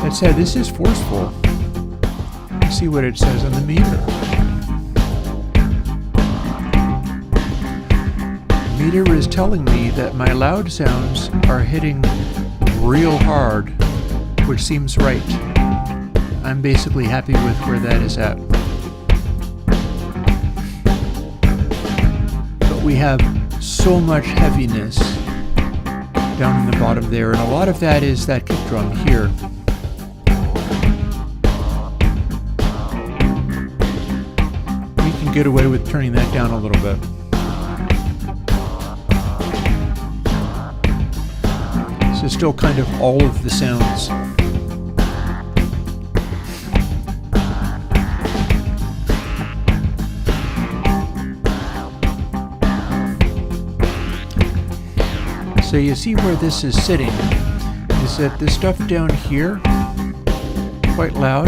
That said, this is forceful. Let's see what it says on the meter. The meter is telling me that my loud sounds are hitting real hard, which seems right. I'm basically happy with where that is at. But we have so much heaviness down in the bottom there, and a lot of that is that kick drum here. We can get away with turning that down a little bit. So still kind of all of the sounds. So you see where this is sitting, is that the stuff down here, quite loud.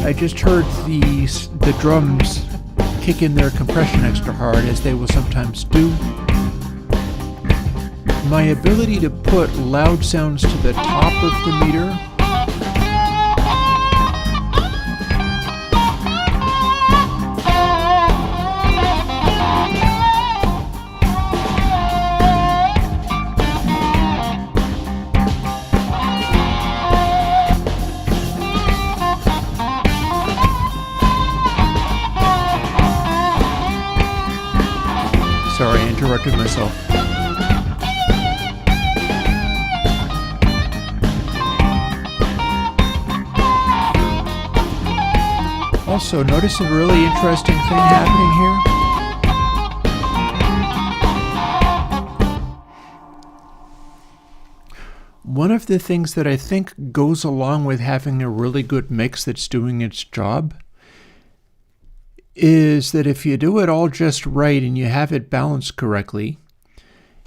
I just heard the drums kick in their compression extra hard, as they will sometimes do. My ability to put loud sounds to the top of the meter Sorry, I interrupted myself. Also, notice a really interesting thing happening here. One of the things that I think goes along with having a really good mix that's doing its job is that if you do it all just right and you have it balanced correctly,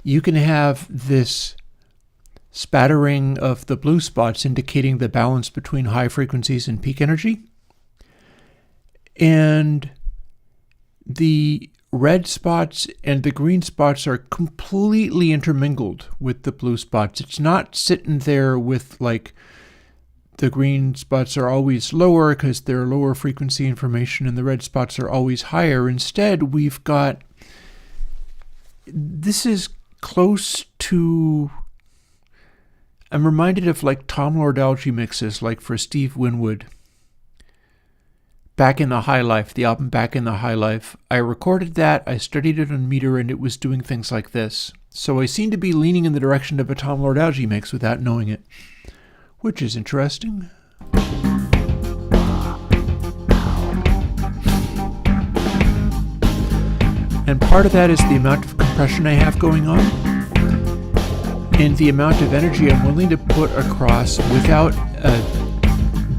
you can have this spattering of the blue spots indicating the balance between high frequencies and peak energy. And the red spots and the green spots are completely intermingled with the blue spots. It's not sitting there with like the green spots are always lower because they're lower frequency information and the red spots are always higher. Instead, we've got, this is close to, I'm reminded of like Tom Lord algae mixes, like for Steve Winwood. Back in the High Life, the album Back in the High Life. I recorded that, I studied it on meter, and it was doing things like this. So I seem to be leaning in the direction of a Tom Lord algae mix without knowing it, which is interesting. And part of that is the amount of compression I have going on and the amount of energy I'm willing to put across without a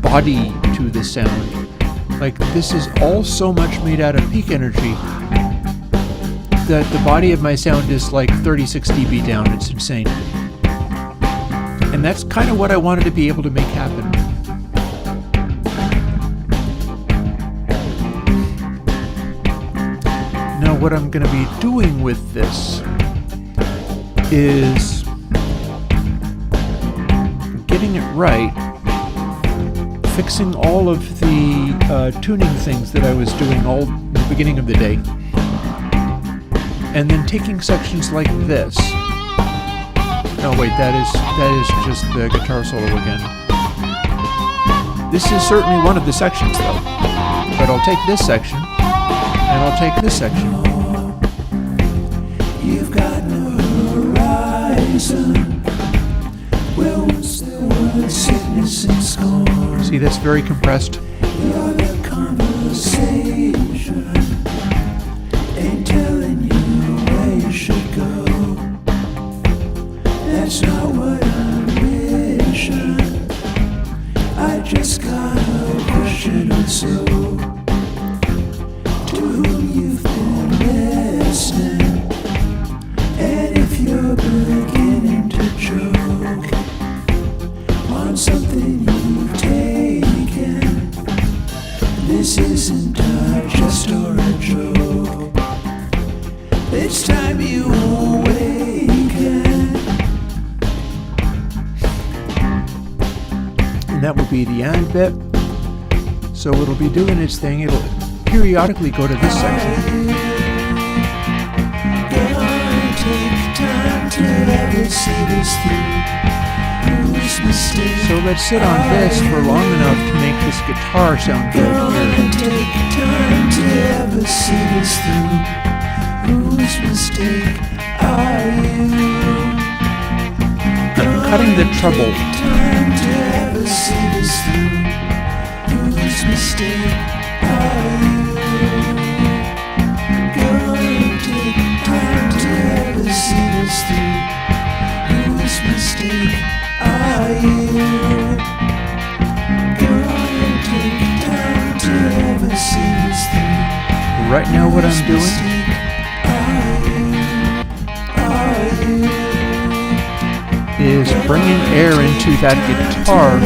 body to the sound. Like, this is all so much made out of peak energy that the body of my sound is like 36 dB down. It's insane. And that's kind of what I wanted to be able to make happen. Now, what I'm going to be doing with this is getting it right, fixing all of the tuning things that I was doing all in the beginning of the day, and then taking sections like this. Oh wait, that is just the guitar solo again. This is certainly one of the sections though, but I'll take this section, and I'll take this section. You've got no horizon. Where once there was sickness and scorn. See, that's very compressed. You're the conversation, ain't telling you where you should go. That's not what I'm wishing. I just got a question or so. To whom you've been listening, and if you're beginning to choke on something you've taken, this isn't a jest or a joke. It's time you awaken. And that will be the end bit. So it'll be doing its thing. It'll periodically go to this section. Gonna take time to ever see this through. So let's sit on this for long enough to make this guitar sound good Gonna take time to ever see this through. Whose mistake are you? I'm cutting the treble. Time to ever see this through. Whose mistake are you? Gonna take time to ever see this through. Whose mistake are you? Gonna take time to ever see this through. Right now what I'm doing Are you? is bringing air into that guitar.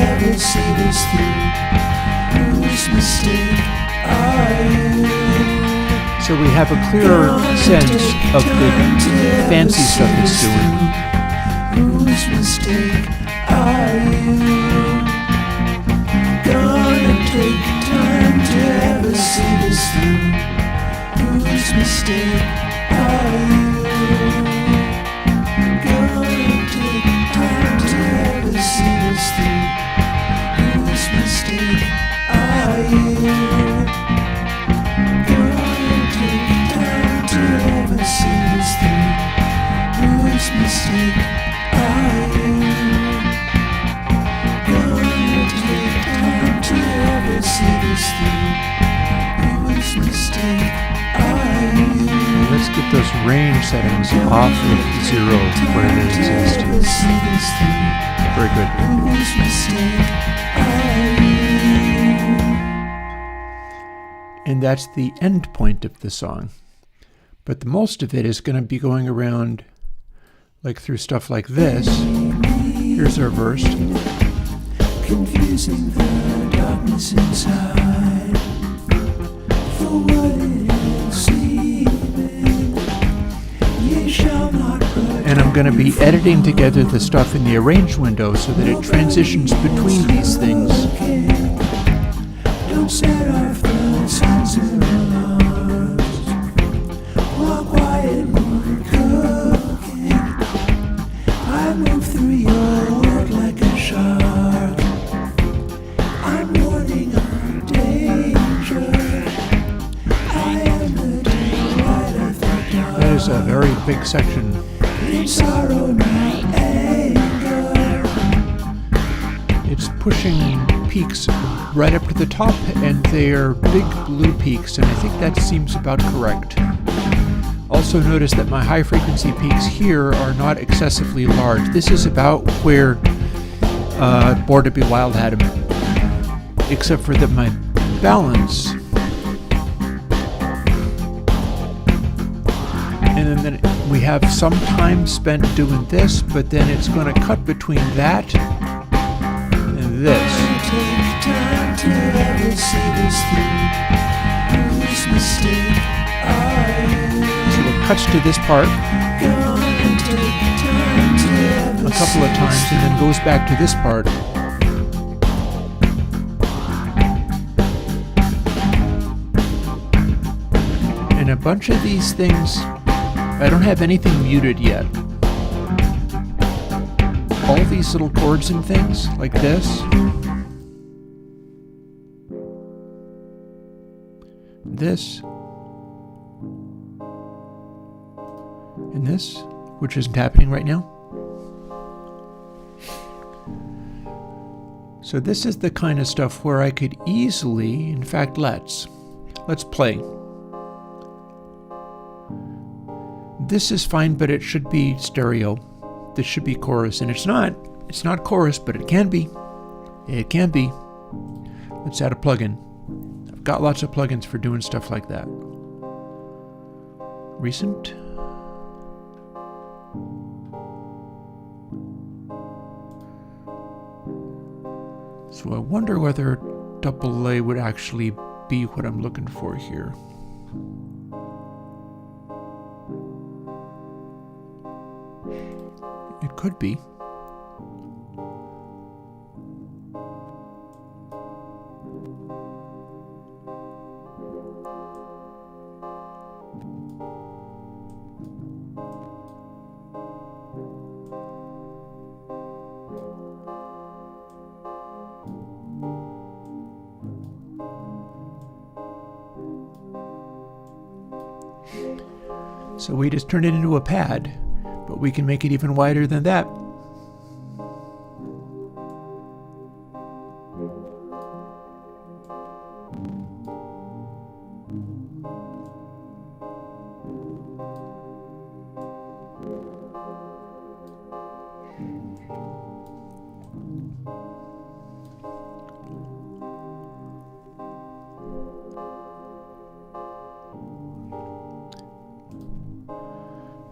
So we have a clearer sense of the fancy stuff it's doing. Whose mistake are you? Gonna take time to ever see this through. Whose mistake are you? Gonna take time to ever see this through. Whose mistake are you? See this through. Whose mistake are you? Gonna take time to ever see this through. Whose mistake are you? Let's get those range settings off of 0 where they exist. Very good. Whose mistake are you? And that's the end point of the song. But the most of it is going to be going around like through stuff like this. Here's our verse. Confusing the darkness inside for what it is seeming. Ye shall not And I'm going to be editing together the stuff in the arrange window so that it transitions between these things. Don't set off the signs of a very big section. It's pushing peaks right up to the top, and they're big blue peaks, and I think that seems about correct. Also notice that my high frequency peaks here are not excessively large. This is about where Born to Be Wild had them, except for that my balance. And then we have some time spent doing this, but then it's going to cut between that and this. So it cuts to this part a couple of times and then goes back to this part. And a bunch of these things, I don't have anything muted yet. All these little chords and things, like this, this, and this, which isn't happening right now. So this is the kind of stuff where I could easily, in fact, let's play. This is fine, but it should be stereo. This should be chorus, and it's not chorus, but it can be. It can be. Let's add a plugin. I've got lots of plugins for doing stuff like that. Recent. So I wonder whether AA would actually be what I'm looking for here. It could be. So we just turned it into a pad, but we can make it even wider than that.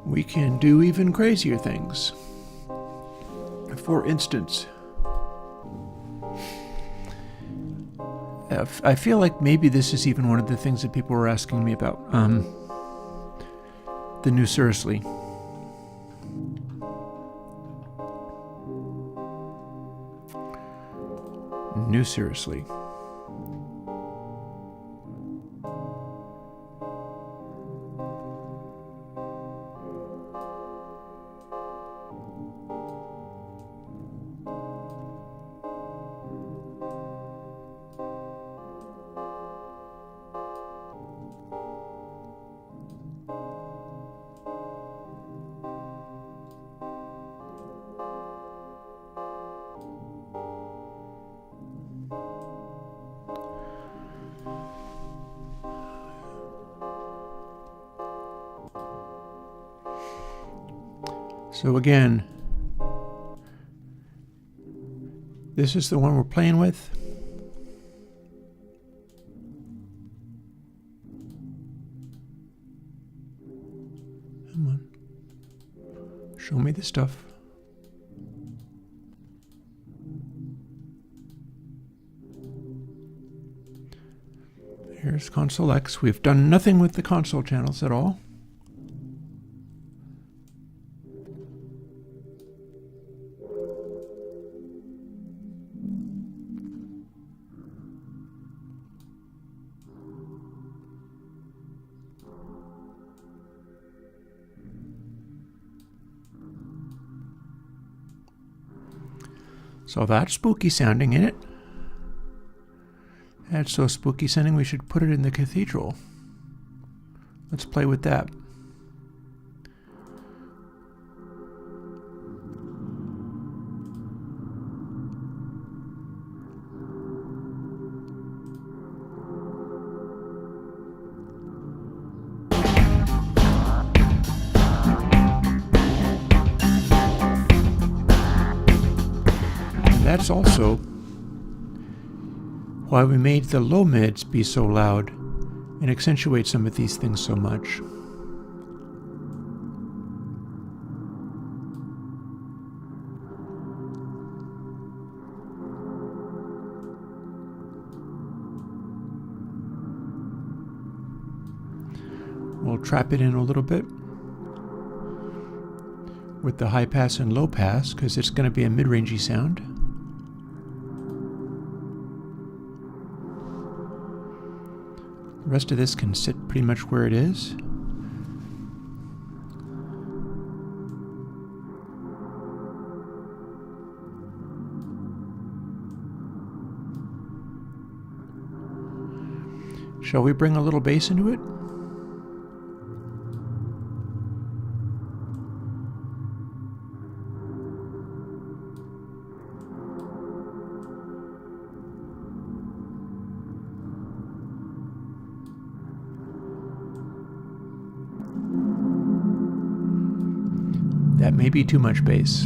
We can do even crazier things. For instance, I feel like maybe this is even one of the things that people were asking me about. The new Seriously. New Seriously. So again, this is the one we're playing with. Come on. Show me the stuff. Here's ConsoleX. We've done nothing with the console channels at all. So that's spooky sounding, isn't it? That's so spooky sounding we should put it in the cathedral. Let's play with that. That's also why we made the low mids be so loud and accentuate some of these things so much. We'll trap it in a little bit with the high pass and low pass because it's going to be a mid-rangey sound. The rest of this can sit pretty much where it is. Shall we bring a little bass into it? That may be too much bass.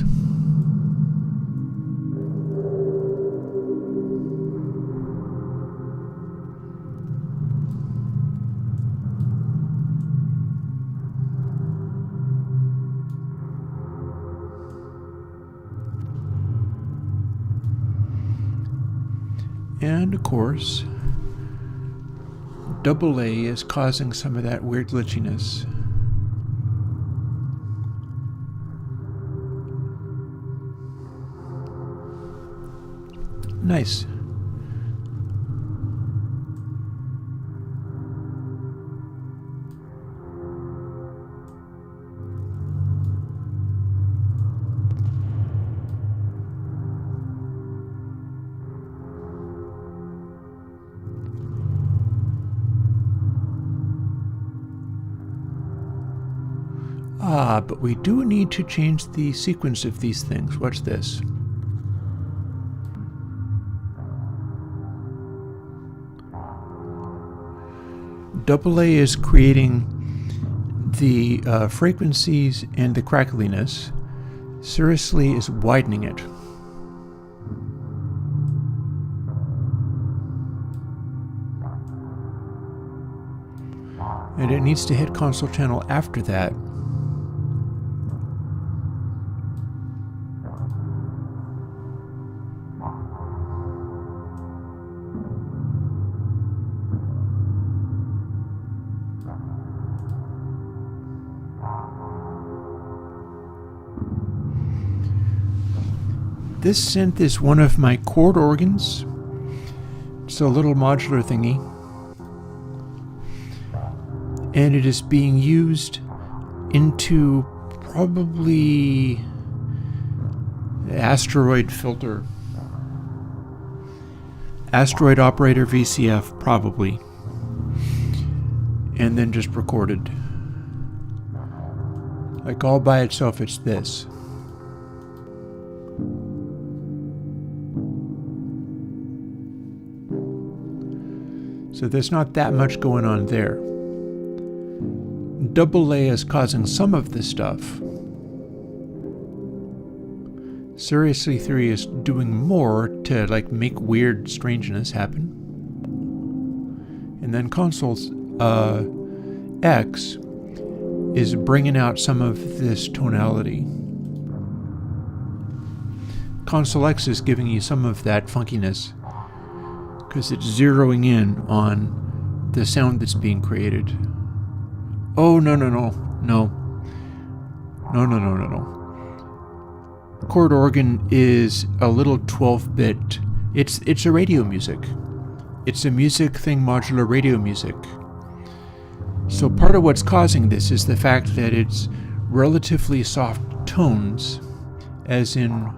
And of course, AA is causing some of that weird glitchiness. Nice. But we do need to change the sequence of these things. Watch this. AA is creating the frequencies and the crackliness. Seriously is widening it. And it needs to hit console channel after that. This synth is one of my chord organs. It's a little modular thingy. And it is being used into probably asteroid filter. Asteroid operator VCF, probably. And then just recorded. Like all by itself, it's this. So there's not that much going on there. Double A is causing some of this stuff. Seriously 3 is doing more to like make weird strangeness happen. And then ConsoleX is bringing out some of this tonality. ConsoleX is giving you some of that funkiness because it's zeroing in on the sound that's being created. Oh, no. Chord organ is a little 12-bit. It's a radio music. It's a music thing, modular radio music. So part of what's causing this is the fact that it's relatively soft tones, as in,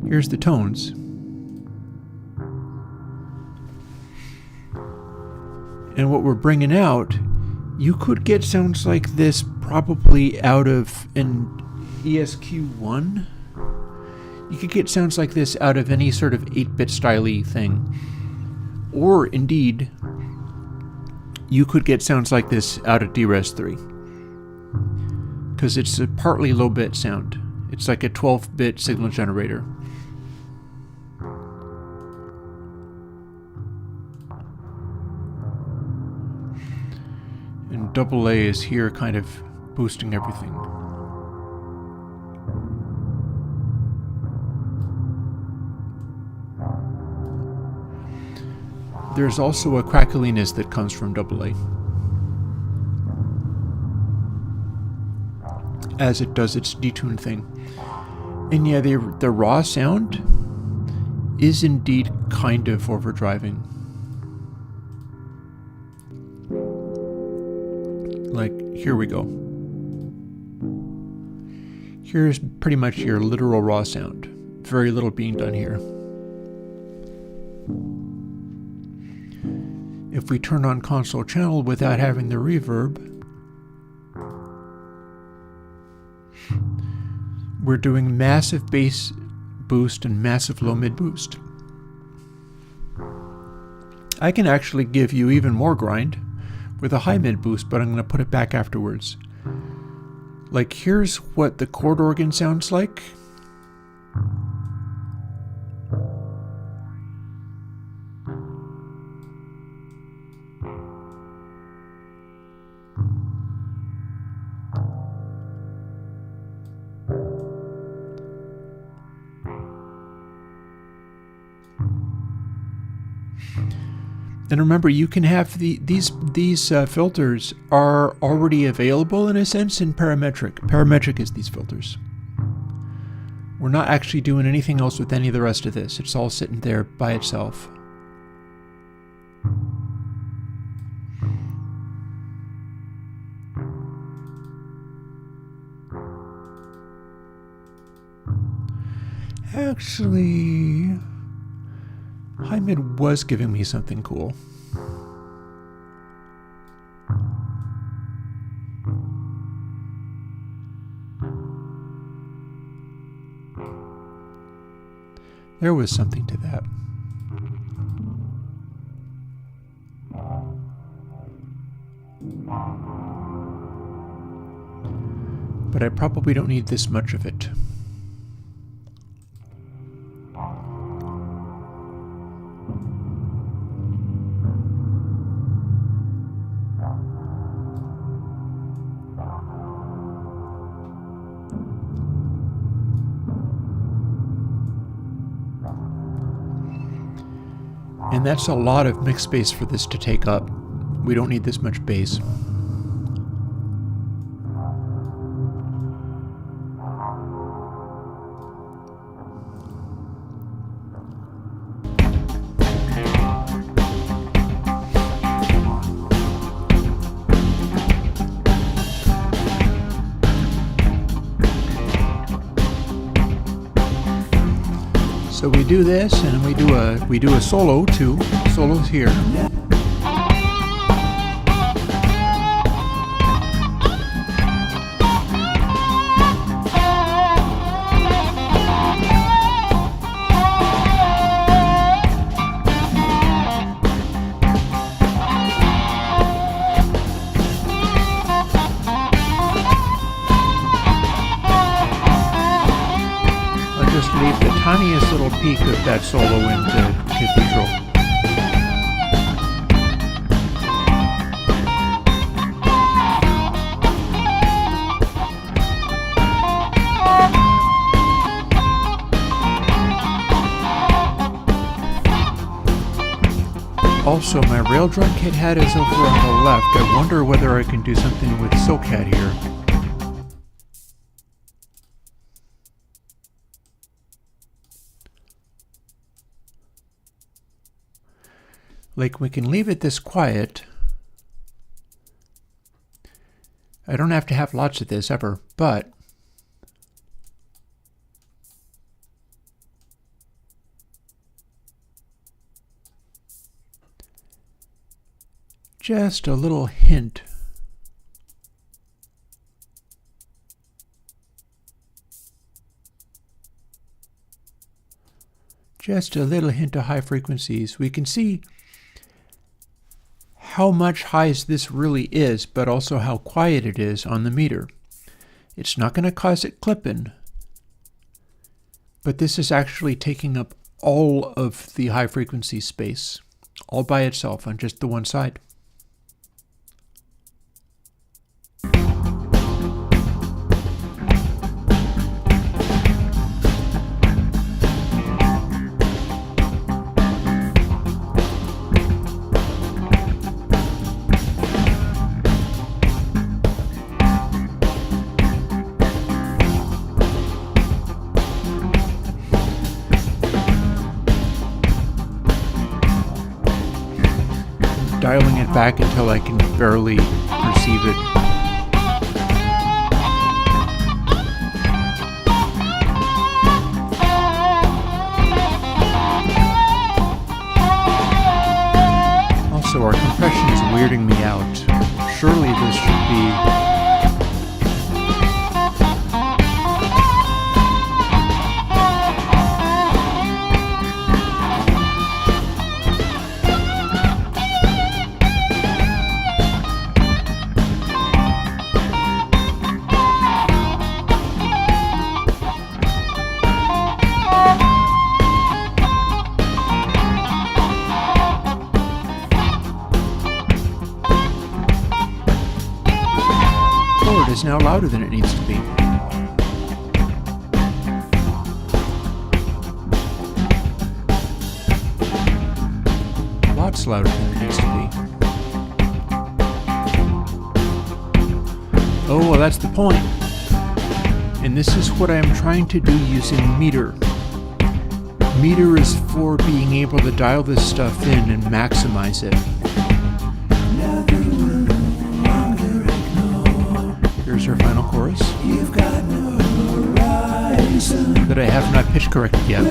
here's the tones. And what we're bringing out, you could get sounds like this probably out of an ESQ1. You could get sounds like this out of any sort of 8-bit style-y thing. Or indeed, you could get sounds like this out of DRes3. Because it's a partly low-bit sound. It's like a 12-bit signal generator. And double A is here kind of boosting everything. There's also a crackliness that comes from double A, as it does its detune thing. And yeah, the raw sound is indeed kind of overdriving. Like, here we go. Here's pretty much your literal raw sound. Very little being done here. If we turn on console channel without having the reverb, we're doing massive bass boost and massive low mid boost. I can actually give you even more grind with a high mid boost, but I'm going to put it back afterwards. Like, here's what the chord organ sounds like. And remember, you can have these filters are already available in a sense in Parametric. Parametric is these filters. We're not actually doing anything else with any of the rest of this. It's all sitting there by itself. Actually, high mid was giving me something cool. There was something to that. But I probably don't need this much of it. And that's a lot of mix space for this to take up. We don't need this much bass. So we do this, and we do a solo too. Solo's here. Leave the tiniest little peak of that solo in the cathedral. Also, my Raildrum kit hat is over on the left. I wonder whether I can do something with Silk Hat here. Like, we can leave it this quiet. I don't have to have lots of this ever, but just a little hint. Just a little hint of high frequencies. We can see how much highs this really is, but also how quiet it is on the meter. It's not going to cause it clipping, but this is actually taking up all of the high frequency space, all by itself on just the one side. Dialing it back until I can barely perceive it. Also, our compression is weirding me out. Surely this should be... is now louder than it needs to be. Lots louder than it needs to be. Oh, well, that's the point. And this is what I'm trying to do using meter. Meter is for being able to dial this stuff in and maximize it. Here's our final chorus that I have not pitch corrected yet.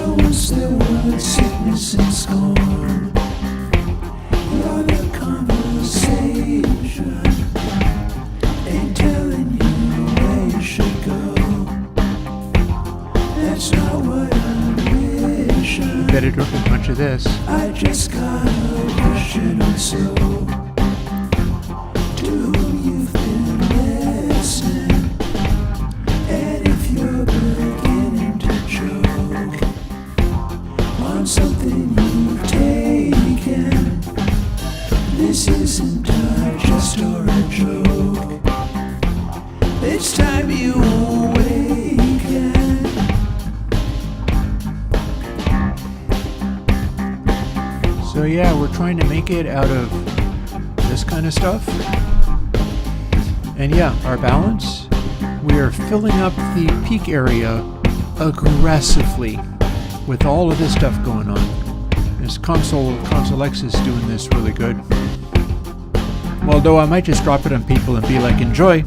Better don't do much of this. I just got a question or so. To whom you've been listening, and if you're beginning to choke on something you've taken, this isn't a jest or a joke. It's time you awaken. So yeah, we're trying to make it out of this kind of stuff. And yeah, our balance, we are filling up the peak area aggressively with all of this stuff going on. This ConsoleX is doing this really good. Although I might just drop it on people and be like, enjoy,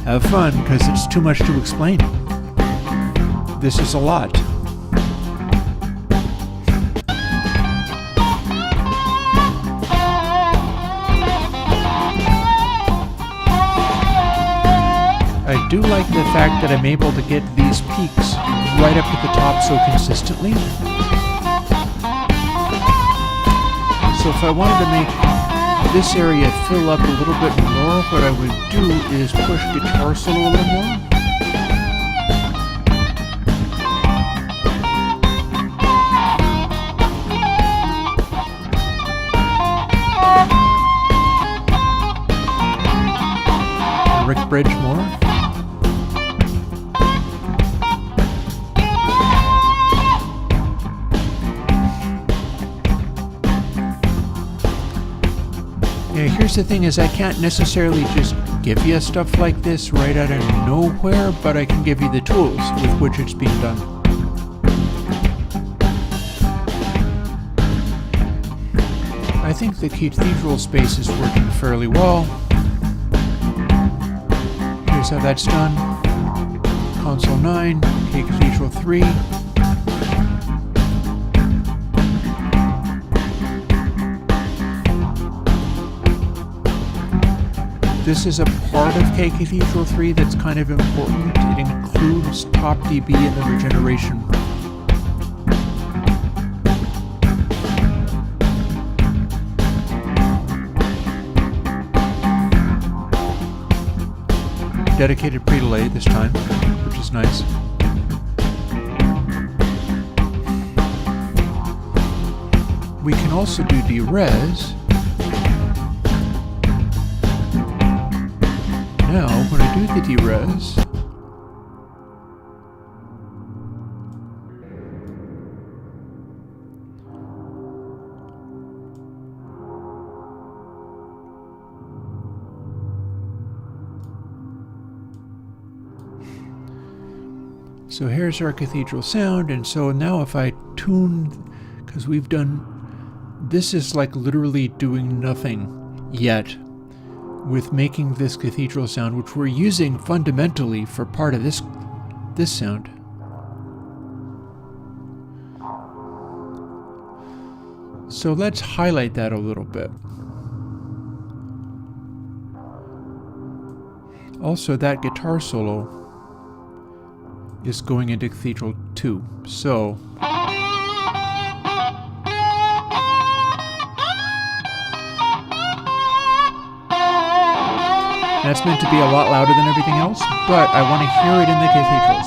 have fun, because it's too much to explain. This is a lot. do like the fact that I'm able to get these peaks right up at the top so consistently. So if I wanted to make this area fill up a little bit more, what I would do is push guitar solo a little more. Rick Bridge more. Yeah, here's the thing is I can't necessarily just give you stuff like this right out of nowhere, but I can give you the tools with which it's being done. I think the cathedral space is working fairly well. Here's how that's done. Console 9, Cathedral 3. This is a part of Cathedral 3 that's kind of important. It includes top dB and the regeneration. Dedicated pre-delay this time, which is nice. We can also do derez. Now, when I do the derez, so here's our cathedral sound, and so now if I tune, because we've done, this is like literally doing nothing yet with making this cathedral sound, which we're using fundamentally for part of this sound. So let's highlight that a little bit. Also, that guitar solo is going into Cathedral 2. So that's meant to be a lot louder than everything else, but I want to hear it in the cathedral.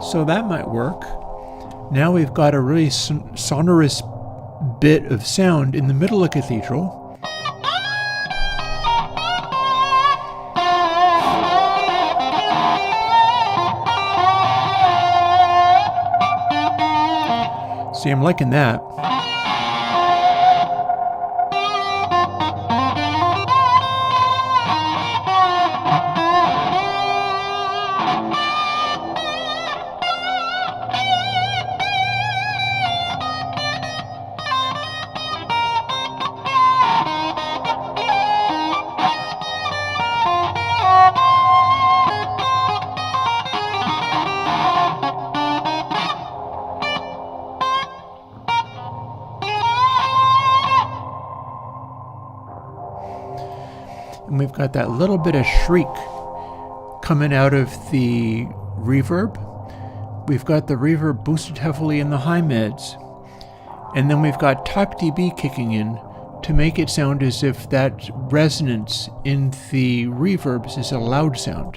So that might work. Now we've got a really sonorous bit of sound in the middle of cathedral. See, I'm liking that. And we've got that little bit of shriek coming out of the reverb. We've got the reverb boosted heavily in the high mids. And then we've got top dB kicking in to make it sound as if that resonance in the reverbs is a loud sound.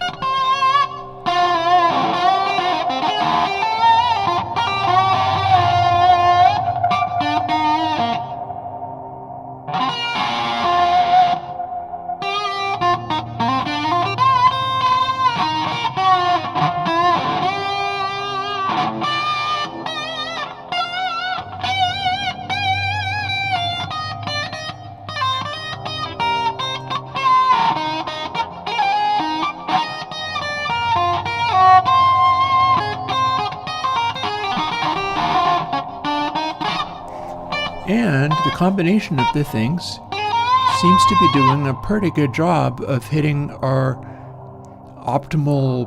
And the combination of the things seems to be doing a pretty good job of hitting our optimal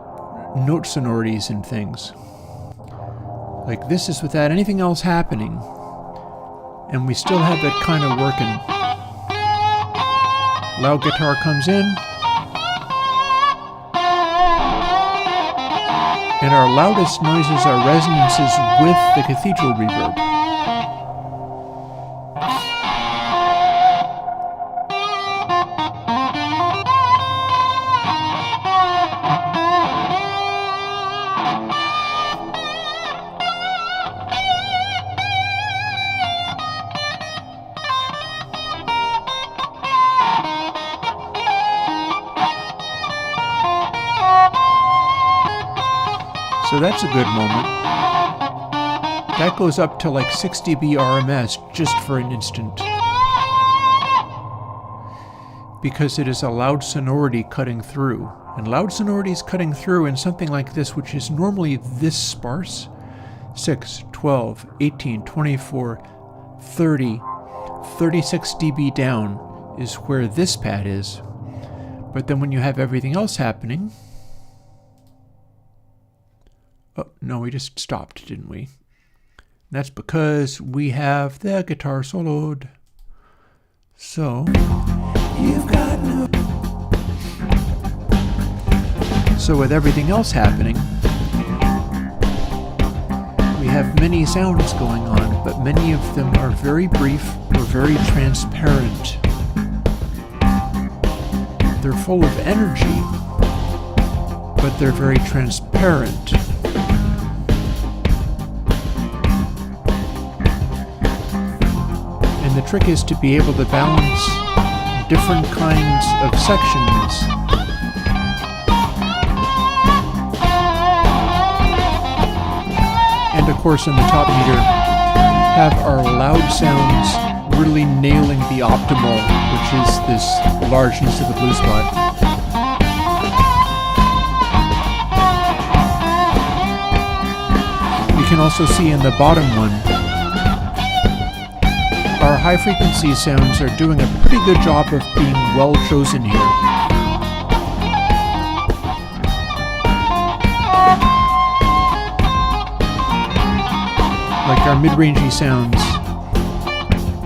note sonorities and things. Like this is without anything else happening, and we still have it kind of working. Loud guitar comes in, and our loudest noises are resonances with the cathedral reverb. So that's a good moment. That goes up to like 6 dB RMS just for an instant. Because it is a loud sonority cutting through. And loud sonorities cutting through in something like this, which is normally this sparse, 6, 12, 18, 24, 30, 36 dB down is where this pad is. But then when you have everything else happening... Oh, no, we just stopped, didn't we? That's because we have the guitar soloed. So, You've got no. so with everything else happening, we have many sounds going on, but many of them are very brief or very transparent. They're full of energy, but they're very transparent. And the trick is to be able to balance different kinds of sections. And of course in the top meter, have our loud sounds really nailing the optimal, which is this largeness of the blue spot. We can also see in the bottom one, our high frequency sounds are doing a pretty good job of being well chosen here. Like our mid-rangey sounds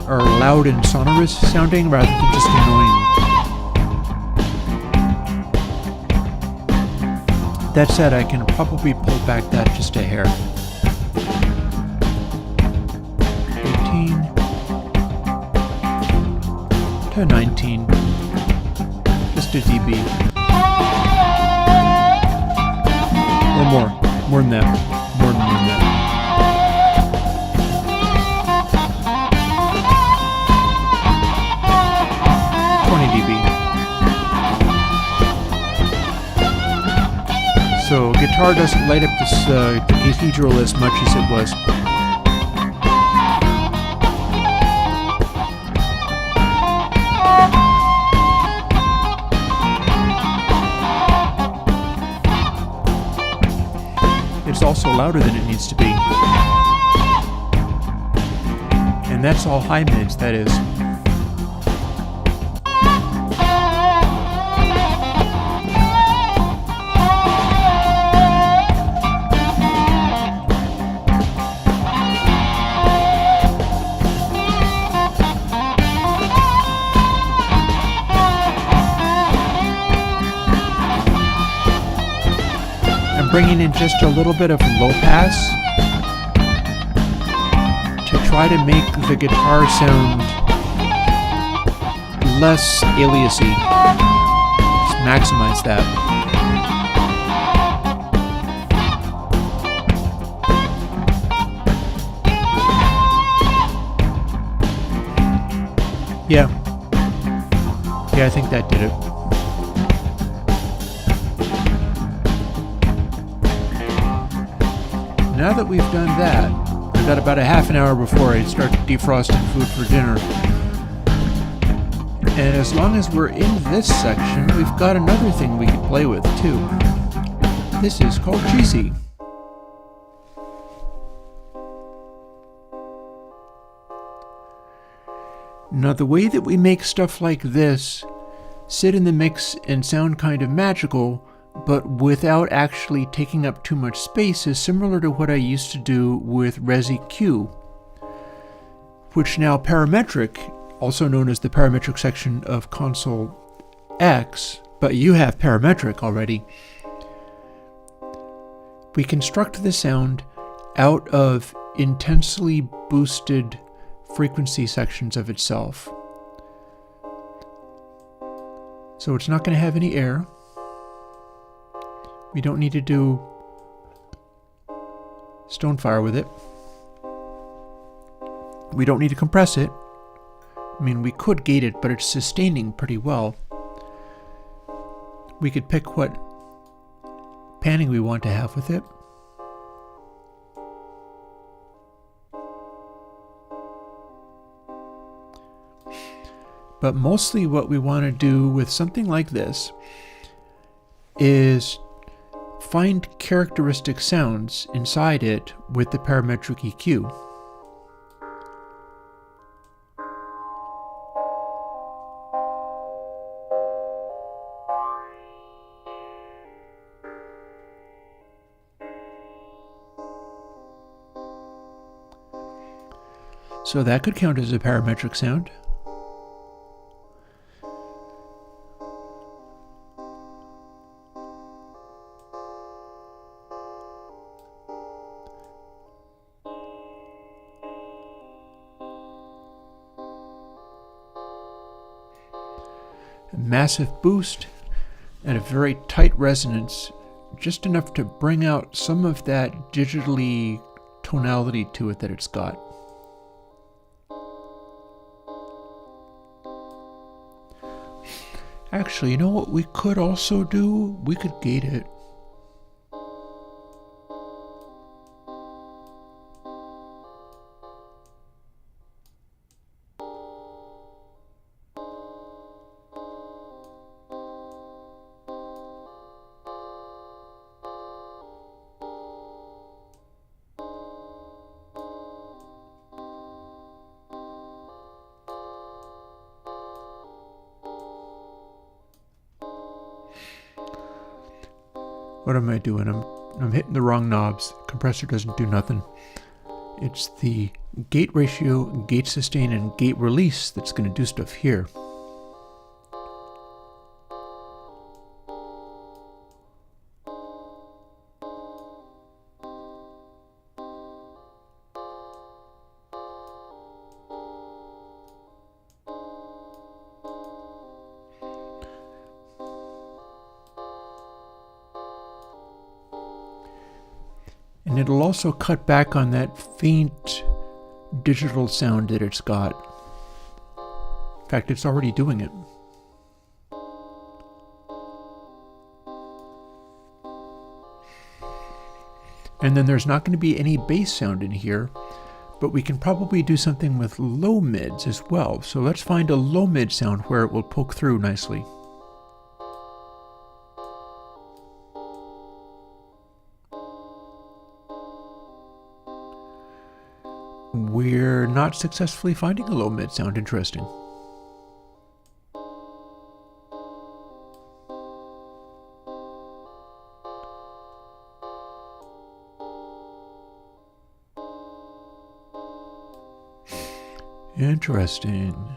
are loud and sonorous sounding rather than just annoying. That said, I can probably pull back that just a hair. 18 to 19, just a dB, or more than that, more than that. So guitar doesn't light up this cathedral as much as it was. It's also louder than it needs to be. And that's all high mids, that is. Bringing in just a little bit of low pass to try to make the guitar sound less aliasy. Just maximize that. Yeah, I think that did it. Now that we've done that, I've got about a half an hour before I start defrosting food for dinner. And as long as we're in this section, we've got another thing we can play with too. This is called Cheesy. Now the way that we make stuff like this sit in the mix and sound kind of magical, but without actually taking up too much space, is similar to what I used to do with ResiQ, which now parametric, also known as the parametric section of ConsoleX, but you have parametric already. We construct the sound out of intensely boosted frequency sections of itself. So it's not going to have any air. We don't need to do Stonefire with it. We don't need to compress it. I mean, we could gate it, but it's sustaining pretty well. We could pick what panning we want to have with it. But mostly what we want to do with something like this is find characteristic sounds inside it with the parametric EQ. So that could count as a parametric sound. A massive boost and a very tight resonance, just enough to bring out some of that digitally tonality to it that it's got. Actually, you know what we could also do? We could gate it. What am I doing? I'm hitting the wrong knobs. Compressor doesn't do nothing. It's the gate ratio, gate sustain, and gate release that's going to do stuff here. And it'll also cut back on that faint digital sound that it's got. In fact, it's already doing it. And then there's not going to be any bass sound in here, but we can probably do something with low mids as well. So let's find a low mid sound where it will poke through nicely. We're not successfully finding a low mid sound. Interesting. Interesting.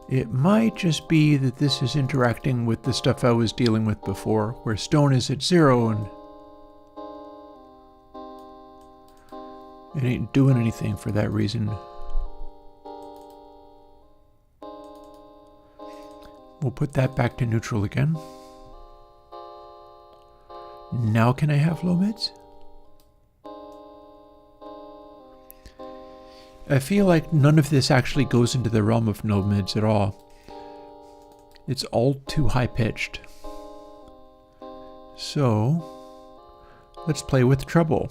It might just be that this is interacting with the stuff I was dealing with before, where stone is at 0 and it ain't doing anything for that reason. We'll put that back to neutral again. Now can I have low mids? I feel like none of this actually goes into the realm of low mids at all. It's all too high pitched. So let's play with treble.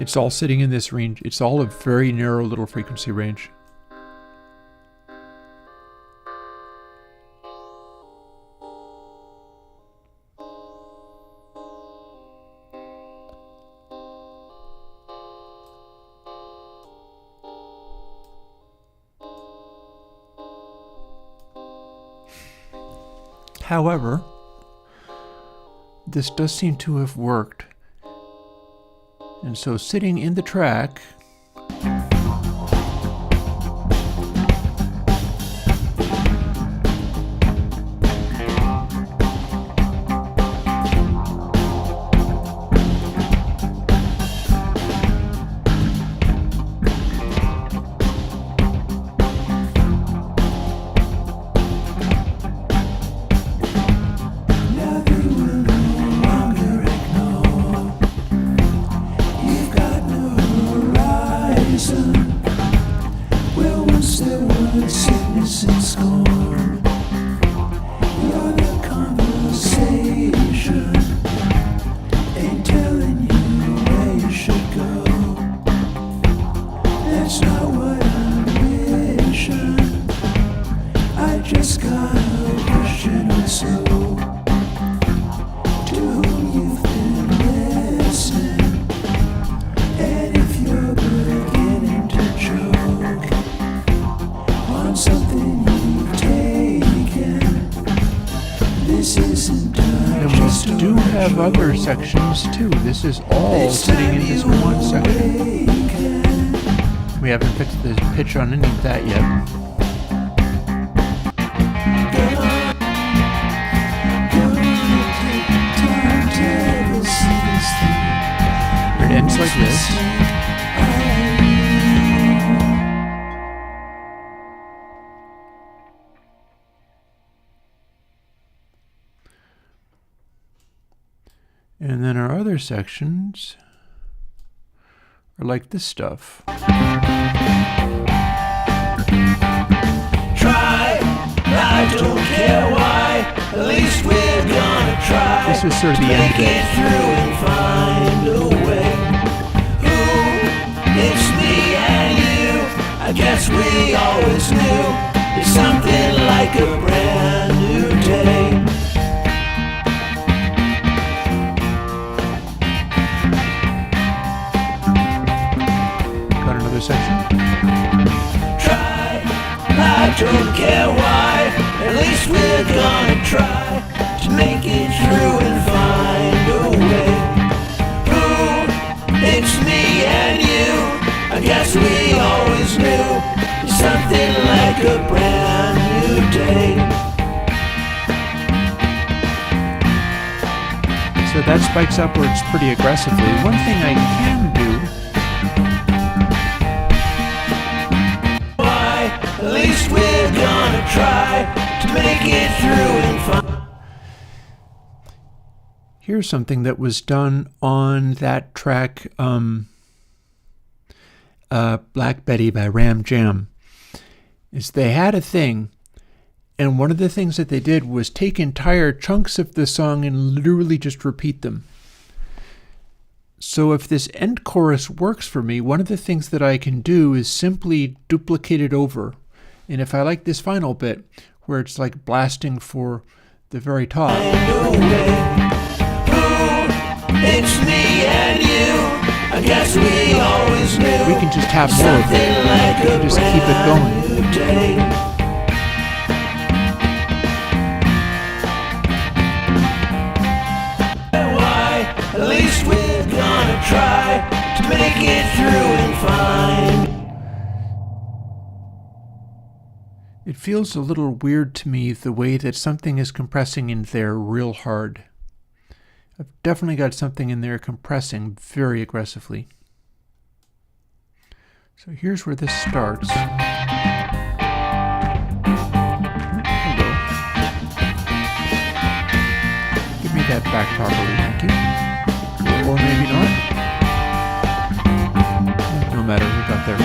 It's all sitting in this range. It's all a very narrow little frequency range. However, this does seem to have worked. And so sitting in the track, have other sections too. This is all sitting in this one section. We haven't fixed the pitch on any of that yet. It ends like this. And then our other sections are like this stuff. Try, I don't care why, at least we're gonna try. This is sort of the end of it. Get through and find a way. Ooh, it's me and you, I guess we always knew. It's something like a brand new day. Section. Try, I don't care why, at least we're gonna try to make it through and find a way. Ooh, it's me and you, I guess we always knew. It's something like a brand new day. So that spikes upwards pretty aggressively. One thing I can do, at least we're gonna try to make it through and find. Here's something that was done on that track, Black Betty by Ram Jam. Is they had a thing, and one of the things that they did was take entire chunks of the song and literally just repeat them. So if this end chorus works for me, one of the things that I can do is simply duplicate it over. And if I like this final bit, where it's like blasting for the very top, it's me and you, I guess we always knew. We can just have more of it. Like we can just keep it going. Why? At least we're gonna try to make it through and find. It feels a little weird to me the way that something is compressing in there real hard. I've definitely got something in there compressing very aggressively. So here's where this starts. Hello. Give me that back properly, thank you. Or maybe not. No matter, we got there.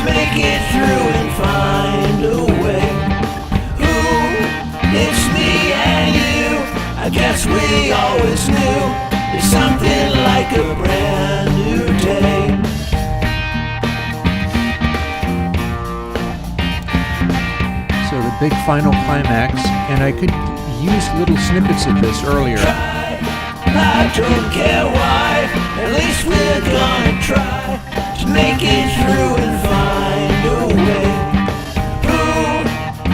make it through and find a way. It's me and you, I guess we always knew there's something like a brand new day. So the big final climax, and I could use little snippets of this earlier. I don't care why, at least we're gonna try to make it through and find a way.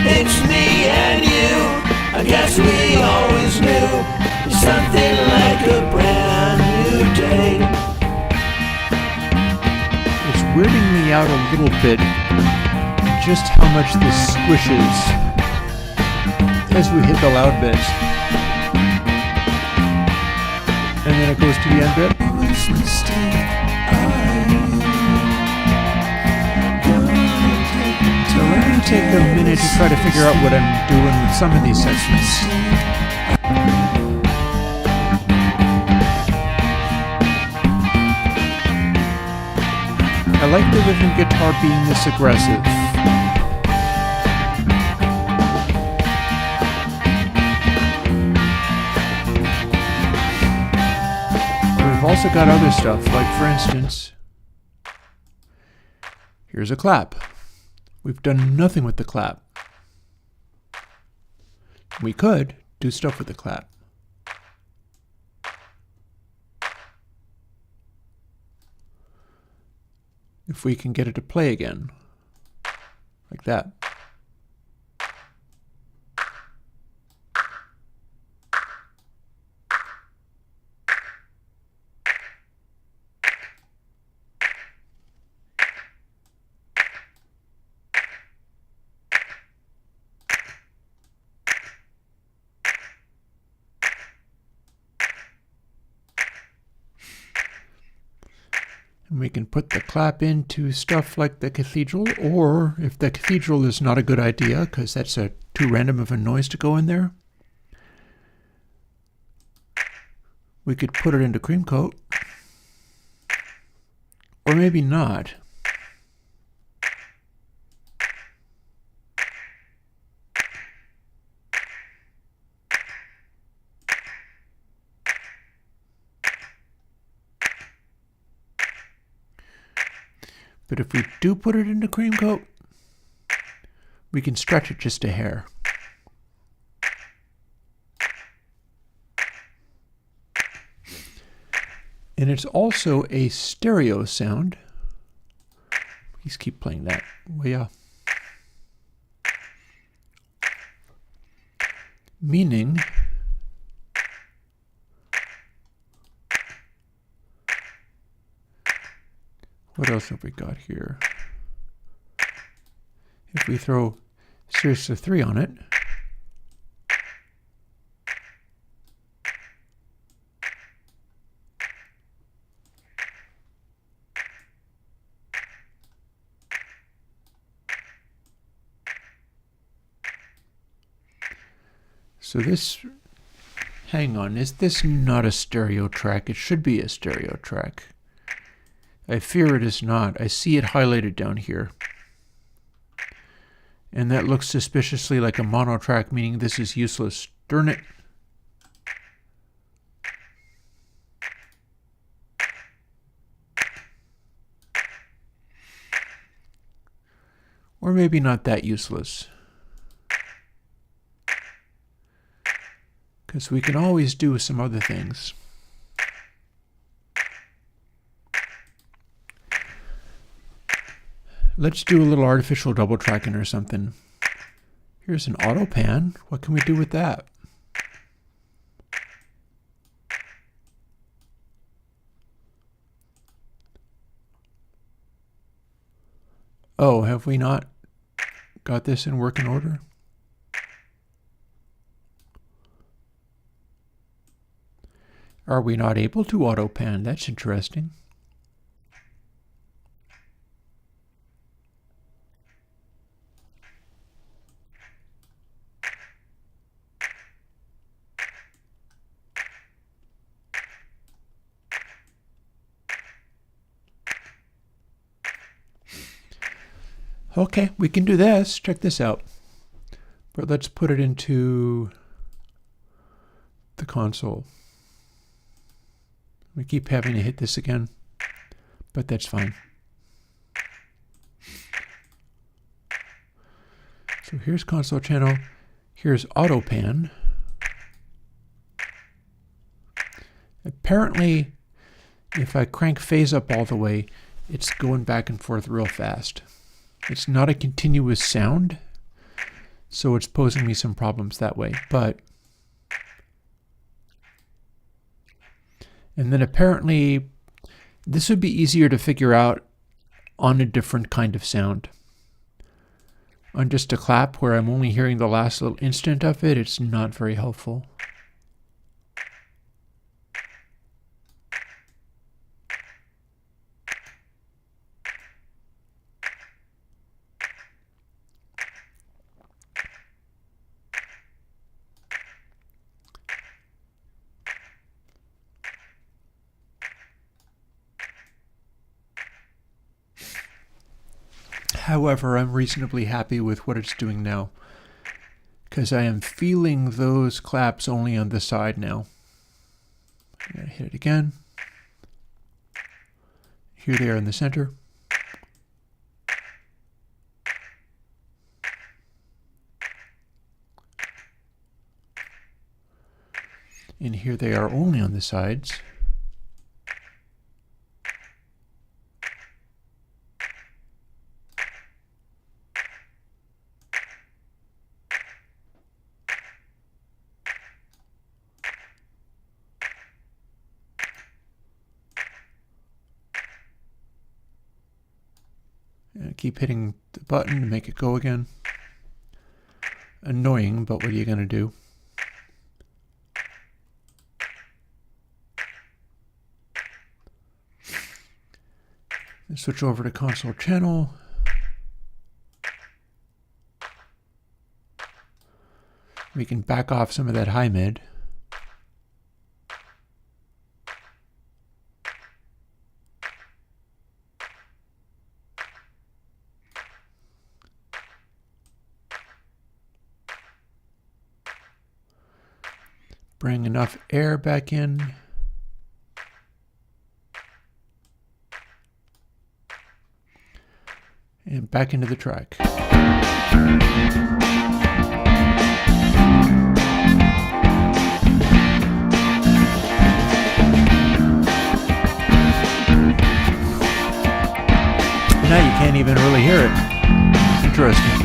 It's me and you, I guess we always knew there's something like a brand new day. It's weirding me out a little bit just how much this squishes as we hit the loud bits. And then it goes to the end bit. So let me take a minute to try to figure out what I'm doing with some of these sections. I like the rhythm guitar being this aggressive. We've also got other stuff, like for instance, here's a clap. We've done nothing with the clap. We could do stuff with the clap. If we can get it to play again, like that. And we can put the clap into stuff like the cathedral, or if the cathedral is not a good idea, because that's too random of a noise to go in there, we could put it into cream coat, or maybe not. But if we do put it into cream coat, we can stretch it just a hair. And it's also a stereo sound. Please keep playing that. Well, yeah. Meaning what else have we got here? If we throw series of 3 on it, so this, hang on, is this not a stereo track? It should be a stereo track. I fear it is not. I see it highlighted down here. And that looks suspiciously like a mono track, meaning this is useless. Darn it. Or maybe not that useless. Because we can always do some other things. Let's do a little artificial double tracking or something. Here's an auto pan. What can we do with that? Oh, have we not got this in working order? Are we not able to auto pan? That's interesting. Okay, we can do this. Check this out. But let's put it into the console. We keep having to hit this again, but that's fine. So here's console channel. Here's AutoPan. Apparently, if I crank phase up all the way, it's going back and forth real fast. It's not a continuous sound, so it's posing me some problems that way. And then apparently, this would be easier to figure out on a different kind of sound. On just a clap where I'm only hearing the last little instant of it, it's not very helpful. However, I'm reasonably happy with what it's doing now, because I am feeling those claps only on the side now. I'm going to hit it again. Here they are in the center. And here they are only on the sides. And keep hitting the button to make it go again. Annoying, but what are you going to do? And switch over to console channel. We can back off some of that high mid. Bring enough air back in. And back into the track. Now you can't even really hear it. Interesting.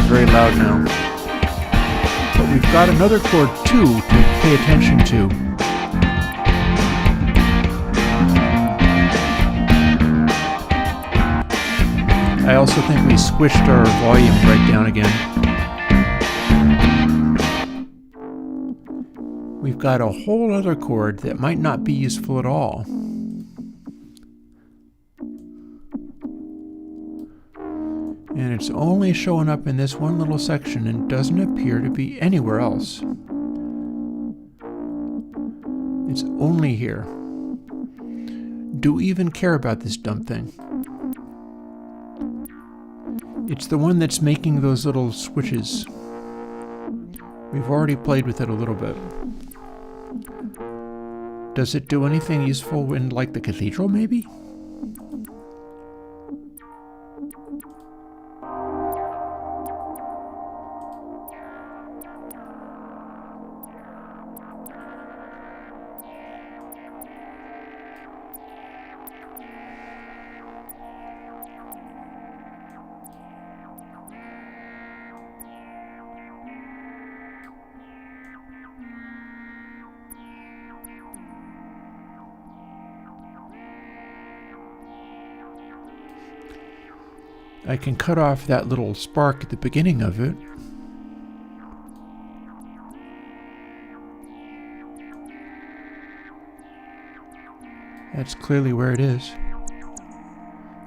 Very loud now. But we've got another chord too to pay attention to. I also think we switched our volume right down again. We've got a whole other chord that might not be useful at all. And it's only showing up in this one little section and doesn't appear to be anywhere else. It's only here. Do we even care about this dumb thing? It's the one that's making those little switches. We've already played with it a little bit. Does it do anything useful in, like, the cathedral, maybe? I can cut off that little spark at the beginning of it. That's clearly where it is.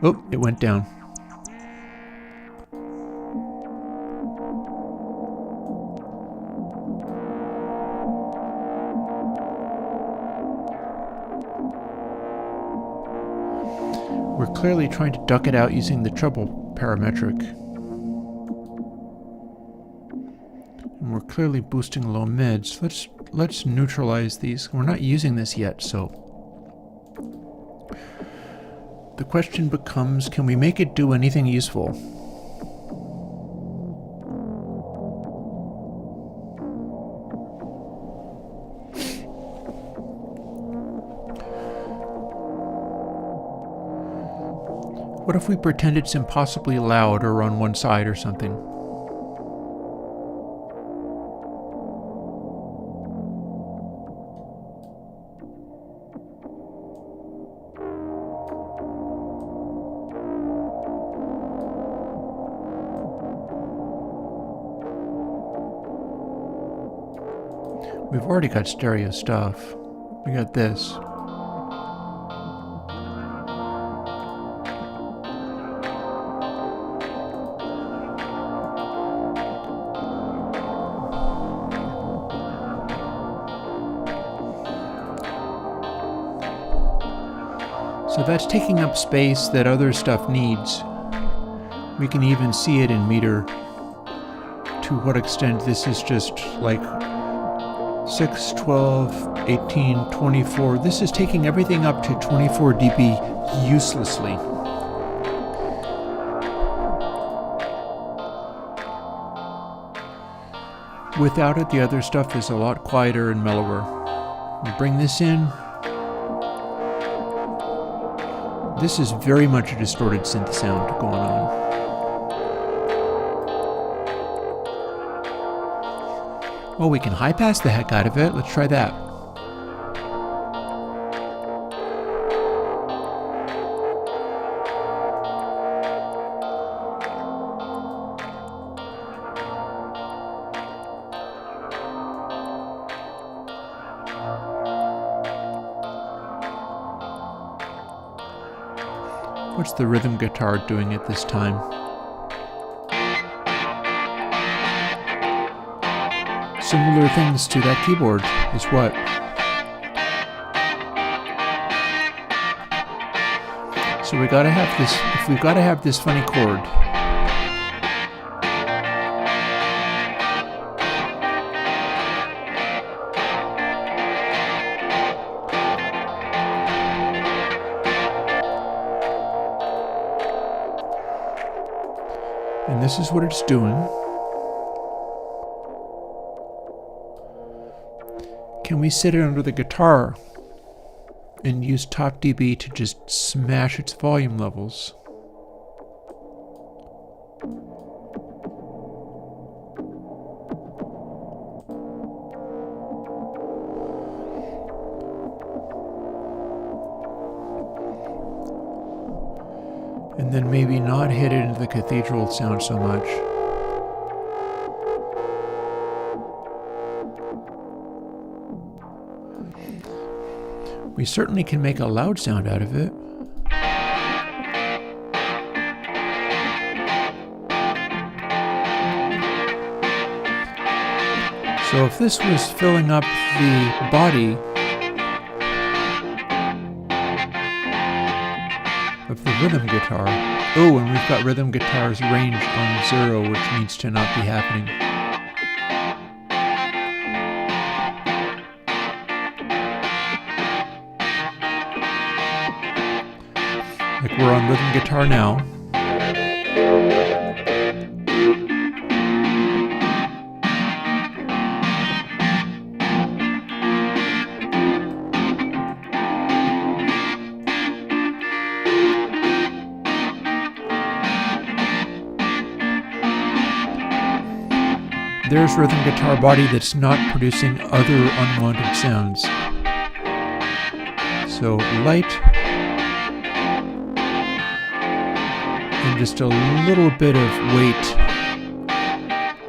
Oh, it went down. We're clearly trying to duck it out using the treble parametric. And we're clearly boosting low mids. Let's neutralize these. We're not using this yet, so the question becomes, can we make it do anything useful? What if we pretend it's impossibly loud or on one side or something? We've already got stereo stuff. We got this. So that's taking up space that other stuff needs. We can even see it in meter. To what extent this is just like 6, 12, 18, 24. This is taking everything up to 24 dB uselessly. Without it, the other stuff is a lot quieter and mellower. We bring this in. This is very much a distorted synth sound going on. Well, we can high pass the heck out of it. Let's try that. What's the rhythm guitar doing at this time? Similar things to that keyboard is what? So we gotta have this, if we've gotta have this funny chord, and this is what it's doing. Can we sit it under the guitar and use top dB to just smash its volume levels? And then maybe not hit it into the cathedral sound so much. We certainly can make a loud sound out of it. So if this was filling up the body of the rhythm guitar, oh, and we've got rhythm guitar's range on 0, which needs to not be happening. Like we're on rhythm guitar now. There's rhythm guitar body that's not producing other unwanted sounds. So light, and just a little bit of weight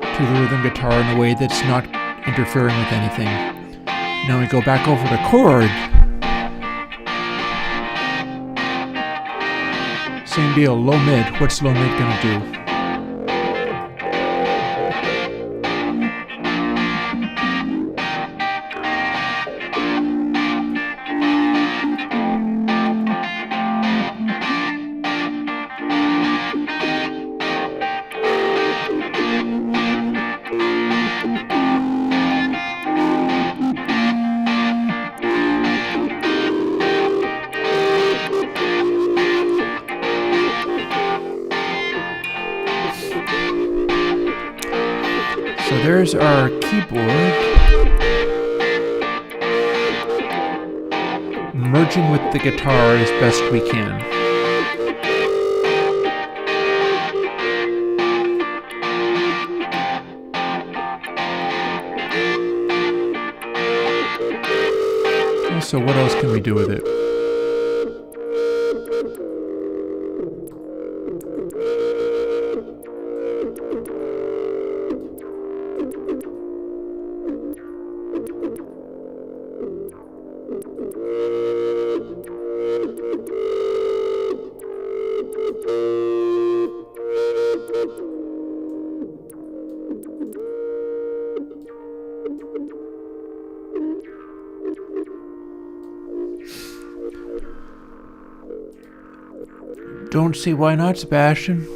to the rhythm guitar in a way that's not interfering with anything. Now we go back over to chord, Same deal, low mid. What's low mid gonna do? So there's our keyboard merging with the guitar as best we can. So what else can we do with it? Don't see why not, Sebastian.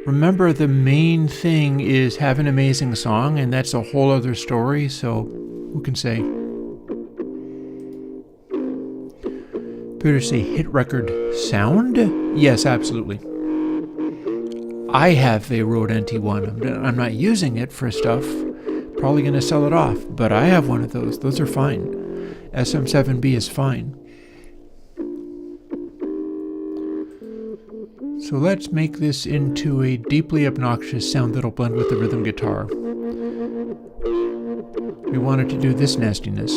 Remember, the main thing is have an amazing song, and that's a whole other story, so who can say? Peter say hit record sound? Yes, absolutely. I have a Rode NT1. I'm not using it for stuff. Probably going to sell it off, but I have one of those. Those are fine. SM7B is fine. So let's make this into a deeply obnoxious sound that'll blend with the rhythm guitar. We wanted to do this nastiness.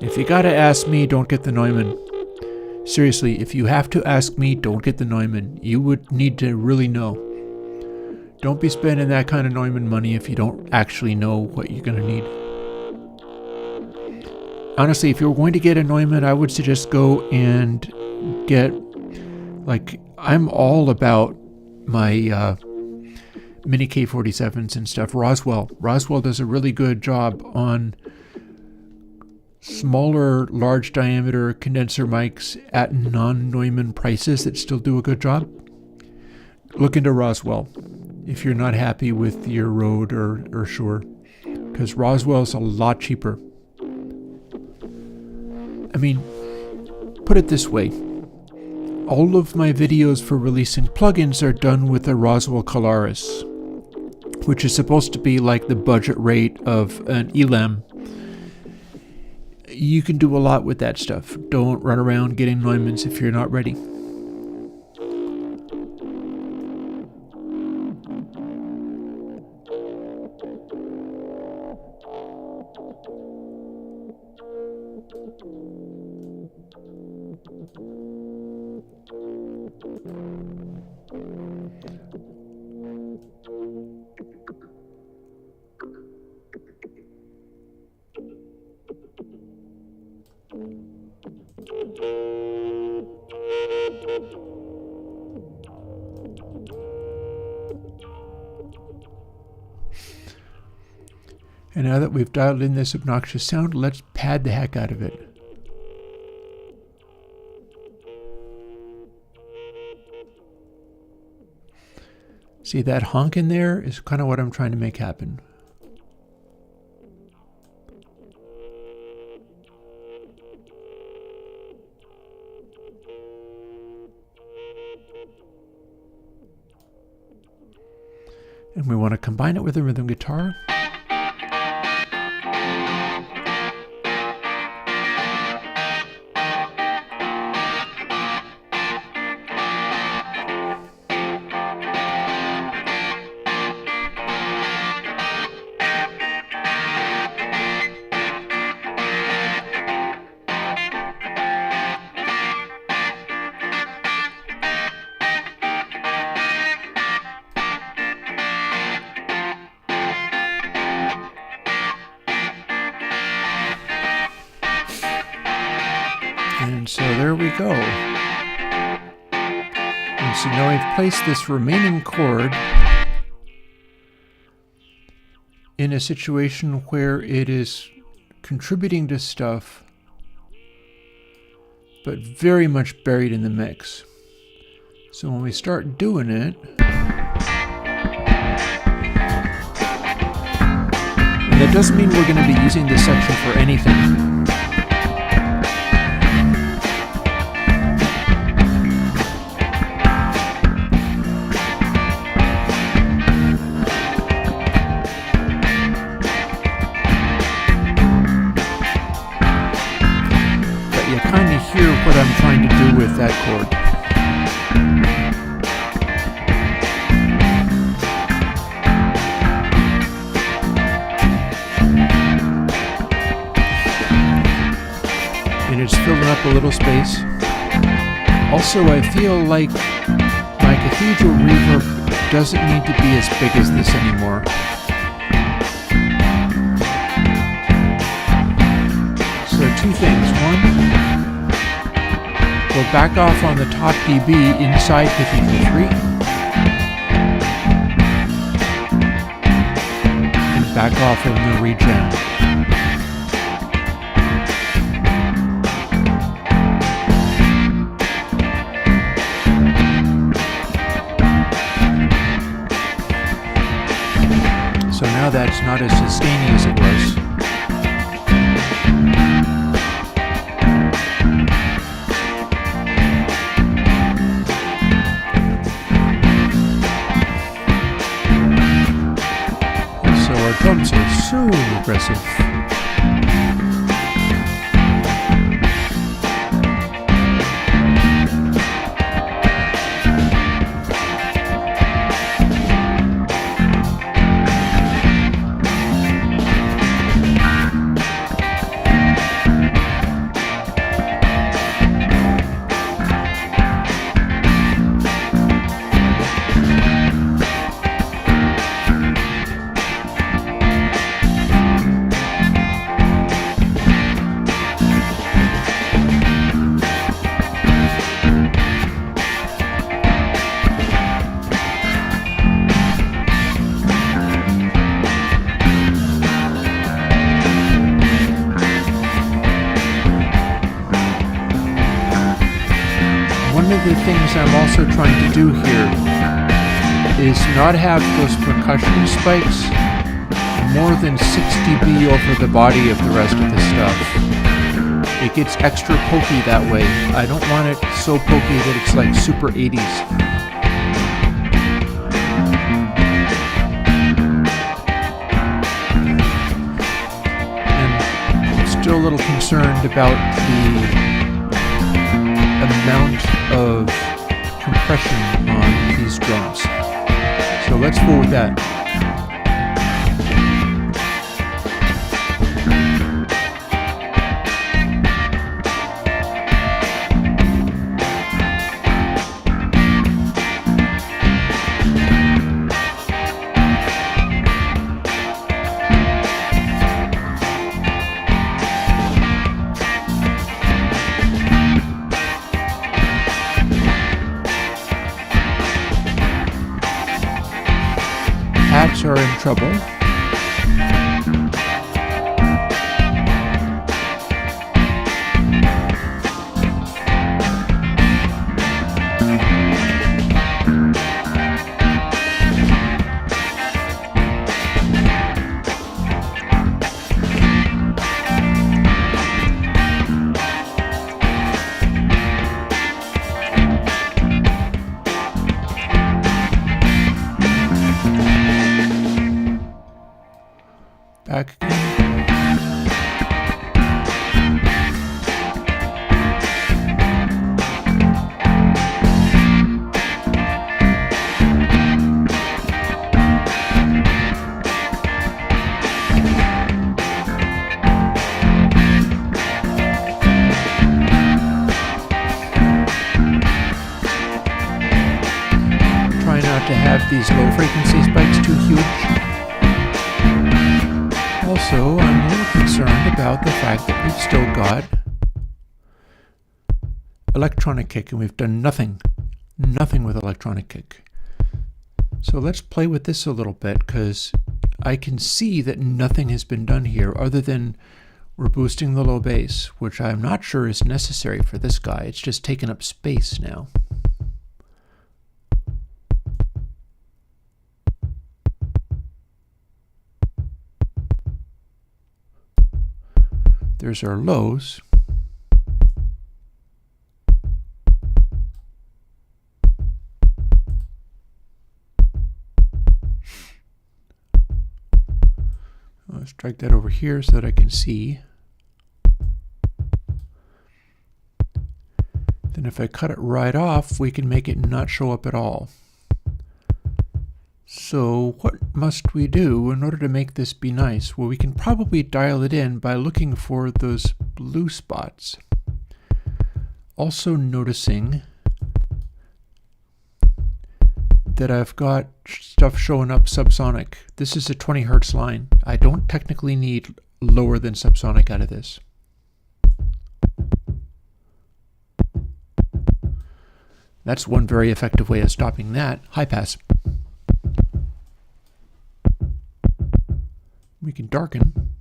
If you gotta ask me, don't get the Neumann. Seriously, if you have to ask me, don't get the Neumann. You would need to really know. Don't be spending that kind of Neumann money if you don't actually know what you're gonna need. Honestly, if you're going to get a Neumann, I would suggest go and get, like, I'm all about my mini K47s and stuff. Roswell does a really good job on smaller, large diameter condenser mics at non-Neumann prices that still do a good job. Look into Roswell if you're not happy with your Rode or Shure, because Roswell's a lot cheaper. I mean, put it this way. All of my videos for releasing plugins are done with a Roswell Colaris, which is supposed to be like the budget rate of an Elam. You can do a lot with that stuff. Don't run around getting Neumanns if you're not ready. And now that we've dialed in this obnoxious sound, let's pad the heck out of it. See, that honk in there is kind of what I'm trying to make happen. And we want to combine it with a rhythm guitar. And so there we go. And so now we've placed this remaining chord in a situation where it is contributing to stuff, but very much buried in the mix. So when we start doing it, and that doesn't mean we're going to be using this section for anything. But you kind of hear what I'm trying to do with that chord. And it's filling up a little space. Also, I feel like my cathedral reverb doesn't need to be as big as this anymore. So two things. One, we'll back off on the top dB inside Cathedral 3. And back off on the regen. So now that's not as sustaining as it was. So our drums are so aggressive. One of the things I'm also trying to do here is not have those percussion spikes more than 6 dB over the body of the rest of the stuff. It gets extra pokey that way. I don't want it so pokey that it's like super 80s. And I'm still a little concerned about the amount of compression on these drums. So let's go with that. Hats are in trouble. Back again. Try not to have these low frequency spikes too huge. Also, I'm a little concerned about the fact that we've still got electronic kick, and we've done nothing with electronic kick. So let's play with this a little bit, because I can see that nothing has been done here other than we're boosting the low bass, which I'm not sure is necessary for this guy. It's just taking up space now. There's our lows. Let's drag that over here so that I can see. Then if I cut it right off, we can make it not show up at all. So what must we do in order to make this be nice? Well, we can probably dial it in by looking for those blue spots. Also noticing that I've got stuff showing up subsonic. This is a 20 Hertz line. I don't technically need lower than subsonic out of this. That's one very effective way of stopping that. High pass. We can darken.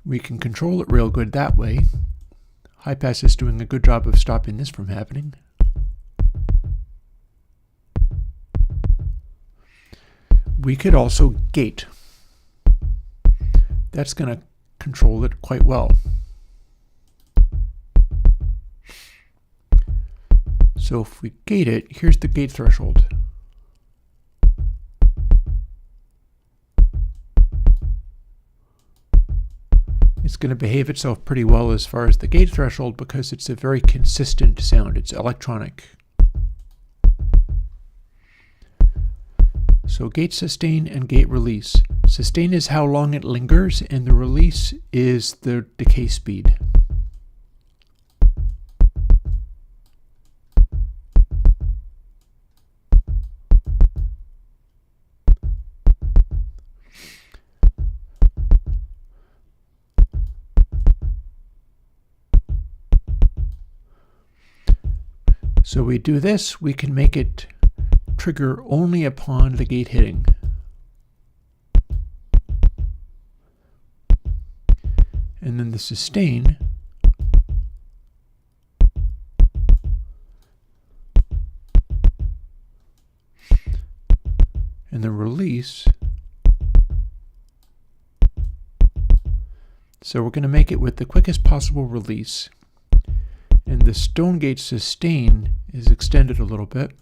We can control it real good that way. High pass is doing a good job of stopping this from happening. We could also gate. That's going to control it quite well. So if we gate it, here's the gate threshold. It's going to behave itself pretty well as far as the gate threshold because it's a very consistent sound. It's electronic. So gate sustain and gate release. Sustain is how long it lingers, and the release is the decay speed. So we do this, we can make it trigger only upon the gate hitting. And then the sustain and the release. So we're going to make it with the quickest possible release. And the stone gate sustain is extended a little bit.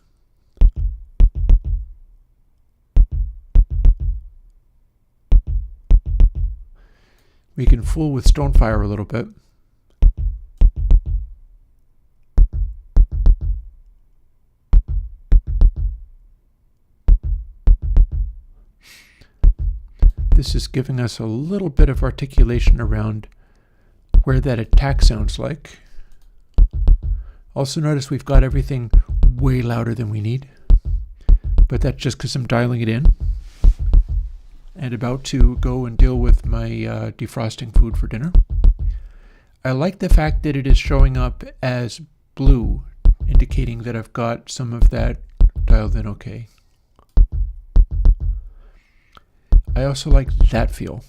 We can fool with Stonefire a little bit. This is giving us a little bit of articulation around where that attack sounds like. Also notice we've got everything way louder than we need, but that's just because I'm dialing it in and about to go and deal with my defrosting food for dinner. I like the fact that it is showing up as blue, indicating that I've got some of that dialed in okay. I also like that feel.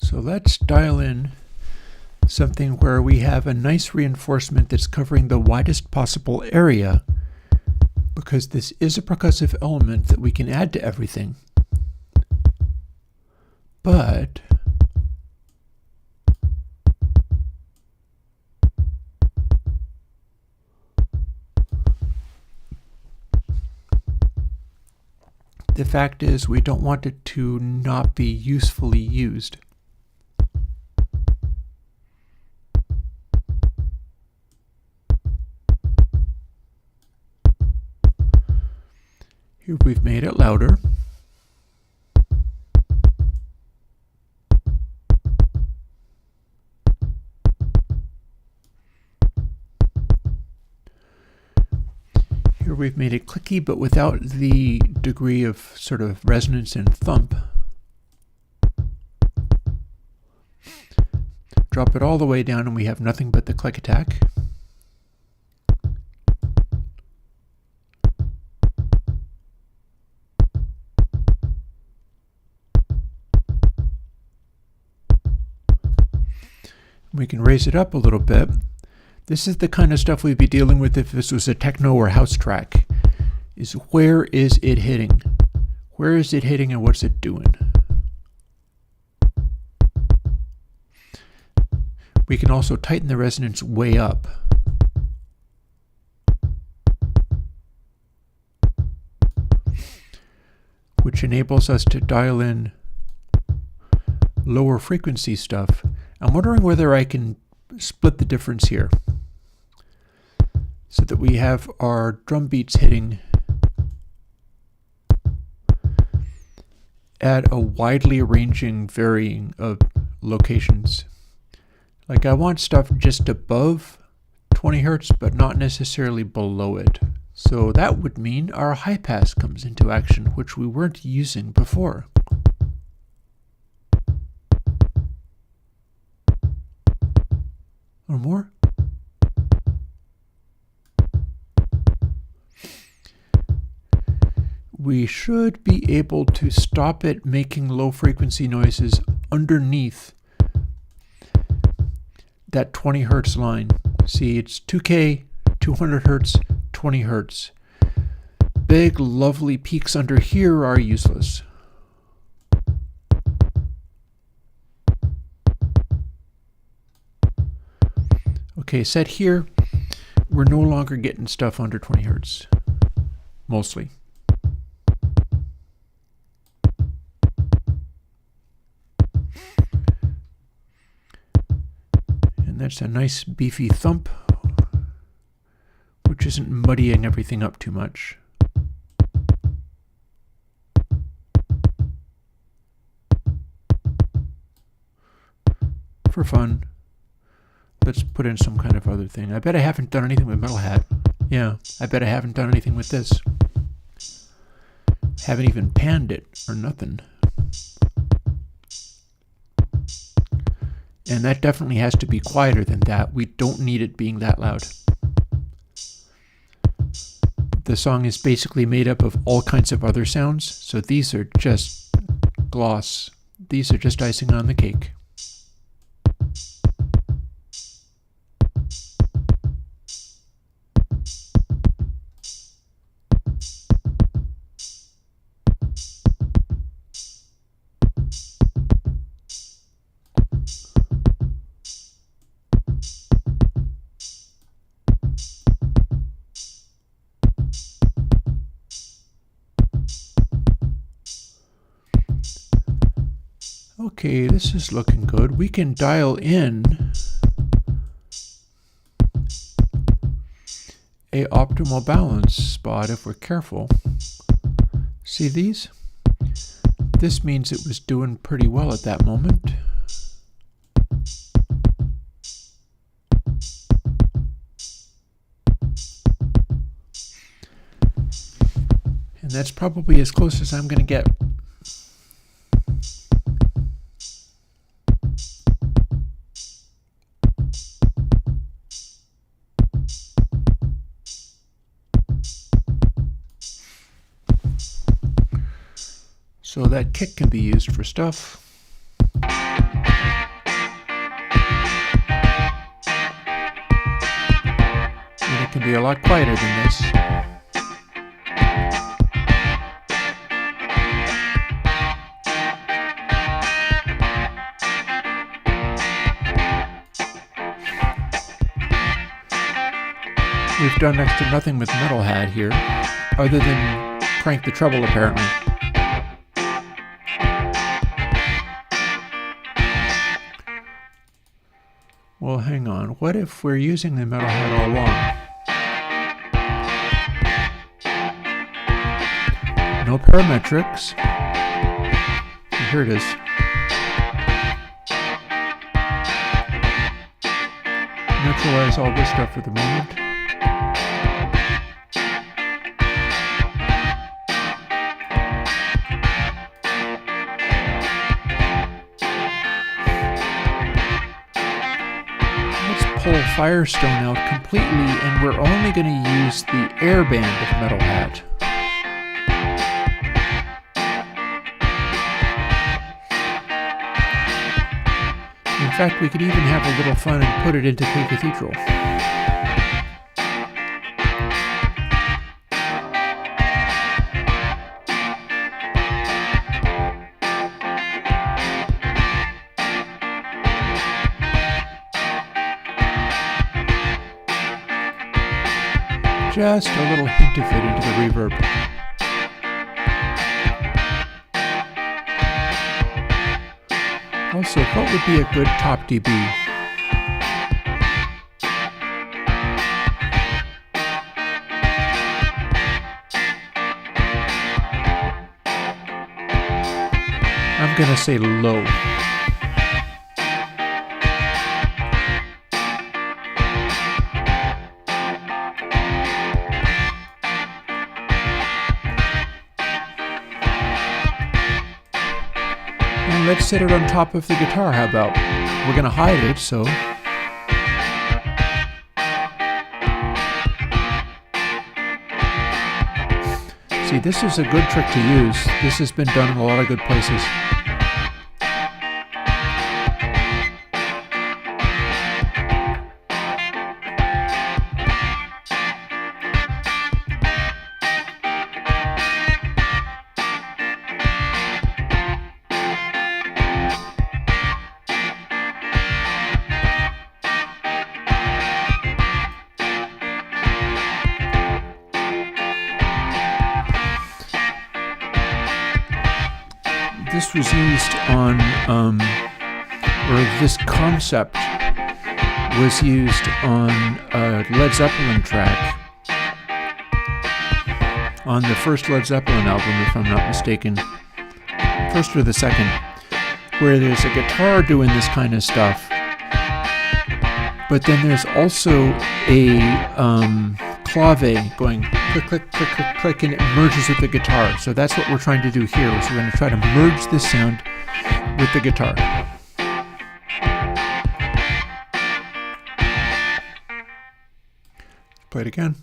So let's dial in something where we have a nice reinforcement that's covering the widest possible area, because this is a percussive element that we can add to everything. But the fact is we don't want it to not be usefully used. Here we've made it louder. Here we've made it clicky, but without the degree of sort of resonance and thump. Drop it all the way down and we have nothing but the click attack. We can raise it up a little bit. This is the kind of stuff we'd be dealing with if this was a techno or house track. Is where is it hitting? Where is it hitting and what's it doing? We can also tighten the resonance way up. Which enables us to dial in lower frequency stuff. I'm wondering whether I can split the difference here so that we have our drum beats hitting at a widely ranging varying of locations. Like I want stuff just above 20 Hertz, but not necessarily below it. So that would mean our high pass comes into action, which we weren't using before. Or more? We should be able to stop it making low frequency noises underneath that 20 Hertz line. See, it's 2K, 200 Hertz, 20 Hertz. Big, lovely peaks under here are useless. Okay, set here, we're no longer getting stuff under 20 Hertz, mostly. And that's a nice beefy thump, which isn't muddying everything up too much. For fun. Let's put in some kind of other thing. I bet I haven't done anything with Metal Hat. Yeah, I bet I haven't done anything with this. Haven't even panned it or nothing. And that definitely has to be quieter than that. We don't need it being that loud. The song is basically made up of all kinds of other sounds, so these are just gloss. These are just icing on the cake. Okay, this is looking good. We can dial in a optimal balance spot if we're careful. See these? This means it was doing pretty well at that moment. And that's probably as close as I'm going to get. So that kick can be used for stuff. And it can be a lot quieter than this. We've done next to nothing with Metal Hat here, other than crank the treble apparently. Well, hang on. What if we're using the Metal Hat all along? no parametrics. Here it is. Neutralize all this stuff for the moment. Pull Firestone out completely, and we're only going to use the air band of Metal Hat. In fact, we could even have a little fun and put it into K Cathedral. Just a little hint of it into the reverb. Also, what would be a good top dB? I'm gonna say low. Let's set it on top of the guitar, how about? We're going to hide it, so... See, this is a good trick to use. This has been done in a lot of good places. This was used on, or this concept was used on a Led Zeppelin track, on the first Led Zeppelin album, if I'm not mistaken, first or the second, where there's a guitar doing this kind of stuff, but then there's also a clave going click, click, click, click, click, and it merges with the guitar. So that's what we're trying to do here. So we're going to try to merge this sound with the guitar. Play it again.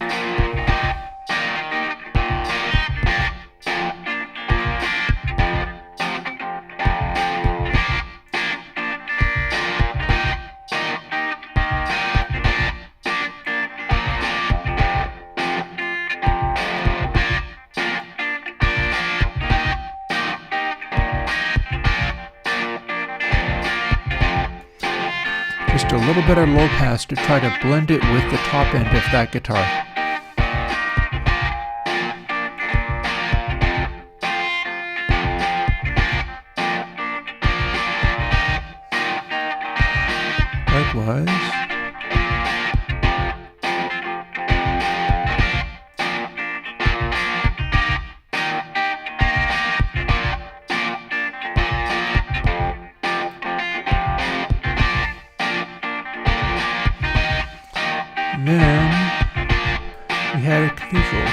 Just a little bit of low pass to try to blend it with the top end of that guitar. Likewise. And then we had a cathedral.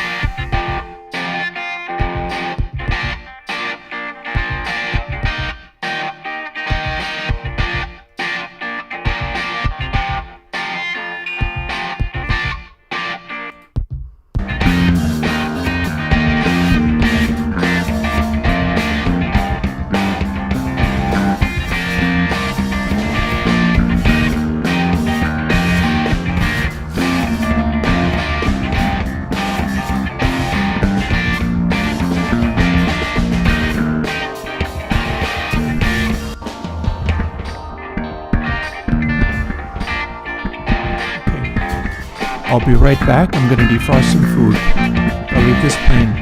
I'll be right back. I'm going to defrost some food. I'll leave this playing.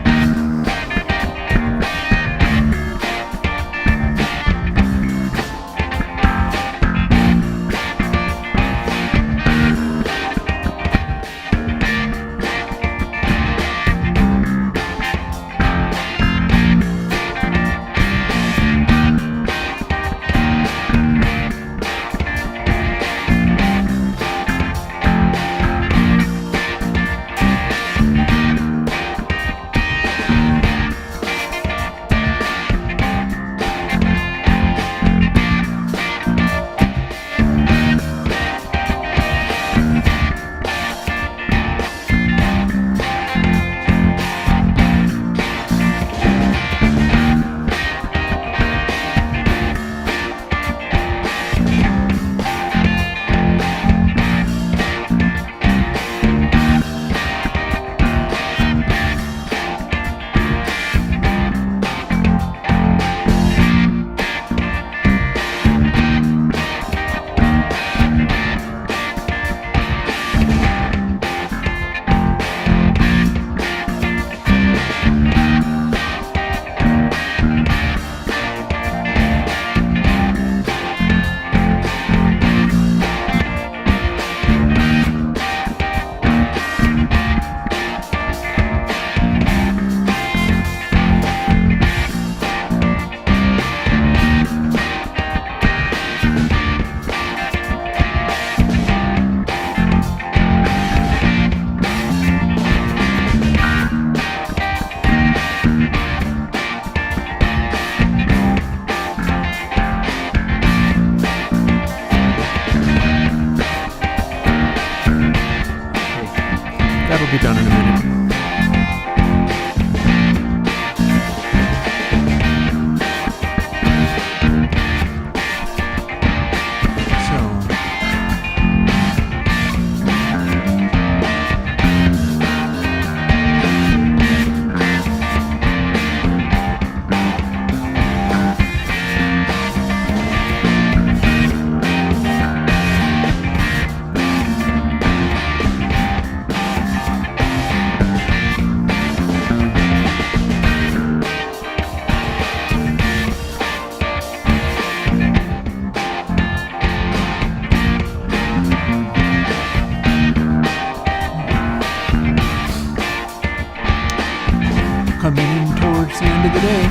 for the day.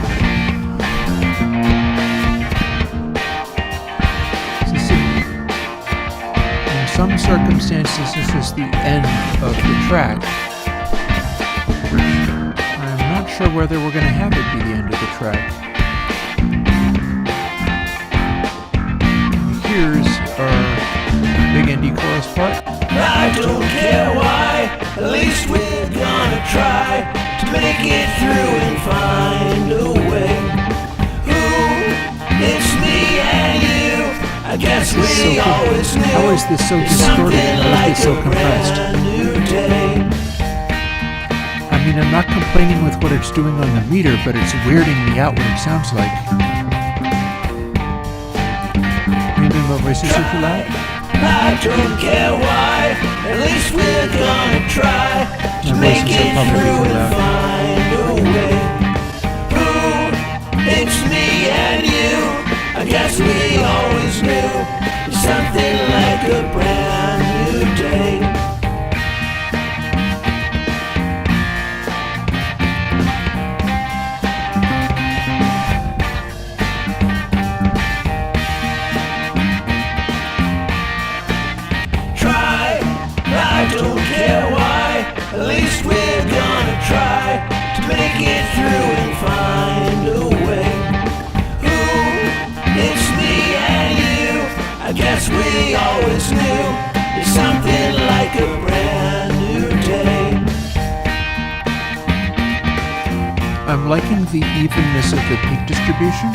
In some circumstances, this is the end of the track. I'm not sure whether we're going to have it be the end of the track. Here's our big indie chorus part. I don't care why, at least we're gonna try to make it through and find a way. Ooh, it's me and you, I guess we always knew. How is this so distorted and how is this so compressed? I mean, I'm not complaining with what it's doing on the meter, but it's weirding me out what it sounds like. Maybe my voice is too loud? I don't care why, at least we're gonna try to make it through and find a way. Ooh, it's me and you, I guess we always knew something like a brand new day. At least we're gonna try to make it through and find a way. Ooh, it's me and you, I guess we always knew there's something like a brand new day. I'm liking the evenness of the peak distribution.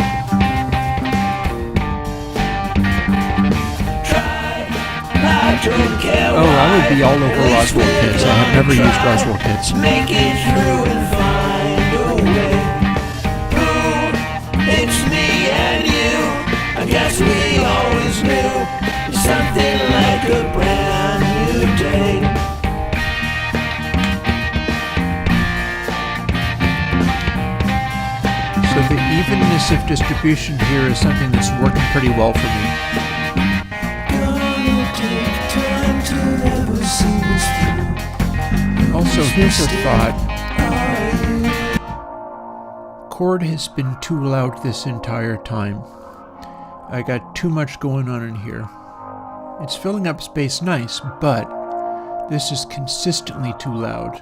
Oh, I would be all over Roswell kits. I have never used Roswell kits. Make it through and find a way. Ooh, it's me and you, I guess we always knew something like a brand new day. So the evenness of distribution here is something that's working pretty well for me. Also, here's a thought. Chord has been too loud this entire time. I got too much going on in here. It's filling up space nice, but this is consistently too loud.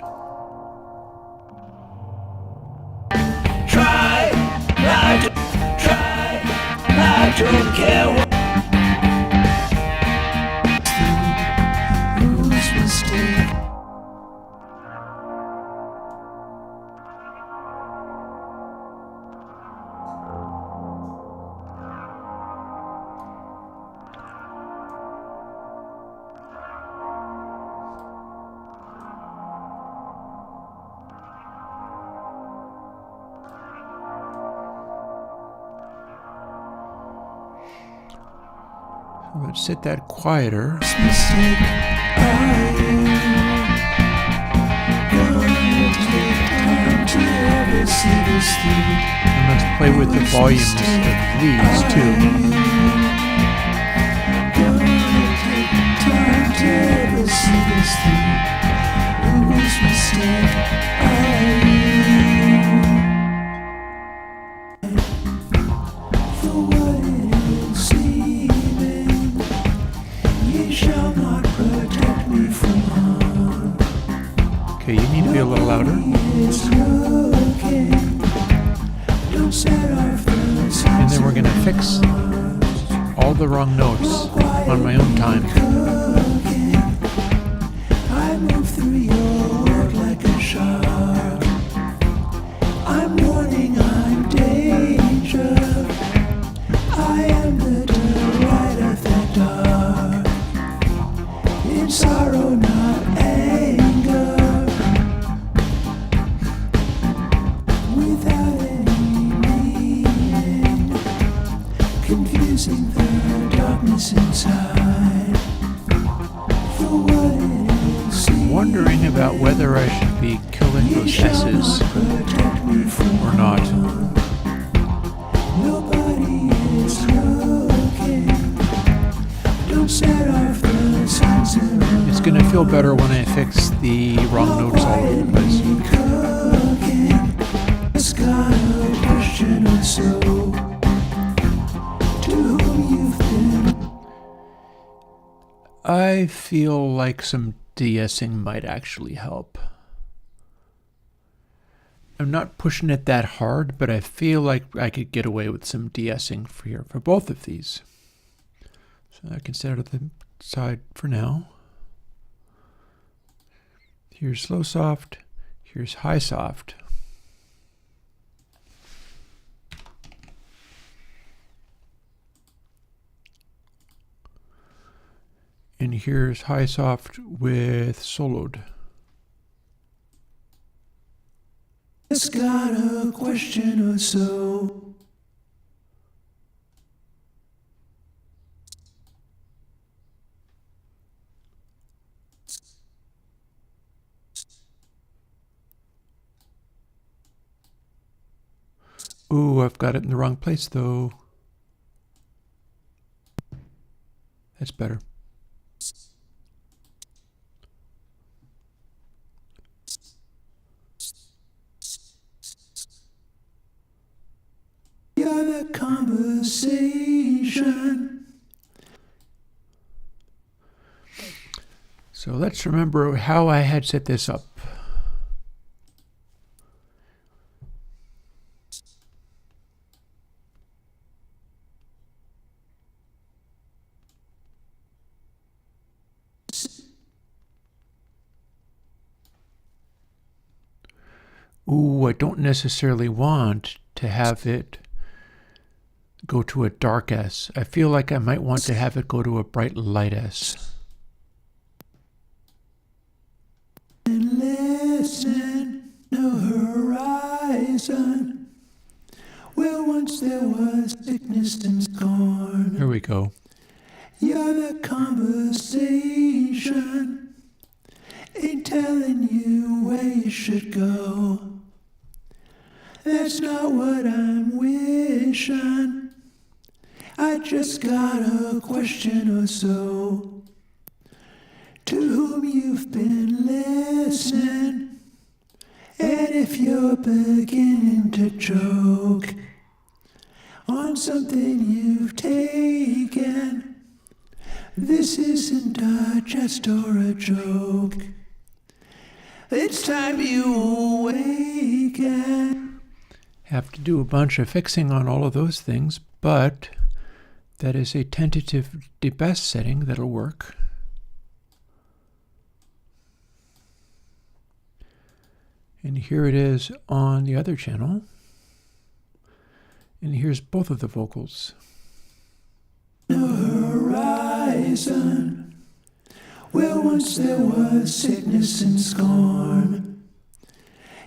I don't care what. Let's set that quieter. And let's play with the volumes of these too. Okay, you need to be a little louder. And then we're going to fix all the wrong notes on my own time. I move through your world like a shark. I'm warning, I'm danger. I am the delight of the dark. In sorrow, not anger. Without any meaning, confusing the darkness inside. For what it is, Wondering about whether I should be killing those S's or not. nobody is looking. Don't set off the signs around. It's going to feel better when I fix the wrong notes all over the place. It's gotta or so. To whom you've been. I feel like some de-essing might actually help. I'm not pushing it that hard, but I feel like I could get away with some de-essing for both of these. So I can set it to the side for now. Here's low soft, here's high soft. And here's high soft with soloed. Just got a question or so. Ooh, I've got it in the wrong place though. That's better. You're the conversation. So let's remember how I had set this up. Ooh, I don't necessarily want to have it go to a dark S. I feel like I might want to have it go to a bright light S. And listen, no horizon. Where once there was sickness and scorn. Here we go. You're the conversation. Ain't telling you where you should go. That's not what I'm wishing. I just got a question or so. To whom you've been listening. And if you're beginning to choke on something you've taken, this isn't a jest or a joke. It's time you awaken. Have to do a bunch of fixing on all of those things, but that is a tentative debest setting that'll work. And here it is on the other channel. And here's both of the vocals. No horizon, where once there was sickness and scorn.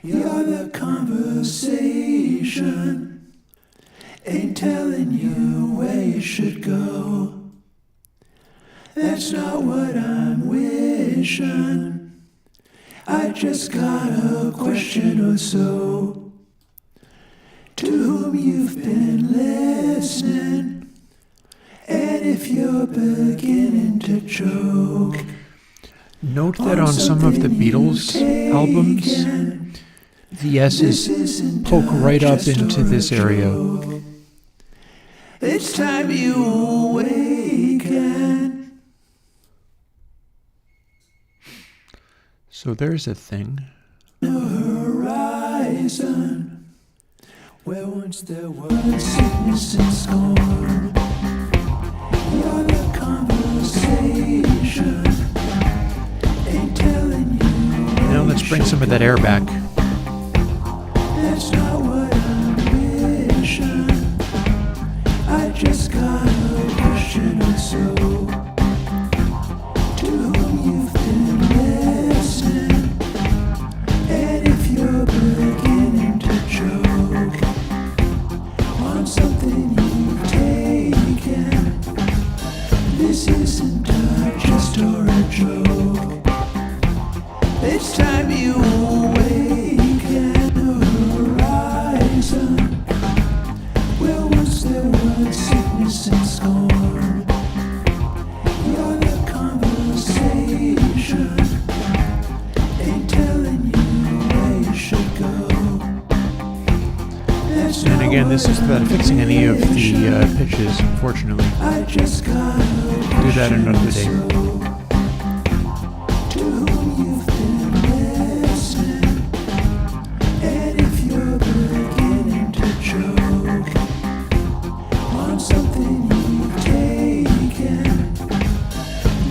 You're the conversation, ain't telling you where you should go. That's not what I'm wishing. I just got a question or so. To whom you've been listening. And if you're beginning to choke. Note that on some of the Beatles albums, the S's poke right up into this area. It's time you awaken. So there's a thing. No horizon, where once there was sickness and scorn. You're the conversation, ain't telling you. Now let's bring some of that air back. That's not what I'm wishing. I just got a question or so. To whom you've been listening. And if you're beginning to choke on something you've taken, this isn't a jest or a joke. It's time you awake. this is without fixing any of the pitches, unfortunately. I'll do that another day.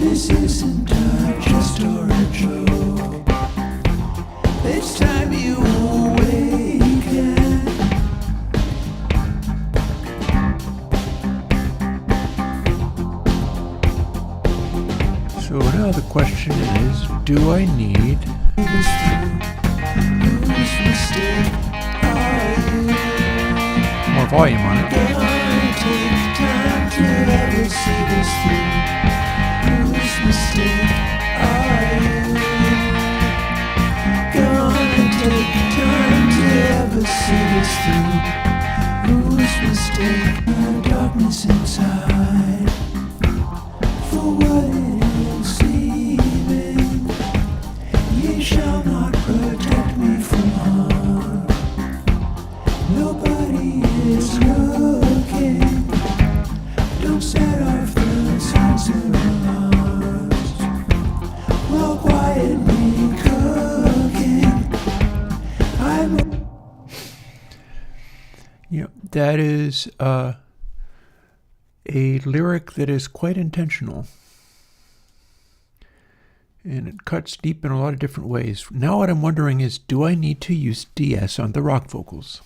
This isn't a jest or a joke. It's time you awaken. So now the question is, do I need Whose mistake are you? more volume on it? Gonna take time to ever see this through. Whose mistake are you? Gonna take time to ever see this through. Whose mistake? The darkness inside. For what it is seeming, ye shall not protect me from harm. Nobody is looking. Don't set off the signs of alarms. While quietly cooking, That is a lyric that is quite intentional. And it cuts deep in a lot of different ways. Now what I'm wondering is, do I need to use DS on the rock vocals?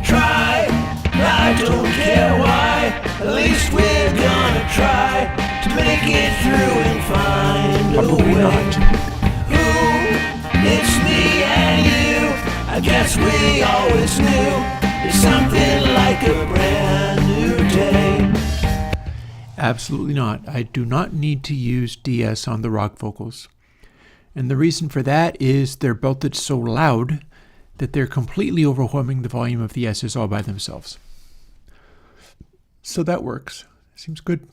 try. I don't care why. At least we're gonna try to make it through and find a Probably way. not. It's me and you. I guess we always knew it's something like a brand new day. Absolutely not. I do not need to use DS on the rock vocals. And the reason for that is they're belted so loud that they're completely overwhelming the volume of the S's all by themselves. So that works. Seems good.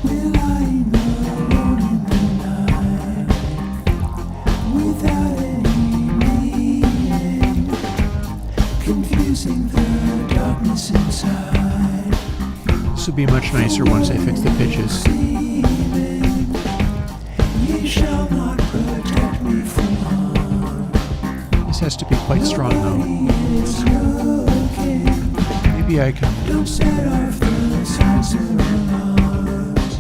We're lying alone in the night without any meaning, confusing the darkness inside. This will be much nicer once I fix the pitches. Ye shall not protect me from harm. This has to be quite strong though. It's looking. Maybe I can. Don't set off the signs of alarms.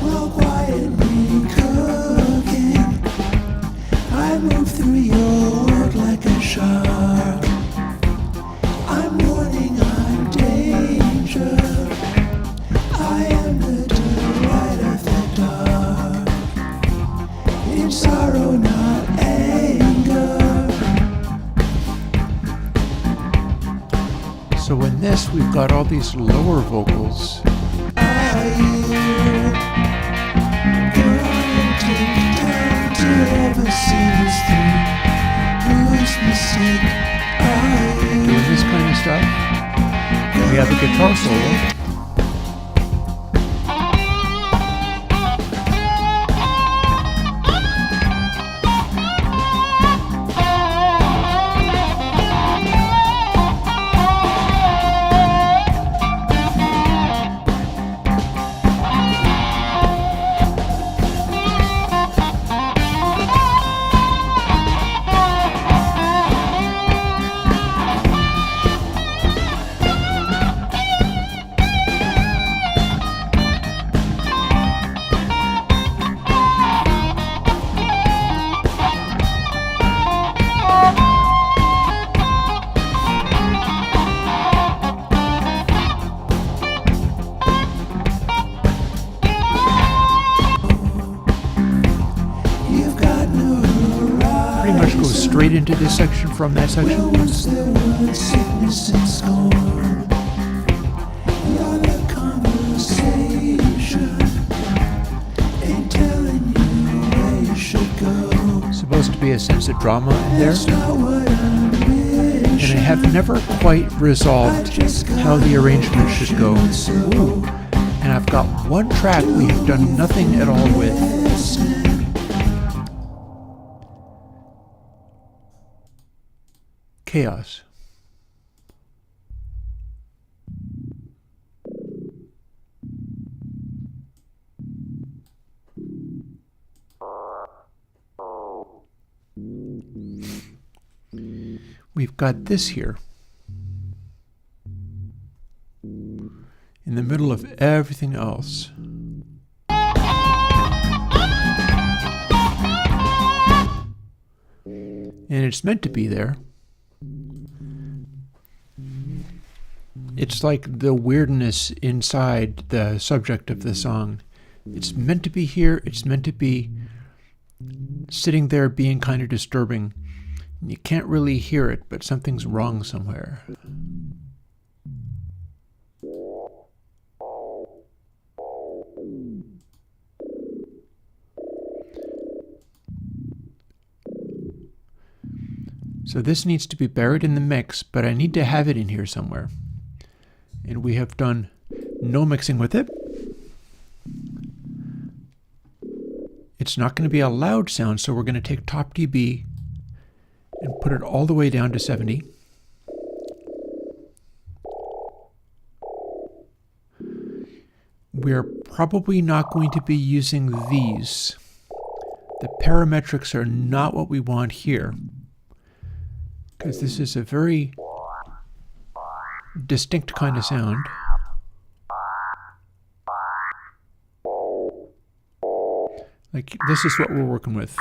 While quietly cooking, I move through your world like a shark. I'm warning, I'm danger. I am the delight of the dark. In sorrow, not anger. So in this, we've got all these lower vocals. Are you gonna take time to ever see this through? Whose mistake are you? Doing this kind of stuff. We have a guitar solo. You've got no Pretty much goes straight into this section from that section. once there was sickness and scorn. You're the conversation, ain't telling you where you should go. Supposed to be a sense of drama in there. That's not what I'm wishing. And I have never quite resolved how the arrangement should go. Ooh. And I've got one track we have done nothing at all with. Chaos. We've got this here in the middle of everything else. And it's meant to be there. It's like the weirdness inside the subject of the song. It's meant to be here. It's meant to be sitting there being kind of disturbing. You can't really hear it, but something's wrong somewhere. So this needs to be buried in the mix, but I need to have it in here somewhere. And we have done no mixing with it. It's not going to be a loud sound, so we're going to take top dB and put it all the way down to 70. We're probably not going to be using these. The parametrics are not what we want here, because this is a very distinct kind of sound. Like, this is what we're working with.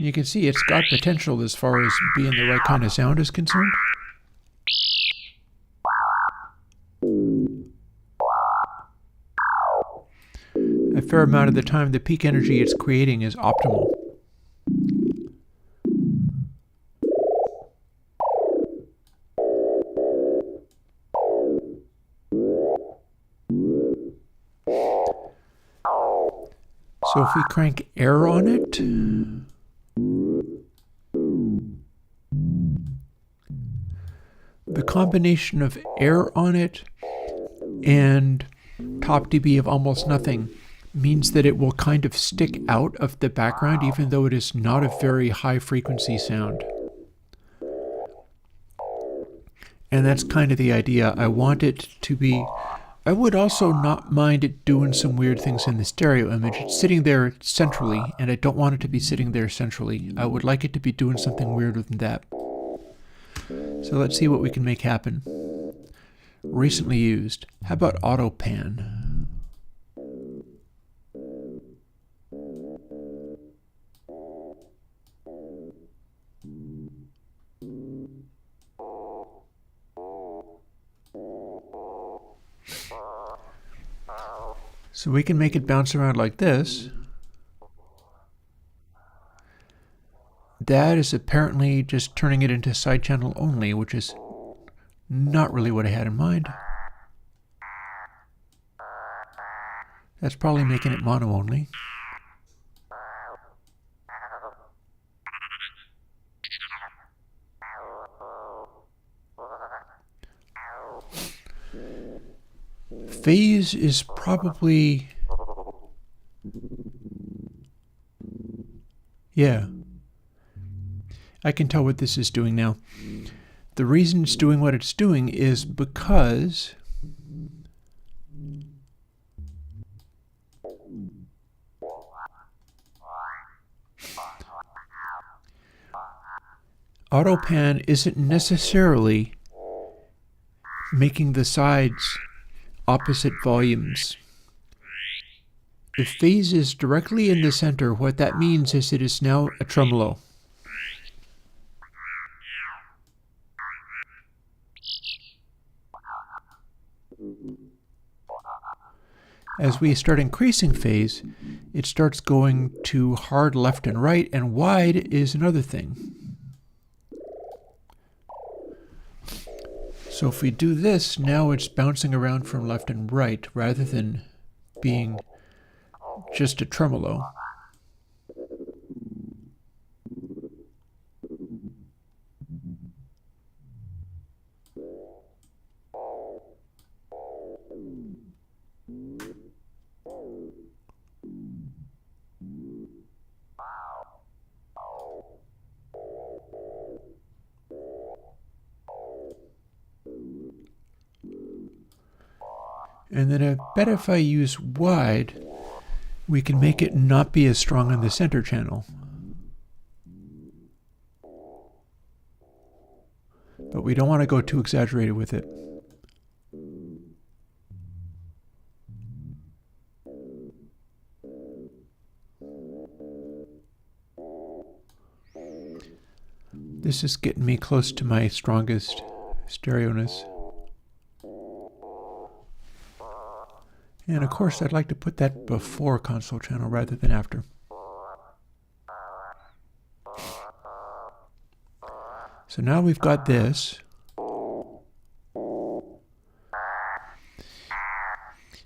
You can see it's got potential as far as being the right kind of sound is concerned. A fair amount of the time, the peak energy it's creating is optimal. So if we crank air on it, the combination of air on it and top dB of almost nothing means that it will kind of stick out of the background even though it is not a very high frequency sound. And that's kind of the idea. I want it to be... I would also not mind it doing some weird things in the stereo image. It's sitting there centrally, and I don't want it to be sitting there centrally. I would like it to be doing something weirder than that. So let's see what we can make happen. Recently used. How about auto pan? So we can make it bounce around like this. That is apparently just turning it into side channel only, which is not really what I had in mind. That's probably making it mono only. Phase is probably... yeah. I can tell what this is doing now. The reason it's doing what it's doing is because auto pan isn't necessarily making the sides opposite volumes. If phase is directly in the center, what that means is it is now a tremolo. As we start increasing phase, it starts going to hard left and right, and wide is another thing. So if we do this, now it's bouncing around from left and right rather than being just a tremolo. And then I bet if I use wide, we can make it not be as strong on the center channel. But we don't want to go too exaggerated with it. This is getting me close to my strongest stereoness. And of course, I'd like to put that before console channel rather than after. So now we've got this.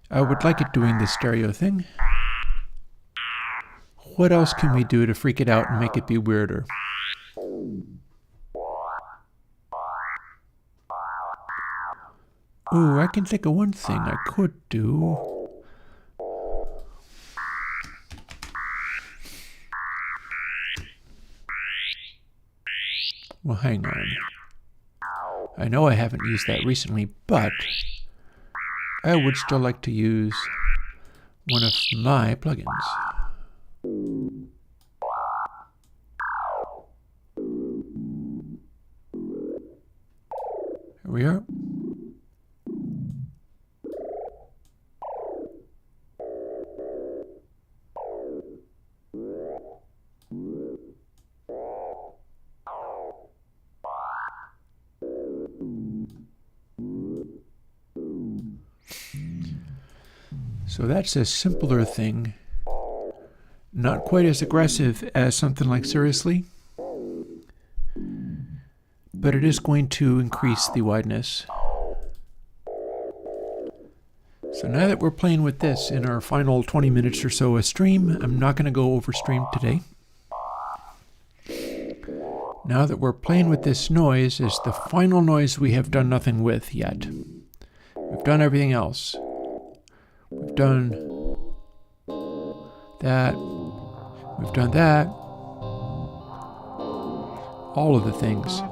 I would like it doing the stereo thing. What else can we do to freak it out and make it be weirder? Ooh, I can think of one thing I could do. Well, hang on. I know I haven't used that recently, but I would still like to use one of my plugins. Here we are. So that's a simpler thing, not quite as aggressive as something like Seriously, but it is going to increase the wideness. So now that we're playing with this in our final 20 minutes or so of stream, I'm not going to go over stream today. Now that we're playing with this noise is the final noise we have done nothing with yet. We've done everything else. We've done that. We've done that. All of the things.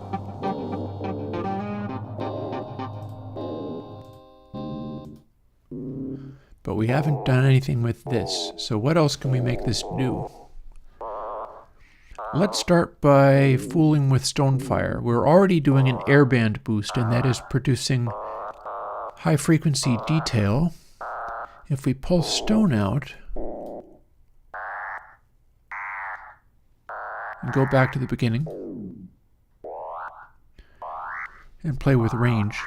But we haven't done anything with this. So what else can we make this do? Let's start by fooling with Stonefire. We're already doing an airband boost, and that is producing high frequency detail. If we pull Stone out and go back to the beginning and play with range,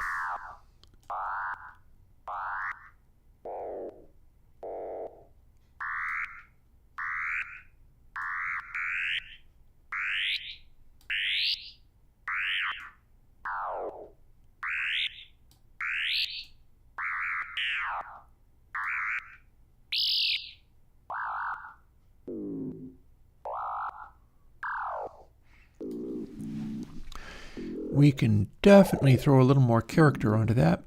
we can definitely throw a little more character onto that.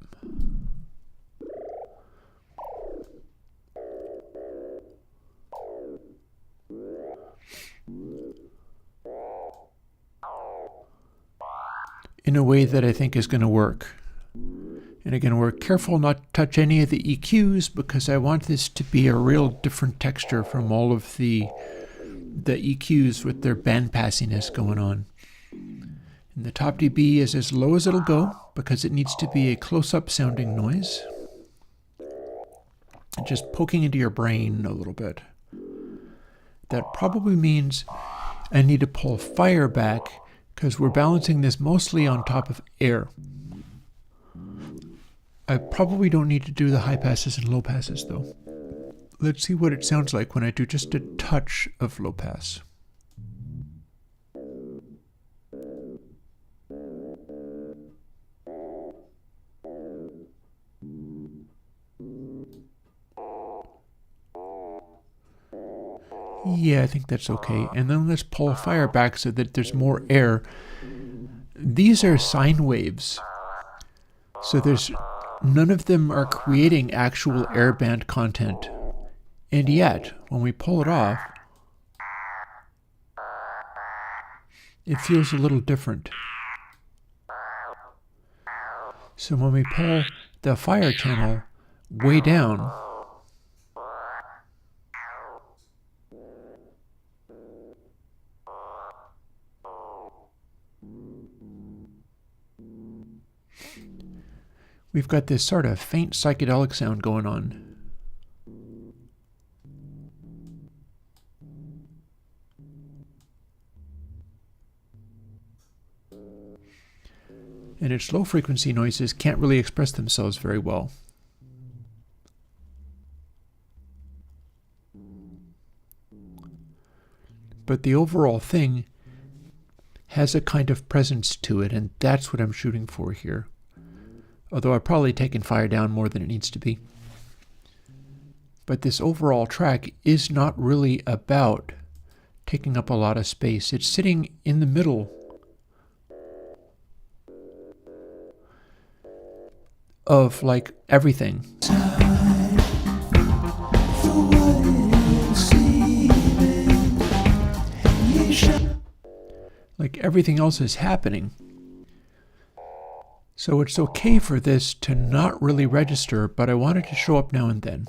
In a way that I think is going to work. And again, we're careful not to touch any of the EQs because I want this to be a real different texture from all of the EQs with their band passiness going on. And the top dB is as low as it'll go because it needs to be a close-up sounding noise. And just poking into your brain a little bit. That probably means I need to pull fire back because we're balancing this mostly on top of air. I probably don't need to do the high passes and low passes though. Let's see what it sounds like when I do just a touch of low pass. Yeah, I think that's okay. And then let's pull fire back so that there's more air. These are sine waves. So none of them are creating actual airband content. And yet, when we pull it off, it feels a little different. So when we pull the fire channel, way down. We've got this sort of faint psychedelic sound going on. And its low frequency noises can't really express themselves very well. But the overall thing has a kind of presence to it, and that's what I'm shooting for here. Although I've probably taken fire down more than it needs to be. But this overall track is not really about taking up a lot of space. It's sitting in the middle of like everything. Like everything else is happening. So it's okay for this to not really register, but I want it to show up now and then.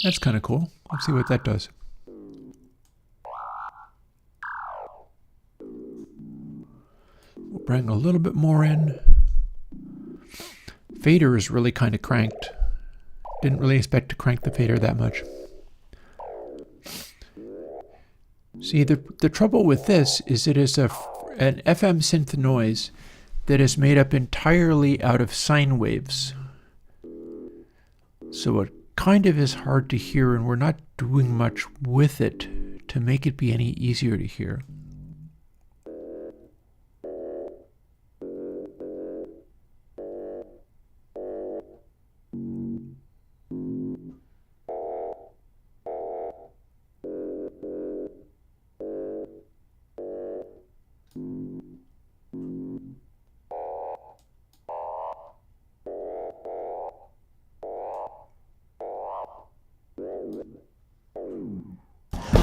That's kind of cool. Let's see what that does. We'll bring a little bit more in. Fader is really kind of cranked. Didn't really expect to crank the fader that much. See, the trouble with this is it is an FM synth noise that is made up entirely out of sine waves. So it kind of is hard to hear, and we're not doing much with it to make it be any easier to hear.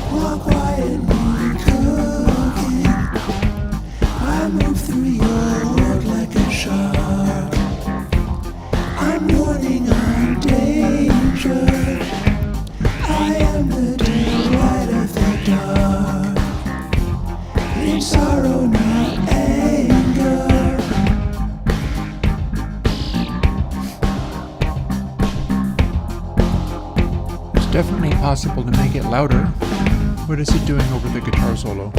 While quietly cooking, I move through your world like a shark. I'm warning on danger. I am the daylight of the dark. In sorrow, not anger. It's definitely possible to make it louder. What is it doing over the guitar solo?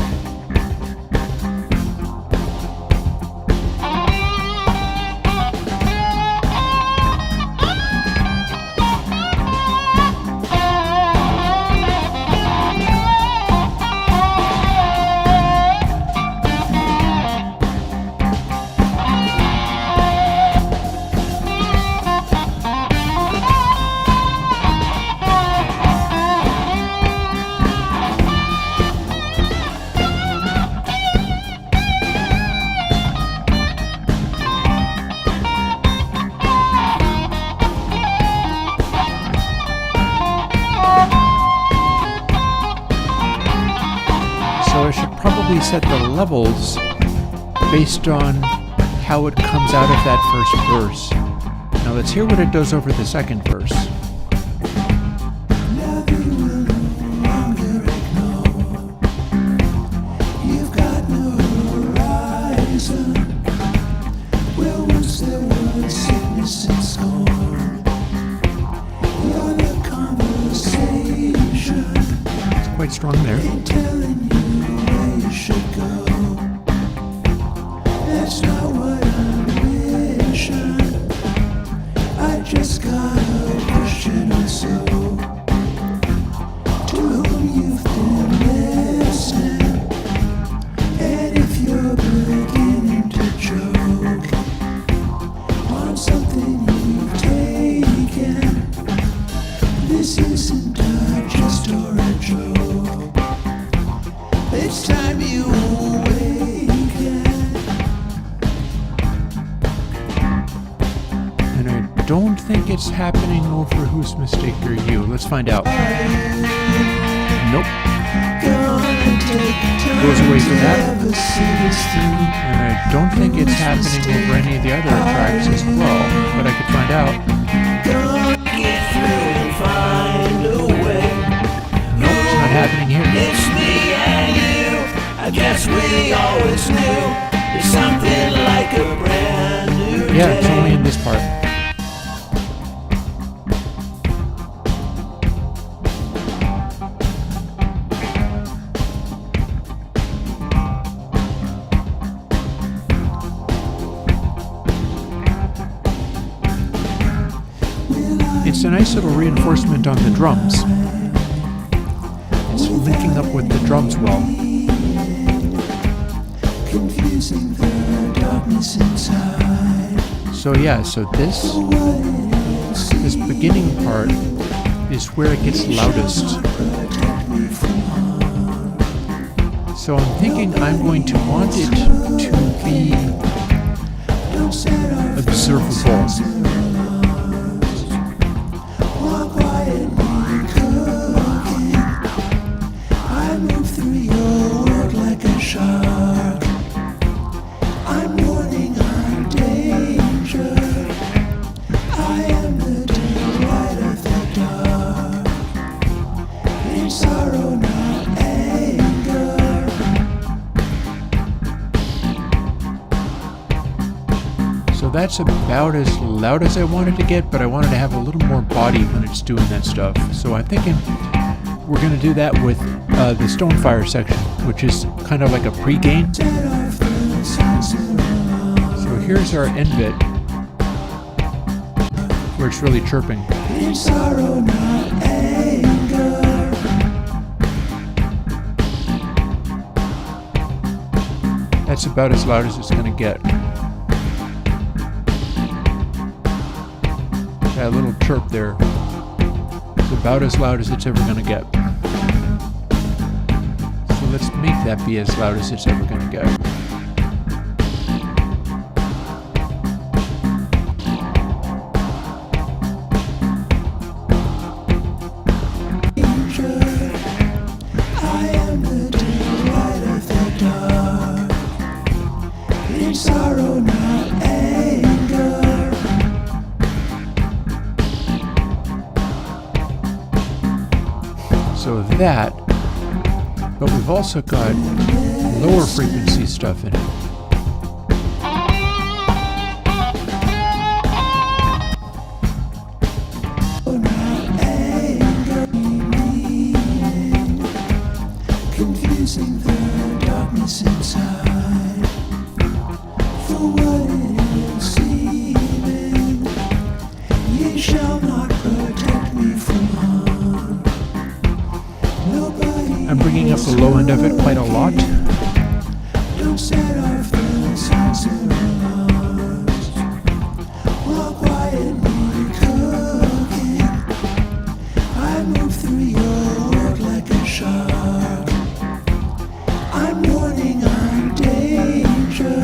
Probably set the levels based on how it comes out of that first verse. Now let's hear what it does over the second verse. It's quite strong there. That's not what I'm wishing. I just got a question or so. To whom you've been listening. And if you're beginning to joke on something you've taken, this isn't a jest or a joke. it's time you awaken. And I don't think it's happening over Whose Mistake Are You. Let's find out. Nope. Goes away for that. And I don't think it's happening over any of the other tracks as well, but I could find out. Get through and find a way. Nope, it's not happening here. It's me and you. I guess we always knew there's something like a brand new Yeah, it's day. only in this part. It's a nice little reinforcement on the drums. It's linking up with the drums well. Confusing the darkness inside. So yeah, so this beginning part is where it gets loudest. So I'm thinking I'm going to want it to be observable. So that's about as loud as I wanted to get, but I wanted to have a little more body when it's doing that stuff. So I'm thinking we're going to do that with the Stonefire section, which is kind of like a pre-gain. So here's our end bit, where it's really chirping. That's about as loud as it's going to get. That little chirp there is about as loud as it's ever going to get. So let's make that be as loud as it's ever going to get. So that, but we've also got lower frequency stuff in it. Confusing the darkness inside for what it is seeming. Ye shall not protect me from harm. I'm bringing up the low end of it quite a lot. Don't set off the sense of loss. While quietly cooking, I move through your world like a shark. I'm warning on danger.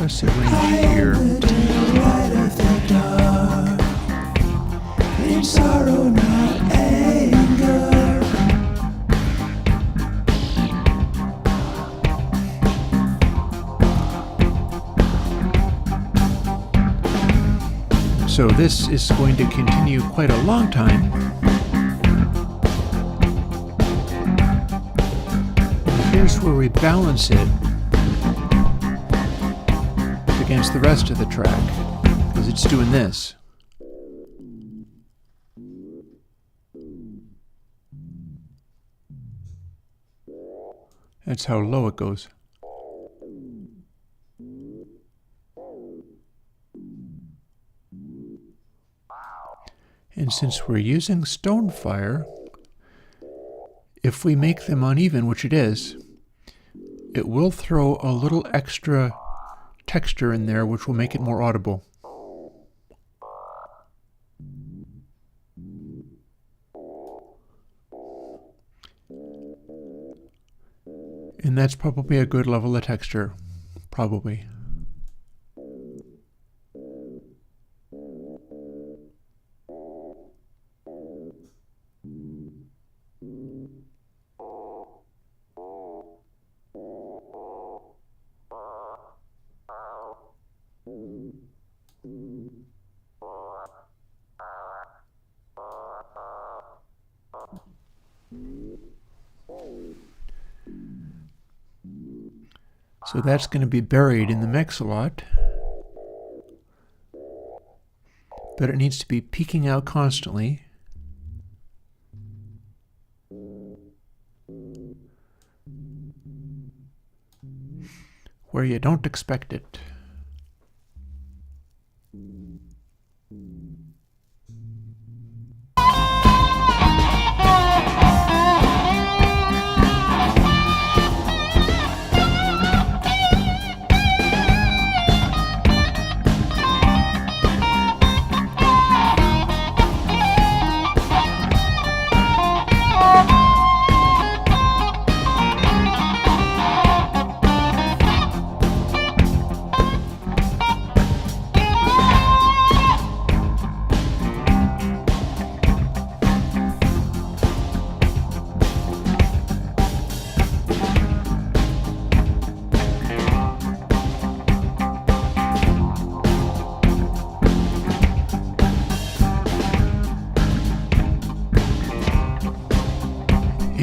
Let's see, range here. The delight of the dark. In sorrow, not anger. So this is going to continue quite a long time. And here's where we balance it against the rest of the track, because it's doing this. That's how low it goes. And since we're using Stonefire, if we make them uneven, which it is, it will throw a little extra texture in there, which will make it more audible. And that's probably a good level of texture, probably. So that's going to be buried in the mix a lot, but it needs to be peeking out constantly. Where you don't expect it.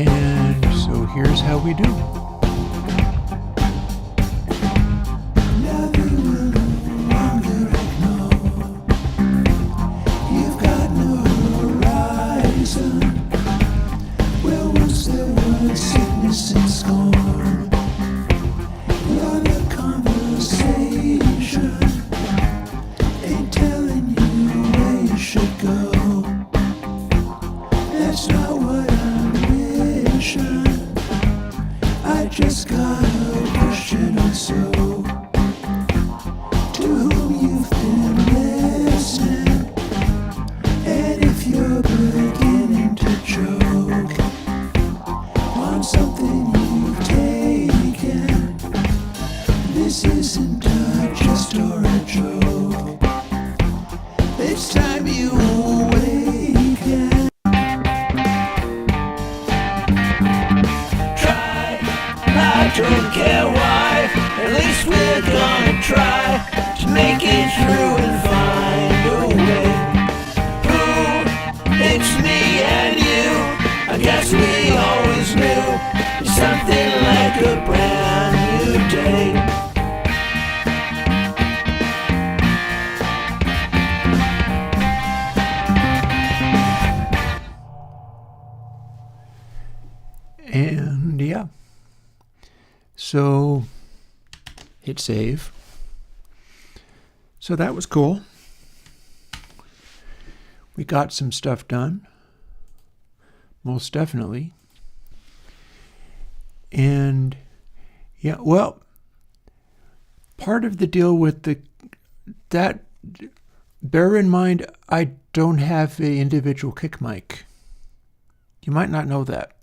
And so here's how we do. Don't care why, at least we're gonna try to make it through and find a way. Ooh, it's me and you, I guess we always knew it's something like a brand new day. And yeah. So hit save. So that was cool. We got some stuff done, most definitely. And yeah, well, part of the deal with that, bear in mind, I don't have an individual kick mic. You might not know that.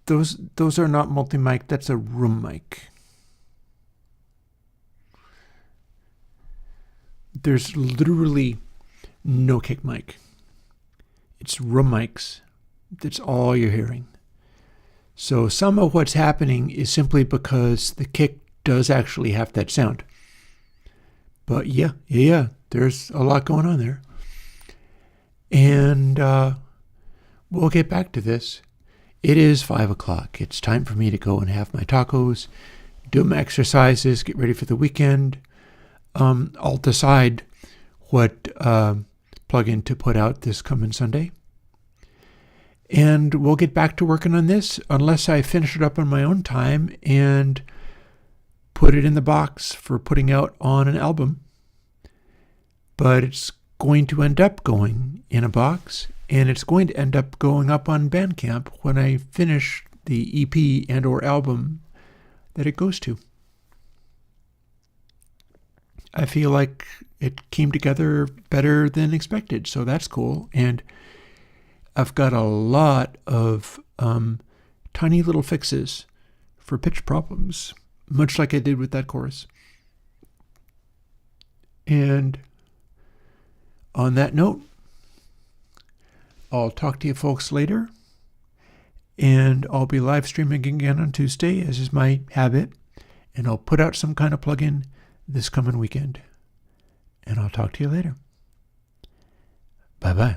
Those are not multi-mic, that's a room mic. There's literally no kick mic. It's room mics. That's all you're hearing. So some of what's happening is simply because the kick does actually have that sound. But yeah, there's a lot going on there. And we'll get back to this. It is 5 o'clock. It's time for me to go and have my tacos, do my exercises, get ready for the weekend. I'll decide what plugin to put out this coming Sunday. And we'll get back to working on this unless I finish it up on my own time and put it in the box for putting out on an album. But it's going to end up going in a box. And it's going to end up going up on Bandcamp when I finish the EP and or album that it goes to. I feel like it came together better than expected, so that's cool. And I've got a lot of tiny little fixes for pitch problems, much like I did with that chorus. And on that note, I'll talk to you folks later, and I'll be live streaming again on Tuesday, as is my habit, and I'll put out some kind of plugin this coming weekend. And I'll talk to you later. Bye-bye.